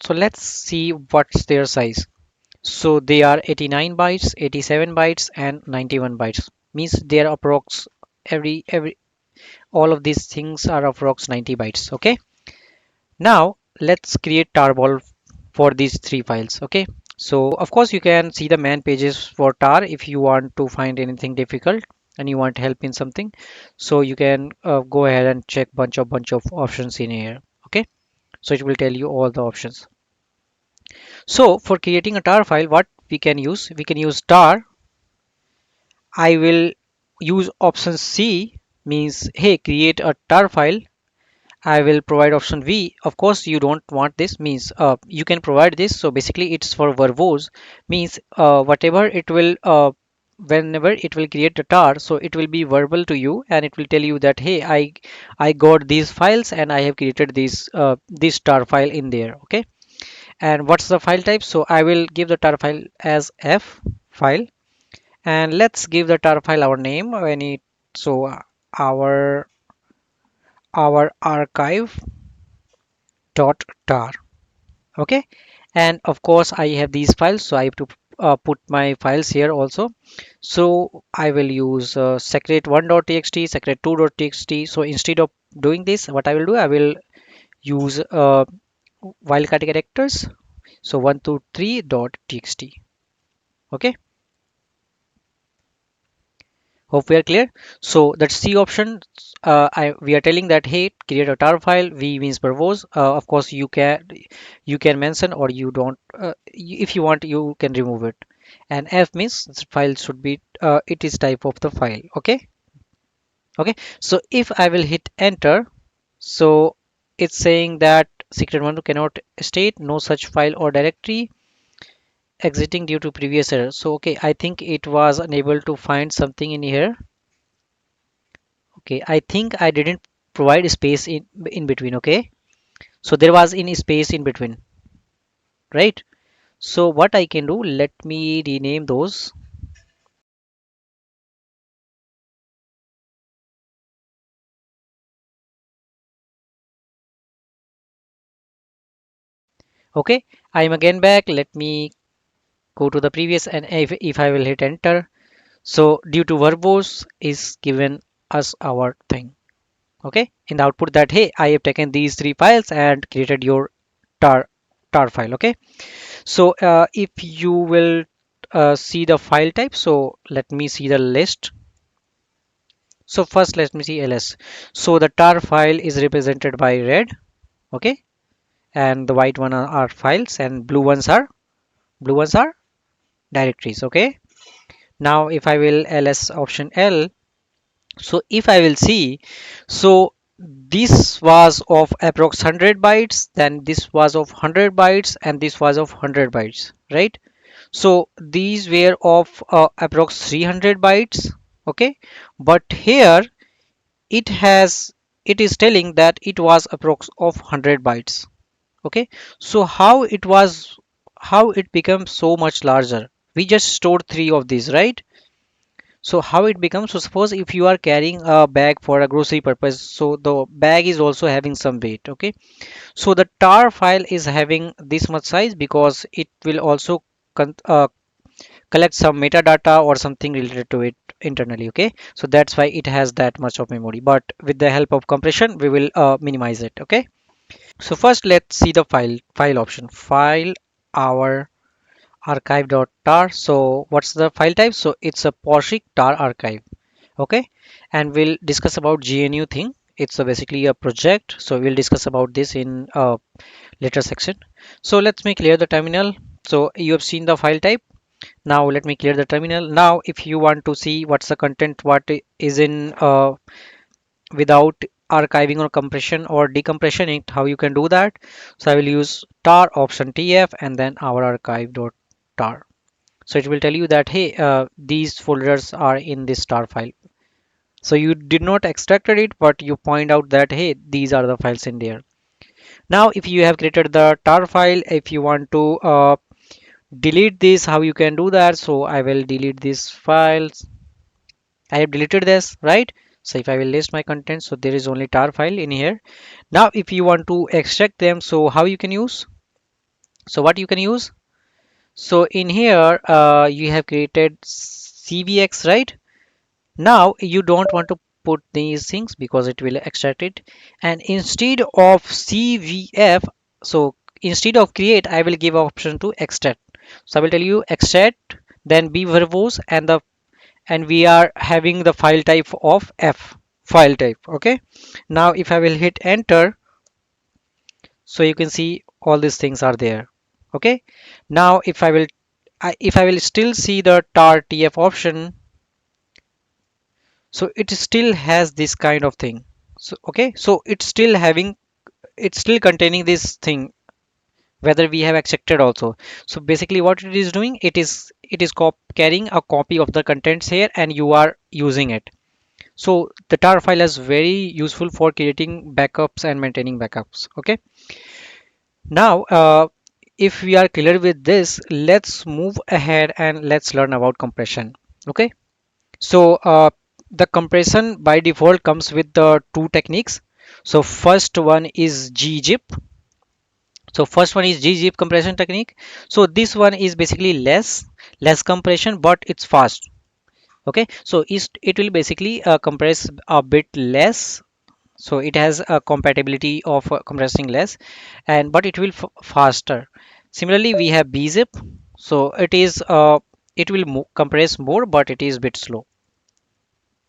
Speaker 1: so let's see what's their size. So they are 89 bytes, 87 bytes, and 91 bytes. Means they are approx every all of these things are approx 90 bytes. Okay. Now let's create tarball for these three files. Okay. So of course you can see the man pages for tar if you want to find anything difficult and you want help in something. So you can go ahead and check bunch of options in here. Okay. So it will tell you all the options. So for creating a tar file, what we can use? We can use tar. I will use option C, means hey, create a tar file. I will provide option V. Of course you don't want this, means you can provide this. So basically it's for verbose, means whatever it will whenever it will create a tar, so it will be verbal to you and it will tell you that hey, I got these files and I have created this tar file in there. Okay. And what's the file type? So I will give the tar file as F file, and let's give the tar file our name. Any, so our archive dot tar. Okay. And of course I have these files, so I have to put my files here also. So I will use secret1.txt, secret2.txt. So instead of doing this, what I will do, I will use wildcard characters. So 123.txt. Okay. Hope we are clear. So that C option, we are telling that hey, create a tar file. V means verbose. Of course, you can mention or you don't. If you want, you can remove it. And F means the file should be it is type of the file. Okay. Okay. So if I will hit enter, so it's saying that secret one cannot state no such file or directory exiting due to previous error. So okay, I think it was unable to find something in here. Okay, I think I didn't provide space in between. Okay, so there was in space in between, right? So what I can do, let me rename those. Okay, I'm again back. Let me go to the previous, and if I will hit enter, so due to verbose is given us our thing. Okay, in the output that hey, I have taken these three files and created your tar file. Okay, so if you will see the file type, so let me see the list. So first let me see ls. So the tar file is represented by red. Okay, and the white one are files and blue ones are directories. Okay, now if I will ls option L, so if I will see, so this was of approx 100 bytes, then this was of 100 bytes, and this was of 100 bytes, right? So these were of approx 300 bytes. Okay, but here it has, it is telling that it was approx of 100 bytes. Okay, so how it becomes so much larger? We just stored three of these, right? So how it becomes, so suppose if you are carrying a bag for a grocery purpose, so the bag is also having some weight. Okay, so the tar file is having this much size because it will also collect some metadata or something related to it internally. Okay, so that's why it has that much of memory, but with the help of compression we will minimize it. Okay, so first let's see the file option, file our archive.tar. So what's the file type? So it's a POSIX tar archive. Okay, and we'll discuss about GNU thing. It's basically a project, so we'll discuss about this in a later section. So let me clear the terminal. So you have seen the file type. Now let me clear the terminal. Now if you want to see what's the content, what is in without archiving or compression or decompression it, how you can do that. So I will use tar option tf and then our archive.tar. So it will tell you that hey, these folders are in this tar file. So you did not extracted it, but you point out that hey, these are the files in there. Now if you have created the tar file, if you want to delete this, how you can do that. So I will delete these files. I have deleted this, right? So if I will list my content, so there is only tar file in here. Now if you want to extract them, so how you can use, so what you can use, so in here you have created cvx, right? Now you don't want to put these things because it will extract it, and instead of cvf, so instead of create I will give option to extract. So I will tell you extract, then be verbose, and we are having the file type of f file type. Okay, now if I will hit enter, so you can see all these things are there. Okay, now if I will still see the tar tf option, so it still has this kind of thing. So okay, so it's still containing this thing whether we have accepted also. So basically what it is doing, it is carrying a copy of the contents here and you are using it. So the tar file is very useful for creating backups and maintaining backups. Okay, now if we are clear with this, let's move ahead and let's learn about compression. Okay, so the compression by default comes with the two techniques. So first one is gzip. So first one is gzip compression technique. So this one is basically less compression, but it's fast. Okay, so it will basically compress a bit less. So it has a compatibility of compressing less, and but it will faster. Similarly, we have bzip. So it will compress more, but it is bit slow.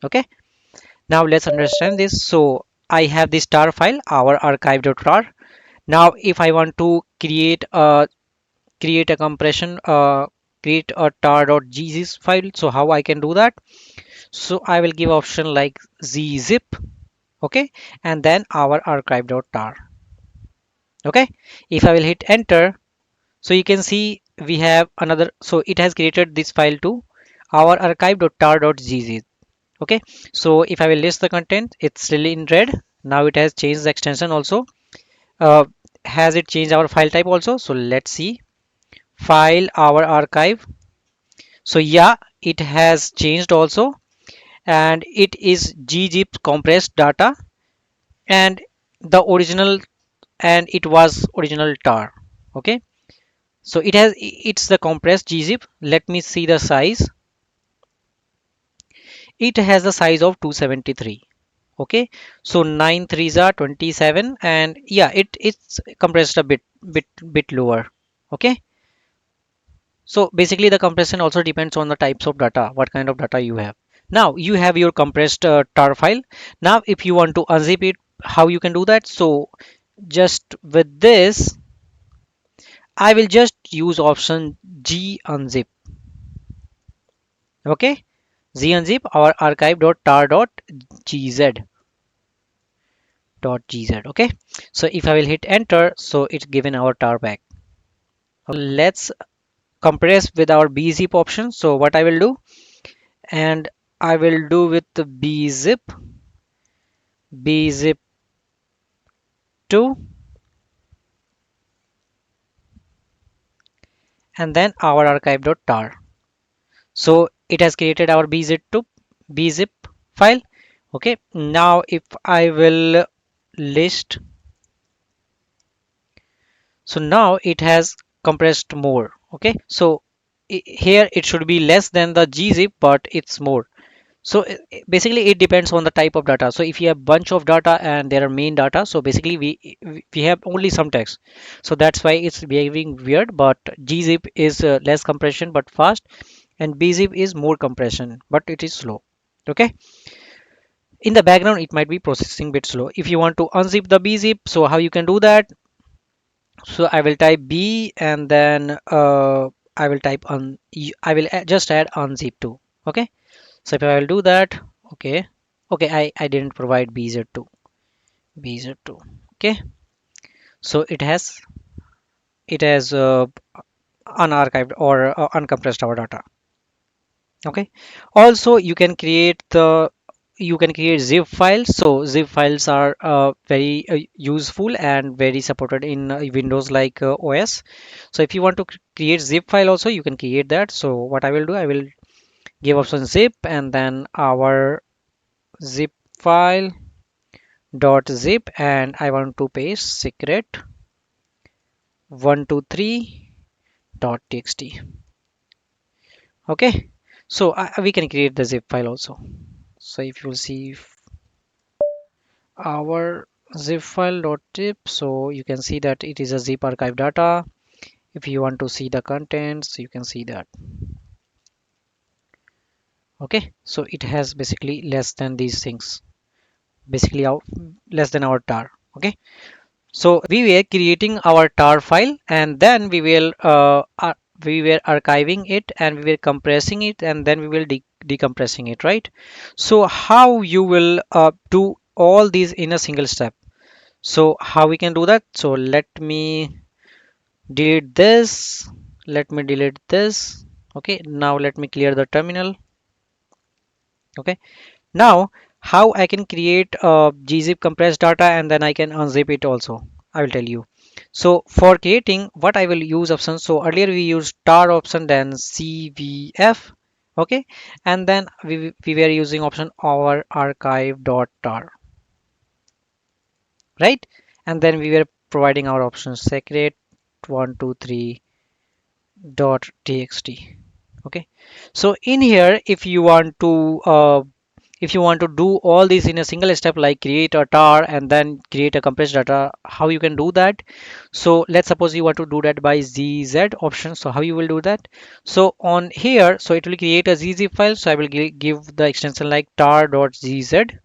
Speaker 1: Okay, now let's understand this. So I have this tar file, our archive.tar. Now if I want to create a compression, create a tar.gzip file, so how I can do that? So I will give option like zip. Okay, and then our archive.tar. Okay, if I will hit enter, so you can see we have another, so it has created this file to our archive.tar.gz. Okay, so if I will list the content, it's still in red. Now it has changed the extension also. uh, has it changed our file type also? So let's see, file our archive. So yeah, it has changed also, and it is gzip compressed data, and the original, and it was original tar. Okay, so it's the compressed gzip. Let me see the size. It has the size of 273. Okay, so 9 threes are 27, and yeah, it's compressed a bit lower. Okay, so basically the compression also depends on the types of data, what kind of data you have. Now you have your compressed tar file. Now if you want to unzip it, how you can do that? So just with this, I will just use option g unzip. Okay, z unzip our archive.tar.gz. Okay, so if I will hit enter, so it's given our tar back. Let's compress with our bzip option. So what I will do, and I will do with the bzip 2, and then our archive.tar. So it has created our bzip file. Okay, now if I will list, so now it has compressed more. Okay, so here it should be less than the gzip, but it's more. So basically it depends on the type of data. So if you have bunch of data and there are main data, so basically we have only some text, so that's why it's behaving weird. But gzip is less compression but fast, and bzip is more compression but it is slow. Okay, in the background it might be processing bit slow. If you want to unzip the bzip, so how you can do that? So I will type b, and then I will type on, I will just add unzip to. Okay, so if I will do that, okay, okay, I didn't provide bz2. Okay, so it has unarchived or uncompressed our data. Okay, also you can create zip files. So zip files are very useful and very supported in windows like os. So if you want to create zip file also, you can create that. So what I will do, I will give option zip, and then our zip file dot zip, and I want to paste secret 123 dot txt. Okay, so we can create the zip file also. So if you will see our zip file dot zip, so you can see that it is a zip archive data. If you want to see the contents, you can see that. Okay, so it has basically less than these things, basically less than our tar. Okay, so we were creating our tar file, and then we were archiving it, and we were compressing it, and then we will decompressing it, right? So how you will do all these in a single step? So how we can do that? So let me delete this. Let me delete this. Okay, now let me clear the terminal. Okay, now how I can create a gzip compressed data, and then I can unzip it also. I will tell you. So for creating, what I will use options. So earlier we used tar option, then cvf. Okay, and then we were using option our archive dot tar, right? And then we were providing our options secret 123 dot txt. Okay, so in here, if you want to do all these in a single step, like create a tar and then create a compressed data, how you can do that? So let's suppose you want to do that by zz option. So how you will do that? So on here, so it will create a zzip file. So I will give the extension like tar.gz,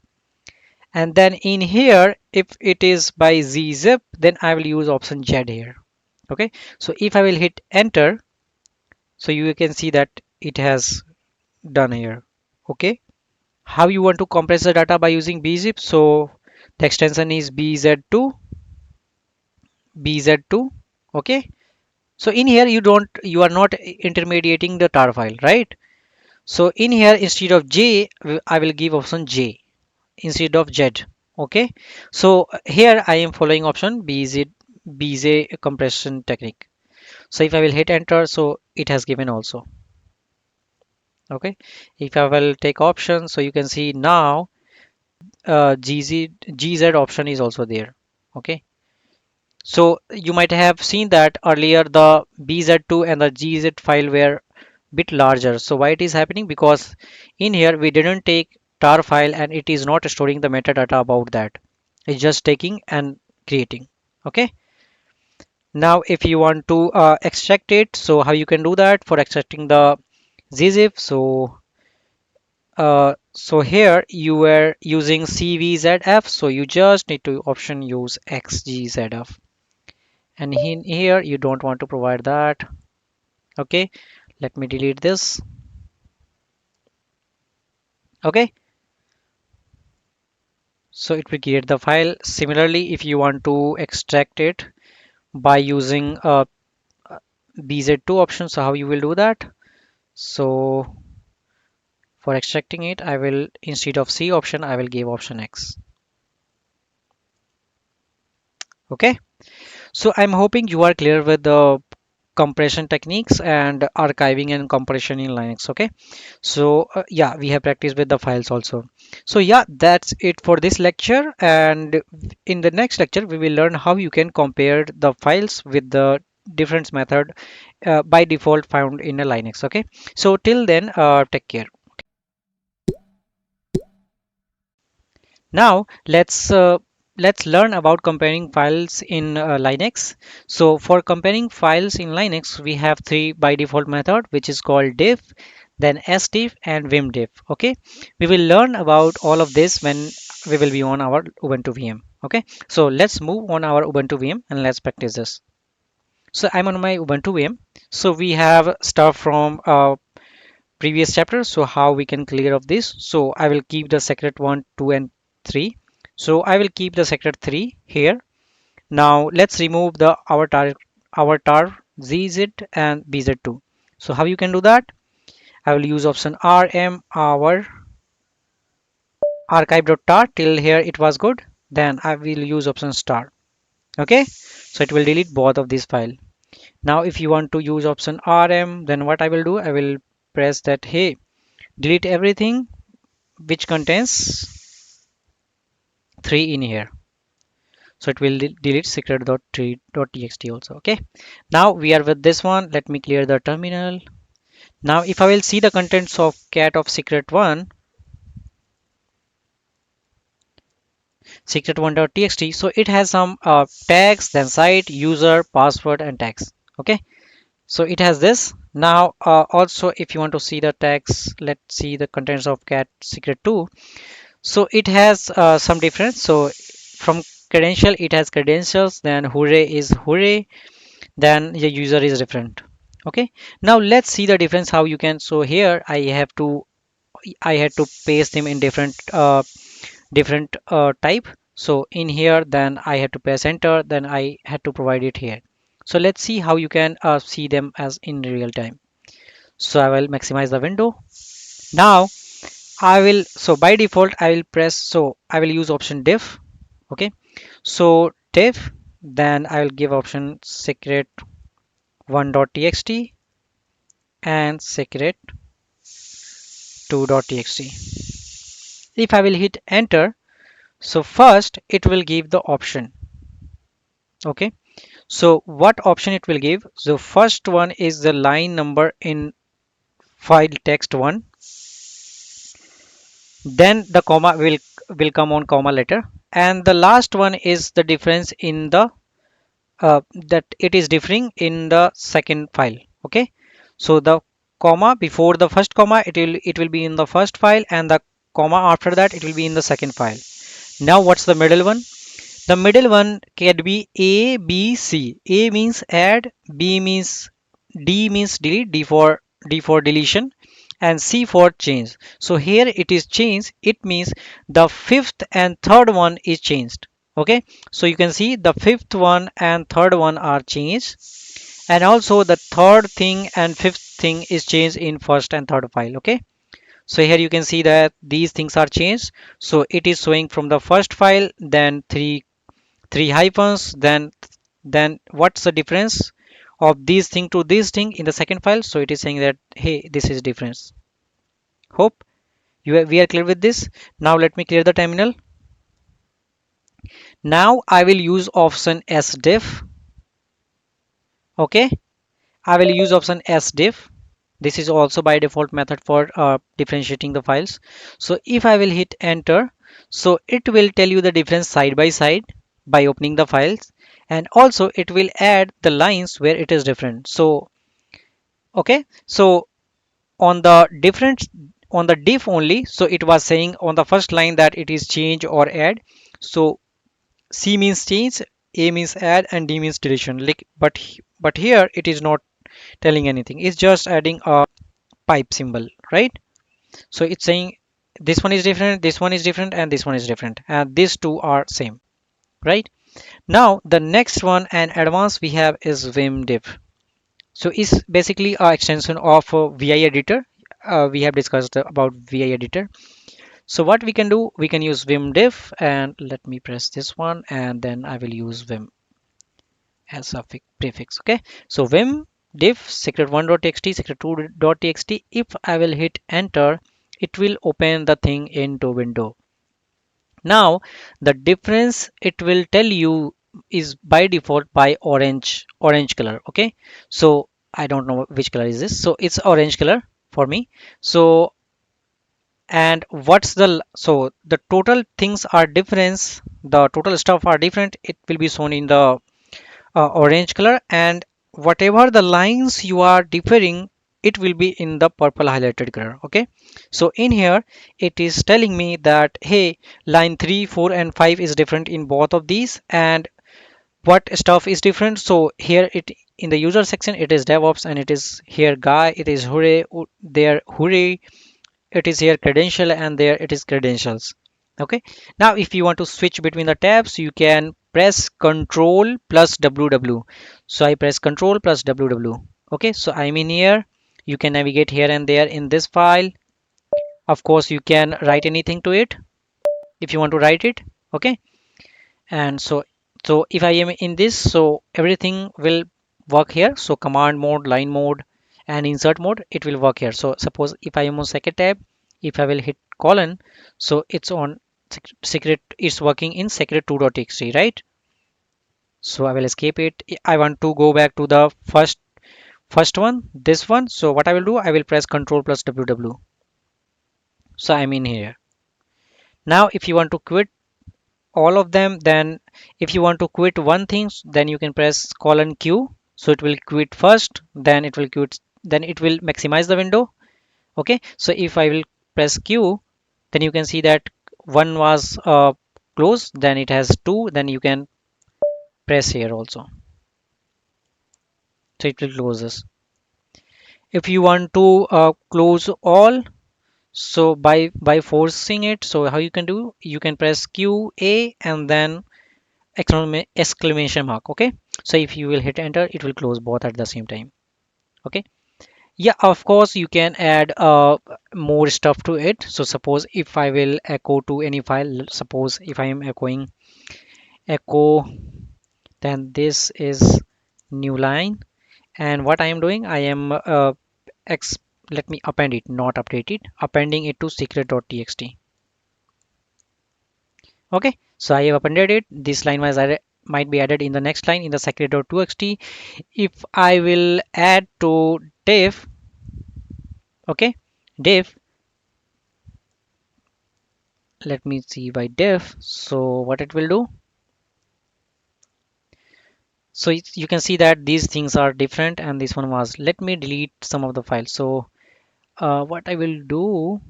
Speaker 1: and then in here, if it is by zip, then I will use option z here. Okay, so if I will hit enter, so you can see that it has done here. Okay, how you want to compress the data by using bzip? So the extension is bz2. Okay, so in here you are not intermediating the tar file, right? So in here, instead of j, I will give option j instead of z. Okay, so here I am following option bz compression technique. So if I will hit enter, so it has given also. Okay, if I will take option, so you can see now gz option is also there. Okay, so you might have seen that earlier the bz2 and the gz file were bit larger. So why it is happening? Because in here we didn't take tar file, and it is not storing the metadata about that. It's just taking and creating. Okay, now if you want to extract it, so how you can do that for extracting the zzip? So so here you were using cvzf, so you just need to option use xgzf, and in here you don't want to provide that. Okay, let me delete this. Okay, so it will create the file. Similarly, if you want to extract it by using bz2 option, so how you will do that? So for extracting it, I will, instead of c option, I will give option x. Okay, so I'm hoping you are clear with the compression techniques and archiving and compression in Linux. Okay, so yeah, we have practiced with the files also. So yeah, that's it for this lecture, and in the next lecture we will learn how you can compare the files with the different method by default found in a Linux. Okay, so till then, take care. Now let's learn about comparing files in Linux. So for comparing files in Linux, we have three by default method, which is called diff, then sdiff and vimdiff. Okay, we will learn about all of this when we will be on our Ubuntu VM. Okay, so let's move on our Ubuntu VM and let's practice this. So I'm on my Ubuntu VM. So we have stuff from previous chapter, so how we can clear of this. So I will keep the secret 1, 2 and 3. So I will keep the secret 3 here. Now let's remove the avatar zz and bz2. So how you can do that? I will use option rm our archive.tar. Till here it was good. Then I will use option star. Okay, so it will delete both of these file. Now if you want to use option rm, then what I will do, I will press that, hey, delete everything which contains 3 in here. So it will delete secret.3.txt also. Okay, now we are with this one. Let me clear the terminal. Now if I will see the contents of cat of secret1 secret1.txt, so it has some tags, then site, user, password and tags. Okay, so it has this. Now also if you want to see the tags, let's see the contents of cat secret2. So it has some difference. So from credential it has credentials, then hooray is hooray, then the user is different. Okay, now let's see the difference how you can. So here I had to paste them in different type. So in here then I had to press enter, then I had to provide it here. So let's see how you can see them as in real time. So I will maximize the window. Now I will, so by default I will press, so I will use option diff. Okay, so diff, then I will give option secret1.txt and secret2.txt. If I will hit enter, so first it will give the option. Okay, so what option it will give? So first one is the line number in file text1, then the comma will come on comma later, and the last one is the difference in the that it is differing in the second file. Okay, so the comma before the first comma, it will be in the first file, and the comma after that it will be in the second file. Now what's the middle one? The middle one can be a b c. A means add, b means d means delete, d for deletion, and c for change. So here it is change, it means the fifth and third one is changed. Okay, so you can see the fifth one and third one are changed, and also the third thing and fifth thing is changed in first and third file. Okay, so here you can see that these things are changed. So it is showing from the first file, then three hyphens, then what's the difference of this thing to this thing in the second file. So it is saying that, hey, this is difference. Hope we are clear with this. Now let me clear the terminal. Now I will use option sdiff. Okay, I will use option sdiff. This is also by default method for differentiating the files. So if I will hit enter, so it will tell you the difference side by side by opening the files, and also it will add the lines where it is different. So okay, so on the different, on the diff only, so it was saying on the first line that it is change or add. So C means change, A means add, and D means deletion. Like, but here it is not telling anything. It's just adding a pipe symbol, right? So it's saying this one is different, this one is different, and this one is different, and these two are same, right? Now the next one and advanced we have is vimdiff. So it's basically a extension of vi editor. We have discussed about vi editor. So what we can do, we can use vimdiff, and let me press this one, and then I will use vim as a prefix. Okay, so vim diff secret1.txt secret2.txt. If I will hit enter, it will open the thing into window. Now the difference it will tell you is by default by orange color. Okay, so I don't know which color is this, so it's orange color for me. So and what's the, so the total things are difference, the total stuff are different, it will be shown in the orange color, and whatever the lines you are differing, it will be in the purple highlighted color. Okay, so in here it is telling me that, hey, line 3, 4 and 5 is different in both of these, and what stuff is different. So here it, in the user section it is DevOps, and it is here guy, it is hooray, there hooray, it is here credential, and there it is credentials. Okay, now if you want to switch between the tabs, you can press Control plus WW. So I press Control plus WW. Okay, so I'm in here. You can navigate here and there in this file. Of course, you can write anything to it if you want to write it. Okay, and so if I am in this, so everything will work here. So command mode, line mode, and insert mode, it will work here. So suppose if I am on second tab, if I will hit colon, so it's on secret, it's working in secret2.txt, right? So I will escape it. I want to go back to the first one, this one. So what I will do, I will press Control plus WW. So I'm in here. Now if you want to quit all of them, then if you want to quit one thing, then you can press colon Q. So it will quit first, then it will quit, then it will maximize the window. Okay, so if I will press Q, then you can see that one was closed, then it has two, then you can press here also, so it will close this. If you want to close all, so by forcing it, so how you can do, you can press Q A and then exclamation mark. Okay, so if you will hit enter, it will close both at the same time. Okay, yeah, of course you can add more stuff to it. So suppose if I will echo to any file, suppose if I am echoing echo, then this is new line, and what I am doing, I am ex let me append it, not update it, appending it to secret.txt. Okay, so I have appended it. This line was added, might be added in the next line in the secret.txt. If I will add to diff, okay, diff, let me see by diff. So what it will do, so you can see that these things are different, and this one was, let me delete some of the files. So what I will do,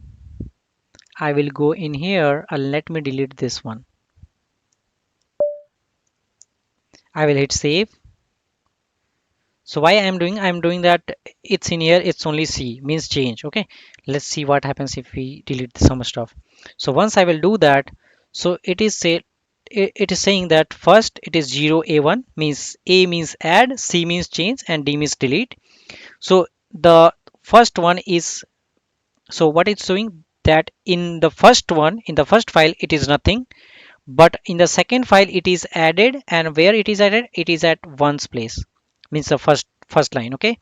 Speaker 1: I will go in here and let me delete this one. I will hit save. So why I'm doing that, it's in here, it's only C, means change. Okay, let's see what happens if we delete some stuff. So once I will do that, so it is saying that first it is 0 A1, means A means add, C means change, and D means delete. So the first one is, so what it's showing, that in the first one, in the first file it is nothing, but in the second file it is added, and where it is added, it is at one's place, means the first line. Okay,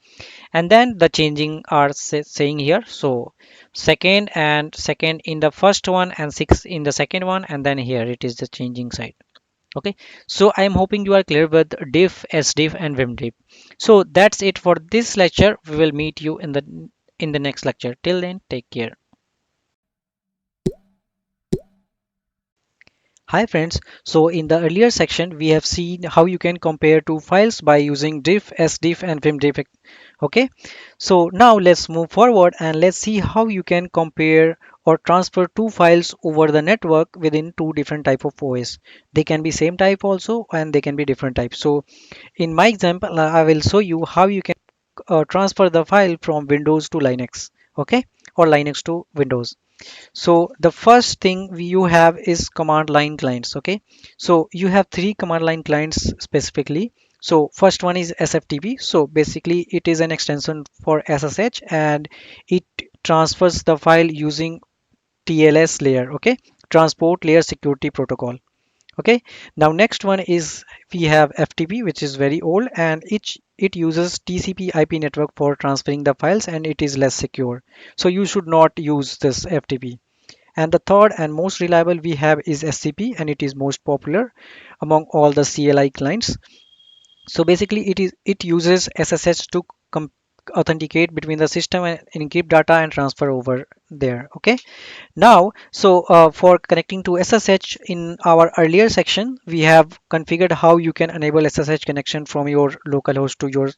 Speaker 1: and then the changing are saying here, so second in the first one and six in the second one, and then here it is the changing side. Okay, so I am hoping you are clear with diff, sdiff and vimdiff. So that's it for this lecture. We will meet you in the next lecture. Till then, take care. Hi friends, so in the earlier section we have seen how you can compare two files by using diff, sdiff and vimdiff. Okay, so now let's move forward and let's see how you can compare or transfer two files over the network within two different type of OS. They can be same type also, and they can be different types. So in my example, I will show you how you can transfer the file from Windows to Linux, okay, or Linux to Windows. So the first thing you have is command line clients. Okay, so you have three command line clients specifically. So first one is SFTP. So basically it is an extension for SSH, and it transfers the file using TLS layer. Okay, transport layer security protocol. Okay, now next one is, we have FTP, which is very old, and it uses TCP IP network for transferring the files, and it is less secure, so you should not use this FTP. And the third and most reliable we have is SCP, and it is most popular among all the CLI clients. So basically it uses SSH to authenticate between the system and encrypt data and transfer over there. Okay. Now, for connecting to SSH in our earlier section, we have configured how you can enable SSH connection from your local host to your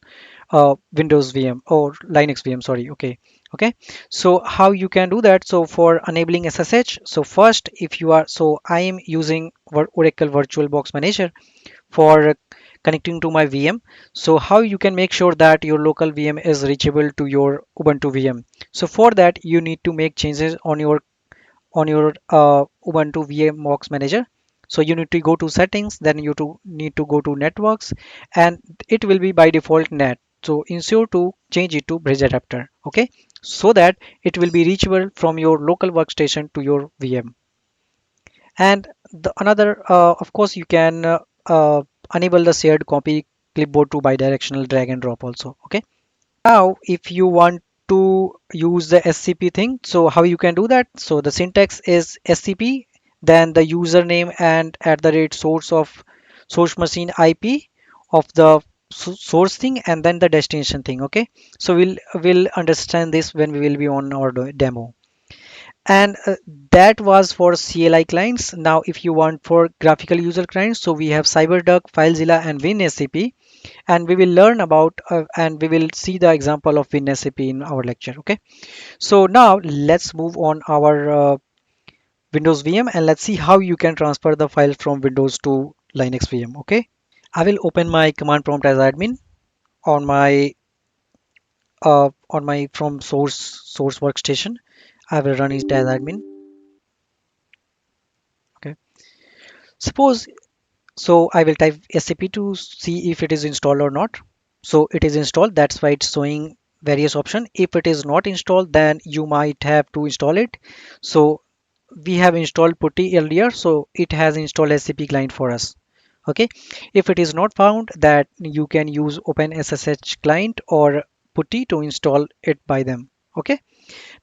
Speaker 1: Windows VM or Linux VM. Sorry. Okay. Okay. So how you can do that? So for enabling SSH, so first, if you are, so I am using Oracle VirtualBox Manager for connecting to my VM. So how you can make sure that your local VM is reachable to your Ubuntu VM? So for that, you need to make changes on your Ubuntu VMbox Manager. So you need to go to settings, then need to go to networks, and it will be by default net. So ensure to change it to bridge adapter, okay? So that it will be reachable from your local workstation to your VM. And the another, of course, you can enable the shared copy clipboard to bidirectional drag and drop also, okay? Now, if you want to use the SCP thing, so how you can do that? So the syntax is SCP, then the username and at the rate source machine IP of the source thing, and then the destination thing. Okay, so we'll understand this when we will be on our demo. And that was for CLI clients. Now, if you want for graphical user clients, so we have CyberDuck, FileZilla, and WinSCP, and we will learn about and we will see the example of WinSCP in our lecture. Okay, so now let's move on our Windows VM and let's see how you can transfer the file from Windows to Linux VM. Okay, I will open my command prompt as admin on my from source workstation. I will run it as admin. Okay, suppose so I will type SCP to see if it is installed or not. So it is installed, that's why it's showing various options. If it is not installed, then you might have to install it. So we have installed putty earlier, so it has installed SCP client for us. Okay, if it is not found, that you can use OpenSSH client or putty to install it by them. Okay,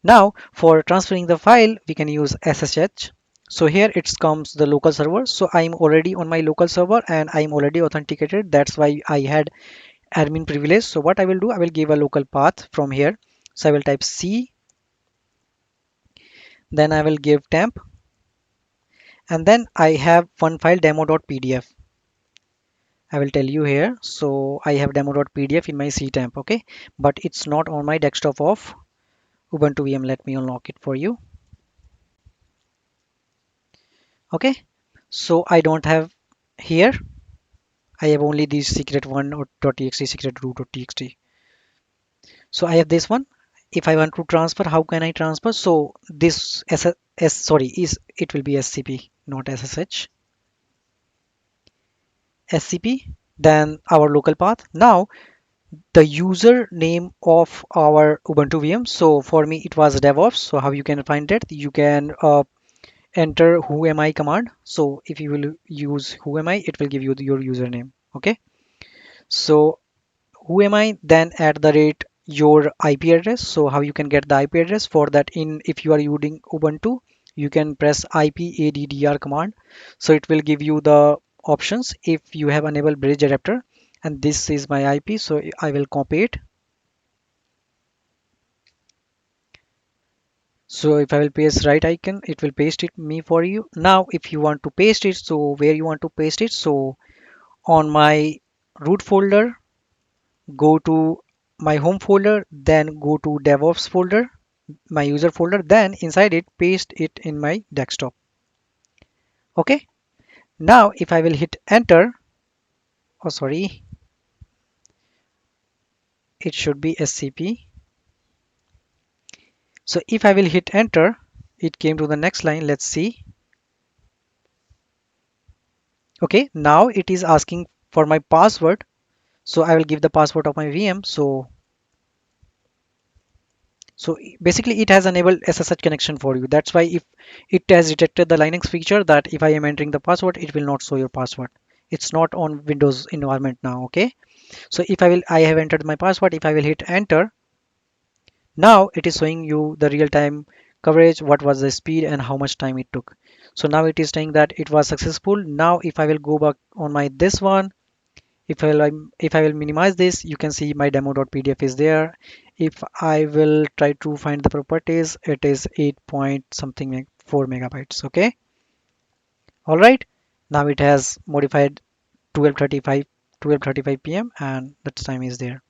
Speaker 1: now for transferring the file, we can use SSH. So here it comes the local server. So I'm already on my local server and I'm already authenticated. That's why I had admin privilege. So what I will do, I will give a local path from here. So I will type C, then I will give temp, and then I have one file demo.pdf. I will tell you here. So I have demo.pdf in my C temp, okay, but it's not on my desktop of Ubuntu VM. Let me unlock it for you. Okay, so I don't have here. I have only this secret one or .txt, secret root.txt. So I have this one. If I want to transfer, how can I transfer? So this sorry, is it will be SCP, not SSH. SCP, then our local path. Now the user name of our Ubuntu VM. So for me it was DevOps. So how you can find it? You can enter who am I command. So if you will use who am I, it will give you your username. Okay. So who am I, then at the rate your IP address. So how you can get the IP address for that, in if you are using Ubuntu, you can press IPADDR command. So it will give you the options if you have enabled bridge adapter, and this is my IP. So I will copy it. So if I will paste right icon, it will paste it me for you. Now if you want to paste it, so where you want to paste it, so on my root folder, go to my home folder, then go to DevOps folder, my user folder, then inside it paste it in my desktop. Okay, now if I will hit enter, oh sorry, it should be SCP. So if I will hit enter, it came to the next line. Let's see. Okay, now it is asking for my password, so I will give the password of my VM. So basically it has enabled SSH connection for you. That's why if it has detected the Linux feature that if I am entering the password, it will not show your password. It's not on Windows environment now. Okay, so if I have entered my password. If I will hit enter, now it is showing you the real-time coverage, what was the speed and how much time it took. So now it is saying that it was successful. Now if I will go back on my this one, if I will minimize this, you can see my demo.pdf is there. If I will try to find the properties, it is 8 point something 4 megabytes. Okay, all right. Now it has modified 12:35 p.m. and the time is there.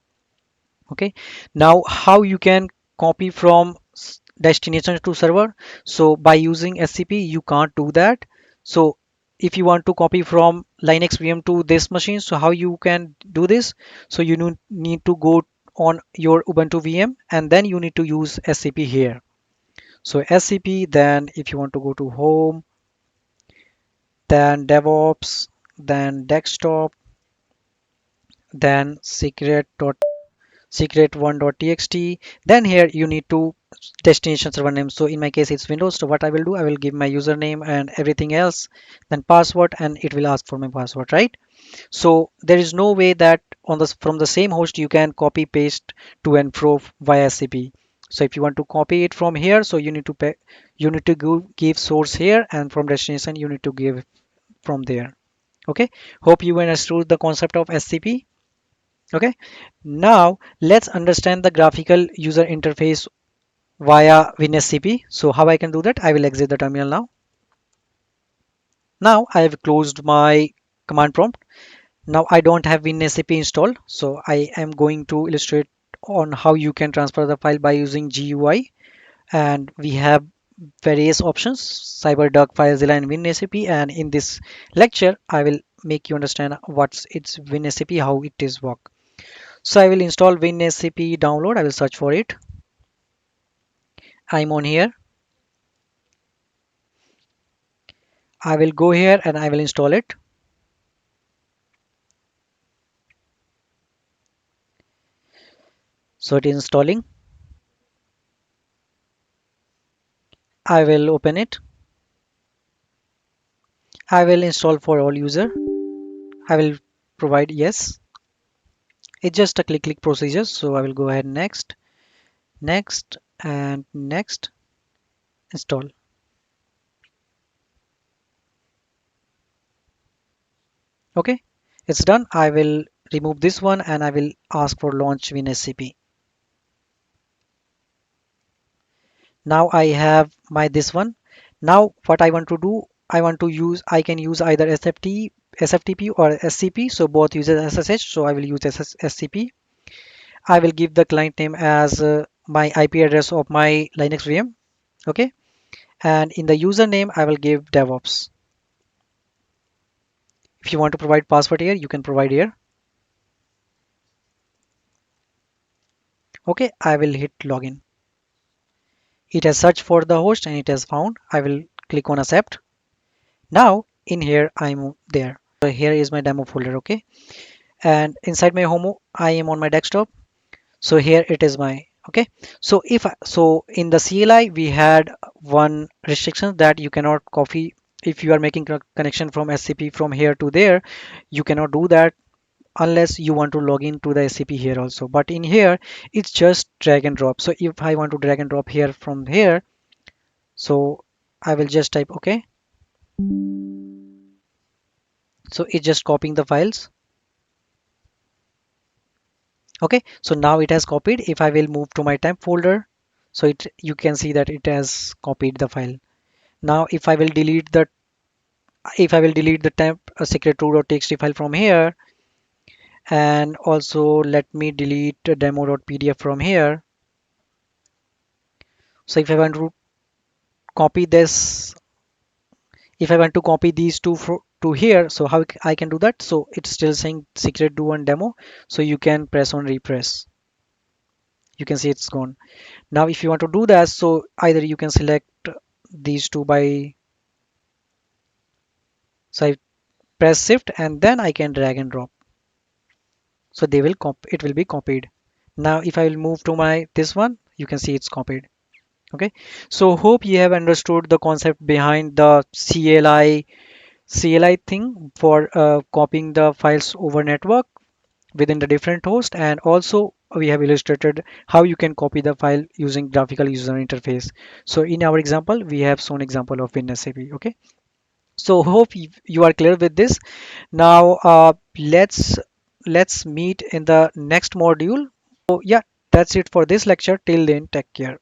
Speaker 1: Okay, now how you can copy from destination to server? So by using scp you can't do that. So if you want to copy from linux vm to this machine, so how you can do this? So you need to go on your ubuntu vm and then you need to use scp here. So scp, then if you want to go to home, then devops, then desktop, then secret1.txt. Then here you need to destination server name. So in my case it's windows, so what I will do, I will give my username and everything else, then password, and it will ask for my password, right? So there is no way that on the from the same host you can copy paste to and fro via scp. So if you want to copy it from here, so you need to you need to give source here, and from destination you need to give from there. Okay, hope you understood the concept of scp. Okay, now let's understand the graphical user interface via WinSCP. So how I can do that? I will exit the terminal now. Now I have closed my command prompt. Now I don't have WinSCP installed, so I am going to illustrate on how you can transfer the file by using GUI. And we have various options: CyberDuck, FileZilla, and WinSCP. And in this lecture, I will make you understand what's its WinSCP, how it is work. So I will install WinSCP download. I will search for it. I'm on here. I will go here and I will install it. So it is installing. I will open it. I will install for all user. I will provide yes. It's just a click procedure. So I will go ahead next, next, and next. Install. Okay, it's done. I will remove this one and I will ask for launch WinSCP. Now I have my this one. Now what I want to do, I can use either SFTP or SCP. So both uses SSH. So I will use SCP. I will give the client name as my IP address of my Linux VM. Okay. And in the username, I will give DevOps. If you want to provide password here, you can provide here. Okay. I will hit login. It has searched for the host and it has found. I will click on accept. Now in here, I'm there. So here is my demo folder. Okay. And inside my home, I am on my desktop. So here it is my okay. So so in the CLI we had one restriction that you cannot copy. If you are making connection from scp from here to there, you cannot do that unless you want to log into the scp here also. But in here it's just drag and drop. So if I want to drag and drop here from here, so I will just type okay. So it's just copying the files. Okay, so now it has copied. If I will move to my temp folder, so it you can see that it has copied the file. Now if I will delete the temp secret2.txt file from here, and also let me delete the demo.pdf from here. So if I want to copy this, if I want to copy these two to here, so how I can do that? So it's still saying secret do one demo. So you can press on repress. You can see it's gone. Now if you want to do that, so either you can select these two by, so I press shift and then I can drag and drop. So they will it will be copied. Now if I will move to my this one, you can see it's copied. Okay, so hope you have understood the concept behind the CLI thing for copying the files over network within the different host, and also we have illustrated how you can copy the file using graphical user interface. So in our example we have shown example of WinSCP. Okay, so hope you are clear with this. Now let's let's meet in the next module. So yeah, that's it for this lecture. Till then, take care.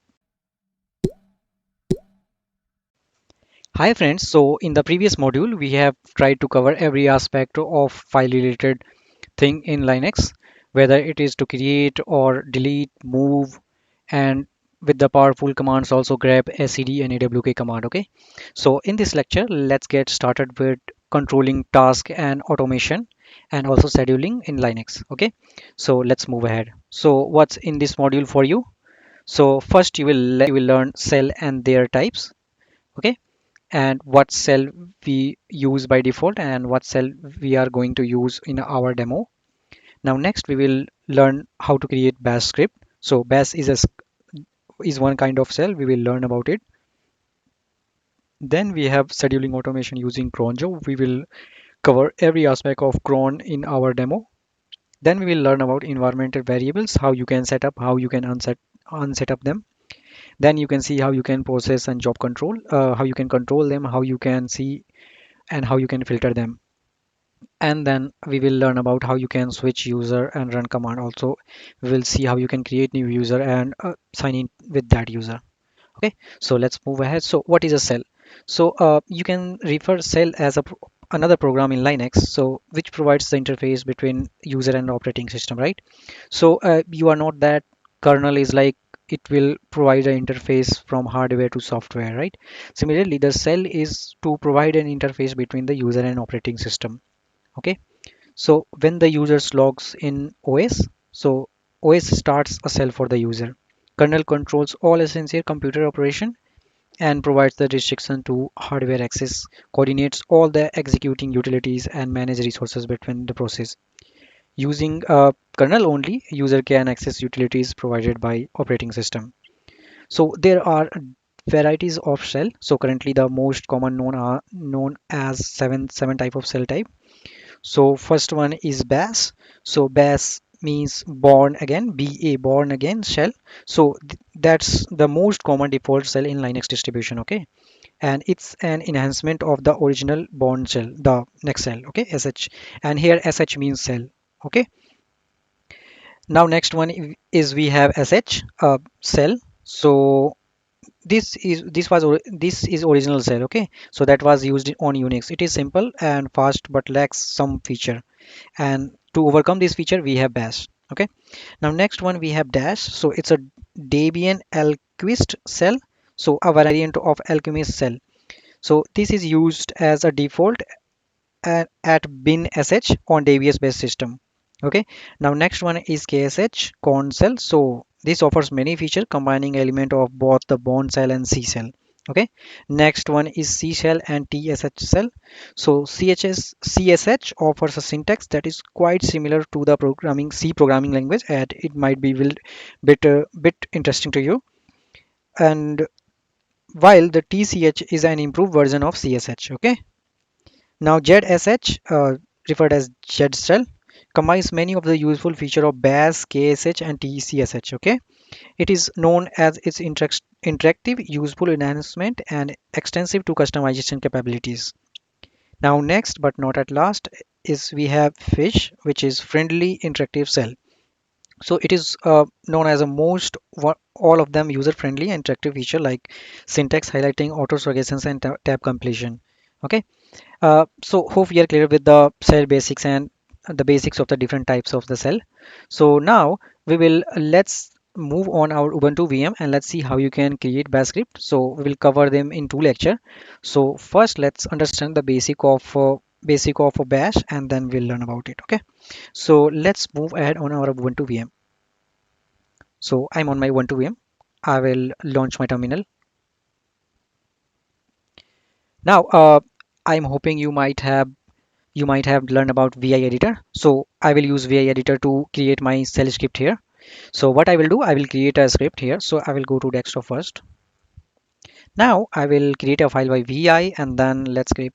Speaker 1: Hi friends, so in the previous module we have tried to cover every aspect of file related thing in Linux, whether it is to create or delete, move, and with the powerful commands also grep, SCD, and AWK command. Okay, so in this lecture, let's get started with controlling task and automation and also scheduling in Linux. Okay, so let's move ahead. So what's in this module for you? So first you will learn cell and their types. Okay, and what cell we use by default and what cell we are going to use in our demo. Now next we will learn how to create bash script. So bash is one kind of cell. We will learn about it. Then we have scheduling automation using cron job. We will cover every aspect of cron in our demo. Then we will learn about environmental variables, how you can set up, how you can unset up them. Then you can see how you can process and job control, how you can control them, how you can see and how you can filter them. And then we will learn about how you can switch user and run command. Also we will see how you can create new user and sign in with that user. Okay, so let's move ahead. So what is a cell? So you can refer cell as another program in Linux, so which provides the interface between user and operating system, right? So you are not that kernel is like it will provide an interface from hardware to software, right? Similarly, the cell is to provide an interface between the user and operating system. Okay, so when the user logs in OS, so OS starts a cell for the user. Kernel controls all essential computer operation and provides the restriction to hardware access, coordinates all the executing utilities and manage resources between the process. Using kernel only, user can access utilities provided by operating system. So there are varieties of shell. So currently the most common known as seven type of cell type. So first one is bash. So bash means born again, BA born again shell. So that's the most common default shell in Linux distribution. Okay, and it's an enhancement of the original born shell, the next cell. Okay, sh, and here sh means cell. Okay, now next one is we have sh cell. So this is original cell. Okay, so that was used on Unix. It is simple and fast but lacks some feature, and to overcome this feature we have bash. Okay, now next one we have dash. So it's a Debian Alquist cell, so a variant of Alchemist cell. So this is used as a default at bin sh on Debian based system. Okay, now next one is ksh corn cell. So this offers many features combining element of both the bond cell and c cell. Okay, next one is c shell and tsh cell. So csh offers a syntax that is quite similar to the programming c programming language, and it might be bit interesting to you. And while the tch is an improved version of csh. Okay, now ZSH, referred as Z shell, combines many of the useful features of BAS, KSH, and TCSH. Okay, it is known as its interactive, useful enhancement and extensive to customization capabilities. Now, next but not at last is we have Fish, which is friendly interactive cell. So it is known as a all of them user friendly and interactive feature like syntax highlighting, auto suggestions, and tab completion. Okay, so hope we are clear with the cell basics and the basics of the different types of the cell. So now let's move on our Ubuntu VM and let's see how you can create bash script. So we will cover them in two lecture. So first let's understand the basic of a bash and then we'll learn about it. Okay. So let's move ahead on our Ubuntu VM. So I'm on my Ubuntu VM. I will launch my terminal. Now I'm hoping you might have learned about VI editor. So I will use VI editor to create my shell script here. So what I will do, I will create a script here. So I will go to desktop first. Now I will create a file by VI and then let's create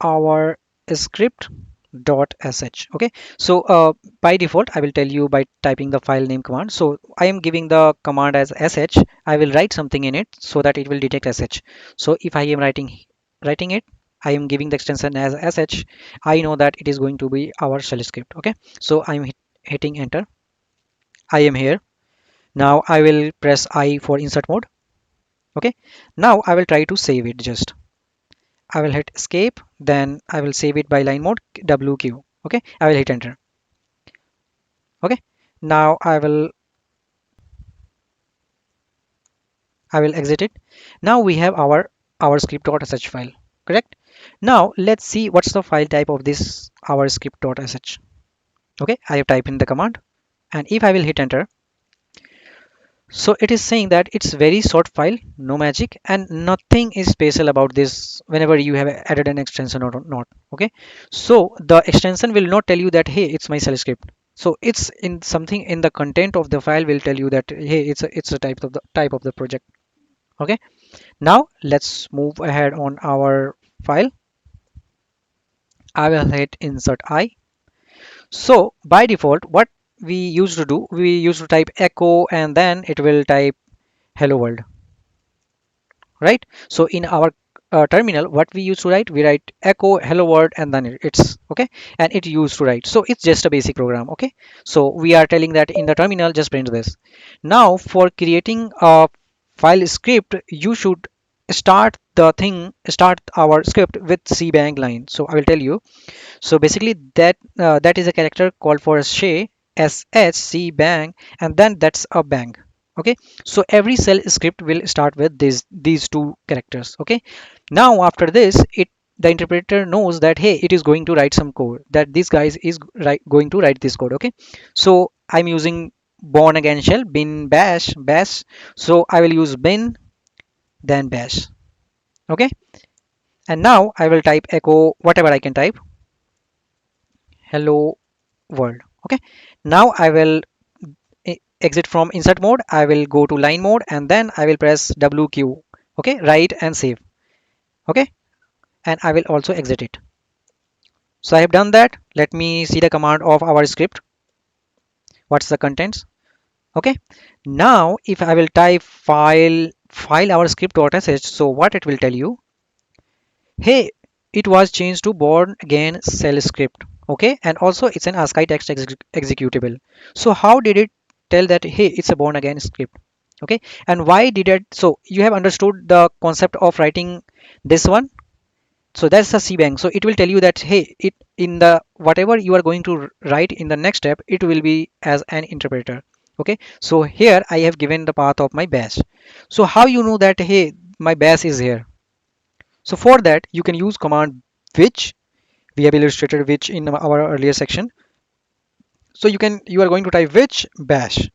Speaker 1: our script dot sh. Okay, so by default I will tell you by typing the file name command. So I am giving the command as sh. I will write something in it so that it will detect sh. So if I am writing it, I am giving the extension as sh, I know that it is going to be our shell script. Okay, so I'm hitting enter. I am here. Now I will press I for insert mode. Okay, now I will try to save it. Just I will hit escape, then I will save it by line mode WQ. Okay, I will hit enter. Okay, now I will exit it. Now we have our script.sh file. Correct. Now let's see what's the file type of this our script.sh. Okay, I have typed in the command, and if I will hit enter, so it is saying that it's very short file, no magic, and nothing is special about this whenever you have added an extension or not. Okay, so the extension will not tell you that hey, it's my shell script. So it's in something in the content of the file will tell you that hey, it's a type of the project. Okay, now let's move ahead on our file. I will hit insert I. So by default, what we used to do, we used to type echo and then it will type hello world, right? So in our terminal, what we used to write, we write echo hello world and then it's okay, and it used to write. So it's just a basic program. Okay, so we are telling that in the terminal just print this. Now for creating a file script, you should start our script with cbang line. So I will tell you. So basically that is a character called for shay sh bang, and then that's a bang. Okay, so every cell script will start with these two characters. Okay, now after this the interpreter knows that hey, it is going to write some code, that this guys is going to write this code. Okay, so I'm using born again shell bin bash, so I will use bin then bash. Okay, and now I will type echo whatever I can type, hello world. Okay, now I will exit from insert mode. I will go to line mode and then I will press WQ. Okay, write and save. Okay, and I will also exit it. So I have done that. Let me see the command of our script. What's the contents? Okay, now if I will type file our script.sh, so what it will tell you, hey, it was changed to born again shell script. Okay, and also it's an ASCII text executable. So how did it tell that hey, it's a born again script? Okay, and why did it? So you have understood the concept of writing this one. So that's a cbang. So it will tell you that hey, it in the whatever you are going to write in the next step, it will be as an interpreter. Okay, so here I have given the path of my bash. So how you know that hey, my bash is here? So for that you can use command which we have illustrated which in our earlier section. So you are going to type which bash.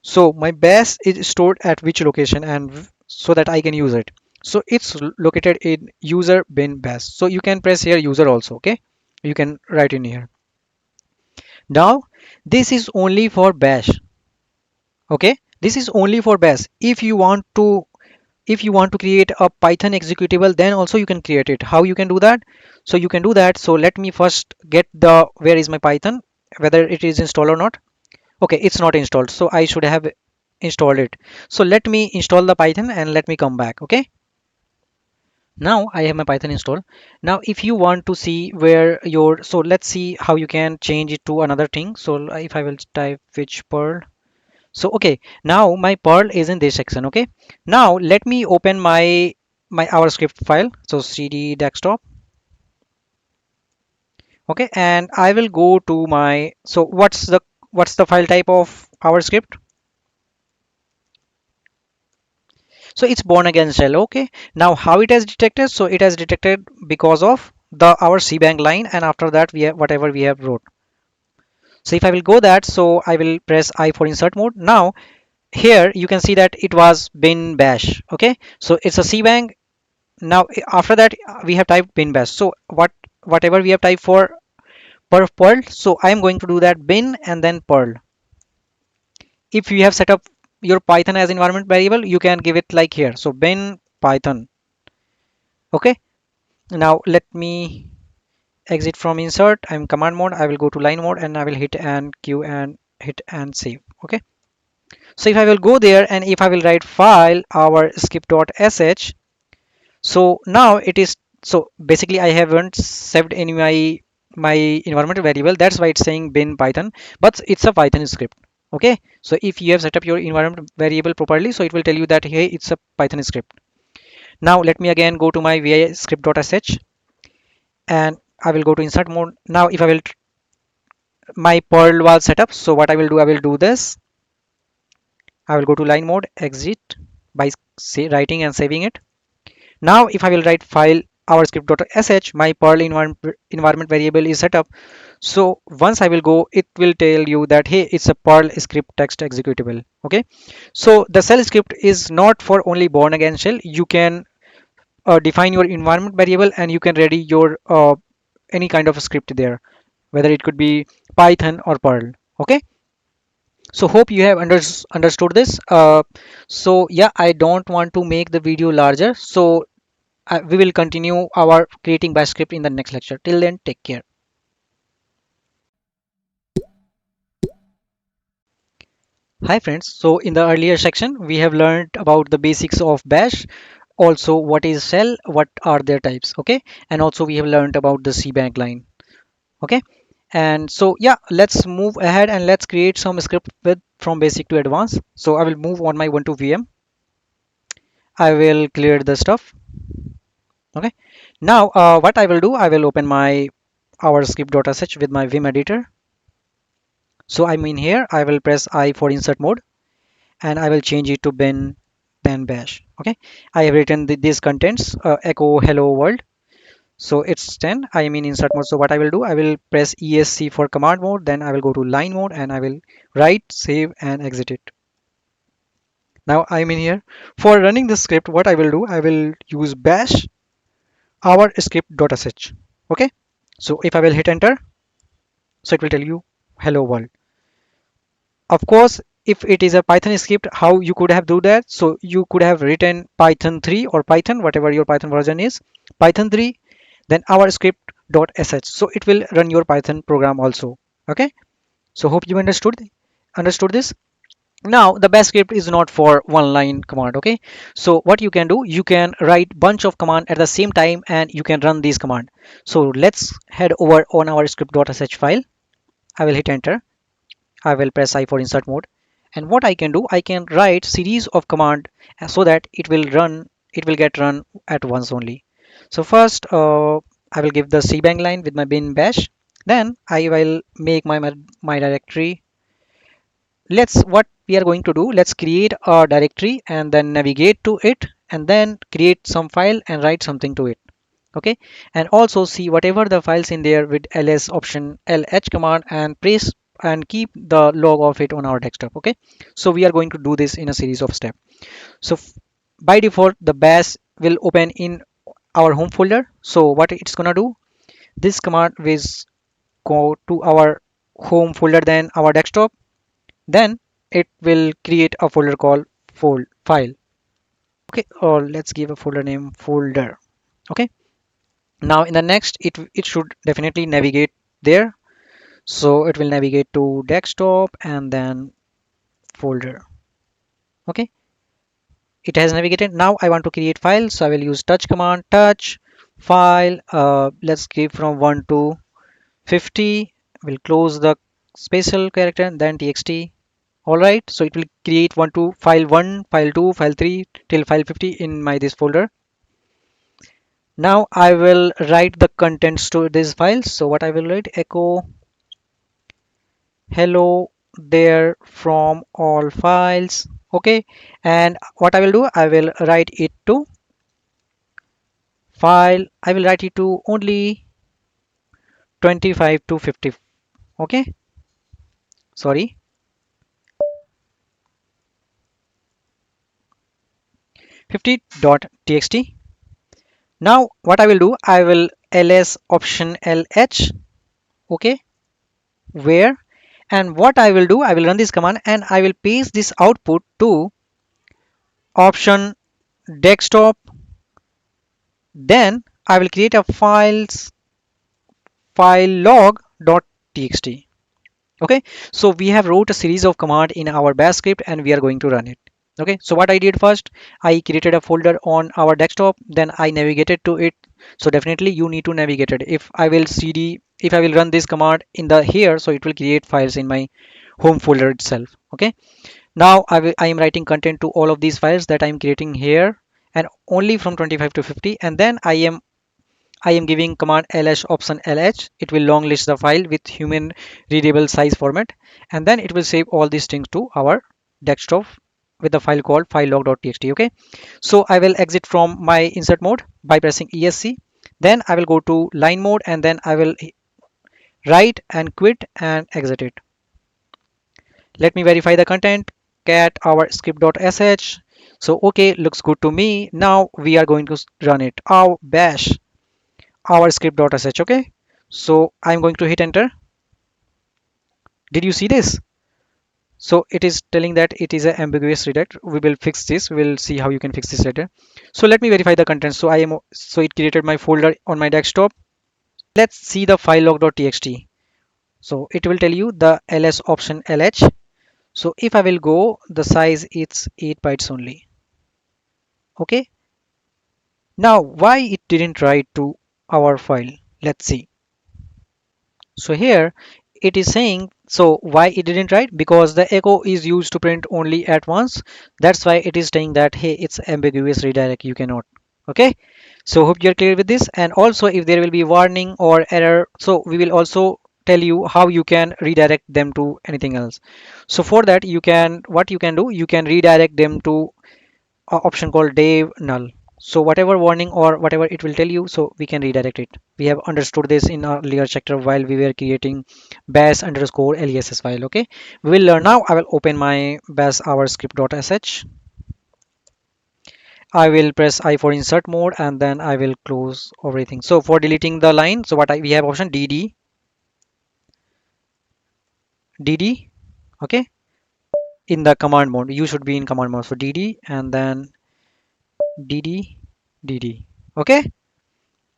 Speaker 1: So my bash is stored at which location, and so that I can use it. So it's located in user bin bash. So you can press here user also. Okay, you can write in here. Now this is only for bash. Okay, this is only for bash. If you want to create a python executable, then also you can create it. How you can do that? So you can do that. So let me first get the where is my python, whether it is installed or not. Okay, it's not installed, so I should have installed it. So let me install the python and let me come back. Okay, now I have my python installed. Now if you want to see where your, so let's see how you can change it to another thing. So if I will type which perl, so okay, now my perl is in this section. Okay, now let me open my our script file, so cd desktop. Okay, and I will go to my, so what's the file type of our script? So it's born again shell. Okay, now how it has detected? So it has detected because of the our cbang line, and after that we have whatever we have wrote. So if I will go that, so I will press I for insert mode. Now here you can see that it was bin bash. Okay, so it's a cbang. Now after that we have typed bin bash. So whatever we have typed for per perl, so I am going to do that bin and then perl. If you have set up your python as environment variable, you can give it like here, so bin python. Okay, now let me exit from insert. I'm command mode. I will go to line mode and I will hit and q and hit and save. Okay, so if I will go there and if I will write file our skip.sh, so now it is So basically I haven't saved any my environment variable. That's why it's saying bin python, but it's a python script. Okay, so if you have set up your environment variable properly, so it will tell you that hey, it's a python script. Now let me again go to my vi script.sh, and I will go to insert mode. Now if I will, my Perl was set up, so what I will do, I will do this. I will go to line mode, exit by writing and saving it. Now if I will write file our script.sh, my Perl environment variable is set up. So once I will go, it will tell you that hey, it's a Perl script text executable. Okay, so the shell script is not for only born again shell. You can define your environment variable, and you can ready your any kind of script there, whether it could be Python or Perl. Okay, so hope you have understood this. So yeah, I don't want to make the video larger, so we will continue our creating bash script in the next lecture. Till then, take care. Hi friends, so in the earlier section we have learned about the basics of bash, also what is shell, what are their types. Okay, and also we have learned about the cbank line. Okay, and so yeah, let's move ahead and let's create some script with from basic to advanced. So I will move on my Ubuntu VM. I will clear the stuff. Okay, now what I will do, I will open my our script.sh with my vim editor. So I'm in here, I will press I for insert mode, and I will change it to bin then bash. Okay, I have written these contents, echo hello world. So it's 10. I am in insert mode. So what I will do, I will press ESC for command mode, then I will go to line mode, and I will write, save, and exit it. Now I'm in here. For running the script, what I will do, I will use bash our script.sh. Okay. So if I will hit enter, so it will tell you hello world. Of course, if it is a Python script, how you could have do that? So you could have written Python 3 or Python, whatever your Python version is, Python 3, then our script.sh. So it will run your Python program also. Okay. So hope you understood this. Now the bash script is not for one line command. Okay. So what you can do, you can write bunch of command at the same time, and you can run these command. So let's head over on our script.sh file. I will hit enter. I will press I for insert mode. And what I can do, I can write series of command so that it will get run at once only. So first, I will give the cbang line with my bin bash. Then I will make my directory. Let's what we are going to do. Let's create a directory and then navigate to it, and then create some file and write something to it. Okay, and also see whatever the files in there with ls option lh command, and press and keep the log of it on our desktop. Okay, so we are going to do this in a series of steps. So by default the bash will open in our home folder. So what it's gonna do, this command will go to our home folder, then our desktop, then it will create a folder called file. Okay, or let's give a folder name folder. Okay, now in the next, it should definitely navigate there. So it will navigate to desktop and then folder. Okay, it has navigated. Now I want to create file, so I will use touch command, touch file. Let's give from 1 to 50. We'll close the special character and then txt. All right, so it will create file 1, file 2, file 3 till file 50 in my this folder. Now I will write the contents to this file. So what I will write, echo hello there from all files. Okay, and what I will do, I will write it to file, I will write it to only 25 to 50. Okay, sorry, 50.txt. Now what I will do, I will ls option lh. Okay, where, and what I will do, I will run this command and I will paste this output to option desktop. Then I will create a file log.txt. Okay, so we have wrote a series of command in our bash script and we are going to run it. Okay, so what I did first, I created a folder on our desktop, then I navigated to it. So definitely you need to navigate it. If I will cd, if I will run this command in the here, so it will create files in my home folder itself. Okay, now I am writing content to all of these files that I am creating here, and only from 25 to 50, and then I am giving command ls option lh. It will long list the file with human readable size format, and then it will save all these things to our desktop with the file called filelog.txt. Okay, so I will exit from my insert mode by pressing esc. Then I will go to line mode, and then I will write and quit and exit it. Let me verify the content. Cat our script.sh. So okay, looks good to me. Now we are going to run it. Our bash our script.sh. Okay, so I'm going to hit enter. Did you see this? So it is telling that it is an ambiguous redirect. We will fix this. We will see how you can fix this later. So let me verify the content. So it created my folder on my desktop. Let's see the file log.txt. So it will tell you the ls option lh. So if I will go, the size it's 8 bytes only. Okay, now why it didn't write to our file? Let's see. So here it is saying, so why it didn't write? Because the echo is used to print only at once. That's why it is saying that, hey, it's ambiguous redirect, you cannot. Okay, so hope you're clear with this. And also if there will be warning or error, so we will also tell you how you can redirect them to anything else. So for that, you can, what you can do, you can redirect them to option called dev null. So whatever warning or whatever it will tell you, so we can redirect it. We have understood this in our earlier chapter while we were creating bash underscore less file. Okay, we will learn now. I will open my bash our script.sh. I will press I for insert mode, and then I will close everything. So for deleting the line, so we have option dd. Okay, in the command mode, you should be in command mode. So dd and then dd dd. Okay,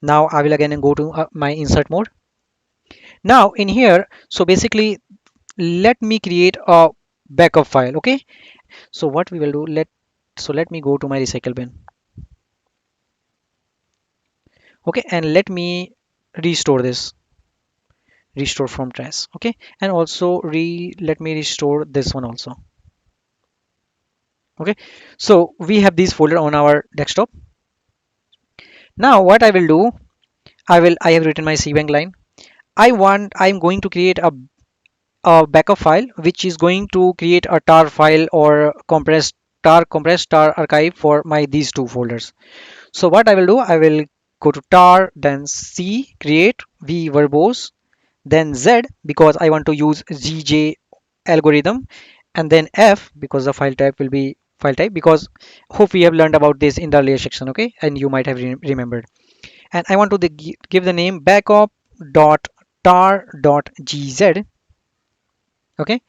Speaker 1: now I will again go to my insert mode. Now in here, so basically let me create a backup file. Okay, so what we will do, let me go to my recycle bin. Okay, and let me restore this, restore from trash. Okay, and also let me restore this one also. Okay, so we have this folder on our desktop. Now what I will do, I have written my cbank line. I'm going to create a backup file which is going to create a tar file or compressed tar archive for my these two folders. So what I will do, I will go to tar, then c create v verbose, then z because I want to use gj algorithm, and then f because the file type will be file type, because hope we have learned about this in the earlier section. Okay, and you might have remembered. And I want to give the name backup dot tar dot gz. Okay,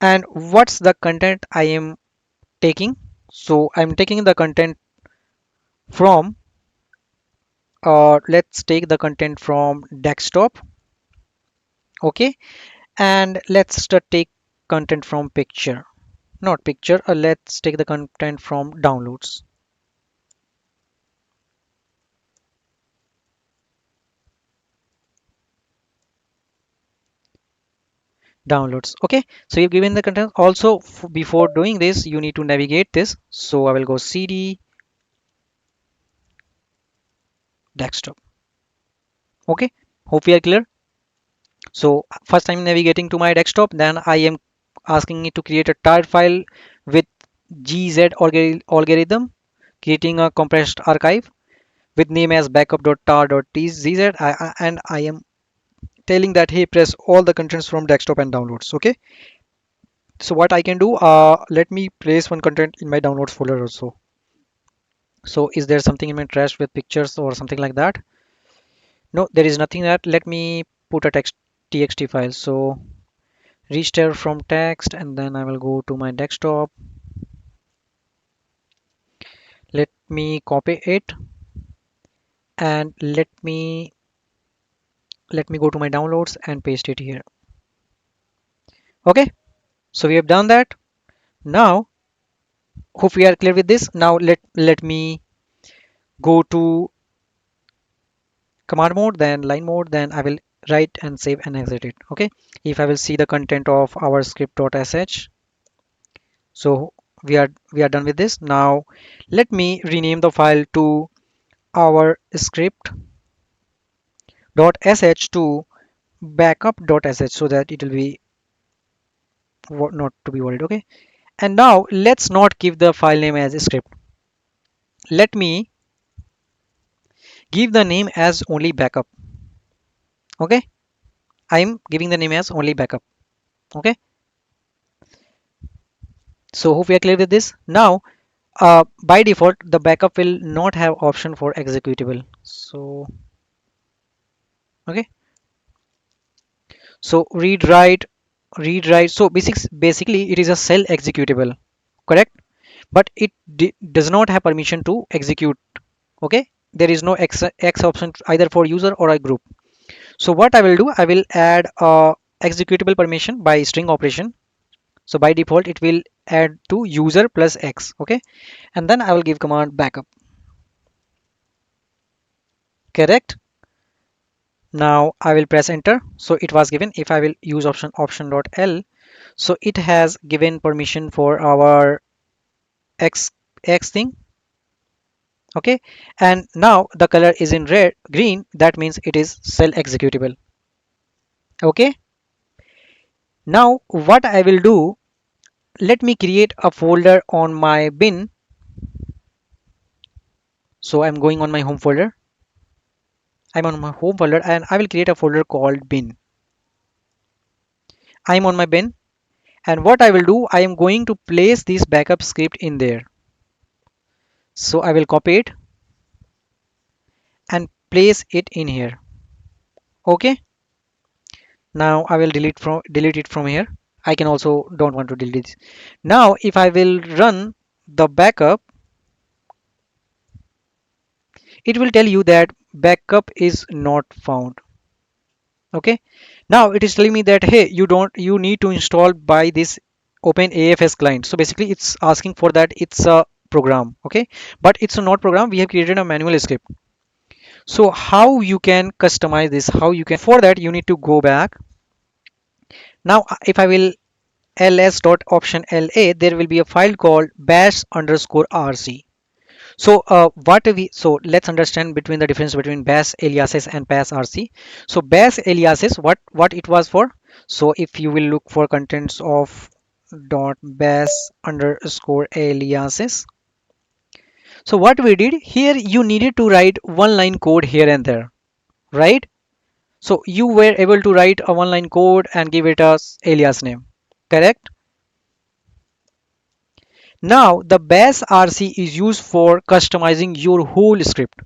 Speaker 1: and what's the content I am taking? So I'm taking the content from, let's take the content from desktop. Okay, and let's take content from picture, not picture, let's take the content from downloads. Okay, so you've given the content. Also before doing this, you need to navigate this. So I will go cd desktop. Okay, hope we are clear. So first I'm navigating to my desktop, then I am asking it to create a tar file with gz algorithm, creating a compressed archive with name as backup.tar.tzz, and I am telling that, hey, press all the contents from desktop and downloads. Okay, so what I can do, let me place one content in my downloads folder also. So is there something in my trash with pictures or something like that? No, there is nothing. That let me put a txt file. So restore from text, and then I will go to my desktop. Let me copy it, and let me go to my downloads and paste it here. Okay, so we have done that. Now hope we are clear with this. Now let me go to command mode, then line mode, then I will write and save and exit it. Okay, if I will see the content of our script.sh, so we are done with this. Now let me rename the file to our script.sh to backup.sh so that it will be not to be worried. Okay, and now let's not give the file name as script. Let me give the name as only backup. Okay, I'm giving the name as only backup. Okay, so hope we are clear with this. Now by default the backup will not have option for executable. So okay, so read write, so basically it is a cell executable, correct, but it does not have permission to execute. Okay, there is no x option either for user or a group. So what I will do, I will add a executable permission by string operation. So by default it will add to user plus x. Okay, and then I will give command backup, correct. Now I will press enter. So it was given. If I will use option dot L, so it has given permission for our x thing. Okay, and now the color is in red green, that means it is cell executable. Okay, now what I will do, let me create a folder on my bin. So I'm going on my home folder. I'm on my home folder and I will create a folder called bin. I'm on my bin, and what I will do, I am going to place this backup script in there. So I will copy it and place it in here. Okay, now I will delete it from here. I can also don't want to delete it. Now if I will run the backup, it will tell you that backup is not found. Okay, now it is telling me that hey, you need to install by this OpenAFS client. So basically it's asking for that, it's a program. Okay, but it's a not program, we have created a manual script. So how you can customize this, how you can, for that you need to go back. Now if I will ls.option la, there will be a file called bash underscore rc. So let's understand between the difference between bash aliases and bash rc. So bash aliases, what it was for. So if you will look for contents of dot bash underscore aliases, so what we did here, you needed to write one line code here and there, right? So you were able to write a one line code and give it a alias name, correct. Now the bash rc is used for customizing your whole script.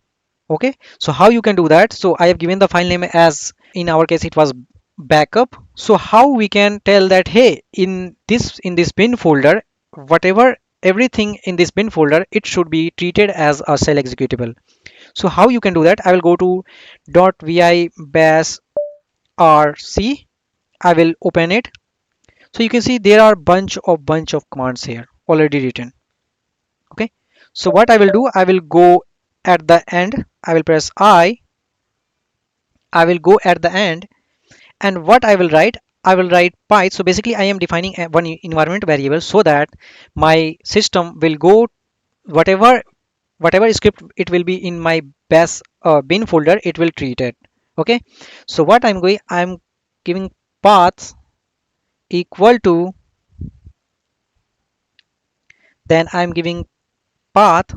Speaker 1: Okay, so how you can do that, so I have given the file name as, in our case it was backup. So how we can tell that hey, in this bin folder, whatever everything in this bin folder, it should be treated as a cell executable. So how you can do that, I will go to .vi bash rc. I will open it. So you can see there are bunch of commands here already written. Okay, so what I will do, I will go at the end, I will press I will go at the end, and what I will write, I will write pyth. So basically I am defining one environment variable so that my system will go whatever script it will be in my bash bin folder, it will treat it. Okay, so what I'm giving paths equal to, then I'm giving path.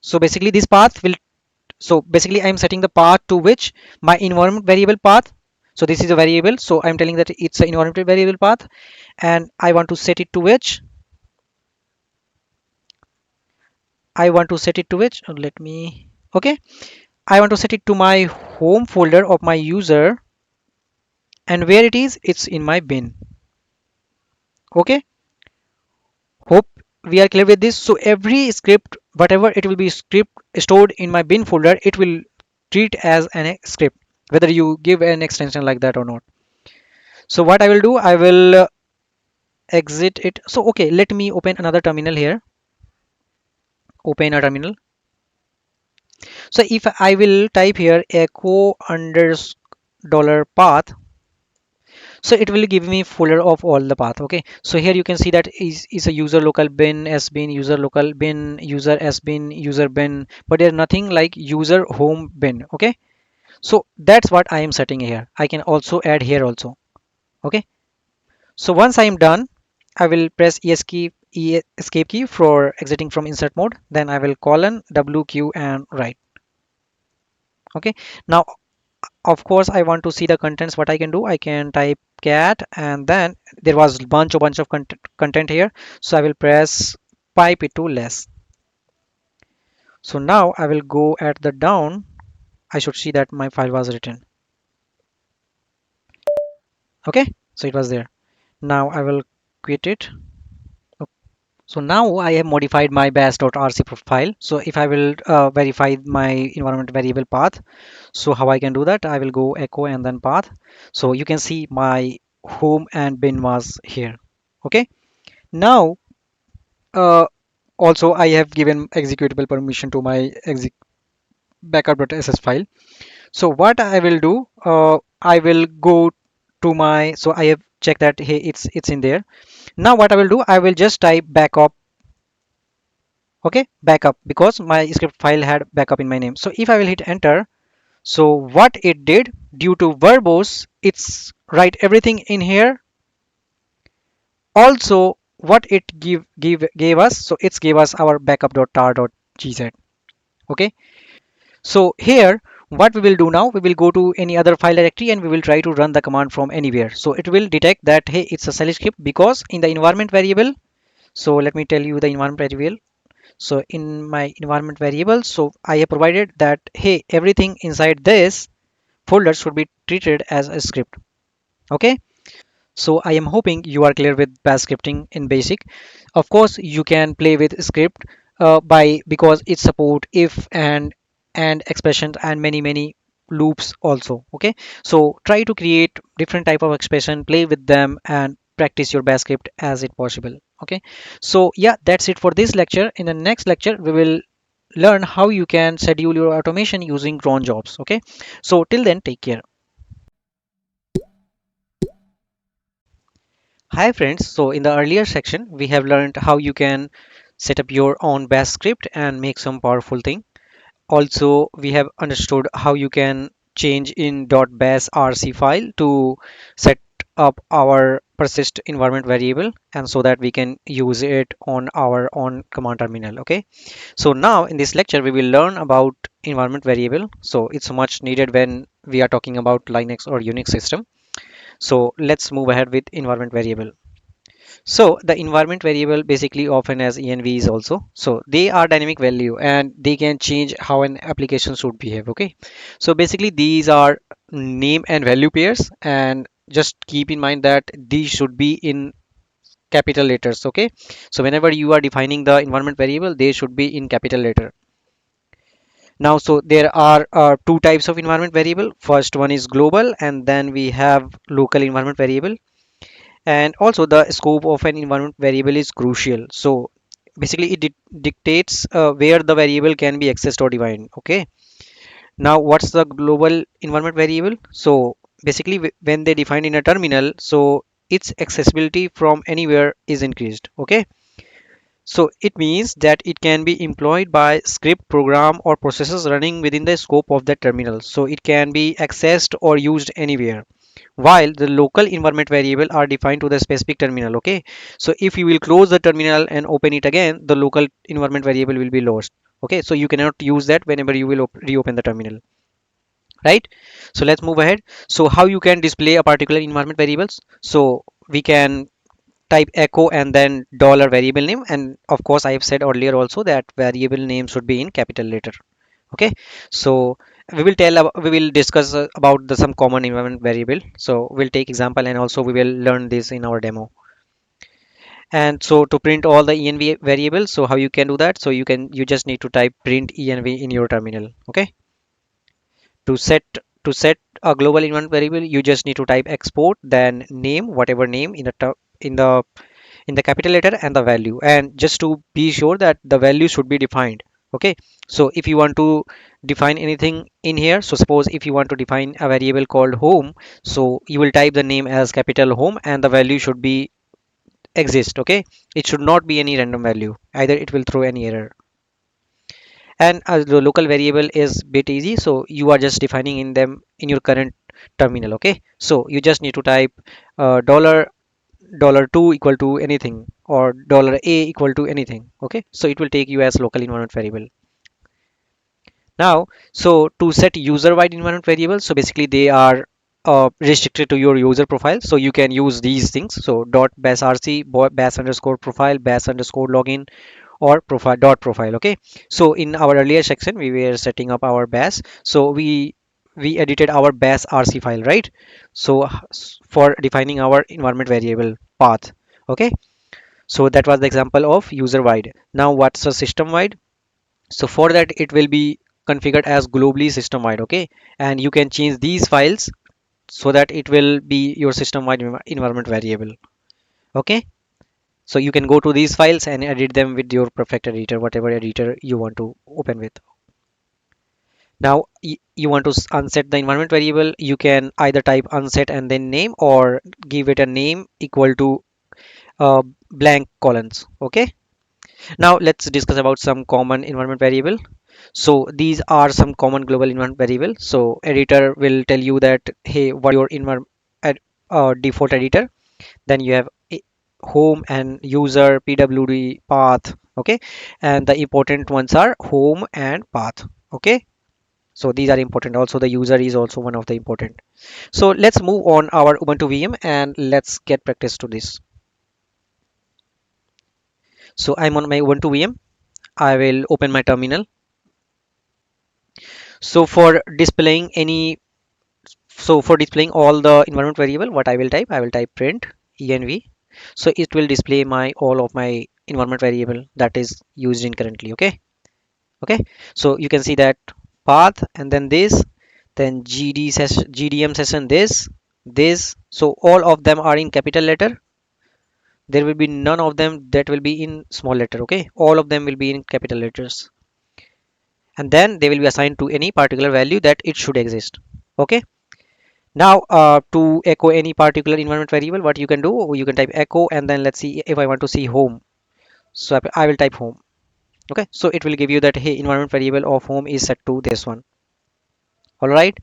Speaker 1: So basically this path will, so basically I'm setting the path to which my environment variable path. So this is a variable, so I'm telling that it's an environment variable path, and I want to set it to which, let me, okay, I want to set it to my home folder of my user, and where it is, it's in my bin. Okay, hope we are clear with this. So every script, whatever it will be script stored in my bin folder, it will treat as an script, whether you give an extension like that or not. So what I will do, I will exit it. So okay, let me open another terminal here. open a terminal. So if I will type here echo unders dollar path, so it will give me folder of all the path. Okay, so here you can see that is a user local bin s bin user local bin user s bin user bin, but there's nothing like user home bin. Okay, so that's what I am setting here. I can also add here also. Okay, so once I am done, I will press escape key for exiting from insert mode, then I will colon wq and write. Okay, now of course I want to see the contents. What I can do, I can type cat, and then there was bunch of content here, so I will press pipe it to less. So now I will go at the down. I should see that my file was written. Okay, so it was there. Now I will quit it. So now I have modified my bash.rc file. So if I will verify my environment variable path, so how I can do that, I will go echo and then path. So you can see my home and bin was here. Okay, now uh, also I have given executable permission to my backup.ss file. So what I will do, I will go to my, so I have checked that hey it's in there. Now what I will do, I will just type backup. Okay, backup, because my script file had backup in my name. So if I will hit enter, so what it did, due to verbose, it's write everything in here. Also what it gave us, so it's gave us our backup.tar.gz. Okay, so here what we will do now, we will go to any other file directory and we will try to run the command from anywhere. So it will detect that hey it's a shell script, because in the environment variable, so let me tell you the environment variable. So in my environment variable, so I have provided that hey everything inside this folder should be treated as a script. Okay, so I am hoping you are clear with bash scripting in basic. Of course you can play with script by because it support if and expressions and many loops also. Okay, so try to create different type of expression, play with them and practice your bash script as it possible. Okay, so yeah, that's it for this lecture. In the next lecture we will learn how you can schedule your automation using cron jobs. Okay, so till then, take care. Hi friends, so in the earlier section we have learned how you can set up your own bash script and make some powerful thing. Also we have understood how you can change in .bash rc file to set up our persist environment variable, and so that we can use it on our own command terminal. Okay, so now in this lecture we will learn about environment variable. So it's much needed when we are talking about Linux or Unix system. So let's move ahead with environment variable. So the environment variable basically often has envs also. So they are dynamic value and they can change how an application should behave. Okay, so basically these are name and value pairs, and just keep in mind that these should be in capital letters. Okay, so whenever you are defining the environment variable, they should be in capital letter. Now so there are two types of environment variable. First one is global, and then we have local environment variable. And also the scope of an environment variable is crucial. So basically it dictates where the variable can be accessed or defined. Okay, now what's the global environment variable? So basically when they defined in a terminal, so its accessibility from anywhere is increased. Okay, so it means that it can be employed by script, program or processes running within the scope of that terminal, so it can be accessed or used anywhere, while the local environment variable are defined to the specific terminal. Okay, so if you will close the terminal and open it again, the local environment variable will be lost. Okay, so you cannot use that whenever you will reopen the terminal, right? So let's move ahead. So how you can display a particular environment variables? So we can type echo and then dollar variable name, and of course I have said earlier also that variable name should be in capital letter. Okay, so we will discuss about the some common environment variable. So we'll take example and also we will learn this in our demo. And so to print all the env variables, so how you can do that, so you just need to type print env in your terminal. Okay, to set a global environment variable, you just need to type export then name, whatever name in the in the capital letter and the value, and just to be sure that the value should be defined. Okay, so if you want to define anything in here, so suppose if you want to define a variable called home, so you will type the name as capital home and the value should be exist. Okay, it should not be any random value, either it will throw any error. And the local variable is bit easy, so you are just defining in them in your current terminal. Okay, so you just need to type $2 equal to anything, or $a equal to anything. Okay, so it will take you as local environment variable. Now, so to set user wide environment variables, so basically they are restricted to your user profile, so you can use these things. So dot bash rc bash underscore profile bash underscore login or profile dot profile. Okay, so in our earlier section we were setting up our bash, so we edited our bash rc file, right? So for defining our environment variable path. Okay, so that was the example of user wide. Now what's a system wide? So for that it will be configured as globally system wide. Okay, and you can change these files so that it will be your system wide environment variable. Okay, so you can go to these files and edit them with your perfect editor, whatever editor you want to open with. Now you want to unset the environment variable, you can either type unset and then name, or give it a name equal to uh, blank colons. Okay, now let's discuss about some common environment variable. So these are some common global environment variable. So editor will tell you that, hey, what is your environment default editor. Then you have home and user pwd path. Okay, and the important ones are home and path. Okay, so these are important. Also the user is also one of the important. So let's move on our ubuntu vm and let's get practice to this. So I'm on my ubuntu vm. I will open my terminal. So for displaying any, so for displaying all the environment variable, what I will type print env. So it will display my all of my environment variable that is used in currently. Okay, okay, so you can see that path and then this, then gdm session this, so all of them are in capital letter. There will be none of them that will be in small letter. Okay, all of them will be in capital letters, and then they will be assigned to any particular value that it should exist. Okay, now to echo any particular environment variable, what you can do, you can type echo and then let's see if I want to see home. So I will type home. Okay, so it will give you that, hey, environment variable of home is set to this one. All right,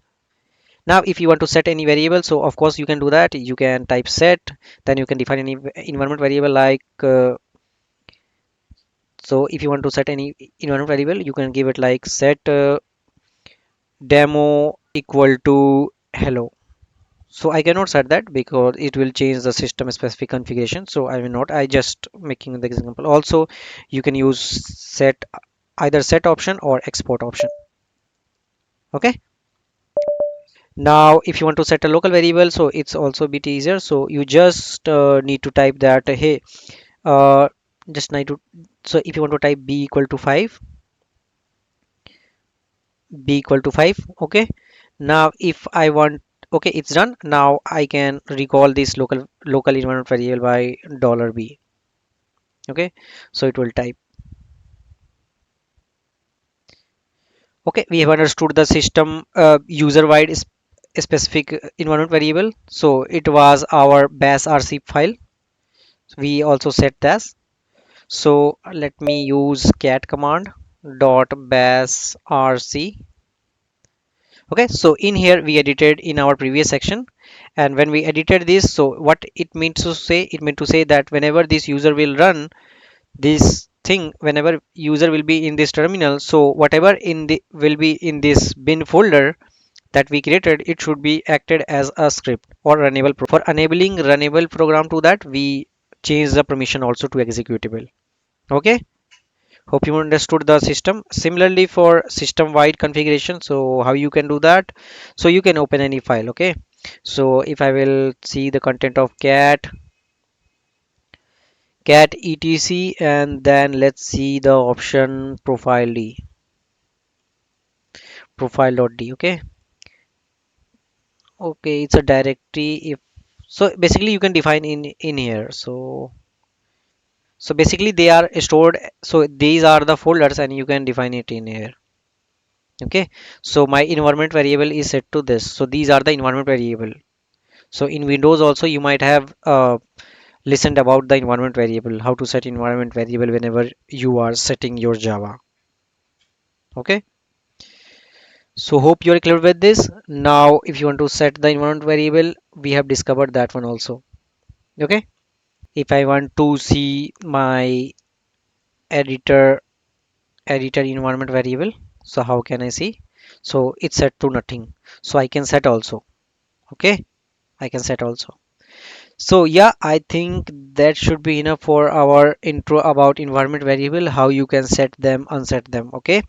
Speaker 1: now if you want to set any variable, so of course you can do that. You can type set, then you can define any environment variable like so if you want to set any environment variable, you can give it like set demo equal to hello. So I cannot set that because it will change the system specific configuration, so I will not. I just making the example. Also you can use set, either set option or export option. Okay, now if you want to set a local variable, so it's also a bit easier. So you just need to type that, hey, uh, just need to, so if you want to type b equal to 5, b equal to 5. Okay, now if I want, okay, it's done. Now I can recall this local environment variable by $b. Okay, so it will type. Okay, we have understood the system user wide specific environment variable. So it was our bash rc file. We also set this. So let me use cat command dot bash rc. Okay, so in here we edited in our previous section, and when we edited this, so what it means to say, it meant to say that whenever this user will run this thing, whenever user will be in this terminal, so whatever in the will be in this bin folder that we created, it should be acted as a script or runnable for enabling runnable program. To that we change the permission also to executable. Okay, hope you understood the system. Similarly for system wide configuration, so how you can do that, so you can open any file. Okay, so if I will see the content of cat etc, and then let's see the option profile.d. Okay, okay, it's a directory. If so basically you can define in here. So So basically they are stored, so these are the folders and you can define it in here. Okay, so my environment variable is set to this, so these are the environment variable. So in Windows also you might have listened about the environment variable, how to set environment variable whenever you are setting your Java. Okay, so hope you are clear with this. Now if you want to set the environment variable, we have discovered that one also. Okay, if I want to see my editor editor environment variable, so how can I see? So it's set to nothing, so I can set also. Okay, I can set also. So yeah, I think that should be enough for our intro about environment variable, how you can set them, unset them. Okay,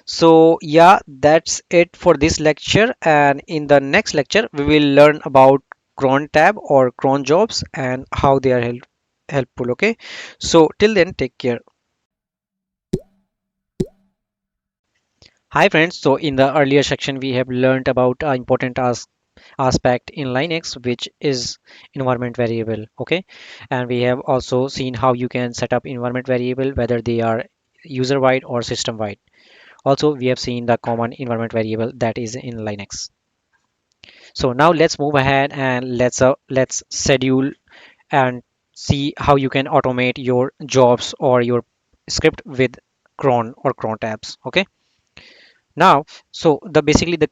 Speaker 1: so yeah, that's it for this lecture, and in the next lecture we will learn about cron tab or cron jobs and how they are helpful. Okay, so till then, take care. Hi friends, so in the earlier section we have learned about important aspect in Linux, which is environment variable. Okay, and we have also seen how you can set up environment variable, whether they are user wide or system wide. Also we have seen the common environment variable that is in Linux. So now let's move ahead and let's schedule and see how you can automate your jobs or your script with cron or CronTabs. Okay, now so the basically the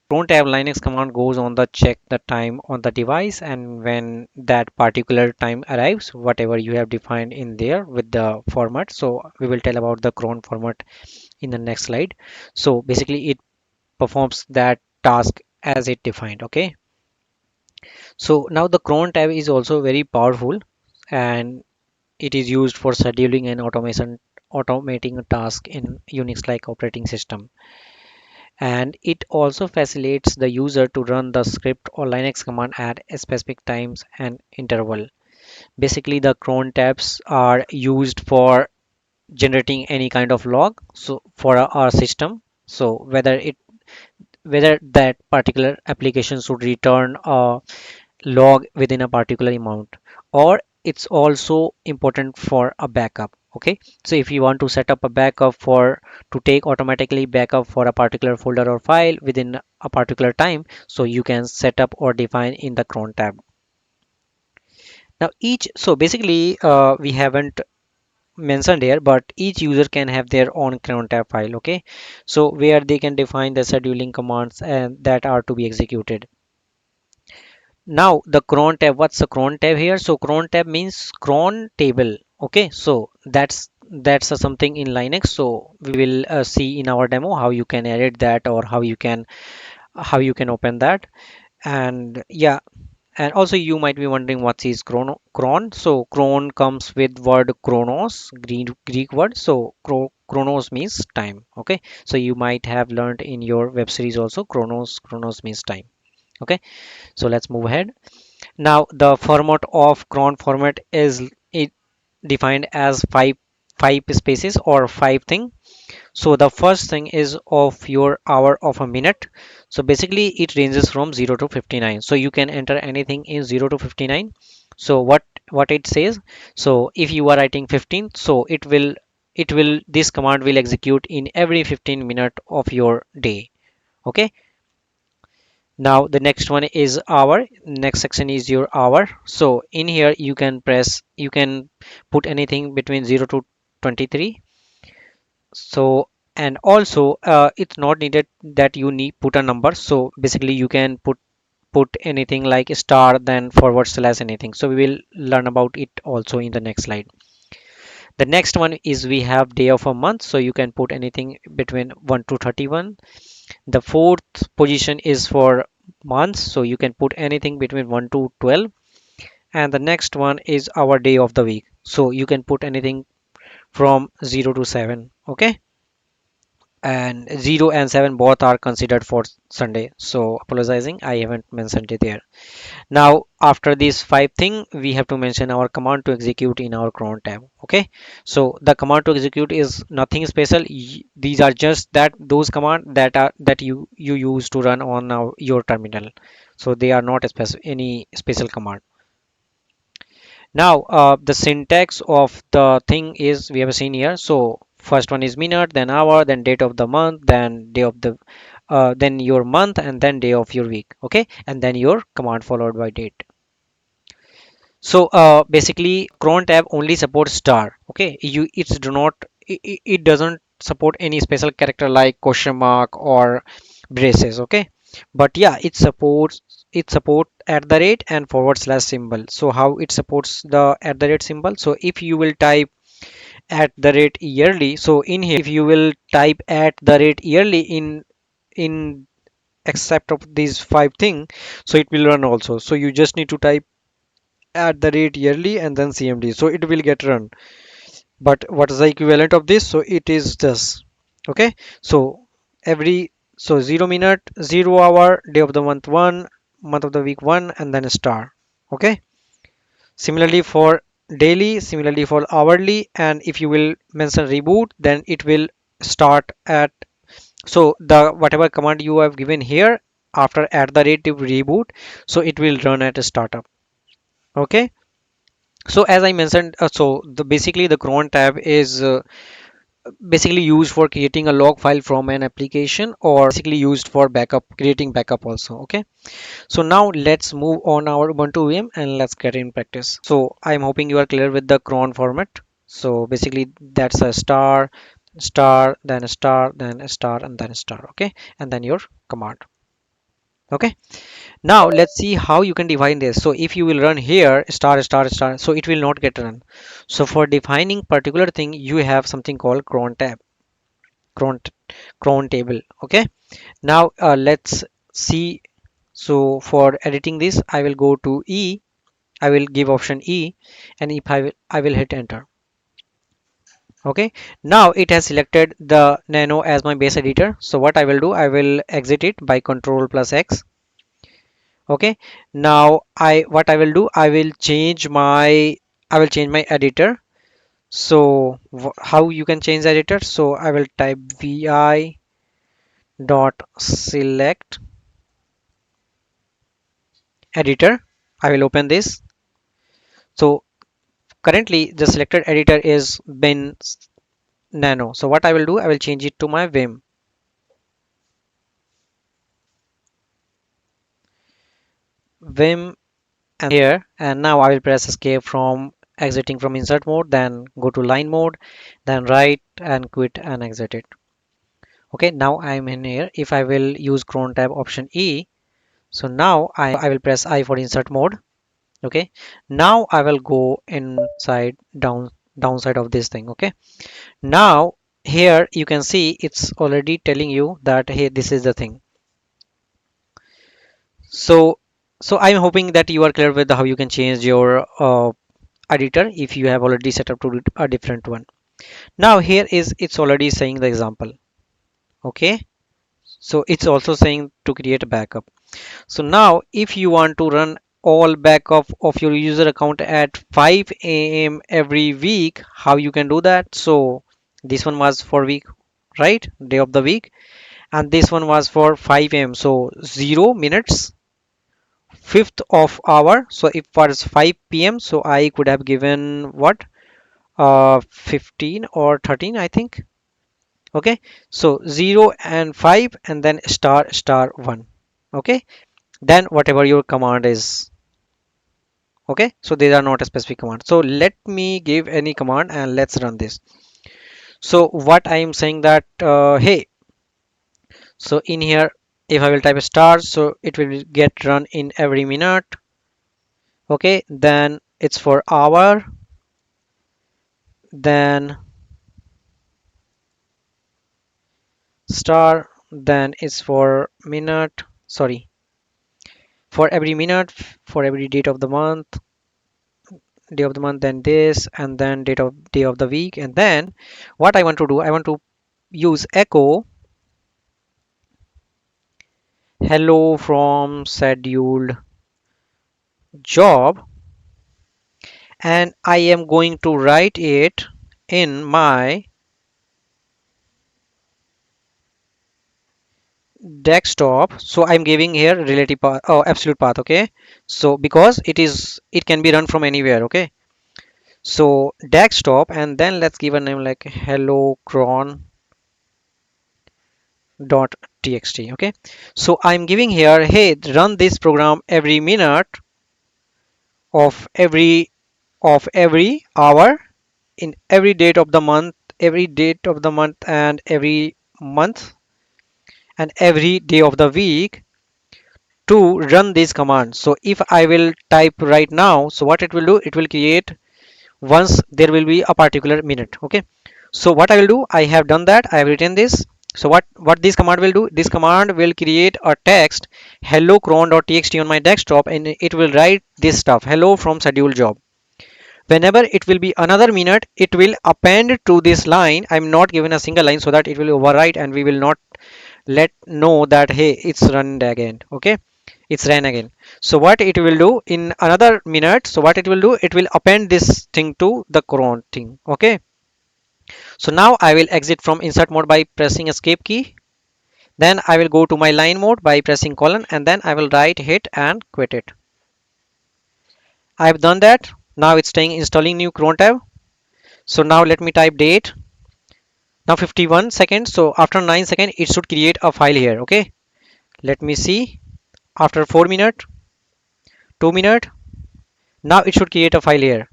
Speaker 1: CronTab Linux command goes on the check the time on the device, and when that particular time arrives, whatever you have defined in there with the format. So we will tell about the cron format in the next slide. So basically it performs that task as it defined. Okay, so now the cron tab is also very powerful, and it is used for scheduling and automating a task in Unix like operating system, and it also facilitates the user to run the script or Linux command at specific times and interval. Basically the cron tabs are used for generating any kind of log so for our system, so whether that particular application should return a log within a particular amount, or it's also important for a backup. Okay, so if you want to set up a backup for to take automatically backup for a particular folder or file within a particular time, so you can set up or define in the cron tab. Now each, so basically we haven't mentioned here, but each user can have their own cron tab file. Okay, so where they can define the scheduling commands and that are to be executed. Now the cron tab, what's the cron tab here? So cron tab means cron table. Okay, so that's something in Linux. So we will see in our demo how you can edit that or how you can open that. And yeah, and also you might be wondering what is cron. So cron comes with word chronos, Greek word. So chronos means time. Okay, so you might have learned in your web series also chronos means time. Okay, so let's move ahead. Now the format of cron format is it defined as five spaces or five thing. So the first thing is of your hour of a minute. So basically it ranges from 0 to 59. So you can enter anything in 0 to 59. So what it says, so if you are writing 15, so it will this command will execute in every 15 minute of your day. Okay, now the next one is hour. Next section is your hour. So in here you can put anything between 0 to 23. So and also it's not needed that you need put a number. So basically you can put anything like star then forward slash anything. So we will learn about it also in the next slide. The next one is we have day of a month. So you can put anything between 1 to 31. The fourth position is for months, so you can put anything between 1 to 12. And the next one is our day of the week, so you can put anything from 0 to 7. Okay, and 0 and 7 both are considered for Sunday, so apologizing I haven't mentioned it there. Now after these five thing we have to mention our command to execute in our cron tab. Okay, so the command to execute is nothing special. These are just that those command that you use to run on your terminal, so they are not a any special command. Now the syntax of the thing is we have seen here. So first one is minute, then hour, then date of the month, then day of the then your month, and then day of your week. Okay, and then your command followed by date. So basically cron tab only supports star. Okay, it's do not it doesn't support any special character like question mark or braces. Okay, but yeah, it support at the rate and forward slash symbol. So how it supports the at the rate symbol? So if you will type at the rate yearly, so in here if you will type at the rate yearly in except of these five thing, so it will run also. So you just need to type at the rate yearly and then cmd, so it will get run. But what is the equivalent of this? So it is this. Okay, so every, so 0 minute, 0 hour, day of the month 1, month of the week 1, and then a star. Okay, similarly for daily, similarly for hourly, and if you will mention reboot, then it will start at, so the whatever command you have given here after at the rate of reboot, so it will run at a startup. Okay, so as I mentioned, so the basically the cron tab is basically used for creating a log file from an application, or basically used for backup, creating backup also. Okay, so now let's move on our ubuntu vm and let's get in practice. So I'm hoping you are clear with the cron format. So basically that's a star, star, then a star, then a star, and then a star. Okay, and then your command. Okay, now let's see how you can define this. So if you will run here star star star, so it will not get run. So for defining particular thing, you have something called cron tab, cron cron table. Okay, now let's see. So for editing this, I will go to e, I will give option e, and if I will hit enter. Okay, now it has selected the nano as my base editor. So what I will do, I will exit it by control plus x. Okay, now what I will do, I will change my editor. So how you can change the editor? So I will type vi dot select editor. I will open this. So currently the selected editor is bin nano. So what I will do, I will change it to my vim, and here, and now I will press escape from exiting from insert mode, then go to line mode, then write and quit and exit it. Okay, now I'm in here. If I will use cron tab option e, so now I will press I for insert mode. Okay, now I will go inside downside of this thing. Okay, now here you can see it's already telling you that hey, this is the thing. So I'm hoping that you are clear with how you can change your editor if you have already set up to a different one. Now here is, it's already saying the example. Okay, so it's also saying to create a backup. So now if you want to run all backup of your user account at 5 a.m. every week, how you can do that? So this one was for week, right, day of the week, and this one was for 5 a.m. So 0 minutes, fifth of hour. So if it was 5 p.m., so I could have given what, 15 or 13, I think. Okay, so 0 and 5, and then star star 1. Okay, then whatever your command is. Okay, so these are not a specific command. So let me give any command and let's run this. So what I am saying that hey, so in here if I will type a star, so it will get run in every minute. Okay, then it's for hour, then star, then it's for minute, sorry, for every minute, for every date of the month, day of the month, then this, and then day of the week. And then what I want to do, I want to use echo hello from scheduled job, and I am going to write it in my desktop. So I'm giving here relative path, oh, absolute path. Okay, so because it can be run from anywhere. Okay, So desktop, and then let's give a name like hello cron.txt. Hello cron.txt. Okay, so I'm giving here, hey, run this program every minute of every hour in every date of the month, and every month, and every day of the week to run this command. So if I will type right now, so what it will do, it will create once there will be a particular minute. Okay, so what I will do, I have done that, I have written this. So what this command will do, this command will create a text hello cron.txt on my desktop, and it will write this stuff, hello from schedule job. Whenever it will be another minute, it will append to this line. I'm not given a single line so that it will overwrite and we will not let know that hey, it's run again. Okay, it's ran again. So what it will do in another minute, so what it will do, it will append this thing to the cron thing. Okay, so now I will exit from insert mode by pressing escape key. Then I will go to my line mode by pressing colon, and then I will write hit and quit it. I have done that. Now it's saying installing new cron tab. So now let me type date. Now 51 seconds. So after 9 seconds, it should create a file here. Okay, let me see. After 4 minutes, 2 minutes, now it should create a file here.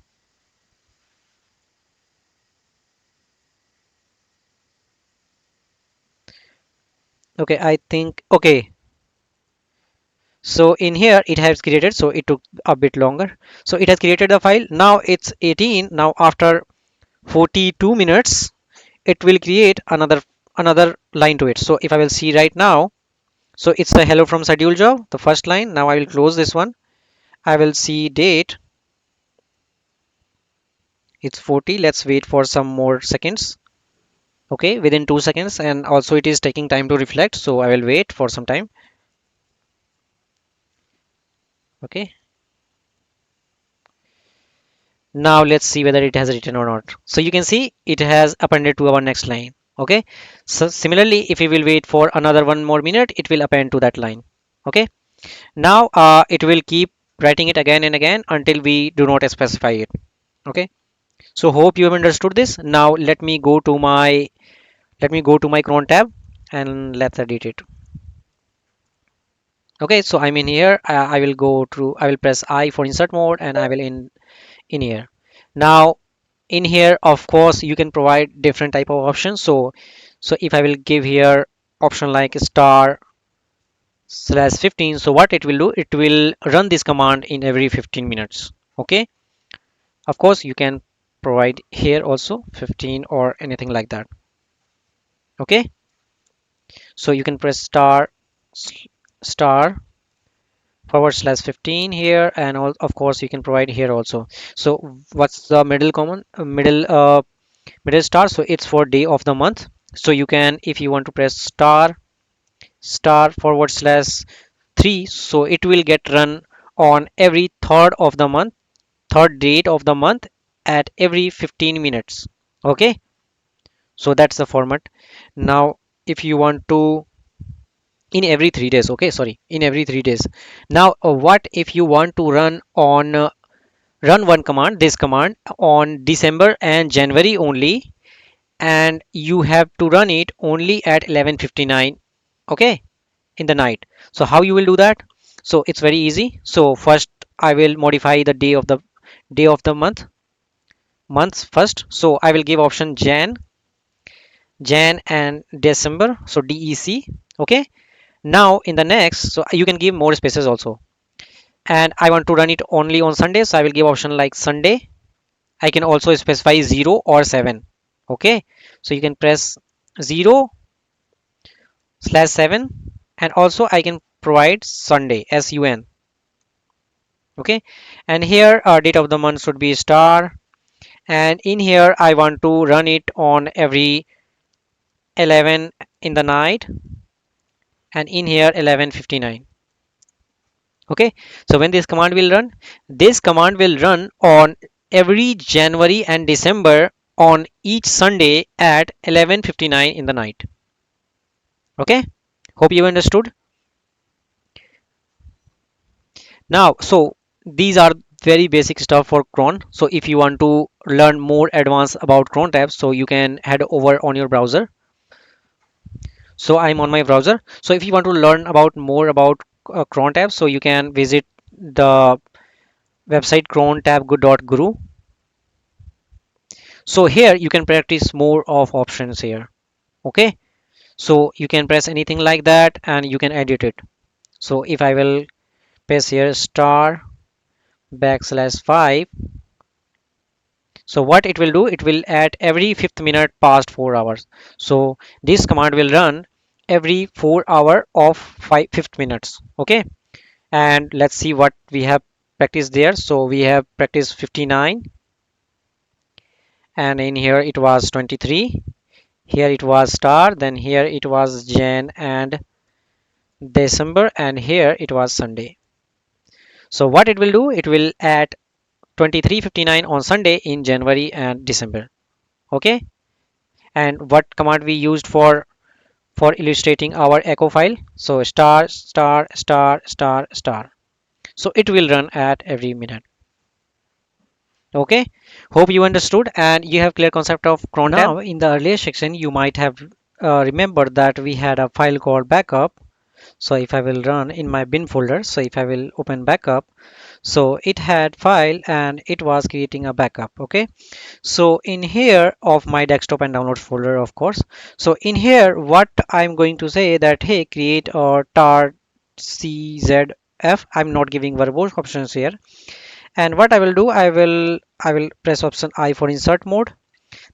Speaker 1: Okay, I think okay. So in here it has created, so it took a bit longer. So it has created the file. Now it's 18. Now after 42 minutes, it will create another line to it. So if I will see right now, so it's the hello from schedule job, the first line. Now I will close this one. I will see date. It's 40. Let's wait for some more seconds. Okay, within 2 seconds, and also it is taking time to reflect, so I will wait for some time. Okay, now let's see whether it has written or not. So you can see it has appended to our next line. Okay, so similarly, if we will wait for another one more minute, it will append to that line. Okay, now it will keep writing it again and again until we do not specify it. Okay, so hope you have understood this. Now let me go to my cron tab and let's edit it. Okay, so I'm in here. I will go through, I will press I for insert mode, and I will in here. Now in here, of course, you can provide different type of options. So if I will give here option like star slash 15, so what it will do, it will run this command in every 15 minutes. Okay, of course you can provide here also 15 or anything like that. Okay, so you can press star forward slash 15 here, and of course you can provide here also. So what's the middle star? So it's for day of the month. So you can, if you want to press star forward slash 3, so it will get run on every third date of the month at every 15 minutes. Okay, so that's the format. Now if you want to, in every 3 days, okay, sorry, in every 3 days. Now what if you want to run one command, this command, on December and January only, and you have to run it only at 11:59, okay, in the night. So how you will do that? So it's very easy. So first I will modify the day of the months first. So I will give option Jan and December, so DEC. Okay, now in the next, so you can give more spaces also, and I want to run it only on Sunday, so I will give option like Sunday. I can also specify 0 or 7. Okay, so you can press 0 slash 7, and also I can provide Sunday SUN. Okay, and here date of the month should be star, and in here I want to run it on every 11 in the night, and in here 11:59. Okay, so when this command will run on every January and December on each Sunday at 11:59 in the night. Okay, hope you understood. Now so these are very basic stuff for cron. So if you want to learn more advanced about cron tabs, so you can head over on your browser. So I'm on my browser. So if you want to learn about more about cron tabs, so you can visit the website crontabguru. So here you can practice more of options here. Okay, so you can press anything like that and you can edit it. So if I will press here star backslash 5, so what it will do, it will add every fifth minute past 4 hours. So this command will run every 4 hour of fifth minutes. Okay, and let's see what we have practiced there. So we have practiced 59, and in here it was 23. Here it was star, then here it was Jan and December, and here it was Sunday. So what it will do, it will add 23:59 on Sunday in January and December. Okay, and what command we used for illustrating our echo file? So star star star star star. So it will run at every minute. Okay, hope you understood and you have clear concept of cron tab. Now in the earlier section you might have remembered that we had a file called backup. So if I will run in my bin folder, so if I will open backup, so it had file and it was creating a backup. Okay, so in here of my desktop and downloads folder, of course, so in here what I'm going to say that hey, create a tar czf. I'm not giving verbose options here, and what I will do, I will press option I for insert mode.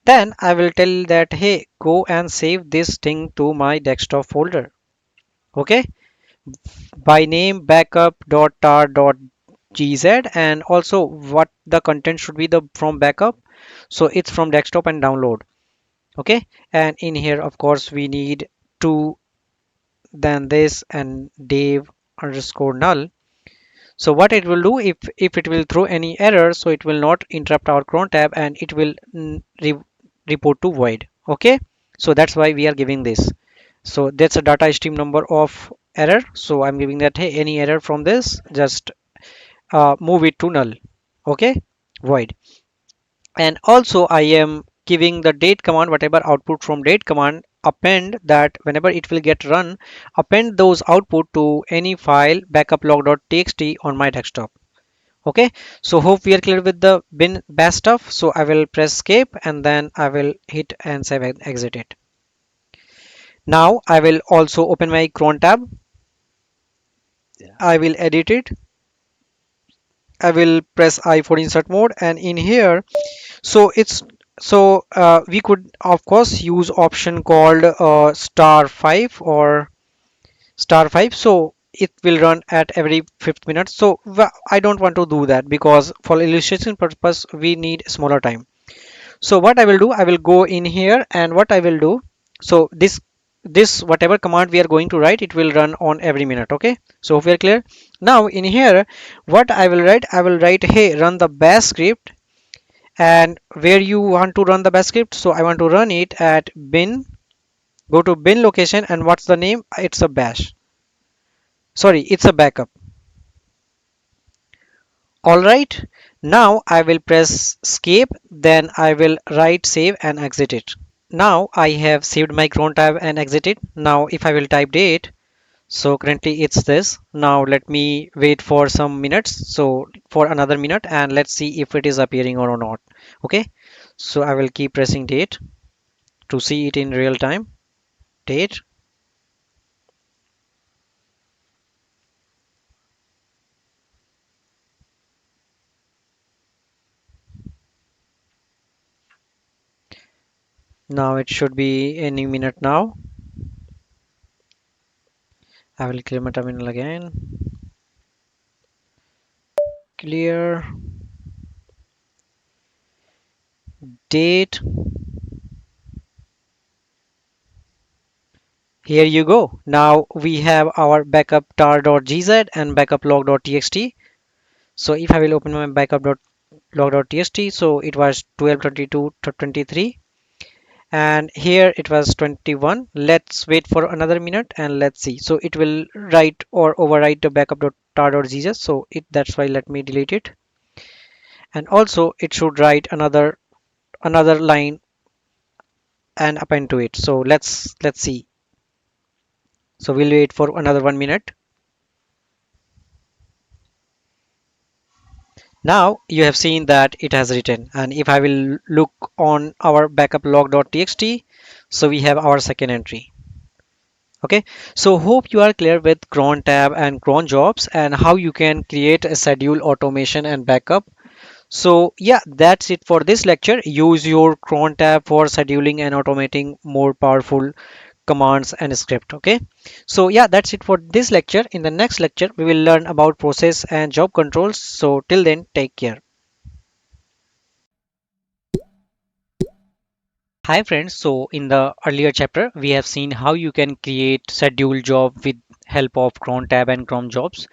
Speaker 1: Then I will tell that hey, go and save this thing to my desktop folder. Okay, by name backup.tar.gz, and also what the content should be the from backup. So it's from desktop and download. Okay, and in here of course we need to then this and Dave underscore null. So what it will do, if it will throw any error, so it will not interrupt our cron tab and it will report to void. Okay, so that's why we are giving this. So that's a data stream number of error, so I'm giving that hey, any error from this just move it to null. Okay, void. And also I am giving the date command, whatever output from date command, append that whenever it will get run, append those output to any file backup.log.txt on my desktop. Okay, so hope we are clear with the bin bash stuff. So I will press escape and then I will hit and save and exit it. Now I will also open my cron tab. I will edit it. I will press I for insert mode, and in here, so it's so we could of course use option called star 5 or star 5. So it will run at every fifth minute. So I don't want to do that because for illustration purpose we need smaller time. So what I will do, I will go in here and what I will do, so this whatever command we are going to write, it will run on every minute. Okay, so if we are clear now, in here what I will write, I will write hey, run the bash script. And where you want to run the bash script, so I want to run it at bin, go to bin location, and what's the name, it's a bash, sorry, it's a backup. All right, now I will press escape, then I will write save and exit it. Now I have saved my cron tab and exited. Now if I will type date, so currently it's this. Now let me wait for some minutes, so for another minute, and let's see if it is appearing or not. Okay, so I will keep pressing date to see it in real time. Date. Now it should be any minute now. I will clear my terminal again. Clear. Date. Here you go. Now we have our backup tar.gz and backup log.txt. So if I will open my backup.log.txt, so it was 12:22:23, and here it was 21. Let's wait for another minute and let's see. So it will write or overwrite the backup.tar.gz. So that's why let me delete it. and also it should write another line and append to it. So let's see. So we'll wait for another 1 minute. Now you have seen that it has written, and if I will look on our backup log.txt, so we have our second entry. Okay, so hope you are clear with cron tab and cron jobs and how you can create a schedule automation and backup. So yeah, that's it for this lecture. Use your cron tab for scheduling and automating more powerful commands and script. Okay, so yeah, that's it for this lecture. In the next lecture we will learn about process and job controls. So till then, take care. Hi friends, so in the earlier chapter we have seen how you can create schedule job with help of cron tab and cron jobs.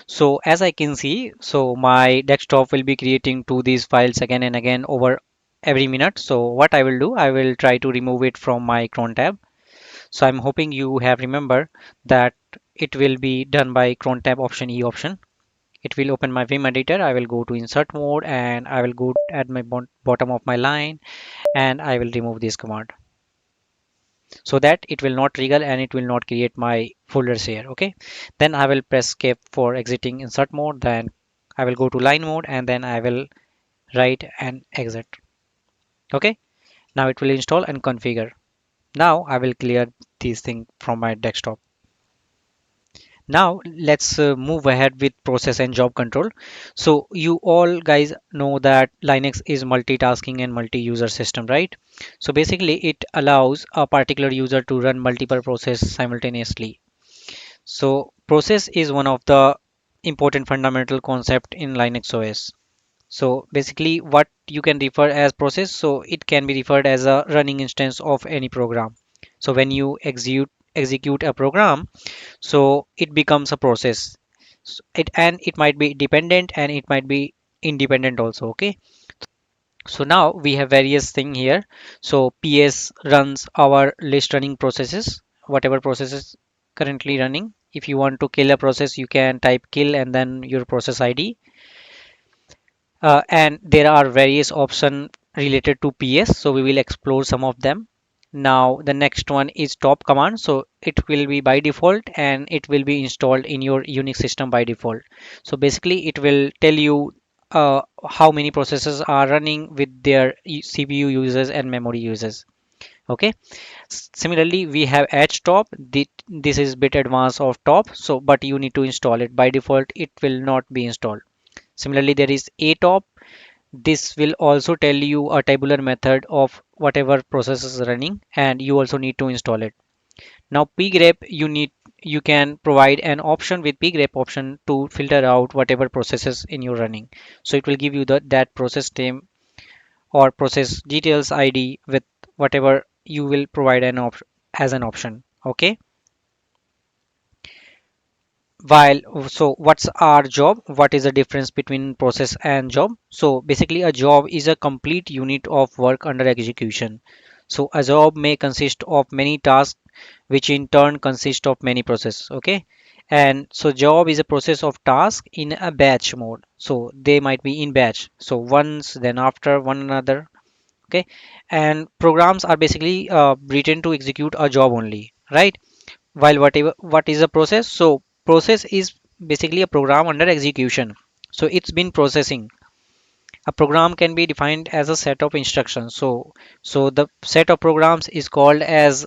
Speaker 1: So as I can see, so my desktop will be creating to these files again and again over every minute. So what I will do, I will try to remove it from my cron tab. So I'm hoping you have remember that it will be done by cron tab option E option. It will open my Vim editor. I will go to insert mode and I will go at my bottom of my line and I will remove this command so that it will not trigger and it will not create my folders here. Okay, then I will press escape for exiting insert mode, then I will go to line mode and then I will write and exit. Okay, now it will install and configure. Now I will clear these things from my desktop. Now let's move ahead with process and job control. So you all guys know that Linux is multitasking and multi-user system, right? So basically it allows a particular user to run multiple processes simultaneously. So process is one of the important fundamental concept in Linux OS. So basically what you can refer as process, so it can be referred as a running instance of any program. So when you execute a program, so it becomes a process. It might be dependent and it might be independent also. Okay, so now we have various thing here. So ps runs our list running processes, whatever processes currently running. If you want to kill a process, you can type kill and then your process id. And there are various options related to ps, so we will explore some of them. Now the next one is top command, so it will be by default and it will be installed in your unix system by default. So basically it will tell you how many processes are running with their cpu users and memory users. Okay, similarly we have edge top. This is bit advanced of top, so but you need to install it. By default it will not be installed. Similarly there is a top. This will also tell you a tabular method of whatever process is running and you also need to install it. Now pgrep, you can provide an option with pgrep option to filter out whatever processes in your running. So it will give you that process name or process details id with whatever you will provide an option as an option. Okay, while so what's our job, what is the difference between process and job? So basically a job is a complete unit of work under execution. So a job may consist of many tasks which in turn consist of many processes. Okay, and so job is a process of task in a batch mode, so they might be in batch, so once then after one another. Okay, and programs are basically written to execute a job only, right? While whatever what is a process, so process is basically a program under execution, so it's been processing. A program can be defined as a set of instructions, so the set of programs is called as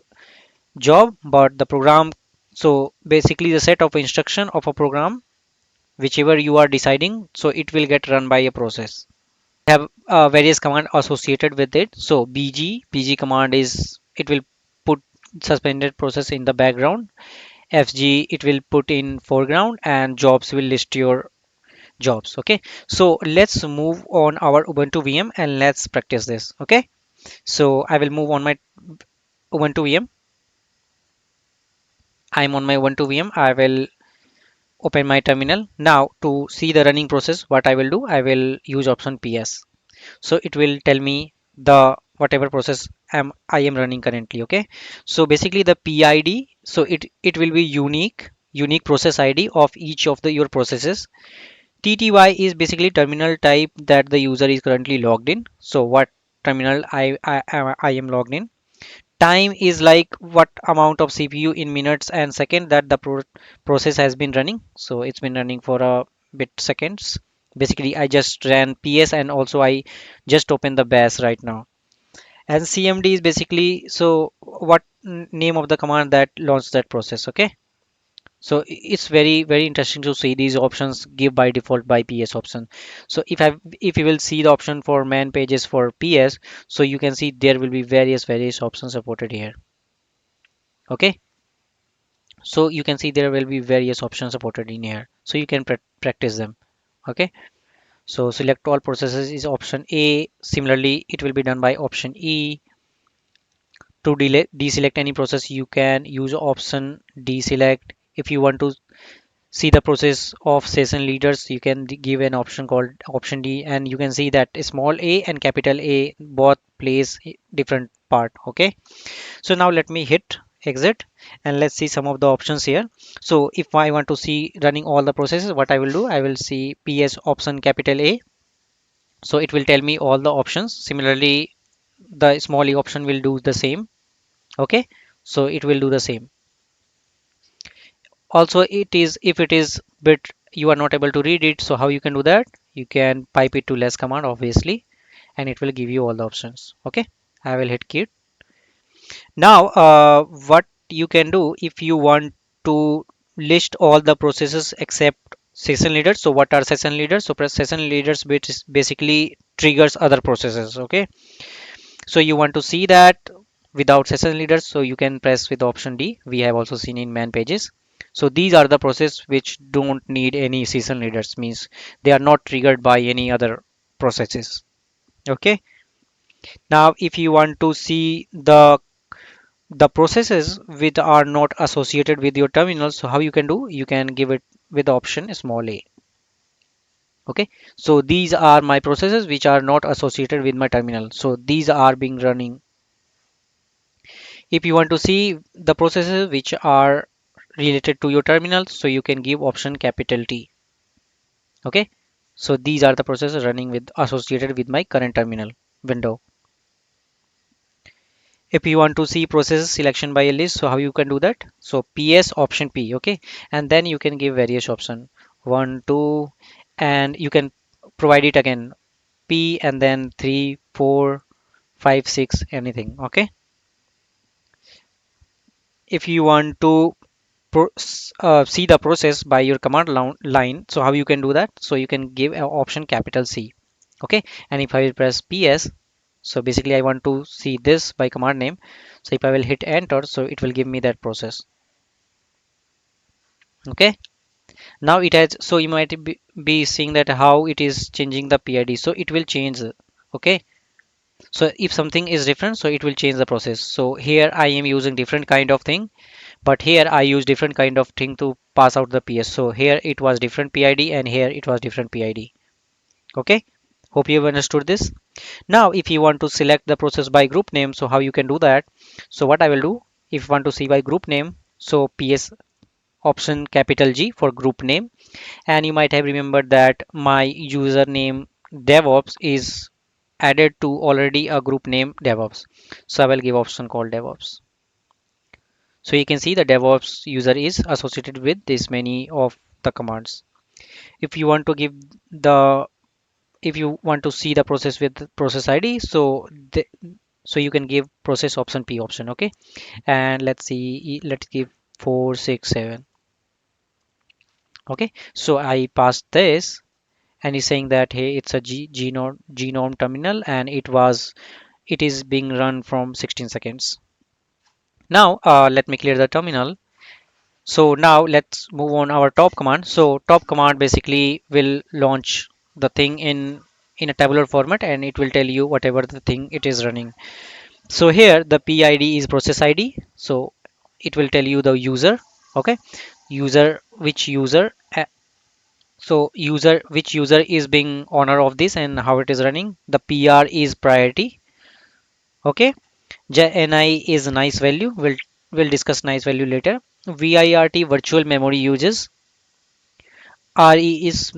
Speaker 1: job, but the program, so basically the set of instruction of a program whichever you are deciding, so it will get run by a process. Have various command associated with it. So bg command is, it will put suspended process in the background. fg, it will put in foreground, and jobs will list your jobs. Okay, so let's move on our ubuntu vm and let's practice this. Okay, so I will move on my ubuntu vm. I'm on my ubuntu vm. I will open my terminal. Now to see the running process, what I will do, I will use option ps. So it will tell me the whatever process I am running currently. Okay, so basically the pid, so it will be unique process id of each of the your processes. TTY is basically terminal type that the user is currently logged in. So what terminal I am logged in. Time is like what amount of CPU in minutes and second that the process has been running. So it's been running for a bit seconds. Basically, I just ran PS and also I just opened the bash right now. And CMD is basically so what name of the command that launched that process. Okay. So it's very interesting to see these options give by default by PS option. So if you will see the option for man pages for PS, so you can see there will be various options supported here. Okay, so you can see there will be various options supported in here, so you can practice them. Okay, so select all processes is option A. Similarly, it will be done by option E. To deselect any process, you can use option deselect. If you want to see the process of session leaders, you can give an option called option D, and you can see that small a and capital A both plays different part. Okay, so now let me hit exit and let's see some of the options here. So if I want to see running all the processes, what I will do, I will see PS option capital A, so it will tell me all the options. Similarly, the small e option will do the same. Okay, so it will do the same. Also, it is if it is bit you are not able to read it, so how you can do that, you can pipe it to less command obviously, and it will give you all the options. Okay, I will hit quit. Now what you can do if you want to list all the processes except session leaders. So what are session leaders? So press session leaders, which is basically triggers other processes. Okay, so you want to see that without session leaders, so you can press with option D. We have also seen in man pages. So these are the process which don't need any session leaders, means they are not triggered by any other processes. Okay, now if you want to see the processes which are not associated with your terminal, so how you can do, you can give it with the option small a. Okay, so these are my processes which are not associated with my terminal, so these are being running. If you want to see the processes which are related to your terminal, so you can give option capital T. Okay, so these are the processes running with associated with my current terminal window. If you want to see processes selection by a list, so how you can do that, so PS option P. Okay, and then you can give various option 1 2, and you can provide it again P and then 3 4 5 6 anything. Okay, if you want to see the process by your command line, so how you can do that, so you can give an option capital C. Okay, and if I will press PS, so basically I want to see this by command name, so if I will hit enter, so it will give me that process. Okay, now it has, so you might be seeing that how it is changing the PID, so it will change. Okay, so if something is different, so it will change the process. So here I am using different kind of thing, but here I use different kind of thing to pass out the PS. So here it was different PID and here it was different PID. Okay, hope you have understood this. Now if you want to select the process by group name, so how you can do that, so what I will do, if you want to see by group name, so PS option capital G for group name, and you might have remembered that my username DevOps is added to already a group name DevOps, so I will give option called DevOps. So you can see the DevOps user is associated with this many of the commands. If you want to give the, if you want to see the process with process ID, so so you can give process option P option. Okay, and let's see, let's give 467. Okay, so I passed this, and he's saying that hey, it's a genome terminal, and it is being run from 16 seconds. Now let me clear the terminal. So now let's move on our top command. So top command basically will launch the thing in a tabular format, and it will tell you whatever the thing it is running. So here the PID is process ID. So it will tell you the user. Okay, user which user. So user which user is being owner of this and how it is running. The PR is priority. Okay, JNI is nice value. We'll discuss nice value later. VIRT virtual memory uses. res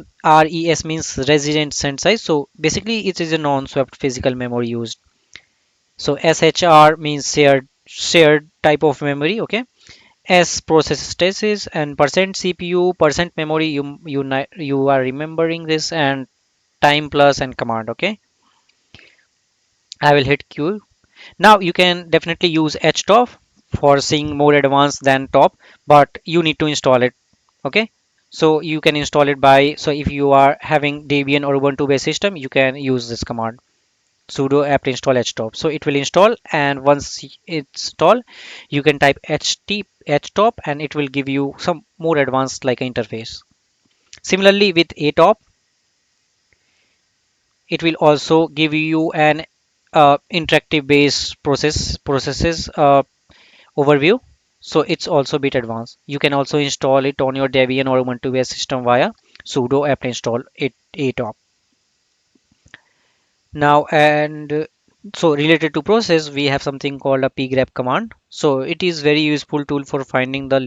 Speaker 1: means resident send size. So basically it is a non-swept physical memory used. So shr means shared type of memory. Okay. S process status and percent CPU, percent memory. You are remembering this, and time plus and command. Okay. I will hit Q. Now you can definitely use htop for seeing more advanced than top, but you need to install it. Okay. So you can install it by, so if you are having Debian or Ubuntu based system, you can use this command sudo apt install htop. So it will install, and once it's installed, you can type htop and it will give you some more advanced like interface. Similarly with atop, it will also give you an interactive based processes overview. So it's also a bit advanced. You can also install it on your Debian or Ubuntu based system via sudo apt install it atop. Now, and so related to process, we have something called a pgrep command. So it is very useful tool for finding and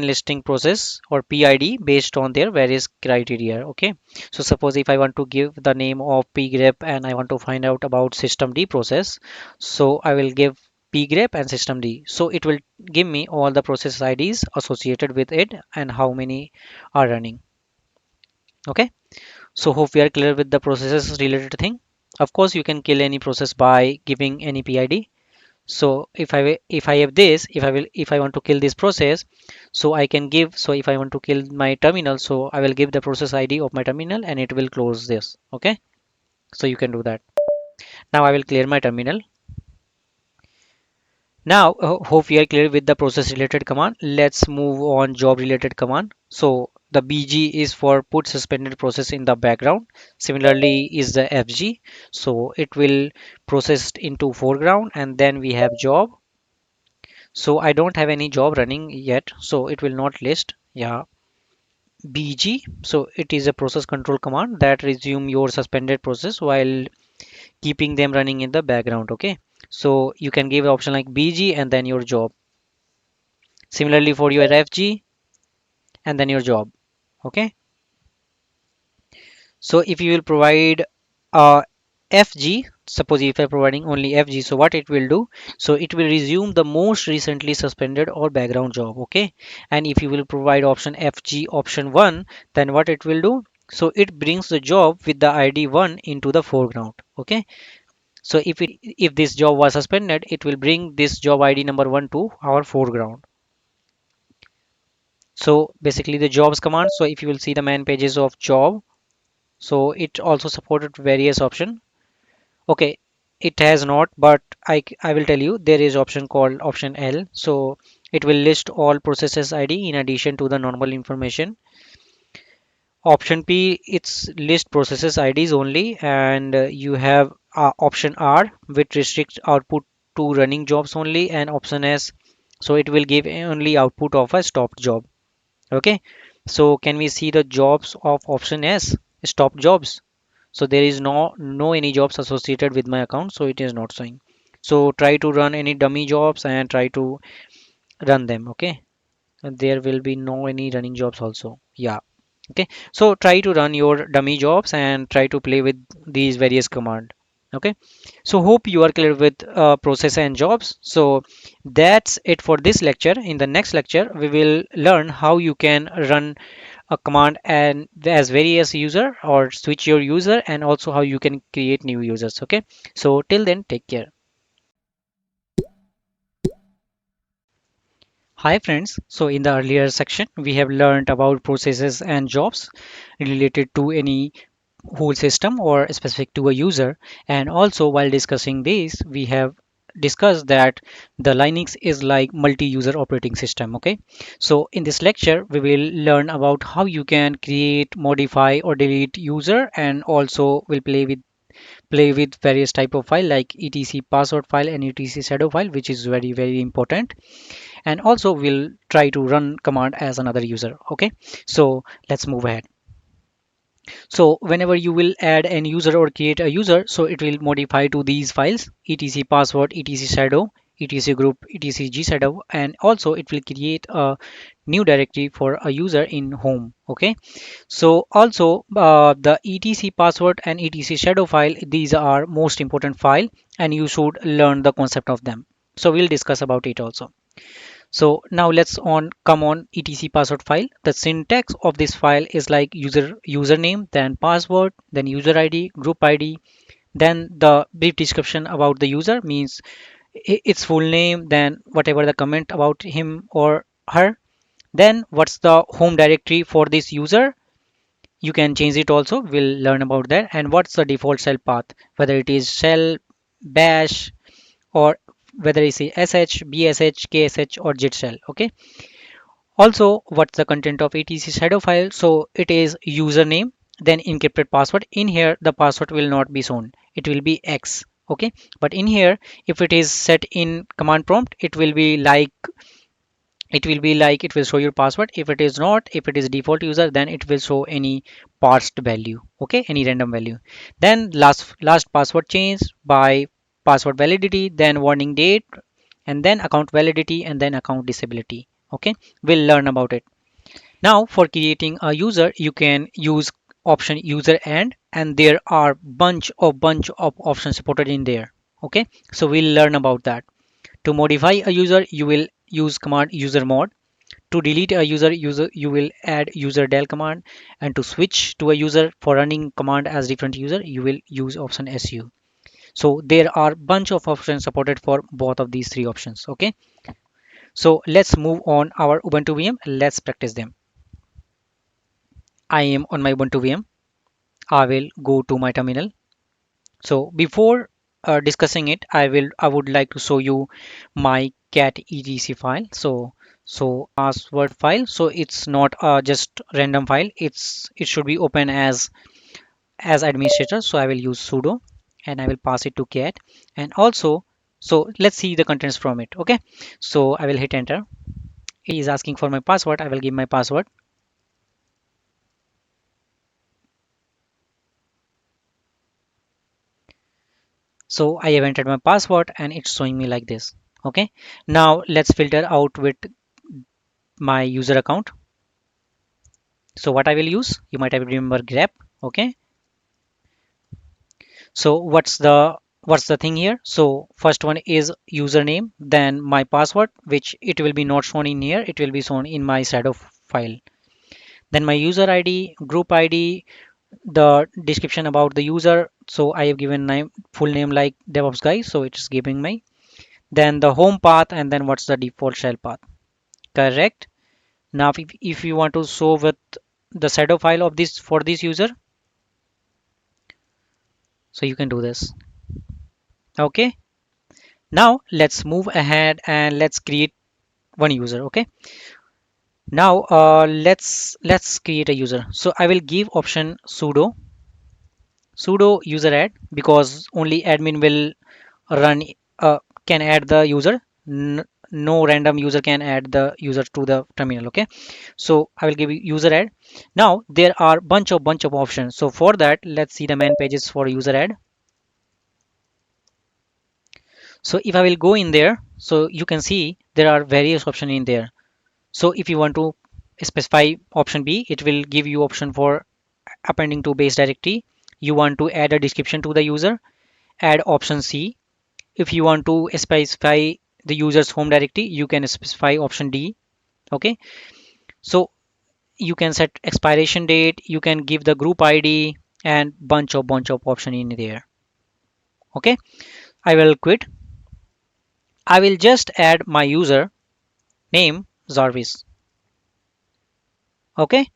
Speaker 1: listing process or PID based on their various criteria. Okay. So suppose if I want to give the name of pgrep and I want to find out about systemd process, so I will give pgrep and systemd. So it will give me all the process IDs associated with it and how many are running. Okay. So hope we are clear with the processes related thing. Of course, you can kill any process by giving any PID. So if I have this, if I want to kill this process, so I can give. So if I want to kill my terminal, so I will give the process ID of my terminal and it will close this. Okay. So you can do that. Now I will clear my terminal. Now, hope we are clear with the process related command. Let's move on job related command. So the BG is for put suspended process in the background. Similarly is the FG. So it will process into foreground, and then we have job. So I don't have any job running yet, so it will not list. Yeah. BG. So it is a process control command that resume your suspended process while keeping them running in the background. Okay. So you can give an option like BG and then your job. Similarly for your FG and then your job. Okay. So if you will provide FG, suppose if you're providing only FG, so what it will do, so it will resume the most recently suspended or background job. Okay. And if you will provide option FG option 1, then what it will do, so it brings the job with the ID 1 into the foreground. Okay. So if this job was suspended, it will bring this job ID number 1 to our foreground. So basically the jobs command. So if you will see the main pages of job, so it also supported various option. Okay, it has not, but I will tell you there is option called option L. So it will list all processes ID in addition to the normal information. Option P, it's list processes IDs only, and you have option R, which restricts output to running jobs only, and option S, so it will give only output of a stopped job. Okay, so can we see the jobs of option S, stop jobs? So there is no any jobs associated with my account, so it is not showing. So try to run any dummy jobs and try to run them. Okay, and there will be no any running jobs also. Yeah. Okay, so try to run your dummy jobs and try to play with these various command. Okay, so hope you are clear with process and jobs. So that's it for this lecture. In the next lecture we will learn how you can run a command and as various user or switch your user, and also how you can create new users. Okay, so till then, take care. Hi friends, so in the earlier section we have learned about processes and jobs related to any whole system or specific to a user, and also while discussing this we have discussed that the Linux is like multi-user operating system. Okay, so in this lecture we will learn about how you can create, modify or delete user, and also will play with various type of file like etc password file and etc shadow file, which is very important. And also we'll try to run command as another user. Okay, so let's move ahead. So whenever you will add an user or create a user, so it will modify to these files: etc password, etc shadow, etc group etc gshadow, and also it will create a new directory for a user in home. Okay, so also the etc password and etc shadow file, these are most important file and you should learn the concept of them. So we'll discuss about it also. So now let's on come on etc password file. The syntax of this file is like username, then password, then user id, group id, then the brief description about the user means its full name, then whatever the comment about him or her, then what's the home directory for this user, you can change it also, we'll learn about that, and what's the default shell path, whether it is shell, bash, or whether it's sh, bsh, ksh, or git shell. Okay, also what's the content of etc shadow file, so it is username, then encrypted password. In here the password will not be shown, it will be x. Okay, but in here if it is set in command prompt, it will show your password. If it is not, if it is default user, then it will show any parsed value. Okay, any random value. Then last password change by password validity, then warning date, and then account validity, and then account disability. Okay, we'll learn about it. Now for creating a user, you can use option user and there are bunch of options supported in there. Okay, so we'll learn about that. To modify a user, you will use command user mod. To delete a user, you will add user del command, and to switch to a user for running command as different user, you will use option su. So there are bunch of options supported for both of these three options. Okay, so let's move on our Ubuntu VM. Let's practice them. I am on my Ubuntu VM. I will go to my terminal. So before discussing it, I would like to show you my cat etc file. So password file. So it's not just random file. It should be open as administrator. So I will use sudo and I will pass it to cat. And also, so let's see the contents from it. Okay. So I will hit enter. It is asking for my password. I will give my password. So I have entered my password and it's showing me like this. Okay. Now let's filter out with my user account. So what I will use, you might have remember grep. Okay, so what's the thing here, so first one is username, then my password, which it will be not shown in here, it will be shown in my shadow file, then my user id, group id, the description about the user, so I have given name, full name like DevOps guy, so it's giving me, then the home path, and then what's the default shell path. Correct. Now if you want to show with the shadow file of this for this user, so you can do this. Okay, now let's move ahead and let's create one user. Okay, now let's create a user. So I will give option sudo user add, because only admin will run can add the user. No random user can add the user to the terminal. Okay, so I will give user add. Now there are bunch of options, so for that let's see the main pages for user add. So if I will go in there, so you can see there are various options in there. So if you want to specify option B, it will give you option for appending to base directory. You want to add a description to the user, add option C. If you want to specify the user's home directory, you can specify option D. Okay, so you can set expiration date, you can give the group ID, and bunch of option in there. Okay, I will quit. I will just add my user name Jarvis. Okay,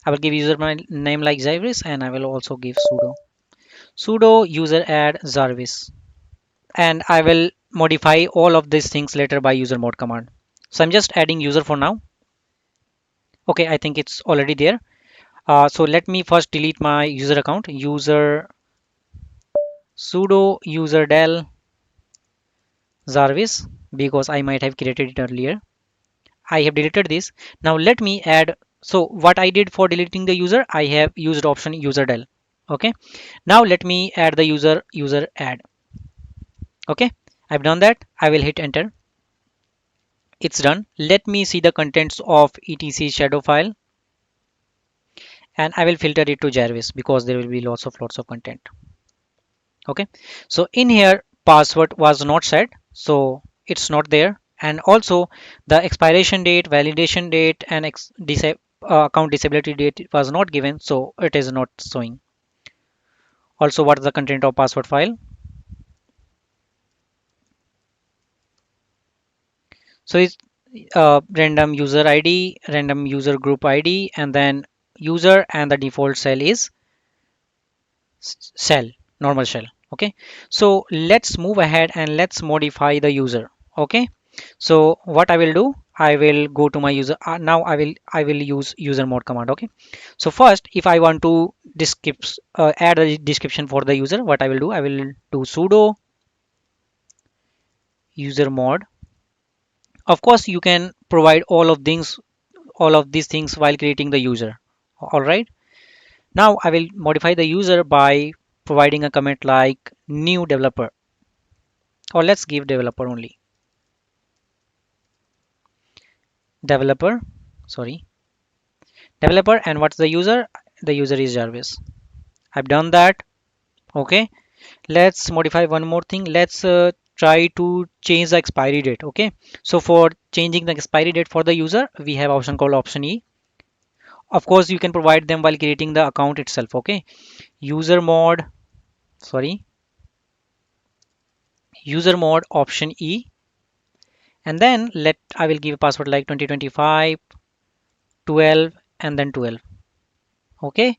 Speaker 1: I will give user my name like Jarvis, and I will also give sudo user add Jarvis, and I will modify all of these things later by user mod command. So I'm just adding user for now. Okay, I think it's already there. So let me first delete my user account. User sudo user del Jarvis, because I might have created it earlier. I have deleted this. Now let me add. So what I did for deleting the user, I have used option user del. Okay. Now let me add the user add. Okay. I've done that. I will hit enter. It's done. Let me see the contents of etc shadow file, and I will filter it to Jarvis because there will be lots of content. Okay, so in here password was not set, so it's not there, and also the expiration date, validation date, and account disability date was not given, so it is not showing. Also, what is the content of password file? So it's random user id, random user group id, and then user, and the default cell is shell, normal shell. Okay, so let's move ahead and let's modify the user. Okay, so what I will do, I will go to my user. Now I will use user mode command. Okay, so first, if I want to add a description for the user, what I will do, I will do sudo user mod. Of course, you can provide all of these things while creating the user. All right, now I will modify the user by providing a comment like new developer, or let's give developer only. Developer, sorry, developer, and what's the user? The user is Jarvis. I've done that. Okay, let's modify one more thing. Let's try to change the expiry date. Okay, so for changing the expiry date for the user, we have option called option E. Of course, you can provide them while creating the account itself. Okay, user mod, sorry, user mod option E, and then let I will give a password like 2025 12 and then 12. Okay,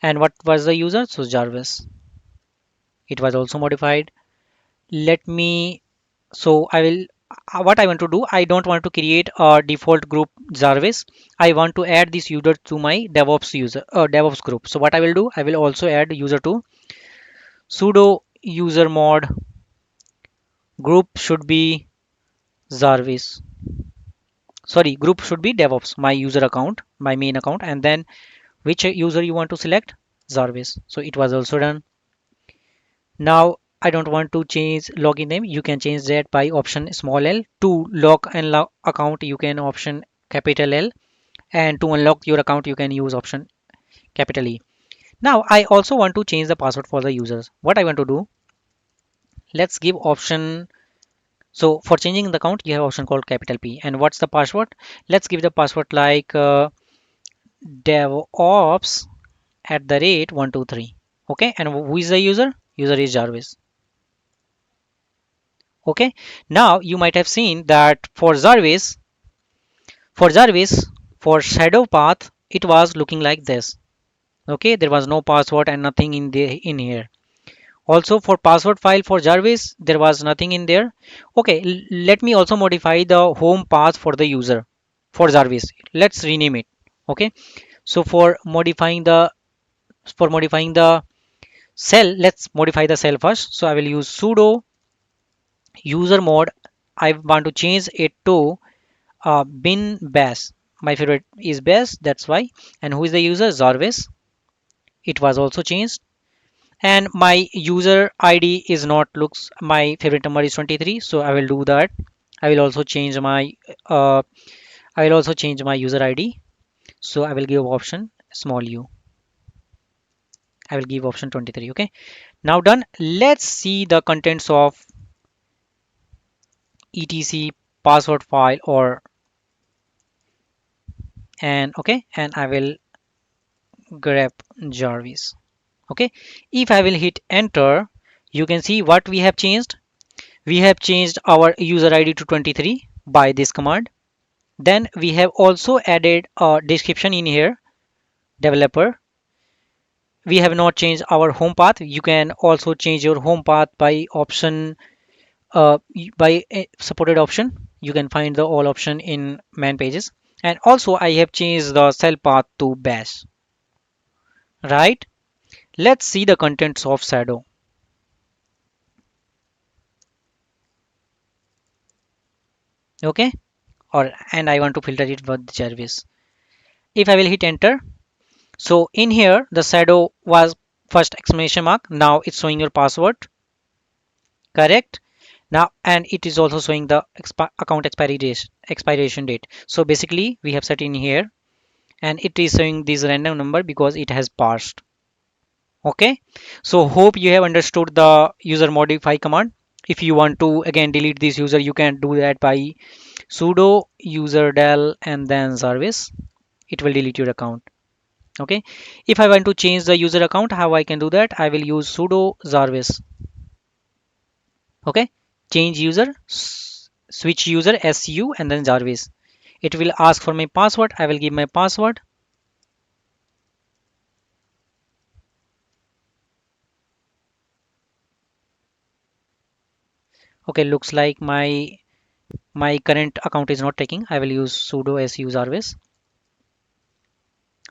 Speaker 1: and what was the user? So Jarvis. It was also modified. Let me, so I will, what I want to do, I don't want to create a default group Jarvis. I want to add this user to my DevOps group. So what I will do, I will also add user to sudo user mod group should be Jarvis. Sorry, group should be DevOps, my user account, my main account, and then which user you want to select? Jarvis. So it was also done. Now I don't want to change login name. You can change that by option small l. To lock and lock account, you can option capital L, and to unlock your account, you can use option capital E. Now I also want to change the password for the users. What I want to do, let's give option. So for changing the account, you have option called capital P. And what's the password? Let's give the password like DevOps at the rate 123. Okay, and who is the user? User is Jarvis. Okay, now you might have seen that for Jarvis, for shadow path, it was looking like this. Okay, there was no password and nothing in here. Also for password file for Jarvis, there was nothing in there. Okay, let me also modify the home path for the user for Jarvis. Let's rename it. Okay, so for modifying the cell, let's modify the cell first. So I will use sudo user mod. I want to change it to bin bash. My favorite is bash, that's why. And who is the user? Jarvis. It was also changed. And my user id is not looks, my favorite number is 23, so I will do that. I will also change my uh, I will also change my user id. So I will give option small u. I will give option 23. Okay, now done. Let's see the contents of etc password file, or and okay, and I will grep Jarvis. Okay, if I will hit enter, you can see what we have changed. We have changed our user id to 23 by this command. Then we have also added a description in here, developer. We have not changed our home path. You can also change your home path by option, by a supported option. You can find the all option in man pages. And also I have changed the cell path to bash. Right, let's see the contents of shadow. Okay, or and I want to filter it with Jarvis. If I will hit enter, so in here the shadow was first exclamation mark, now it's showing your password. Correct. Now, and it is also showing the account expiration date. So basically we have set in here, and it is showing this random number because it has parsed. Okay, so hope you have understood the user modify command. If you want to again delete this user, you can do that by sudo user del and then service. It will delete your account. Okay, if I want to change the user account, how I can do that? I will use sudo service. Okay, change user, switch user su and then Jarvis. It will ask for my password. I will give my password. Okay, looks like my current account is not taking. I will use sudo su Jarvis.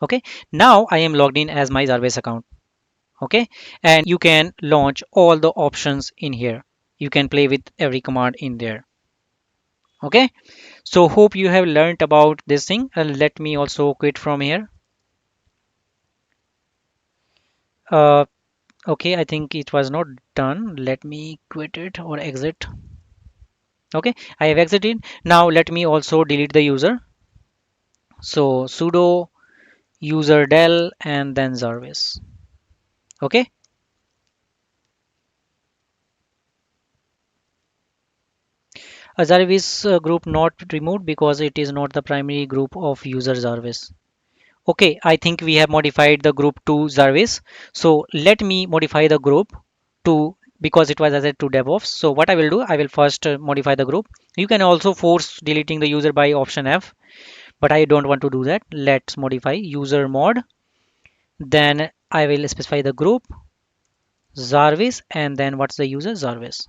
Speaker 1: Okay, now I am logged in as my Jarvis account. Okay, and you can launch all the options in here. You can play with every command in there. Okay, so hope you have learned about this thing. Let me also quit from here. Uh, okay, I think it was not done. Let me quit it or exit. Okay, I have exited. Now let me also delete the user. So sudo user del and then service. Okay, a service group not removed because it is not the primary group of user service. Okay, I think we have modified the group to service. So let me modify the group to, because it was added to DevOps. So what I will do, I will first modify the group. You can also force deleting the user by option F, but I don't want to do that. Let's modify user mod. Then I will specify the group service and then what's the user service.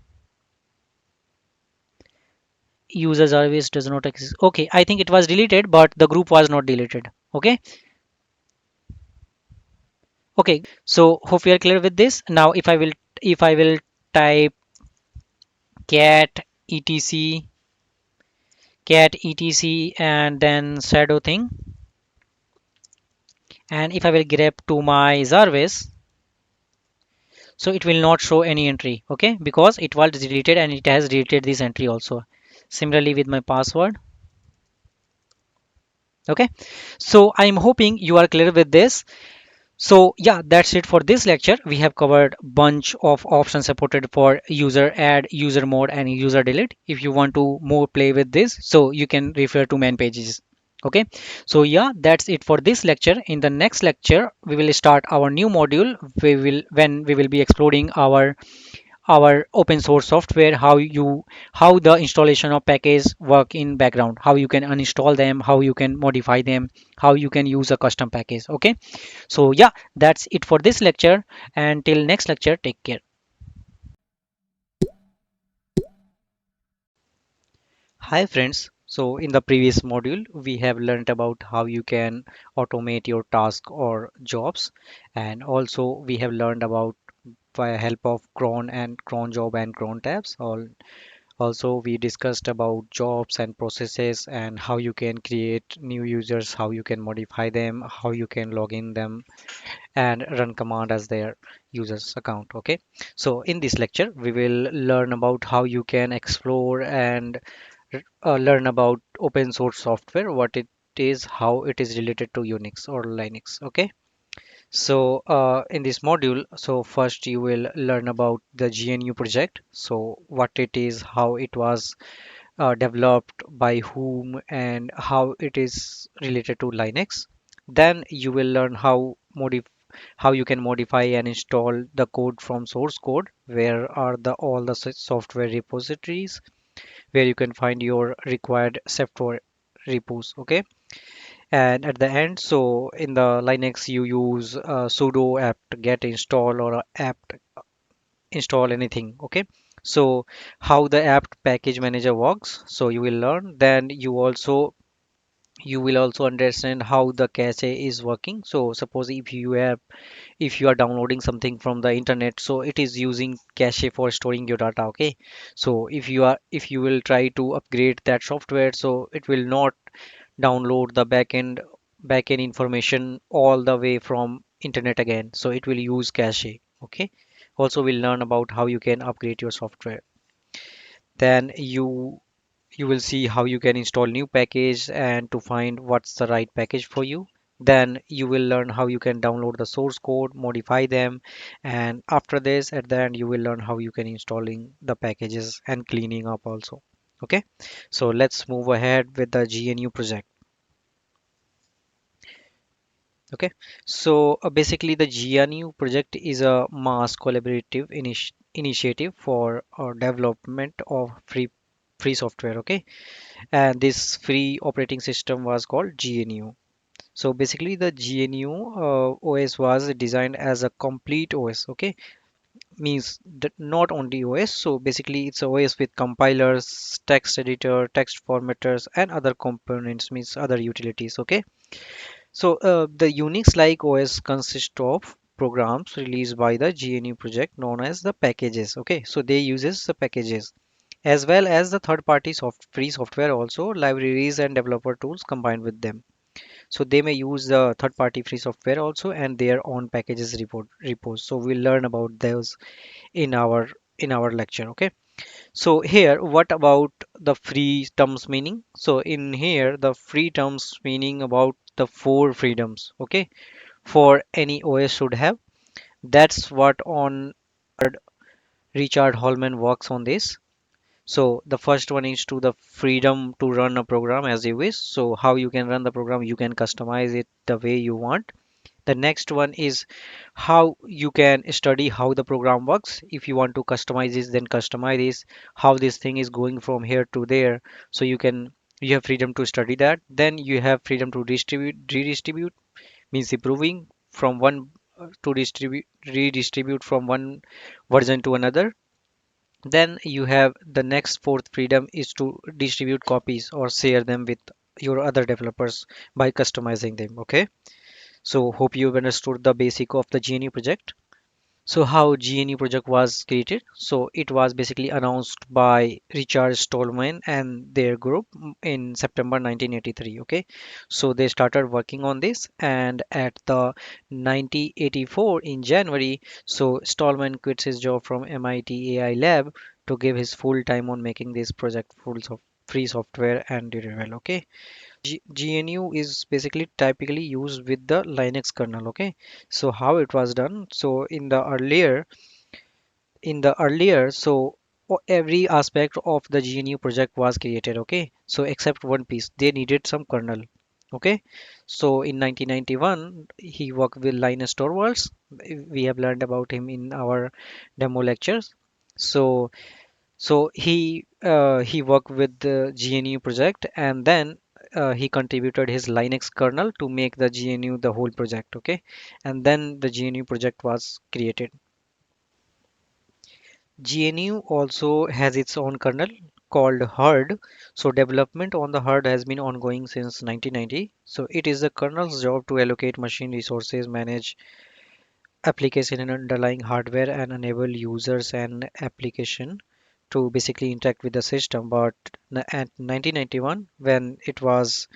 Speaker 1: User service does not exist. Okay, I think it was deleted, but the group was not deleted. Okay, okay. So hope we are clear with this. Now, if I will type cat etc and then shadow thing, and if I will grep to my service, so it will not show any entry. Okay, because it was deleted and it has deleted this entry also. Similarly with my password. Okay, so I'm hoping you are clear with this. So yeah, that's it for this lecture. We have covered bunch of options supported for user add, user mode, and user delete. If you want to more play with this, so you can refer to main pages. Okay, so yeah, that's it for this lecture. In the next lecture, we will start our new module. We will be exploring our open source software, how the installation of package work in background, how you can uninstall them, how you can modify them, how you can use a custom package. Okay, so yeah, that's it for this lecture, and till next lecture, take care. Hi friends, so in the previous module we have learned about how you can automate your task or jobs, and also we have learned about by help of cron and cron job and cron tabs. Also, we discussed about jobs and processes and how you can create new users, how you can modify them, how you can log in them and run command as their users account. Okay, so in this lecture, we will learn about how you can explore and learn about open source software, what it is, how it is related to Unix or Linux. Okay. So in this module, so first you will learn about the GNU project. So what it is, how it was developed by whom and how it is related to Linux. Then you will learn how you can modify and install the code from source code, where are the all the software repositories where you can find your required software repos. Okay, and at the end, so in the Linux you use sudo apt get install or apt install anything. Okay, so how the apt package manager works, so you will learn. Then you will also understand how the cache is working. So suppose if you are downloading something from the internet, so it is using cache for storing your data. Okay, so if you will try to upgrade that software, so it will not download the backend information all the way from internet again, so it will use cache. Okay, also we'll learn about how you can upgrade your software. Then you will see how you can install new package and to find what's the right package for you. Then you will learn how you can download the source code, modify them, and after this, at the end, you will learn how you can installing the packages and cleaning up also. Okay, so let's move ahead with the GNU project. Okay, so basically the GNU project is a mass collaborative initiative for development of free software. Okay, and this free operating system was called GNU. So basically the GNU OS was designed as a complete OS. Okay, means that not only OS. So basically it's a OS with compilers, text editor, text formatters, and other components, means other utilities. Okay, so the Unix like OS consists of programs released by the GNU project known as the packages. Okay, so they uses the packages as well as the third party free software, also libraries and developer tools combined with them. So they may use the third party free software also and their own packages repos. So we'll learn about those in our lecture. Okay, so here what about the free terms meaning? So in here the free terms meaning about the four freedoms, okay, for any OS should have. That's what on Richard Holman works on this. So the first one is to the freedom to run a program as you wish. So how you can run the program, you can customize it the way you want. The next one is how you can study how the program works. If you want to customize this, then customize this, how this thing is going from here to there. So you have freedom to study that. Then you have freedom to redistribute, means improving from one to redistribute from one version to another. Then you have the next fourth freedom is to distribute copies or share them with your other developers by customizing them. Okay, so hope you've understood the basic of the GNU project. So how GNU project was created? So it was basically announced by Richard Stallman and their group in September 1983. Okay, so they started working on this, and at the 1984 in January, so Stallman quits his job from MIT AI lab to give his full time on making this project full of free software and did it well. Okay, GNU is basically typically used with the Linux kernel. Okay, so how it was done? So in the earlier, so every aspect of the GNU project was created. Okay, so except one piece, they needed some kernel. Okay, so in 1991 he worked with Linus Torvalds. We have learned about him in our demo lectures. So he worked with the GNU project, and then he contributed his Linux kernel to make the GNU the whole project. Okay, and then the GNU project was created. GNU also has its own kernel called herd. So development on the herd has been ongoing since 1990. So it is the kernel's job to allocate machine resources, manage application and underlying hardware, and enable users and application to basically interact with the system. But at 1991, when it was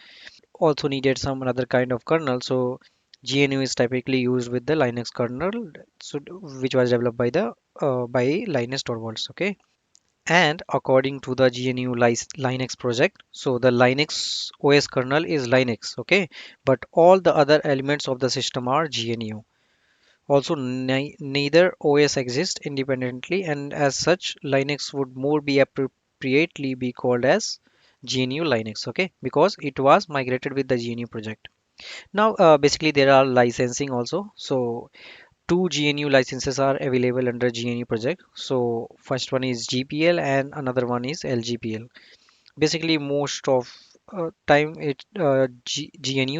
Speaker 1: also needed some another kind of kernel, so GNU is typically used with the Linux kernel, so which was developed by Linus Torvalds. Okay, and according to the GNU Linux project, so the Linux OS kernel is Linux. Okay, but all the other elements of the system are GNU. Also, neither OS exists independently, and as such, Linux would more be appropriately be called as GNU Linux, okay, because it was migrated with the GNU project. Now, basically, there are licensing also. So, two GNU licenses are available under GNU project. So, first one is GPL and another one is LGPL. Basically, most of time GNU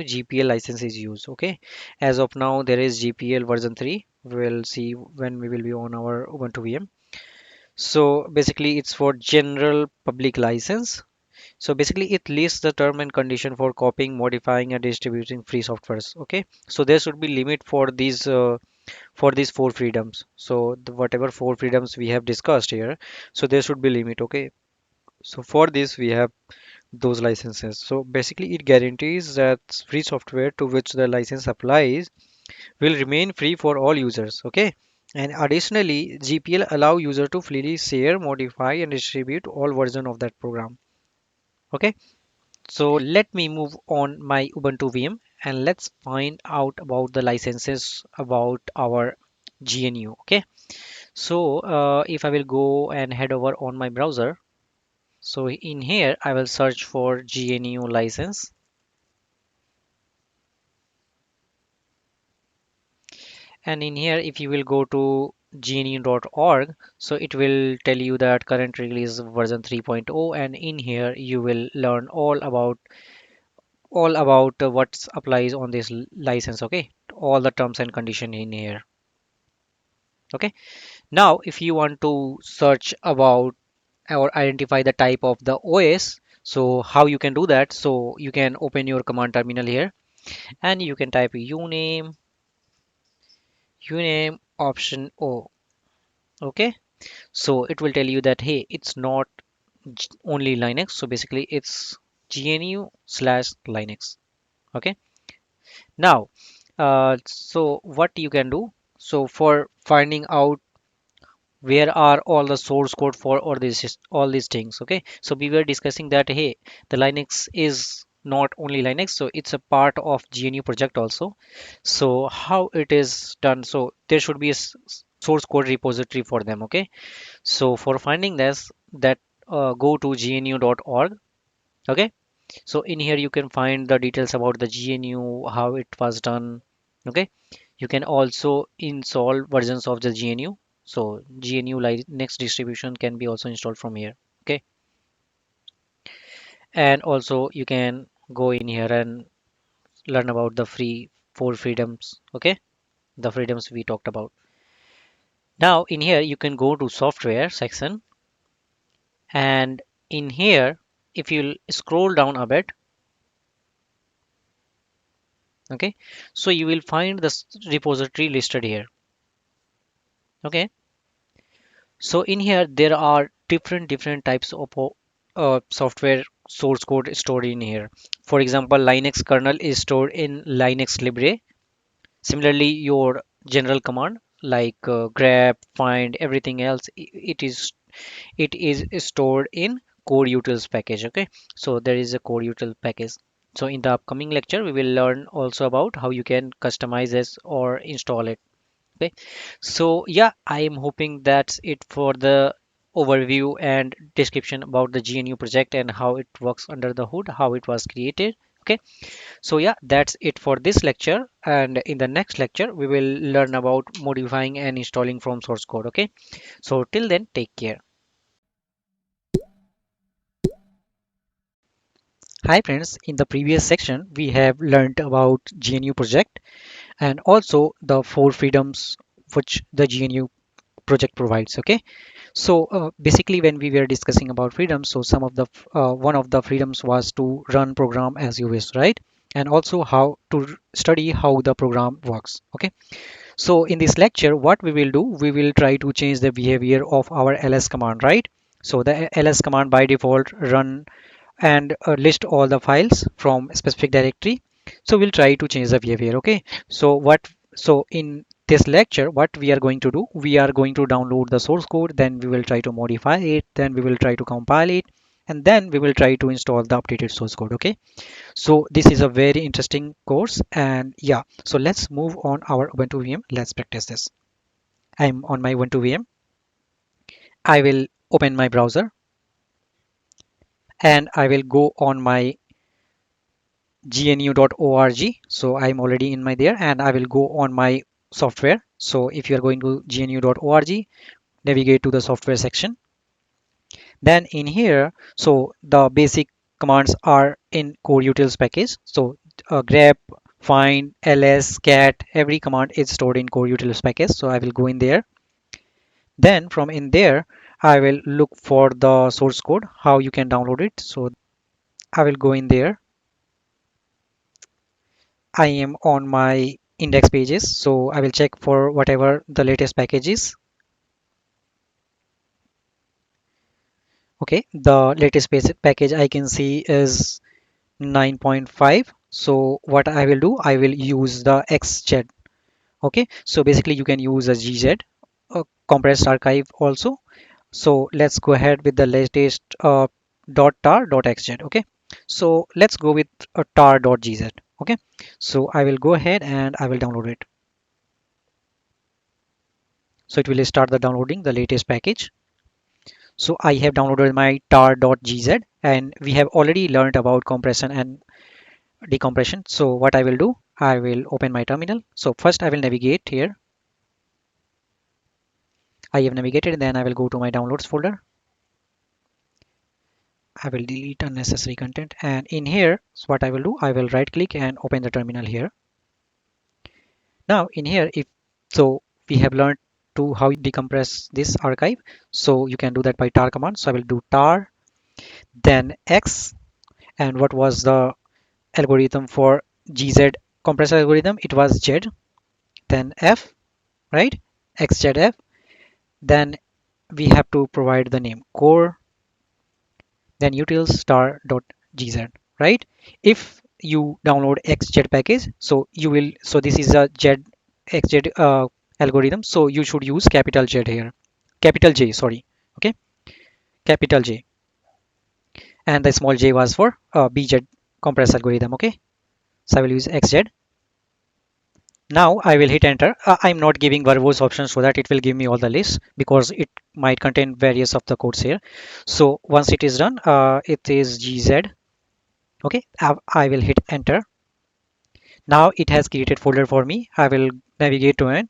Speaker 1: GPL license is used. Okay, as of now there is GPL version 3. We'll see when we will be on our Ubuntu VM. So basically it's for general public license. So basically it lists the term and condition for copying, modifying and distributing free softwares. Okay, so there should be limit for these four freedoms. So whatever four freedoms we have discussed here, so there should be limit. Okay, so for this we have those licenses. So basically, it guarantees that free software to which the license applies will remain free for all users. Okay, And additionally, GPL allow user to freely share, modify, and distribute all version of that program. Okay, so let me move on my Ubuntu VM and let's find out about the licenses about our GNU. Okay, so if I will go and head over on my browser, so in here I will search for GNU license, and in here if you will go to gnu.org, so it will tell you that current release version 3.0, and in here you will learn all about what applies on this license. Okay, all the terms and condition in here. Okay, now if you want to search about or identify the type of the OS, so how you can do that? So you can open your command terminal here and you can type uname option O. Okay, so it will tell you that hey, it's not only Linux, so basically it's GNU slash Linux. Okay, now so what you can do, so for finding out where are all the source code for all these things. Okay, so we were discussing that hey, the Linux is not only Linux, so it's a part of GNU project also. So how it is done, so there should be a source code repository for them. Okay, so for finding this, that go to gnu.org. Okay, so in here you can find the details about the GNU, how it was done. Okay, you can also install versions of the GNU. So GNU Linux distribution can be also installed from here. Okay, and also you can go in here and learn about the free four freedoms. Okay, the freedoms we talked about. Now in here you can go to software section, and in here if you scroll down a bit, okay, so you will find the repository listed here. Okay, so in here there are different types of software source code stored in here. For example, Linux kernel is stored in Linux library. Similarly, your general command like grep, find, everything else, it is stored in core utils package. Okay, so there is a core util package. So in the upcoming lecture we will learn also about how you can customize this or install it. Okay, so yeah, I am hoping that's it for the overview and description about the GNU project and how it works under the hood, how it was created. Okay, so yeah, that's it for this lecture, and in the next lecture we will learn about modifying and installing from source code. Okay, so till then, take care. Hi friends, in the previous section we have learned about GNU project and also the four freedoms which the GNU project provides. Okay, so basically when we were discussing about freedom, so some of the one of the freedoms was to run program as you wish, right? And also how to study how the program works. Okay, so in this lecture what we will do, we will try to change the behavior of our ls command, right? So the ls command by default run and list all the files from a specific directory. So we'll try to change the behavior. Okay, so in this lecture what we are going to do, we are going to download the source code, then we will try to modify it, then we will try to compile it, and then we will try to install the updated source code. Okay, so this is a very interesting course, and yeah, so let's move on our Ubuntu VM. Let's practice this. I'm on my Ubuntu VM. I will open my browser and I will go on my gnu.org. So I'm already in my there, and I will go on my software. So if you are going to gnu.org, navigate to the software section. Then in here, so the basic commands are in core utils package. So grep, find, ls, cat, every command is stored in core utils package. So I will go in there. Then from in there, I will look for the source code, how you can download it. So I will go in there. I am on my index pages, so I will check for whatever the latest package is. Okay, the latest package I can see is 9.5. So what I will do, I will use the xz. Okay, so basically you can use a gz. compressed archive also. So let's go ahead with the latest .tar.xz. Okay, so let's go with tar.gz. Okay, so I will go ahead and I will download it. So it will start the downloading the latest package. So I have downloaded my tar.gz, and we have already learned about compression and decompression. So what I will do, I will open my terminal. So first I will navigate here. I have navigated, then I will go to my downloads folder. I will delete unnecessary content, and in here, so what I will do, I will right click and open the terminal here. Now in here, if so, we have learned to how you decompress this archive. So you can do that by tar command. So I will do tar, then x, and what was the algorithm for gz compressor algorithm? It was z, then f, right? xzf. Then we have to provide the name core, then utils star.gz, right? If you download xz package, so you will, so this is a z xz algorithm, so you should use capital Z here, capital J, sorry. Okay, capital J, and the small j was for bz compress algorithm. Okay, so I will use xz. Now I will hit enter. I'm not giving verbose options so that it will give me all the list, because it might contain various of the codes here. So once it is done, it is gz. Okay, I will hit enter. Now it has created folder for me. I will navigate to it.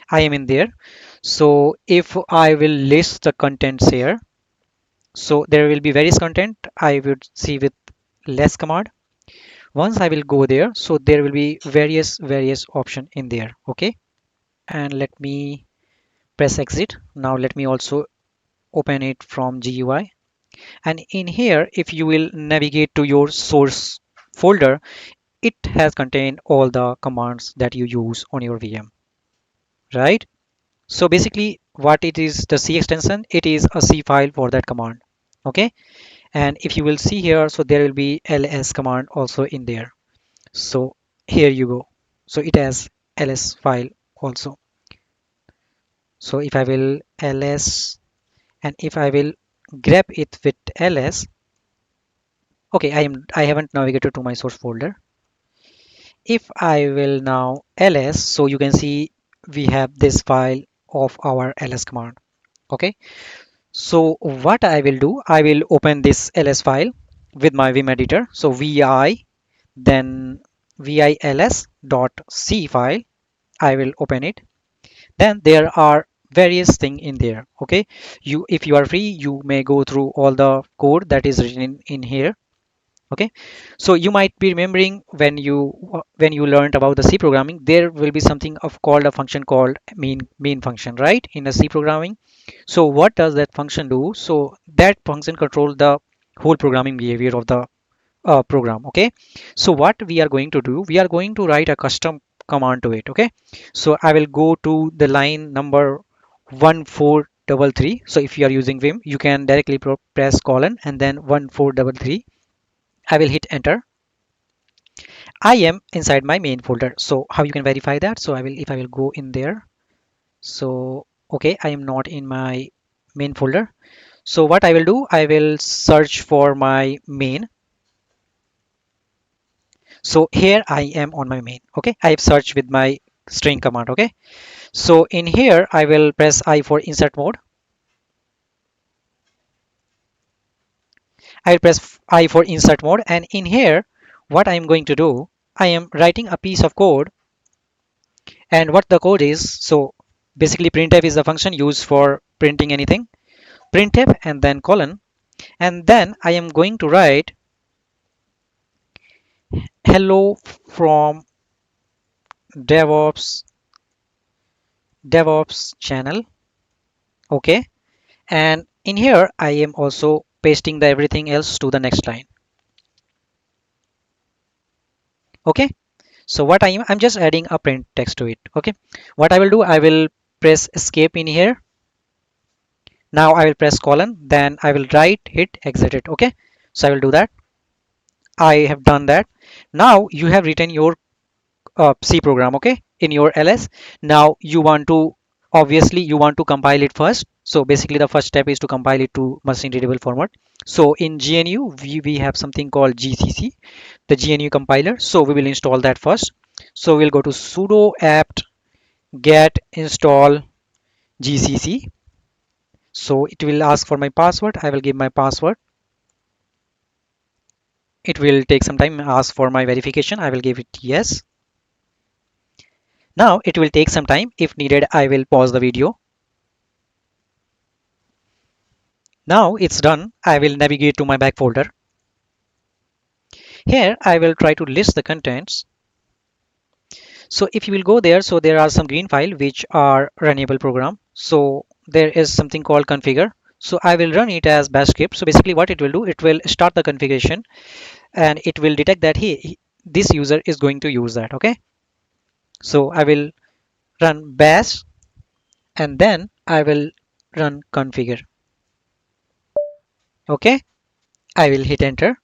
Speaker 1: I am in there. So if I will list the contents here, so there will be various content. I would see with less command. Once I will go there, so there will be various option in there. Okay, and let me press exit. Now let me also open it from GUI. And in here, if you will navigate to your source folder, it has contained all the commands that you use on your VM, right? So basically what it is, the C extension, it is a C file for that command. Okay, and if you will see here, so there will be ls command also in there. So here you go. So it has ls file also. So if I will ls, and if I will grep it with ls, okay, I haven't navigated to my source folder. If I will now ls, so you can see we have this file of our ls command. Okay, so what I will do, I will open this ls file with my vim editor. So vi, then vils.c file, I will open it. Then there are various thing in there. Okay, you, if you are free, you may go through all the code that is written in here. Okay, so you might be remembering when you learned about the C programming, there will be something of called a function called main function, right, in the C programming. So what does that function do? So that function controls the whole programming behavior of the program. Okay, so what we are going to do, we are going to write a custom command to it. Okay, so I will go to the line number 1433. So if you are using vim, you can directly press colon and then 1433. I will hit enter. I am inside my main folder. So how you can verify that? So I will, if I will go in there, so okay, I am not in my main folder. So what I will do, I will search for my main. So here I am on my main. Okay, I have searched with my string command. Okay, so in here I will press I for insert mode. I will press I for insert mode, and in here what I am going to do, I am writing a piece of code. And what the code is, so basically printf is the function used for printing anything. Printf and then colon, and then I am going to write hello from DevOps channel. Okay, and in here I am also pasting the everything else to the next line. Okay, so what I'm just adding a print text to it. Okay, what I will do, I will press escape in here. Now I will press colon, then I will write hit exit it. Okay, so I will do that. I have done that. Now you have written your C program. Okay, in your ls. Now you want to, obviously you want to compile it first. So basically the first step is to compile it to machine readable format. So in gnu we have something called gcc, the gnu compiler. So we will install that first. So we'll go to sudo apt get install gcc. So it will ask for my password. I will give my password. It will take some time, ask for my verification. I will give it yes. Now it will take some time. If needed, I will pause the video. Now it's done. I will navigate to my back folder. Here I will try to list the contents. So if you will go there, so there are some green file which are runnable program. So there is something called configure. So I will run it as bash script. So basically what it will do, it will start the configuration and it will detect that this user is going to use that. Okay. So I will run bash and then I will run configure. Okay. I will hit enter.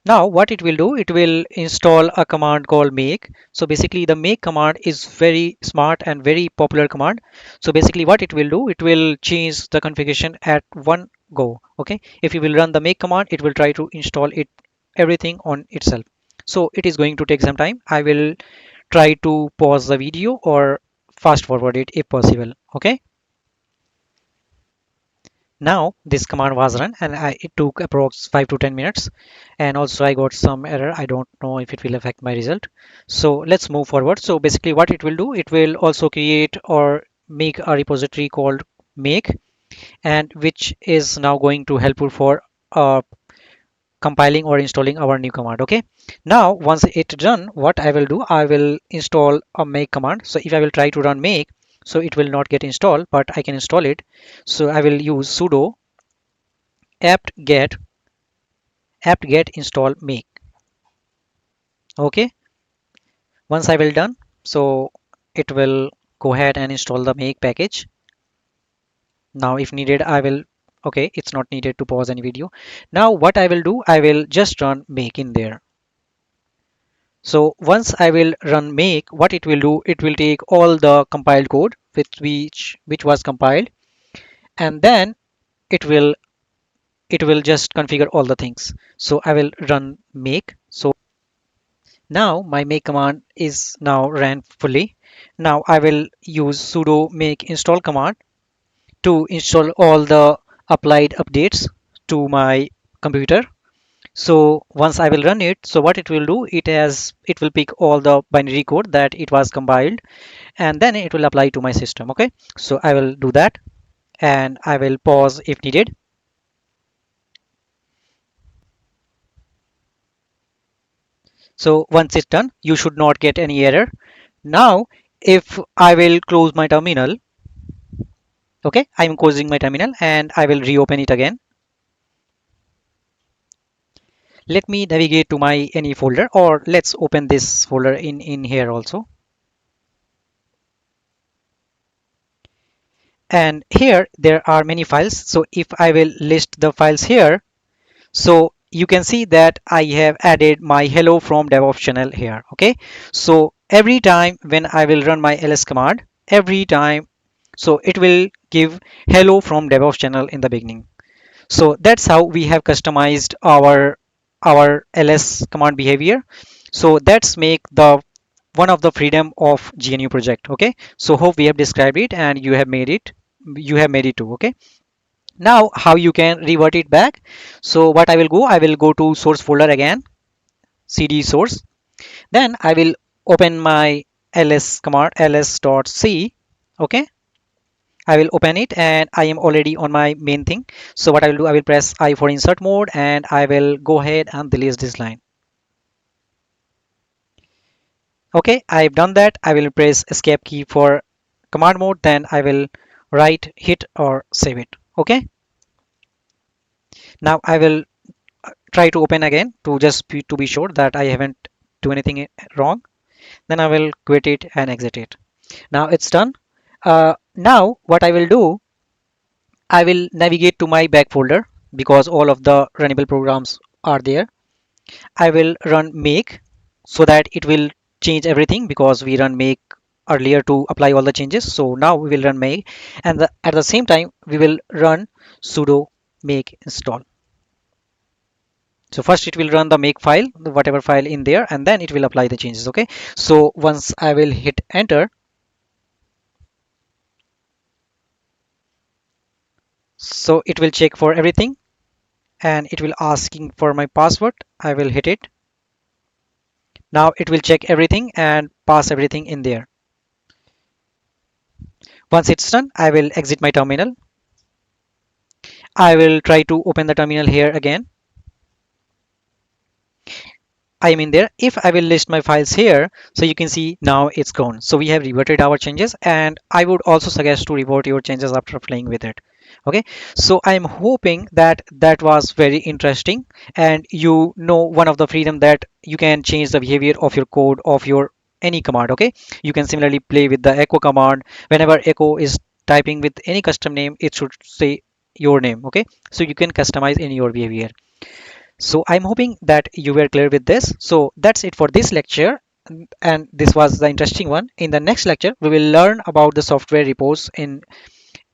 Speaker 1: Now what it will do, it will install a command called make. So basically the make command is very smart and very popular command. So basically what it will do, it will change the configuration at one go. Okay. If you will run the make command, it will try to install it everything on itself. So it is going to take some time. I will try to pause the video or fast forward it if possible. Okay. Now this command was run and it took approx 5 to 10 minutes, and also I got some error. I don't know if it will affect my result. So let's move forward. So basically what it will do, it will also create or make a repository called make, and which is now going to helpful for compiling or installing our new command. Okay. Now once it's done, what I will do, I will install a make command. So if I will try to run make, so it will not get installed, but I can install it. So I will use sudo apt-get apt-get install make. Okay. Once I will done, so it will go ahead and install the make package. Now if needed, I will, okay, it's not needed to pause any video. Now what I will do, I will just run make in there. So once I will run make, what it will do, it will take all the compiled code with which was compiled, and then it will it will just configure all the things. So I will run make. So now my make command is now ran fully. Now I will use sudo make install command to install all the applied updates to my computer. So once I will run it, so what it will do, it will pick all the binary code that it was compiled and then it will apply to my system. Okay, so I will do that and I will pause if needed. So once it's done, you should not get any error. Now if I will close my terminal, okay, I'm closing my terminal and I will reopen it again. Let me navigate to my any folder, or let's open this folder in here also. And here there are many files. So if I will list the files here, so you can see that I have added my hello from DevOps channel here. Okay, so every time when I will run my ls command, every time, so it will give hello from DevOps channel in the beginning. So that's how we have customized our ls command behavior. So that's make the one of the freedom of GNU project. Okay, so hope we have described it and you have made it too. Okay, now how you can revert it back. So what I will go to source folder again, cd source. Then I will open my ls command, ls.c. Okay, I will open it and I am already on my main thing. So what I will do, I will press I for insert mode and I will go ahead and delete this line. Okay, I've done that. I will press escape key for command mode, then I will write hit or save it. Okay, now I will try to open again to be sure that I haven't do anything wrong. Then I will quit it and exit it. Now it's done. Now what I will do, I will navigate to my back folder because all of the runnable programs are there. I will run make. so that it will change everything because we run make earlier to apply all the changes. So now we will run make, and at the same time we will run sudo make install. So first it will run the make file, whatever file in there, and then it will apply the changes. Okay. So once I will hit enter, so it will check for everything and it will asking for my password. I will hit it. Now it will check everything and pass everything in there. Once it's done, I will exit my terminal. I will try to open the terminal here again. I am in there. If I will list my files here, so you can see now it's gone. So we have reverted our changes, and I would also suggest to report your changes after playing with it. Okay, so I'm hoping that that was very interesting, and you know one of the freedom that you can change the behavior of your code of your any command. Okay, you can similarly play with the echo command. Whenever echo is typing with any custom name, it should say your name. Okay, so you can customize in your behavior. So I'm hoping that you were clear with this. So that's it for this lecture. And this was the interesting one. In the next lecture, we will learn about the software repos in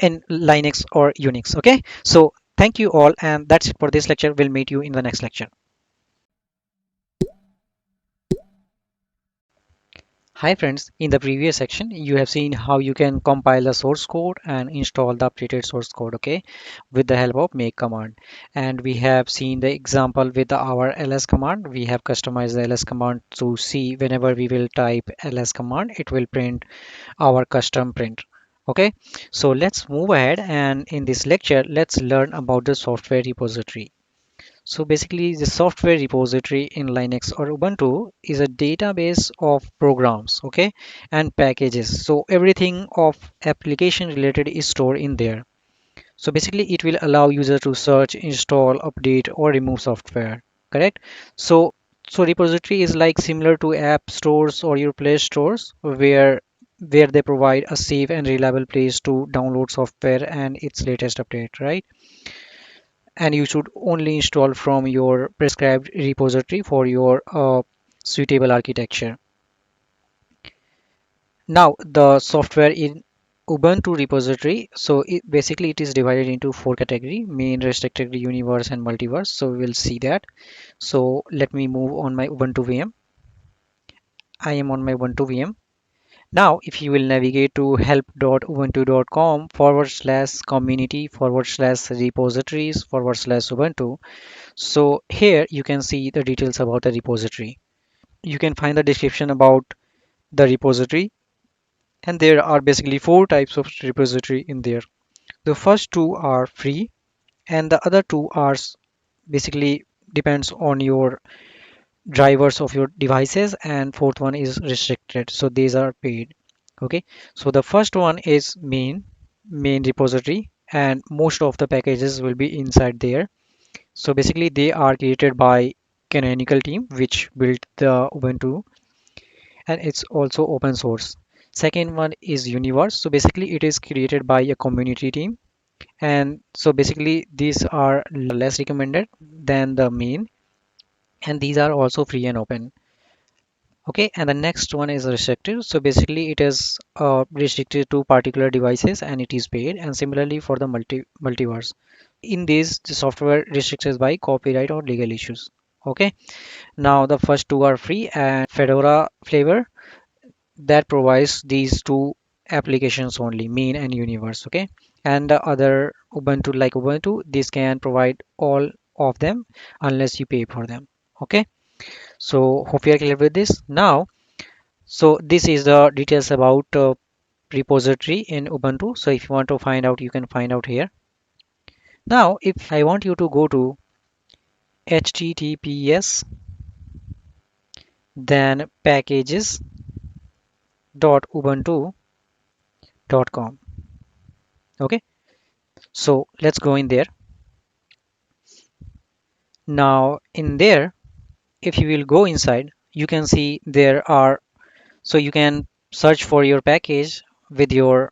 Speaker 1: Linux or Unix. Okay. So thank you all. And that's it for this lecture. We'll meet you in the next lecture. Hi friends, in the previous section you have seen how you can compile the source code and install the updated source code, okay, with the help of make command. And we have seen the example with our ls command. We have customized the ls command to see whenever we will type ls command, it will print our custom print. Okay, so let's move ahead, and in this lecture let's learn about the software repository. So basically, the software repository in Linux or Ubuntu is a database of programs, okay, and packages. So everything of application related is stored in there. So basically, it will allow user to search, install, update, or remove software. Correct? So repository is like similar to app stores or your Play stores, where they provide a safe and reliable place to download software and its latest update, right? And you should only install from your prescribed repository for your suitable architecture. Now, the software in Ubuntu repository, so basically it is divided into four category: main, restricted, universe, and multiverse. So we will see that. So let me move on my Ubuntu VM. I am on my Ubuntu VM. Now, if you will navigate to help.ubuntu.com /community /repositories /Ubuntu. So here you can see the details about the repository. You can find the description about the repository, and there are basically four types of repository in there. The first two are free, and the other two are basically depends on your drivers of your devices, and fourth one is restricted. So these are paid. Okay, so the first one is main repository, and most of the packages will be inside there. So basically they are created by canonical team which built the Ubuntu, and it's also open source. Second one is universe. So basically it is created by a community team, and so basically these are less recommended than the main, and these are also free and open. Okay, and the next one is restricted. So basically it is restricted to particular devices and it is paid. And similarly for the multiverse, in this the software restricted by copyright or legal issues. Okay, now the first two are free, and Fedora flavor that provides these two applications only, main and universe. Okay, and the other Ubuntu like Ubuntu, this can provide all of them unless you pay for them. Okay, so hope you are clear with this now. So this is the details about repository in Ubuntu. So if you want to find out, you can find out here. Now if I want you to go to https then packages.ubuntu.com. Okay, so let's go in there. Now in there, if you will go inside, you can see there are, so you can search for your package with your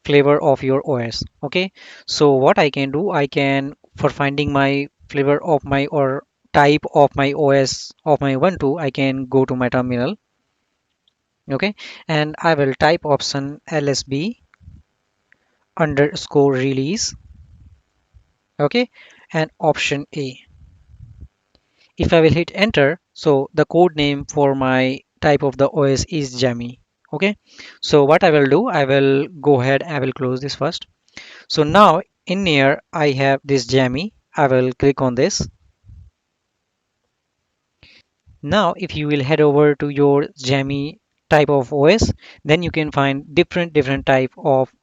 Speaker 1: flavor of your OS. Okay, so what I can do, I can, for finding my flavor of my or type of my OS of my Ubuntu, I can go to my terminal. Okay, and I will type option lsb underscore release. Okay, and option A. If I will hit enter, so the code name for my type of the OS is Jammy. Okay, so what I will do, I will go ahead, I will close this first. So now in here I have this Jammy. I will click on this. Now if you will head over to your Jammy type of OS, then you can find different type of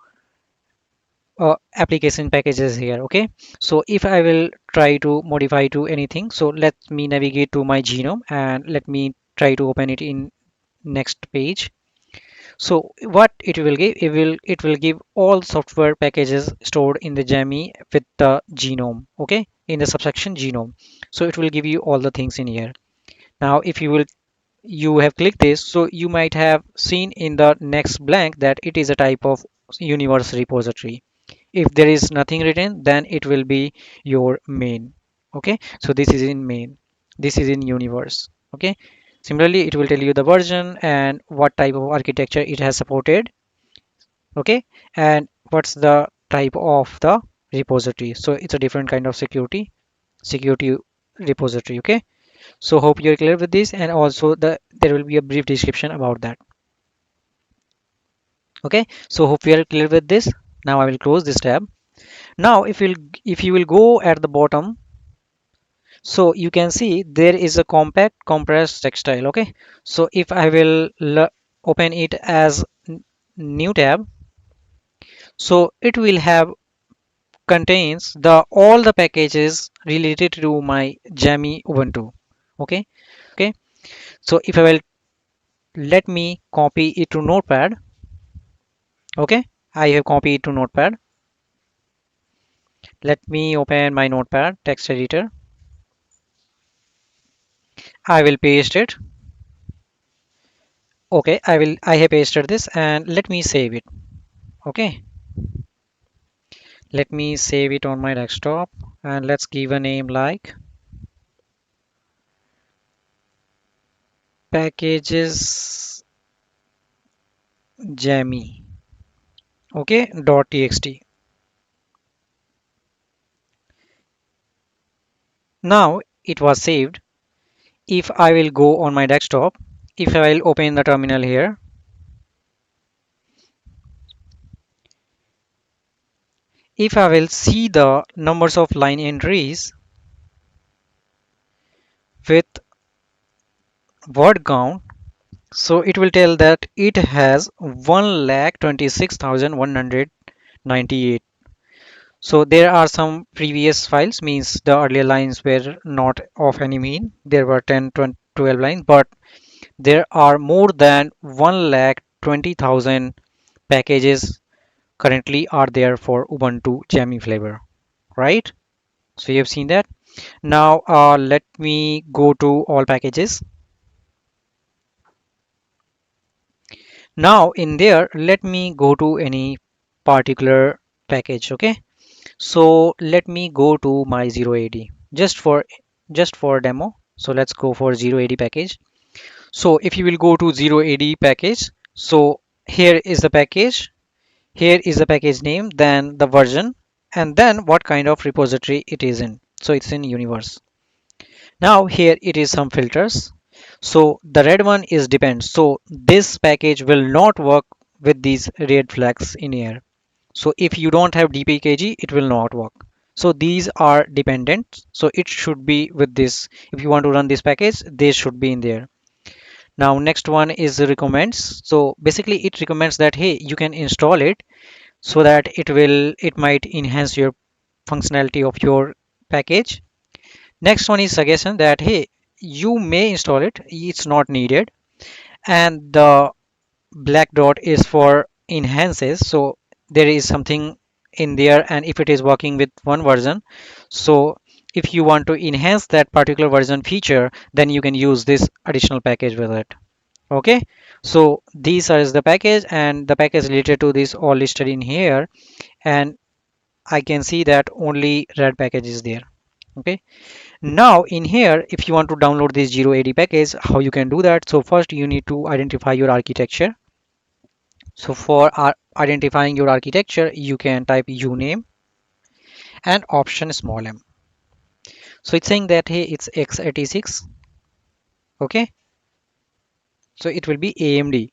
Speaker 1: application packages here. Okay, so if I will try to modify to anything, so let me navigate to my genome and let me try to open it in next page. So what it will give, it will give all software packages stored in the Jammy with the genome. Okay, in the subsection genome, so it will give you all the things in here. Now if you have clicked this, so you might have seen in the next blank that it is a type of universe repository. If there is nothing written, then it will be your main. Okay, so this is in main, this is in universe. Okay, similarly it will tell you the version and what type of architecture it has supported. Okay, and what's the type of the repository, so it's a different kind of security repository. Okay, so hope you're clear with this, and also there will be a brief description about that. Okay, so hope we are clear with this. Now I will close this tab. Now if you will go at the bottom, so you can see there is a compact compressed textile. Okay, so if I will open it as new tab, so it will have contains the all the packages related to my Jammy Ubuntu. Okay, so if I will let me copy it to Notepad. Okay, I have copied it to Notepad. Let me open my Notepad text editor. I will paste it. Okay, I have pasted this and let me save it. Okay, let me save it on my desktop and let's give a name like packages jammy. Okay, .txt. Now it was saved. If I will go on my desktop, if I will open the terminal here, if I will see the numbers of line entries with word count, so it will tell that it has 1,26,198. So there are some previous files, means the earlier lines were not of any mean. There were 10, 20, 12 lines, but there are more than 1,20,000 packages currently are there for Ubuntu Jammy flavor, right? So you have seen that. Now let me go to all packages. Now in there, let me go to any particular package. Okay, so let me go to my 080 just for demo. So let's go for 080 package. So if you will go to 080 package, so here is the package, here is the package name, then the version, and then what kind of repository it is in. So it's in universe. Now here it is some filters. So the red one is depends. So this package will not work with these red flags in here. So if you don't have dpkg, it will not work. So these are dependent. So it should be with this. If you want to run this package, they should be in there. Now next one is the recommends. So basically it recommends that hey, you can install it so that it might enhance your functionality of your package. Next one is suggestion that hey, you may install it, it's not needed. And the black dot is for enhances. So there is something in there, and if it is working with one version, so if you want to enhance that particular version feature, then you can use this additional package with it. Okay, so these are the package, and the package related to this all listed in here, and I can see that only red package is there. Okay. Now in here, if you want to download this 080 package, how you can do that? So first you need to identify your architecture. So for identifying your architecture, you can type uname and option small m. So it's saying that hey, it's x86. Okay. So it will be AMD.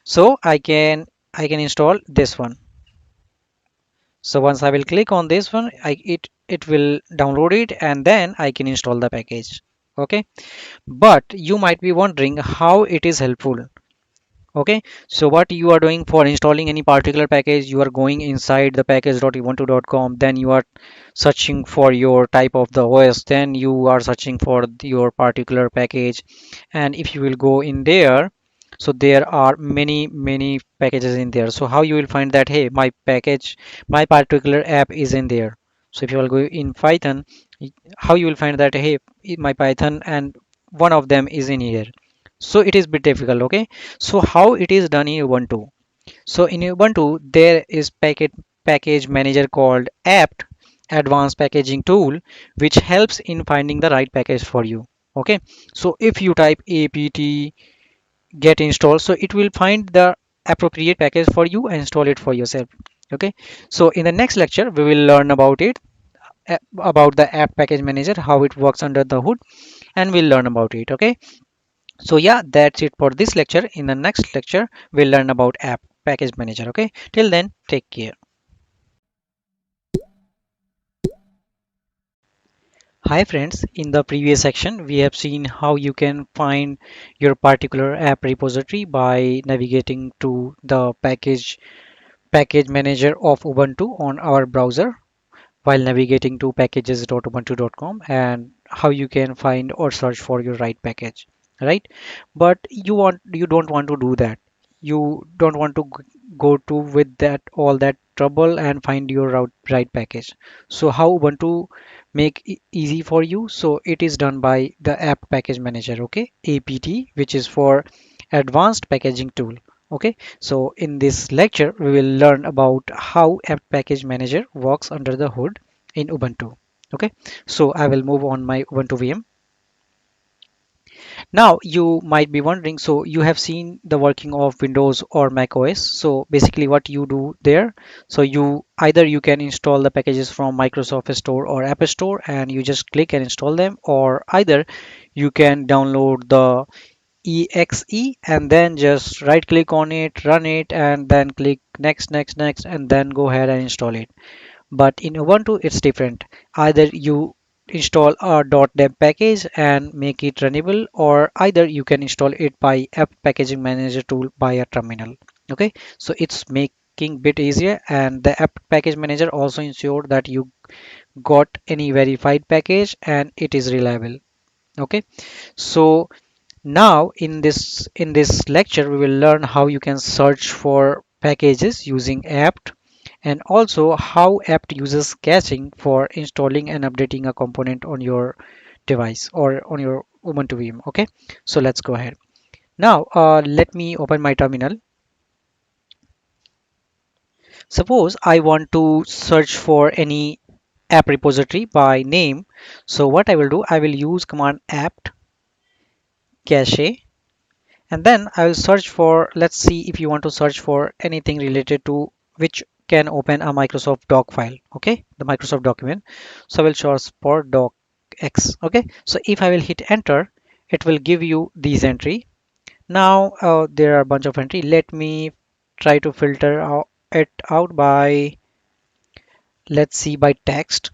Speaker 1: So I can install this one. So once I will click on this one, it will download it and then I can install the package. Okay. But you might be wondering how it is helpful. Okay, so what you are doing for installing any particular package, you are going inside the package.ubuntu.com, then you are searching for your type of the OS, then you are searching for your particular package, and if you will go in there, so there are many packages in there. So how you will find that hey, my package, my particular app is in there. So if you will go in Python, how you will find that hey, my Python and one of them is in here. So it is bit difficult. Okay, so how it is done in Ubuntu? So in Ubuntu there is package manager called apt advanced packaging tool, which helps in finding the right package for you. Okay, so if you type apt get install, so it will find the appropriate package for you and install it for yourself. Okay, so in the next lecture we will learn about it, about the app package manager, how it works under the hood, and we'll learn about it. Okay, so yeah, that's it for this lecture. In the next lecture we'll learn about app package manager. Okay, till then, take care. Hi friends, in the previous section we have seen how you can find your particular app repository by navigating to the package manager of Ubuntu on our browser while navigating to packages.ubuntu.com, and how you can find or search for your right package, right? But you don't want to do that. You don't want to go to with that all that trouble and find your right package. So how Ubuntu make easy for you? So it is done by the app package manager. Okay, apt, which is for advanced packaging tool. Okay, so in this lecture we will learn about how app package manager works under the hood in Ubuntu. Okay, so I will move on my Ubuntu VM. Now you might be wondering, so you have seen the working of Windows or Mac OS. So basically what you do there, so you either you can install the packages from Microsoft Store or App Store and you just click and install them, or either you can download the exe and then just right click on it, run it, and then click next, and then go ahead and install it. But in Ubuntu it's different. Either you install a .deb package and make it runnable, or either you can install it by app packaging manager tool by a terminal. Okay, so it's making bit easier, and the app package manager also ensure that you got any verified package and it is reliable. Okay, so now in this lecture we will learn how you can search for packages using apt, and also how apt uses caching for installing and updating a component on your device or on your Ubuntu VM. Okay, so let's go ahead. Now let me open my terminal. Suppose I want to search for any app repository by name. So what I will do, I will use command apt cache, and then I will search for, let's see if you want to search for anything related to which can open a Microsoft doc file. Okay, the Microsoft document. So I will search for docx. Okay, so if I will hit enter, it will give you these entry. Now there are a bunch of entry. Let me try to filter it out by, let's see, by text.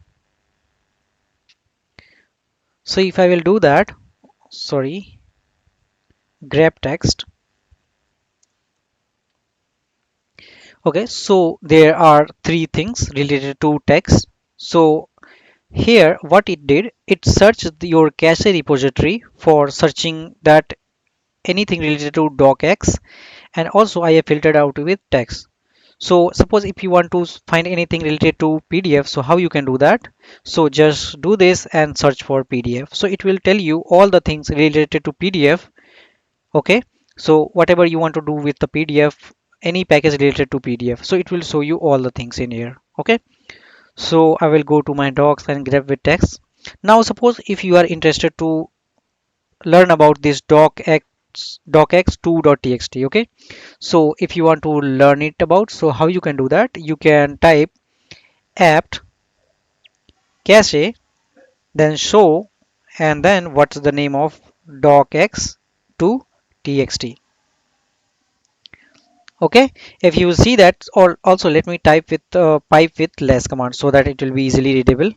Speaker 1: So if I will do that, sorry, grep text. Okay, so there are three things related to text. So here what it did, it searched your cache repository for searching that anything related to docx, and also I have filtered out with text. So suppose if you want to find anything related to PDF, so how you can do that? So just do this and search for PDF. So it will tell you all the things related to PDF. Okay, so whatever you want to do with the PDF, any package related to PDF, so it will show you all the things in here. Okay, So I will go to my docs and grep with text. Now suppose if you are interested to learn about this docx2.txt. Okay, so if you want to learn it about, so how you can do that, you can type apt cache, then show, and then what's the name of docx2txt. Okay, if you see that, or also let me type with pipe with less command so that it will be easily readable.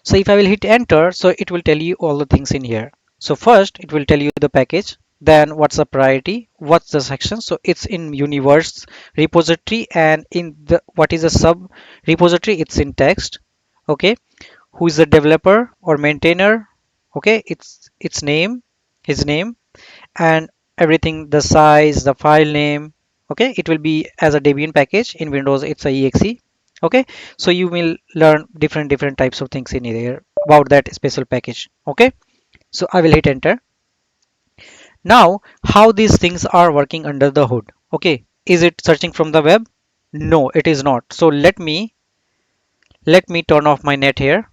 Speaker 1: So if I will hit enter, so it will tell you all the things in here. So first it will tell you the package, then what's the priority, what's the section. So it's in universe repository, and in the what is the sub repository, it's in text. Okay, who is the developer or maintainer. Okay, its name, his name, and everything, the size, the file name. Okay, it will be as a Debian package. In Windows it's a exe. Okay, so you will learn different types of things in here about that special package. Okay, so I will hit enter. Now how these things are working under the hood. Okay, is it searching from the web? No, it is not. So let me turn off my net here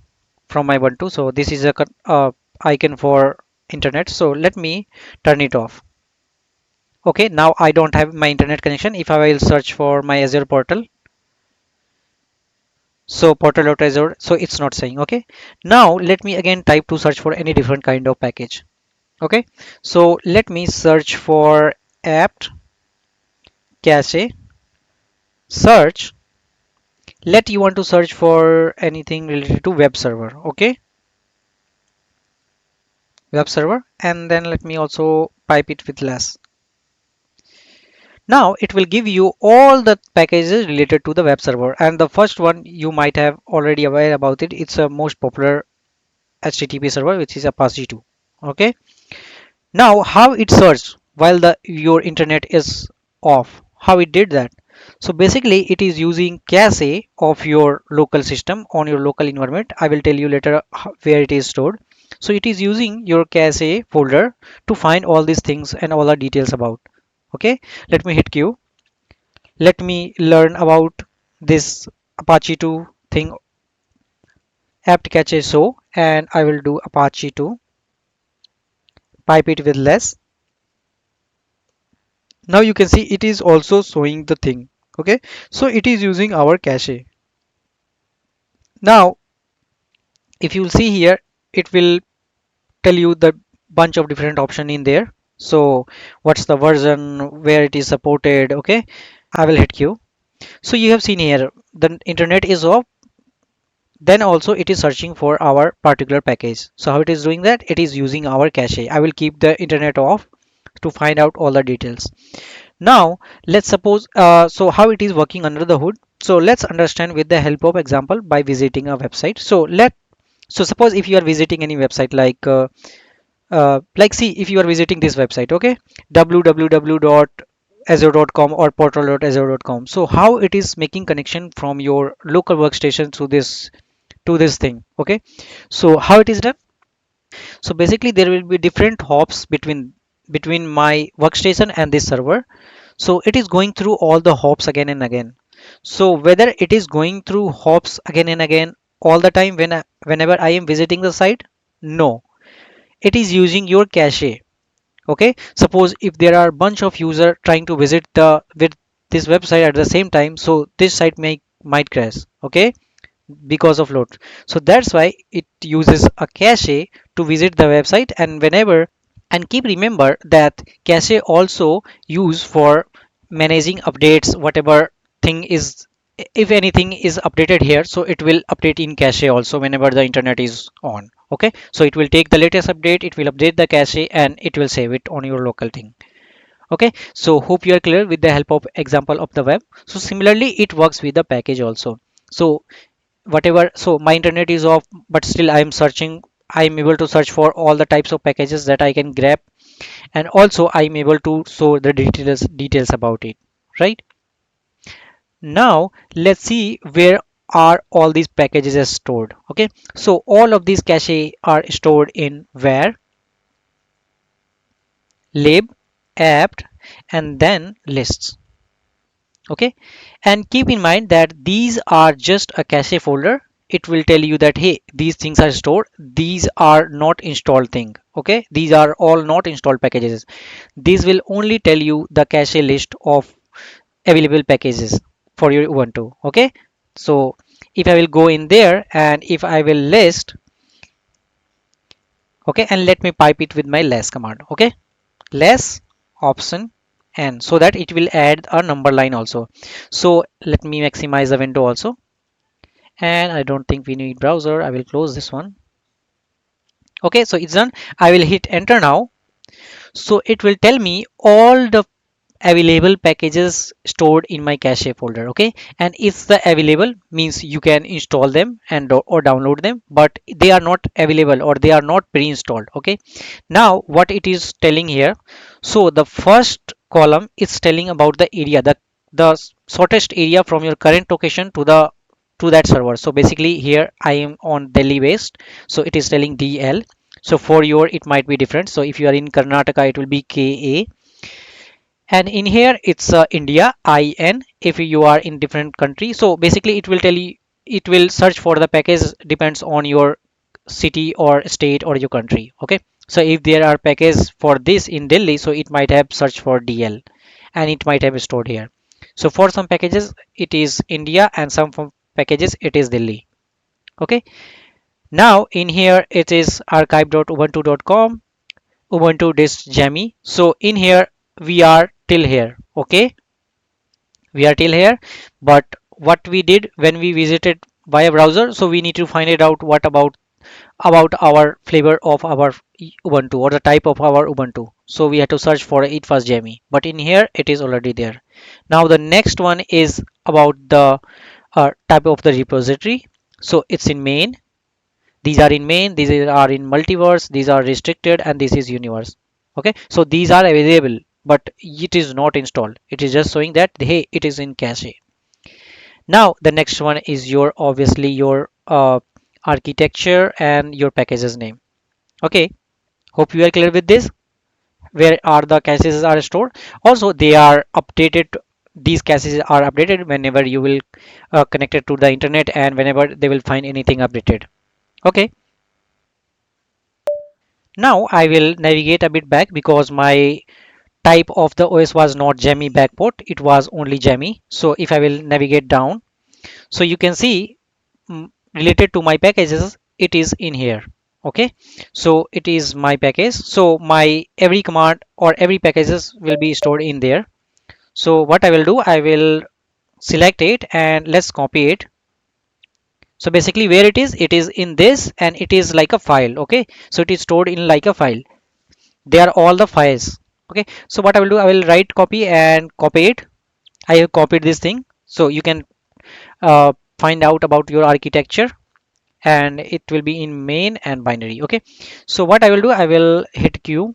Speaker 1: from my Ubuntu. So this is a icon for internet, so let me turn it off. Okay, now I don't have my internet connection. If I will search for my Azure portal, so portal.azure, so it's not saying. Okay, now let me again type to search for any different kind of package. Okay, so let me search for apt cache search. Let you want to search for anything related to web server. Okay, web server, and then let me also pipe it with less. Now it will give you all the packages related to the web server, and the first one you might have already aware about it. It's a most popular HTTP server, which is Apache 2. Okay, now how it searched while the your internet is off, how it did that. So basically it is using cache of your local system on your local environment. I will tell you later where it is stored. So it is using your cache folder to find all these things and all the details about. Okay, let me hit Q. Let me learn about this Apache 2 thing, apt cache show, and I will do Apache 2, pipe it with less. Now you can see it is also showing the thing. Okay, so it is using our cache. Now if you will see here, it will tell you the bunch of different option in there. So what's the version, where it is supported. Okay, I will hit Q. So you have seen here the internet is off, then also it is searching for our particular package. So how it is doing that, it is using our cache. I will keep the internet off to find out all the details. Now let's suppose so how it is working under the hood. So let's understand with the help of example by visiting a website. So suppose if you are visiting any website like see if you are visiting this website. Okay, www.azure.com or portal.azure.com. So how it is making connection from your local workstation to this thing. Okay, so how it is done. So basically there will be different hops between my workstation and this server. So it is going through all the hops again and again. So whether it is going through hops again and again all the time whenever I am visiting the site, no, it is using your cache. Okay, suppose if there are bunch of user trying to visit the with this website at the same time, so this site might crash. Okay, because of load. So that's why it uses a cache to visit the website, and whenever, and keep remember that cache also used for managing updates, whatever thing is, if anything is updated here, so it will update in cache also whenever the internet is on. Okay, so it will take the latest update, it will update the cache, and it will save it on your local thing. Okay, so hope you are clear with the help of example of the web. So similarly it works with the package also. So whatever, so my internet is off but still I am searching, I am able to search for all the types of packages that I can grab, and also I am able to show the details about it, right? Now let's see where are all these packages are stored. Okay, so all of these cache are stored in where, lib, apt, and then lists. Okay, and keep in mind that these are just a cache folder. it will tell you that hey, these things are stored, these are not installed thing. Okay, these are all not installed packages. This will only tell you the cache list of available packages for your Ubuntu. Okay, so if I will go in there and if I will list, okay, and let me pipe it with my less command. Okay, less option n, so that it will add a number line also. So let me maximize the window also, and I don't think we need browser. I will close this one. Okay, so it's done. I will hit enter now. So it will tell me all the available packages stored in my cache folder. Okay, and if the available means you can install them and or download them, but they are not available or they are not pre-installed. Okay, now what it is telling here, so the first column is telling about the area, the shortest area from your current location to the to that server. So basically here I am on Delhi based, so it is telling DL. So for your it might be different. So if you are in Karnataka it will be KA, and in here it's India IN if you are in different country. So basically it will tell you, it will search for the package depends on your city or state or your country. Okay, so if there are packages for this in Delhi, so it might have searched for DL and it might have stored here. So for some packages it is India and some packages it is Delhi. Okay, now in here it is archive.ubuntu.com, Ubuntu disk jammy. So in here we are till here. Okay, we are till here, but what we did when we visited via browser, so we need to find it out what about our flavor of our Ubuntu or the type of our Ubuntu. So we had to search for it was Jammy, but in here it is already there. Now the next one is about the type of the repository. So it's in main. These are in main. These are in multiverse. These are restricted, and this is universe. Okay, so these are available, but it is not installed. It is just showing that hey, it is in cache. Now the next one is your obviously your architecture and your package's name. Okay, hope you are clear with this. Where are the caches are stored? Also, they are updated. These caches are updated whenever you will connect it to the internet and whenever they will find anything updated. Okay, now I will navigate a bit back because my type of the OS was not Jammy backport. It was only Jammy. So if I will navigate down, so you can see related to my packages it is in here. Okay, so it is my package, so my every command or every packages will be stored in there. So what I will do, I will select it and let's copy it. So basically where it is in this and it is like a file. Okay, so it is stored in like a file. They are all the files. Okay, so what I will do, I will right copy and copy it. I have copied this thing, so you can find out about your architecture, and it will be in main and binary. Okay, so what I will do, I will hit Q.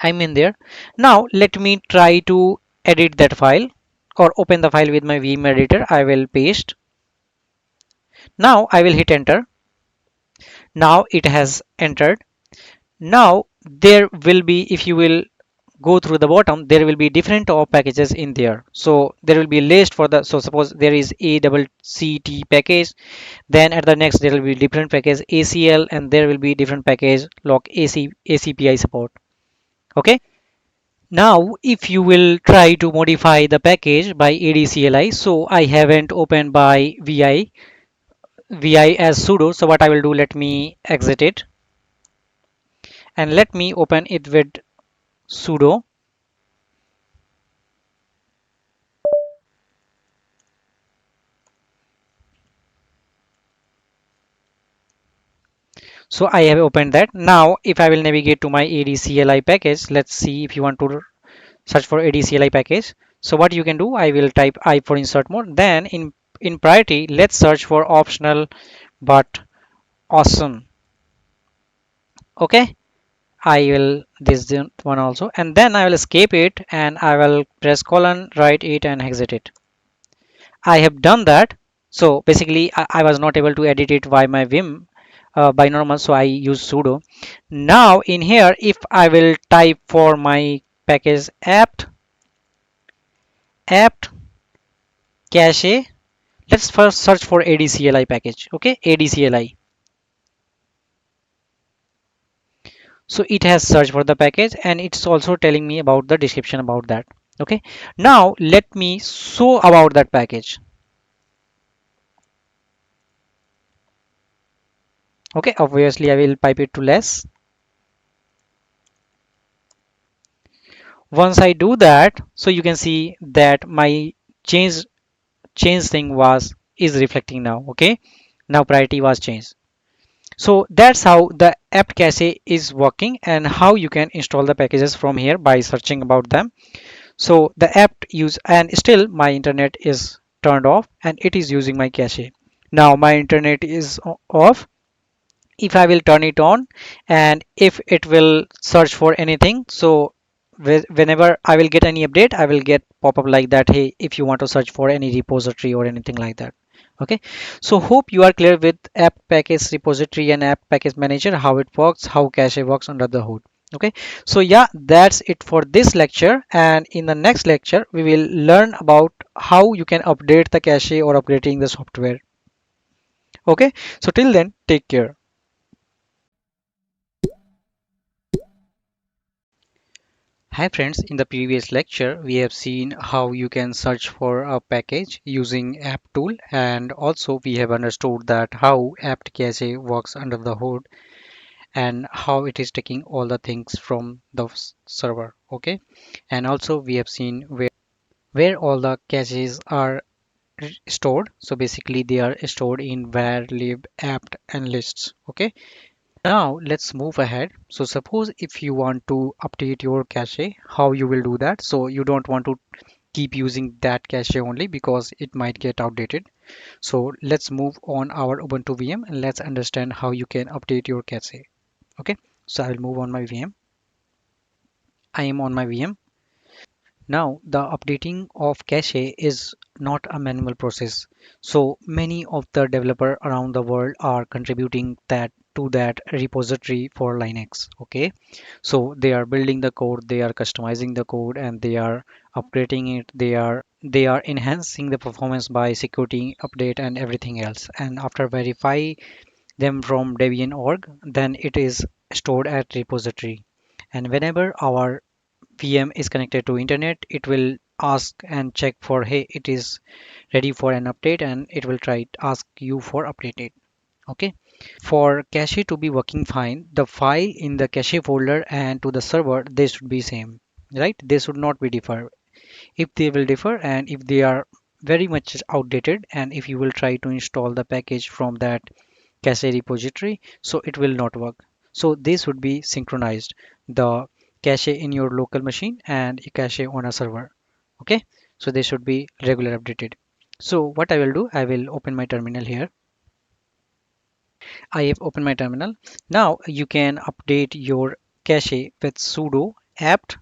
Speaker 1: I'm in there. Now let me try to edit that file or open the file with my vim editor. I will paste. Now I will hit enter. Now it has entered. Now there will be, if you will go through the bottom, there will be different top packages in there. So there will be a list for the, so suppose there is ACCT package, then at the next there will be different package ACL, and there will be different package like ACPI support. Okay, now if you will try to modify the package by ADCLI, so I haven't opened by vi as sudo. So what I will do, let me exit it and let me open it with sudo. So I have opened that. Now if I will navigate to my ADCLI package, let's see if you want to search for ADCLI package. So what you can do, I will type I for insert mode. Then in priority, let's search for optional but awesome. Okay, I will this one also, and then I will escape it and I will press colon, write it and exit it. I have done that. So basically I was not able to edit it by my vim by normal, so I use sudo. Now in here if I will type for my package apt cache Let's first search for ADCLI package. Okay, ADCLI. So it has searched for the package and it's also telling me about the description about that. Okay, now let me show about that package. Okay, obviously I will pipe it to less. Once I do that, so you can see that my change change thing was is reflecting now. Okay, now priority was changed. So that's how the apt cache is working and how you can install the packages from here by searching about them. So the apt use and still my internet is turned off and it is using my cache. Now my internet is off. If I will turn it on and if it will search for anything, so whenever I will get any update, I will get pop up like that, hey, if you want to search for any repository or anything like that. Okay, so hope you are clear with app package repository and app package manager, how it works, how cache works under the hood. Okay, so yeah, that's it for this lecture, and in the next lecture we will learn about how you can update the cache or upgrading the software. Okay, so till then, take care. Hi friends, in the previous lecture we have seen how you can search for a package using app tool, and also we have understood that how apt-cache works under the hood and how it is taking all the things from the server. Okay, and also we have seen where all the caches are stored. So basically they are stored in var, lib, apt and lists. Okay, now let's move ahead. So suppose if you want to update your cache, how you will do that? So you don't want to keep using that cache only because it might get outdated. So let's move on our Ubuntu VM and let's understand how you can update your cache. Okay, so I'll move on my VM. I am on my VM. Now, the updating of cache is not a manual process. So many of the developers around the world are contributing that to that repository for Linux. Okay, so they are building the code, they are customizing the code, and they are upgrading it. They are enhancing the performance by security update and everything else. And after verify them from Debian.org, then it is stored at repository. And whenever our VM is connected to internet, it will ask and check for, hey, it is ready for an update, and it will try to ask you for update it. Okay, for cache to be working fine, the file in the cache folder and to the server, they should be same, right? They should not be differ. If they will differ and if they are very much outdated, and if you will try to install the package from that cache repository, so it will not work. So this would be synchronized, the cache in your local machine and a cache on a server. Okay, so they should be regular updated. So what I will do, I will open my terminal here. I have opened my terminal. Now you can update your cache with sudo apt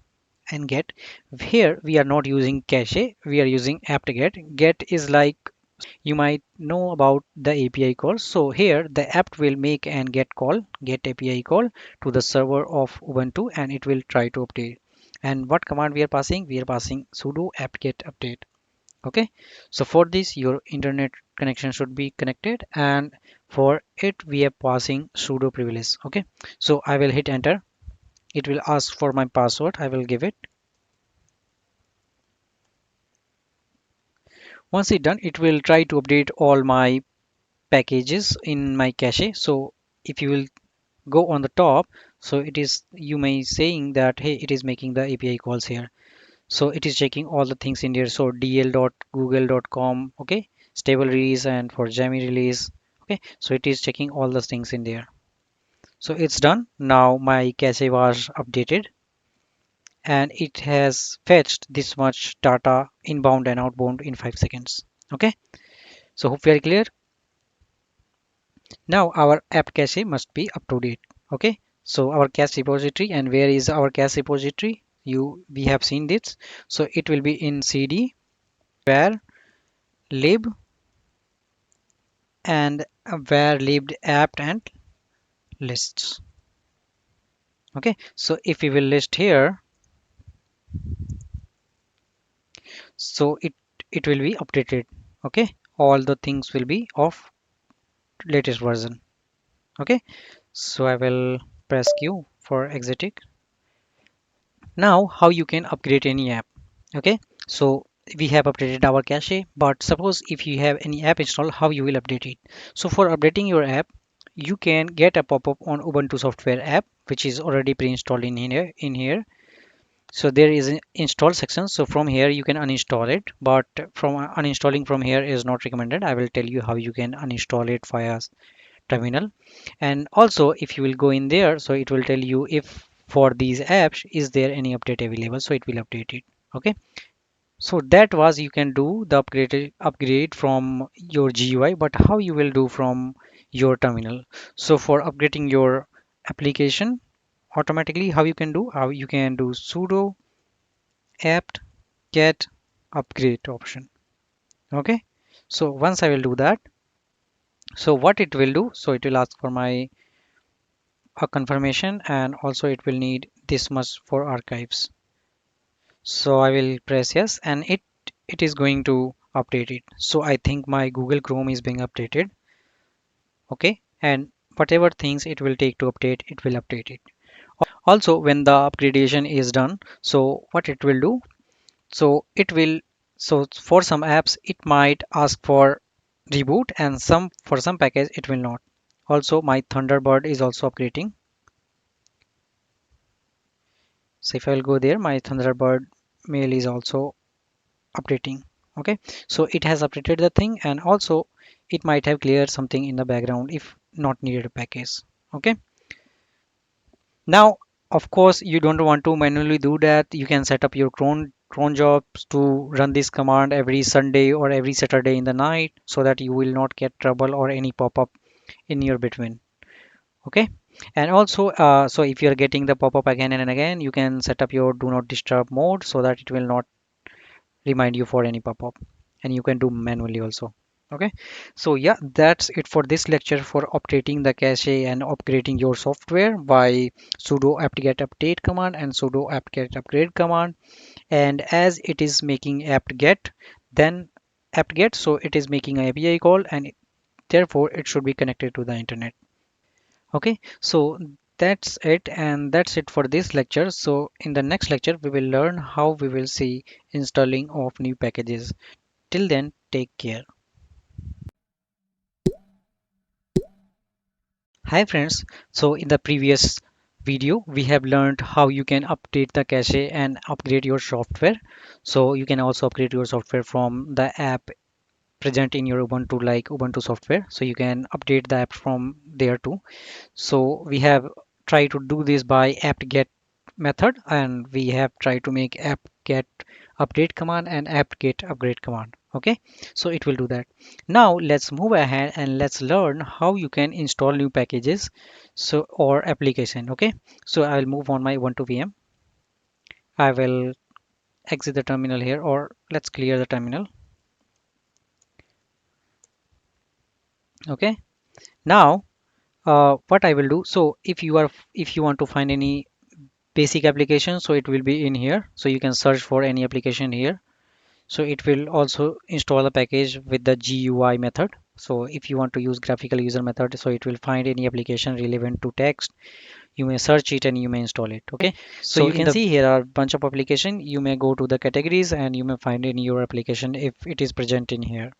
Speaker 1: and get. Here we are not using cache, we are using apt-get. Get is like, you might know about the API calls. So here the apt will make and get call, get API call to the server of Ubuntu, and it will try to update. And what command we are passing? We are passing sudo apt-get update. Okay, so for this your internet connection should be connected, and for it we are passing sudo privilege. Okay, so I will hit enter. It will ask for my password. I will give it. Once it done, it will try to update all my packages in my cache. So if you will go on the top, so it is, you may saying that, hey, it is making the API calls here. So it is checking all the things in here. So dl.google.com, okay, stable release and for jammy release. Okay, so it is checking all the things in there. So it's done. Now my cache was updated and it has fetched this much data inbound and outbound in 5 seconds. Okay, so hope we are clear. Now our app cache must be up to date. Okay, so our cache repository, and where is our cache repository? We have seen this. So it will be in cd var lib and var lib apt and lists. Okay, so if we will list here, so it will be updated. Okay, all the things will be of latest version. Okay, so I will press Q for exiting. Now how you can upgrade any app. Okay, so we have updated our cache, but suppose if you have any app installed, how you will update it. So for updating your app, you can get a pop-up on Ubuntu software app which is already pre-installed in here. So there is an install section, so from here you can uninstall it, but from uninstalling from here is not recommended. I will tell you how you can uninstall it via terminal. And also if you will go in there, so it will tell you if for these apps is there any update available, so it will update it. Okay, so that was you can do the upgrade from your GUI, but how you will do from your terminal. So for upgrading your application automatically, how you can do sudo apt get upgrade option. Okay, so once I will do that, so what it will do, so it will ask for my a confirmation, and also it will need this much for archives. So I will press yes, and it is going to update it. So I think my Google Chrome is being updated. Okay, and whatever things it will take to update, it will update it. Also when the upgradation is done, so what it will do, so it will, so for some apps it might ask for reboot, and some for some package it will not. Also my Thunderbird is also upgrading. So if I will go there, my Thunderbird mail is also updating. Okay, so it has updated the thing, and also it might have cleared something in the background if not needed package. Okay, now of course you don't want to manually do that. You can set up your cron jobs to run this command every Sunday or every Saturday in the night, so that you will not get trouble or any pop-up in your between. Okay, and also so if you are getting the pop-up again and again, you can set up your do not disturb mode so that it will not remind you for any pop-up, and you can do manually also. Okay, so yeah, that's it for this lecture for updating the cache and upgrading your software by sudo apt-get update command and sudo apt-get upgrade command. And as it is making apt-get, then apt-get, so it is making an API call, and therefore it should be connected to the internet. Okay, so that's it, and that's it for this lecture. So in the next lecture we will learn how we will see installing of new packages. Till then, take care. Hi friends, so in the previous video we have learned how you can update the cache and upgrade your software. So you can also upgrade your software from the app present in your Ubuntu, like Ubuntu software, so you can update the app from there too. So we have tried to do this by apt-get method, and we have tried to make apt-get update command and apt-get upgrade command. Okay, so it will do that. Now let's move ahead and let's learn how you can install new packages, so or application. Okay, so I will move on my Ubuntu VM. I will exit the terminal here, or let's clear the terminal. Okay, now what I will do, so if you want to find any basic application, so it will be in here, so you can search for any application here. So it will also install a package with the GUI method. So if you want to use graphical user method, so it will find any application relevant to text, you may search it and you may install it. Okay,
Speaker 2: So
Speaker 1: so
Speaker 2: you
Speaker 1: in
Speaker 2: can
Speaker 1: the
Speaker 2: see here are a bunch of application. You may go to the categories and you may find in your application if it is present in here.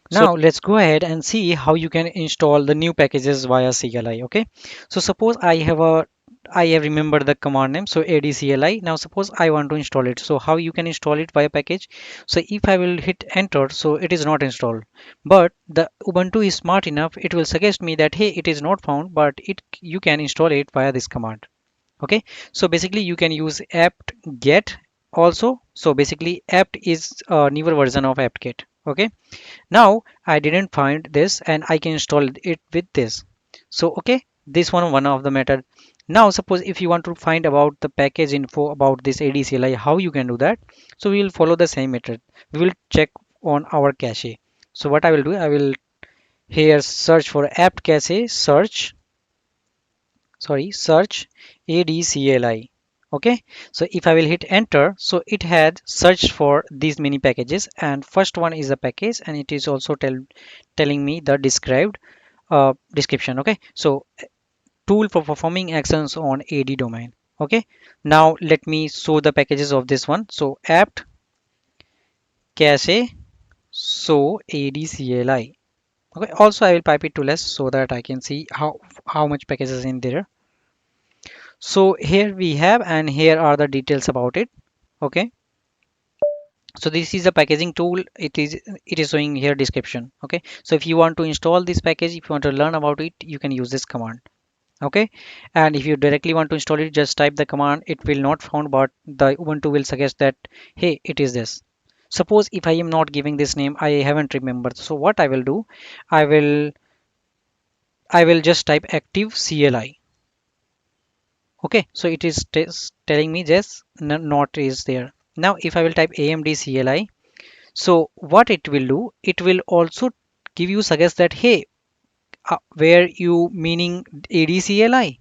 Speaker 2: So
Speaker 1: now let's go ahead and see how you can install the new packages via CLI. Okay, so suppose I have remembered the command name, so ADCLI. Now suppose I want to install it. So how you can install it via package? So if I will hit enter, so it is not installed. But the Ubuntu is smart enough; it will suggest me that hey, it is not found, but it you can install it via this command. Okay, so basically you can use apt get also. So basically apt is a newer version of apt get. Okay, now I didn't find this and I can install it with this. So okay, this one of the method. Now suppose if you want to find about the package info about this ADCLI, how you can do that? So we will follow the same method. We will check on our cache. So what I will do, I will here search for apt cache, search ADCLI. Okay, so if I will hit enter, so it had searched for these many packages, and first one is a package, and it is also telling me the described description. Okay, so tool for performing actions on AD domain. Okay, now let me show the packages of this one. So apt cache so ADCLI. Okay, also I will pipe it to less so that I can see how much packages in there. So here we have, and here are the details about it. Okay, so this is a packaging tool. It is showing here description. Okay, so if you want to install this package, if you want to learn about it, you can use this command. Okay, and if you directly want to install it, just type the command. It will not found, but the Ubuntu will suggest that, hey, it is this. Suppose if I am not giving this name, I haven't remembered, so what I will do, i will I will just type active CLI. Okay, so it is telling me just not is there. Now if I will type AMD CLI, so what it will do, it will also give you suggest that, hey, where you meaning ADCLI.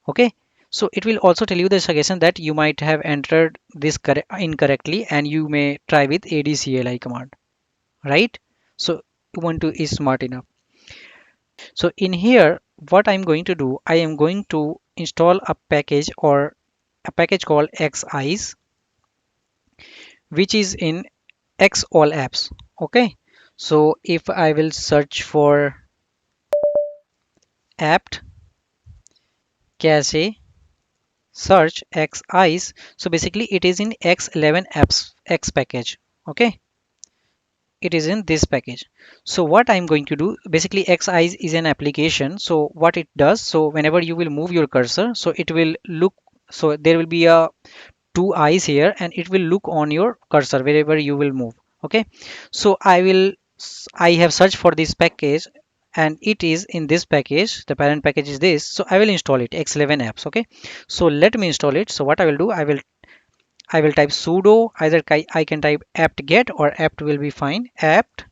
Speaker 1: Okay, so it will also tell you the suggestion that you might have entered this incorrectly, and you may try with ADCLI command, right? So Ubuntu is smart enough. So in here, what I'm going to do, I am going to install a package, or a package called xargs, which is in x all apps. Okay, so if I will search for apt cache search xis, so basically it is in x11 apps x package. Okay, it is in this package. So what I'm going to do, basically xis is an application. So what it does, so whenever you will move your cursor, so it will look, so there will be a two eyes here, and it will look on your cursor wherever you will move. Okay, so I have searched for this package, and it is in this package. The parent package is this, so I will install it, x11 apps. Okay, so let me install it. So what I will do, I will type sudo, either I can type apt-get, or apt will be fine, apt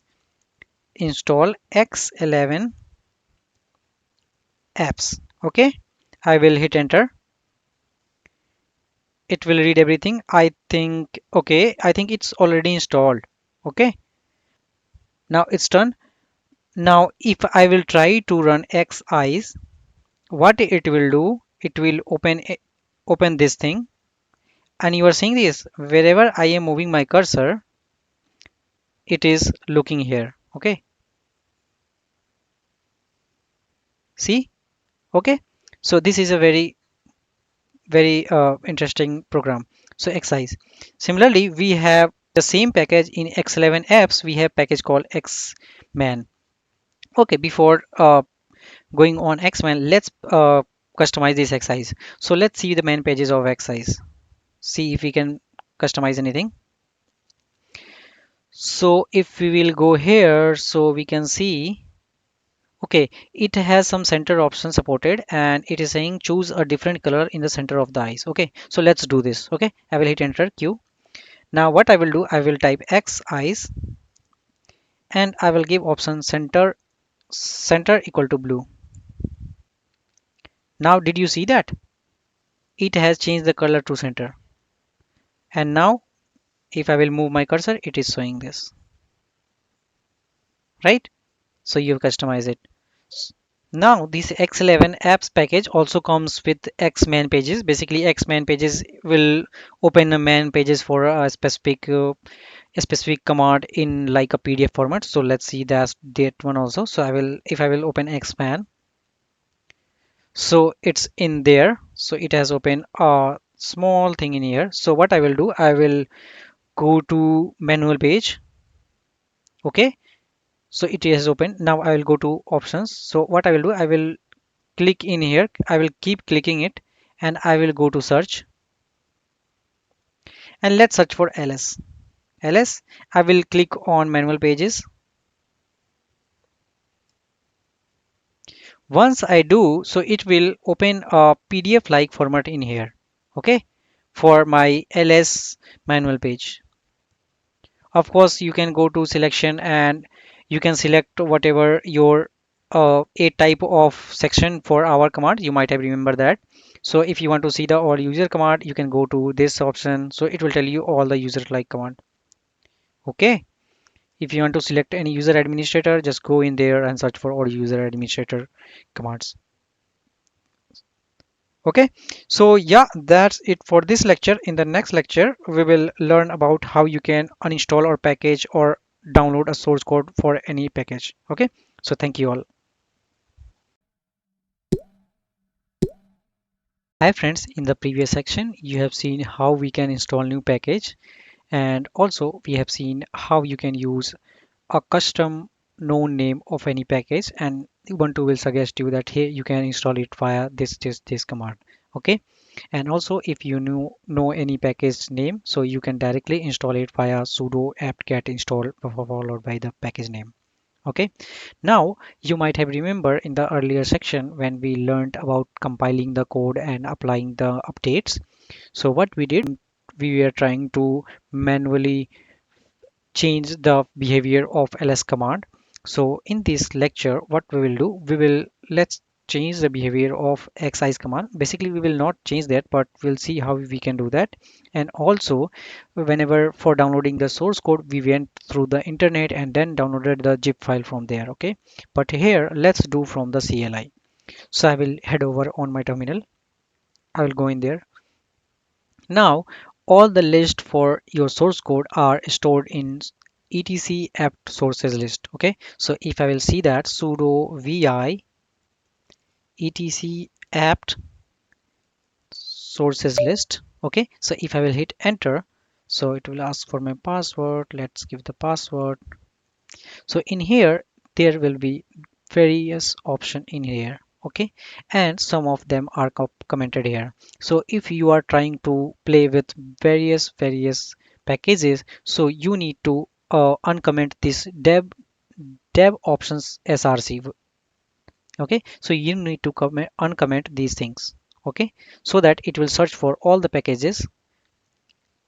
Speaker 1: install x11 apps. Okay, I will hit enter. It will read everything, I think. Okay, I think it's already installed. Okay, now it's done. Now if I will try to run xis, what it will do, it will open this thing, and you are seeing this, wherever I am moving my cursor, it is looking here. Okay, see. Okay, so this is a very interesting program. So xis, similarly we have the same package in x11 apps. We have package called xman. Okay, before going on xman, let's customize this xis. So let's see the main pages of xis, see if we can customize anything. So if we will go here, so we can see, okay, it has some center option supported, and it is saying choose a different color in the center of the eyes. Okay, so let's do this. Okay, I will hit enter q. Now what I will do, I will type x eyes, and I will give option center equal to blue. Now did you see that it has changed the color to center? And now if I will move my cursor, it is showing this, right? So you customize it. Now this x11 apps package also comes with xman pages. Basically xman pages will open a man pages for a specific command in like a PDF format. So let's see that one also. So if I will open xman, so it's in there. So it has opened a small thing in here. So what I will do, I will go to manual page. Okay, so it has opened. Now I will go to options. So what I will do, I will click in here. I will keep clicking it, and I will go to search, and let's search for ls. I will click on manual pages. Once I do, so it will open a PDF like format in here. Okay, for my ls manual page. Of course you can go to selection, and you can select whatever your a type of section for our command. You might have remembered that. So if you want to see the all user command, you can go to this option. So it will tell you all the user like command. Okay. If you want to select any user administrator, just go in there and search for all user administrator commands. Okay, so yeah, that's it for this lecture. In the next lecture, we will learn about how you can uninstall or package or download a source code for any package. Okay, so thank you all. Hi friends, in the previous section, you have seen how we can install new package, and also we have seen how you can use a custom known name of any package, and Ubuntu will suggest you that hey, you can install it via this command. Okay, and also if you know any package name, so you can directly install it via sudo apt-get install followed by the package name. Okay, now you might have remember in the earlier section when we learned about compiling the code and applying the updates. So what we did, we were trying to manually change the behavior of ls command. So in this lecture, what we will do, let's change the behavior of xargs command. Basically, we will not change that, but we'll see how we can do that. And also, whenever for downloading the source code, we went through the internet and then downloaded the zip file from there. Okay, but here let's do from the CLI. So I will head over on my terminal. I will go in there. Now, all the list for your source code are stored in etc apt sources list. Okay, so if I will see that sudo vi etc apt sources list. Okay, so if I will hit enter, so it will ask for my password. Let's give the password. So in here, there will be various option in here. Okay, and some of them are commented here. So if you are trying to play with various packages, so you need to uncomment this dev options src. Okay, so you need to uncomment these things. Okay, so that it will search for all the packages.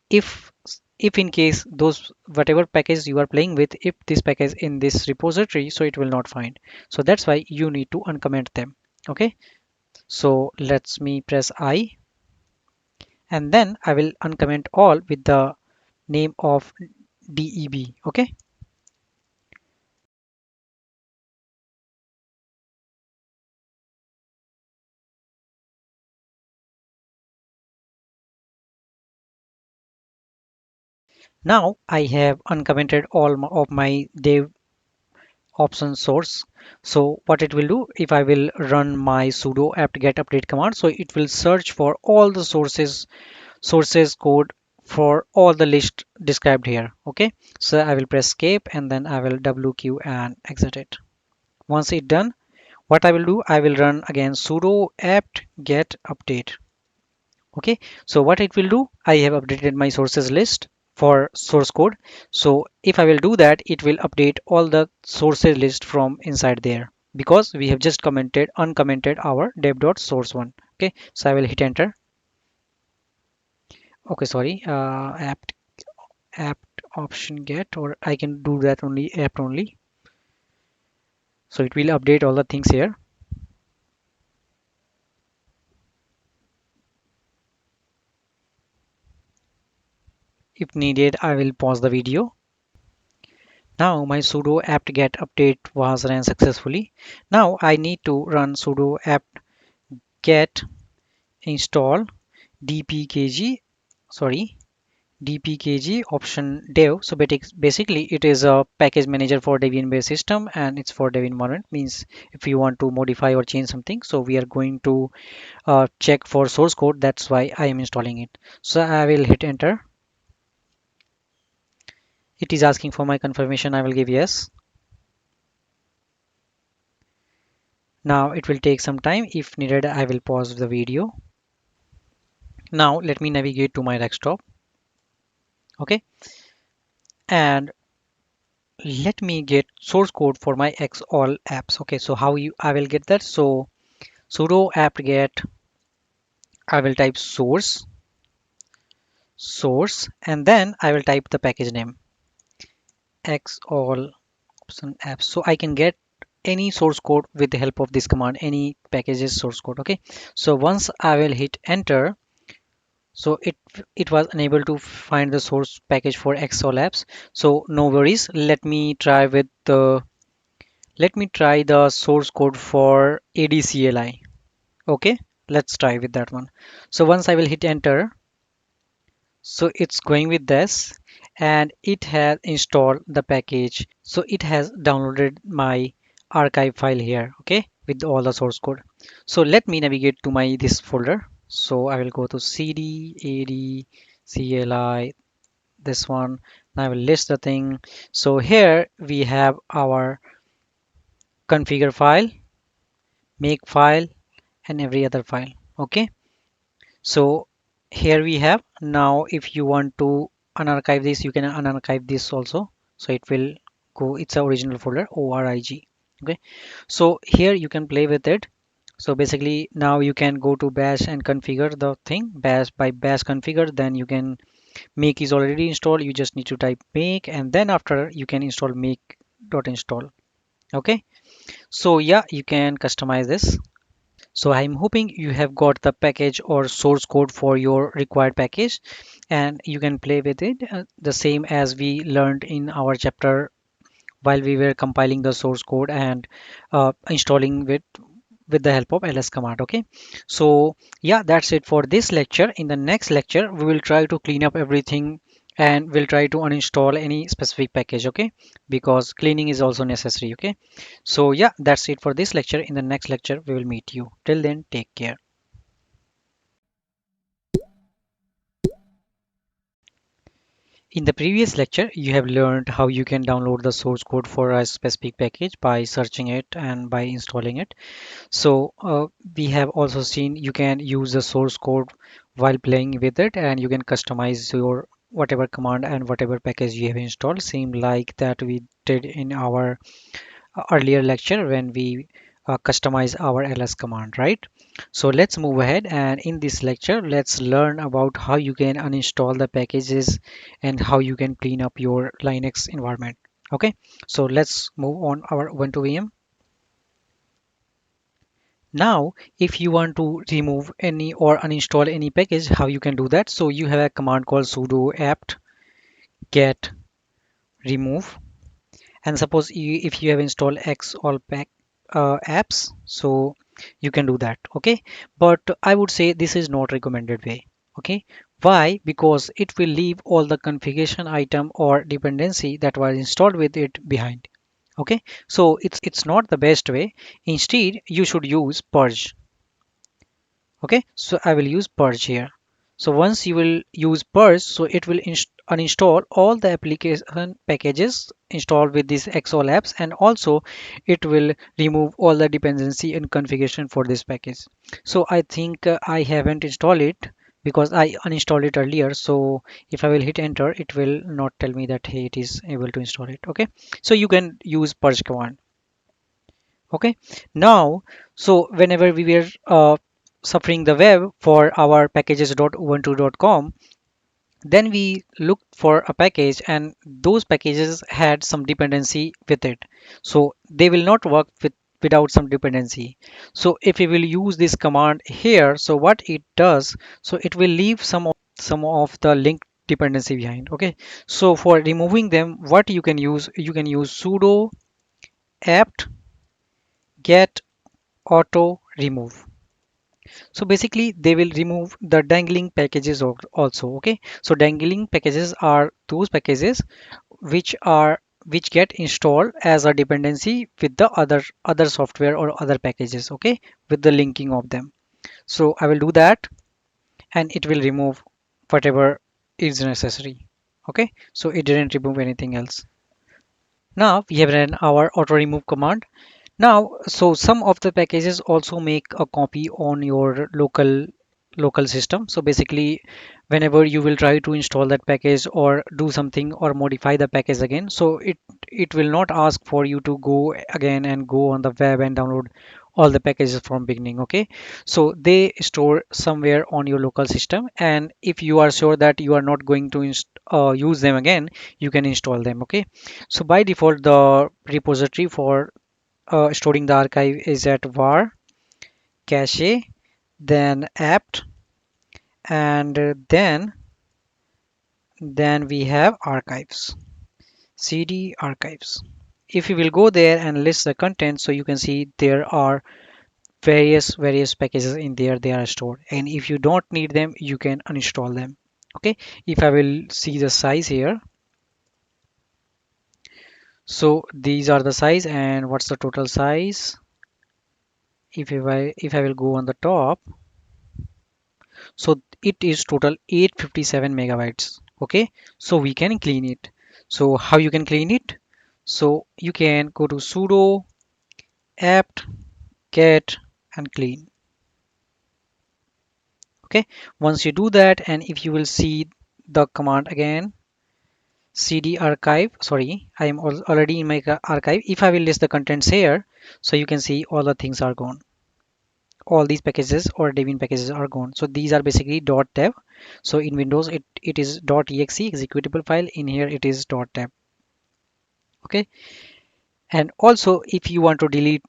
Speaker 1: If in case those whatever package you are playing with, if this package in this repository, so it will not find. So that's why you need to uncomment them. Okay, so let's me press I, and then I will uncomment all with the name of deb. Okay, now I have uncommented all of my dev option source. So what it will do, if I will run my sudo apt-get update command, so it will search for all the sources code for all the list described here. Okay, so I will press escape and then I will wq and exit it. Once it done, what I will do, I will run again sudo apt get update. Okay, so what it will do, I have updated my sources list for source code. So if I will do that, it will update all the sources list from inside there, because we have just commented uncommented our dev.source one. Okay, so I will hit enter. Okay, sorry, apt option get, or I can do that only apt only. So it will update all the things here. If needed, I will pause the video. Now my sudo apt get update was ran successfully. Now I need to run sudo apt get install dpkg, sorry, dpkg option dev. So basically it is a package manager for Debian based system, and it's for Debian environment. Means if you want to modify or change something, so we are going to check for source code. That's why I am installing it. So I will hit enter. It is asking for my confirmation. I will give yes. Now it will take some time. If needed, I will pause the video. Now let me navigate to my desktop. Okay, and let me get source code for my x all apps. Okay, so how you I will get that? So sudo apt get, I will type source, and then I will type the package name x all option apps. So I can get any source code with the help of this command, any packages source code. Okay, so once I will hit enter, so it was unable to find the source package for xolabs. So no worries, let me try the source code for ADCLI. Okay, let's try with that one. So once I will hit enter, so it's going with this, and it has installed the package. So it has downloaded my archive file here, okay, with all the source code. So let me navigate to my this folder. So I will go to cd ad cli, this one, and I will list the thing. So here we have our configure file, make file, and every other file. Okay, so here we have. Now if you want to unarchive this, you can unarchive this also. So it will go, it's a original folder org. Okay, so here you can play with it. So basically now you can go to bash and configure the thing. Bash, by bash configure, then you can, make is already installed, you just need to type make, and then after you can install make dot install. Okay, so yeah, you can customize this. So I'm hoping you have got the package or source code for your required package, and you can play with it the same as we learned in our chapter while we were compiling the source code and installing with the help of ls command. Okay, so yeah, that's it for this lecture. In the next lecture we will try to clean up everything, and we'll try to uninstall any specific package. Okay, because cleaning is also necessary. Okay, so yeah, that's it for this lecture. In the next lecture we will meet you. Till then, take care. In the previous lecture, you have learned how you can download the source code for a specific package by searching it and by installing it. So we have also seen you can use the source code while playing with it, and you can customize your whatever command and whatever package you have installed, same like that we did in our earlier lecture when we customize our ls command, right? So let's move ahead, and in this lecture let's learn about how you can uninstall the packages and how you can clean up your linux environment. Okay, so let's move on our ubuntu vm. Now, if you want to remove any or uninstall any package, how you can do that? So you have a command called sudo apt get remove. And suppose if you have installed x all pack apps, so you can do that. Okay, but I would say this is not recommended way. Okay, why? Because it will leave all the configuration item or dependency that was installed with it behind. Okay, so it's not the best way. Instead, you should use purge. Okay, so I will use purge here. So once you will use purge, so it will uninstall all the application packages installed with these xol apps, and also it will remove all the dependency and configuration for this package. So I think I haven't installed it because I uninstalled it earlier. So if I will hit enter, it will not tell me that hey, it is able to install it. Okay, so you can use purge command. Okay, now, so whenever we were suffering the web for our packages.ubuntu.com, then we looked for a package and those packages had some dependency with it, so they will not work without some dependency. So if we will use this command here, so what it does, so it will leave some of the linked dependency behind. Okay, so for removing them, what you can use, you can use sudo apt get auto remove. So basically they will remove the dangling packages also. Okay, so dangling packages are those packages which get installed as a dependency with the other software or other packages. Okay, with the linking of them. So I will do that, and it will remove whatever is necessary. Okay, so it didn't remove anything else. Now we have run our auto remove command. Now, so some of the packages also make a copy on your local system. So basically, whenever you will try to install that package or do something or modify the package again, so it will not ask for you to go again and go on the web and download all the packages from beginning. Okay, so they store somewhere on your local system, and if you are sure that you are not going to use them again, you can install them. Okay, so by default, the repository for storing the archive is at var cache, then apt, and then we have archives, cd archives. If you will go there and list the content, so you can see there are various packages in there, they are stored, and if you don't need them you can uninstall them. Okay, if I will see the size here, so these are the size, and what's the total size? If I will go on the top, so it is total 857 megabytes. Okay, so we can clean it. So how you can clean it? So you can go to sudo apt get and clean. Okay, once you do that, and if you will see the command again, cd archive, sorry, I am already in my archive. If I will list the contents here, so you can see all the things are gone, all these packages or Debian packages are gone. So these are basically .dev. So in Windows it is .exe executable file, in here it is .dev. Okay, and also if you want to delete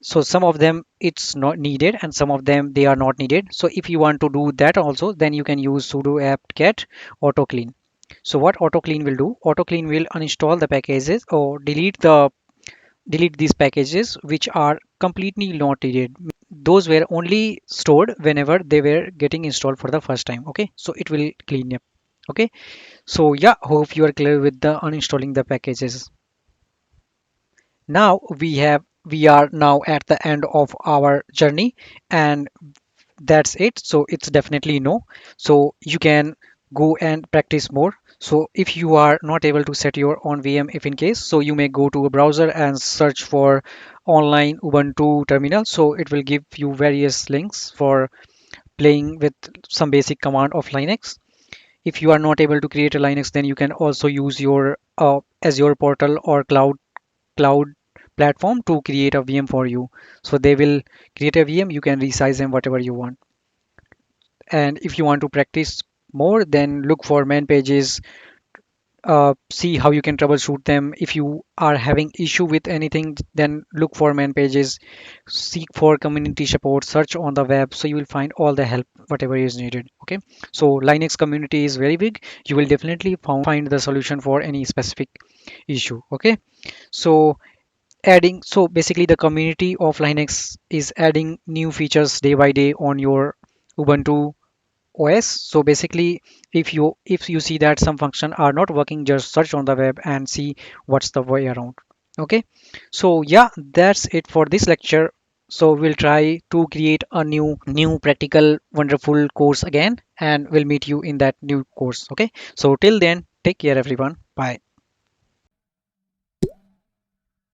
Speaker 1: so some of them it's not needed and some of them they are not needed. So if you want to do that also, then you can use sudo apt-get auto clean. So what auto clean will do, auto clean will uninstall the packages or delete these packages which are completely not needed. Those were only stored whenever they were getting installed for the first time. Okay, so it will clean up. Okay, so yeah, hope you are clear with the uninstalling the packages. Now we are now at the end of our journey, and that's it. So it's definitely no, so you can go and practice more. So if you are not able to set your own VM, if in case, so you may go to a browser and search for online Ubuntu terminal, so it will give you various links for playing with some basic command of Linux. If you are not able to create a Linux, then you can also use your Azure portal or cloud platform to create a VM for you. So they will create a VM, you can resize them whatever you want. And if you want to practice more, then look for man pages, see how you can troubleshoot them. If you are having issue with anything, then look for man pages, seek for community support, search on the web, so you will find all the help whatever is needed. Okay, so Linux community is very big, you will definitely find the solution for any specific issue. Okay, so adding, so basically the community of Linux is adding new features day by day on your Ubuntu OS. So basically, if you see that some function are not working, just search on the web and see what's the way around. Okay, so yeah, that's it for this lecture. So we'll try to create a new practical wonderful course again, and we'll meet you in that new course. Okay, so till then, take care everyone. Bye.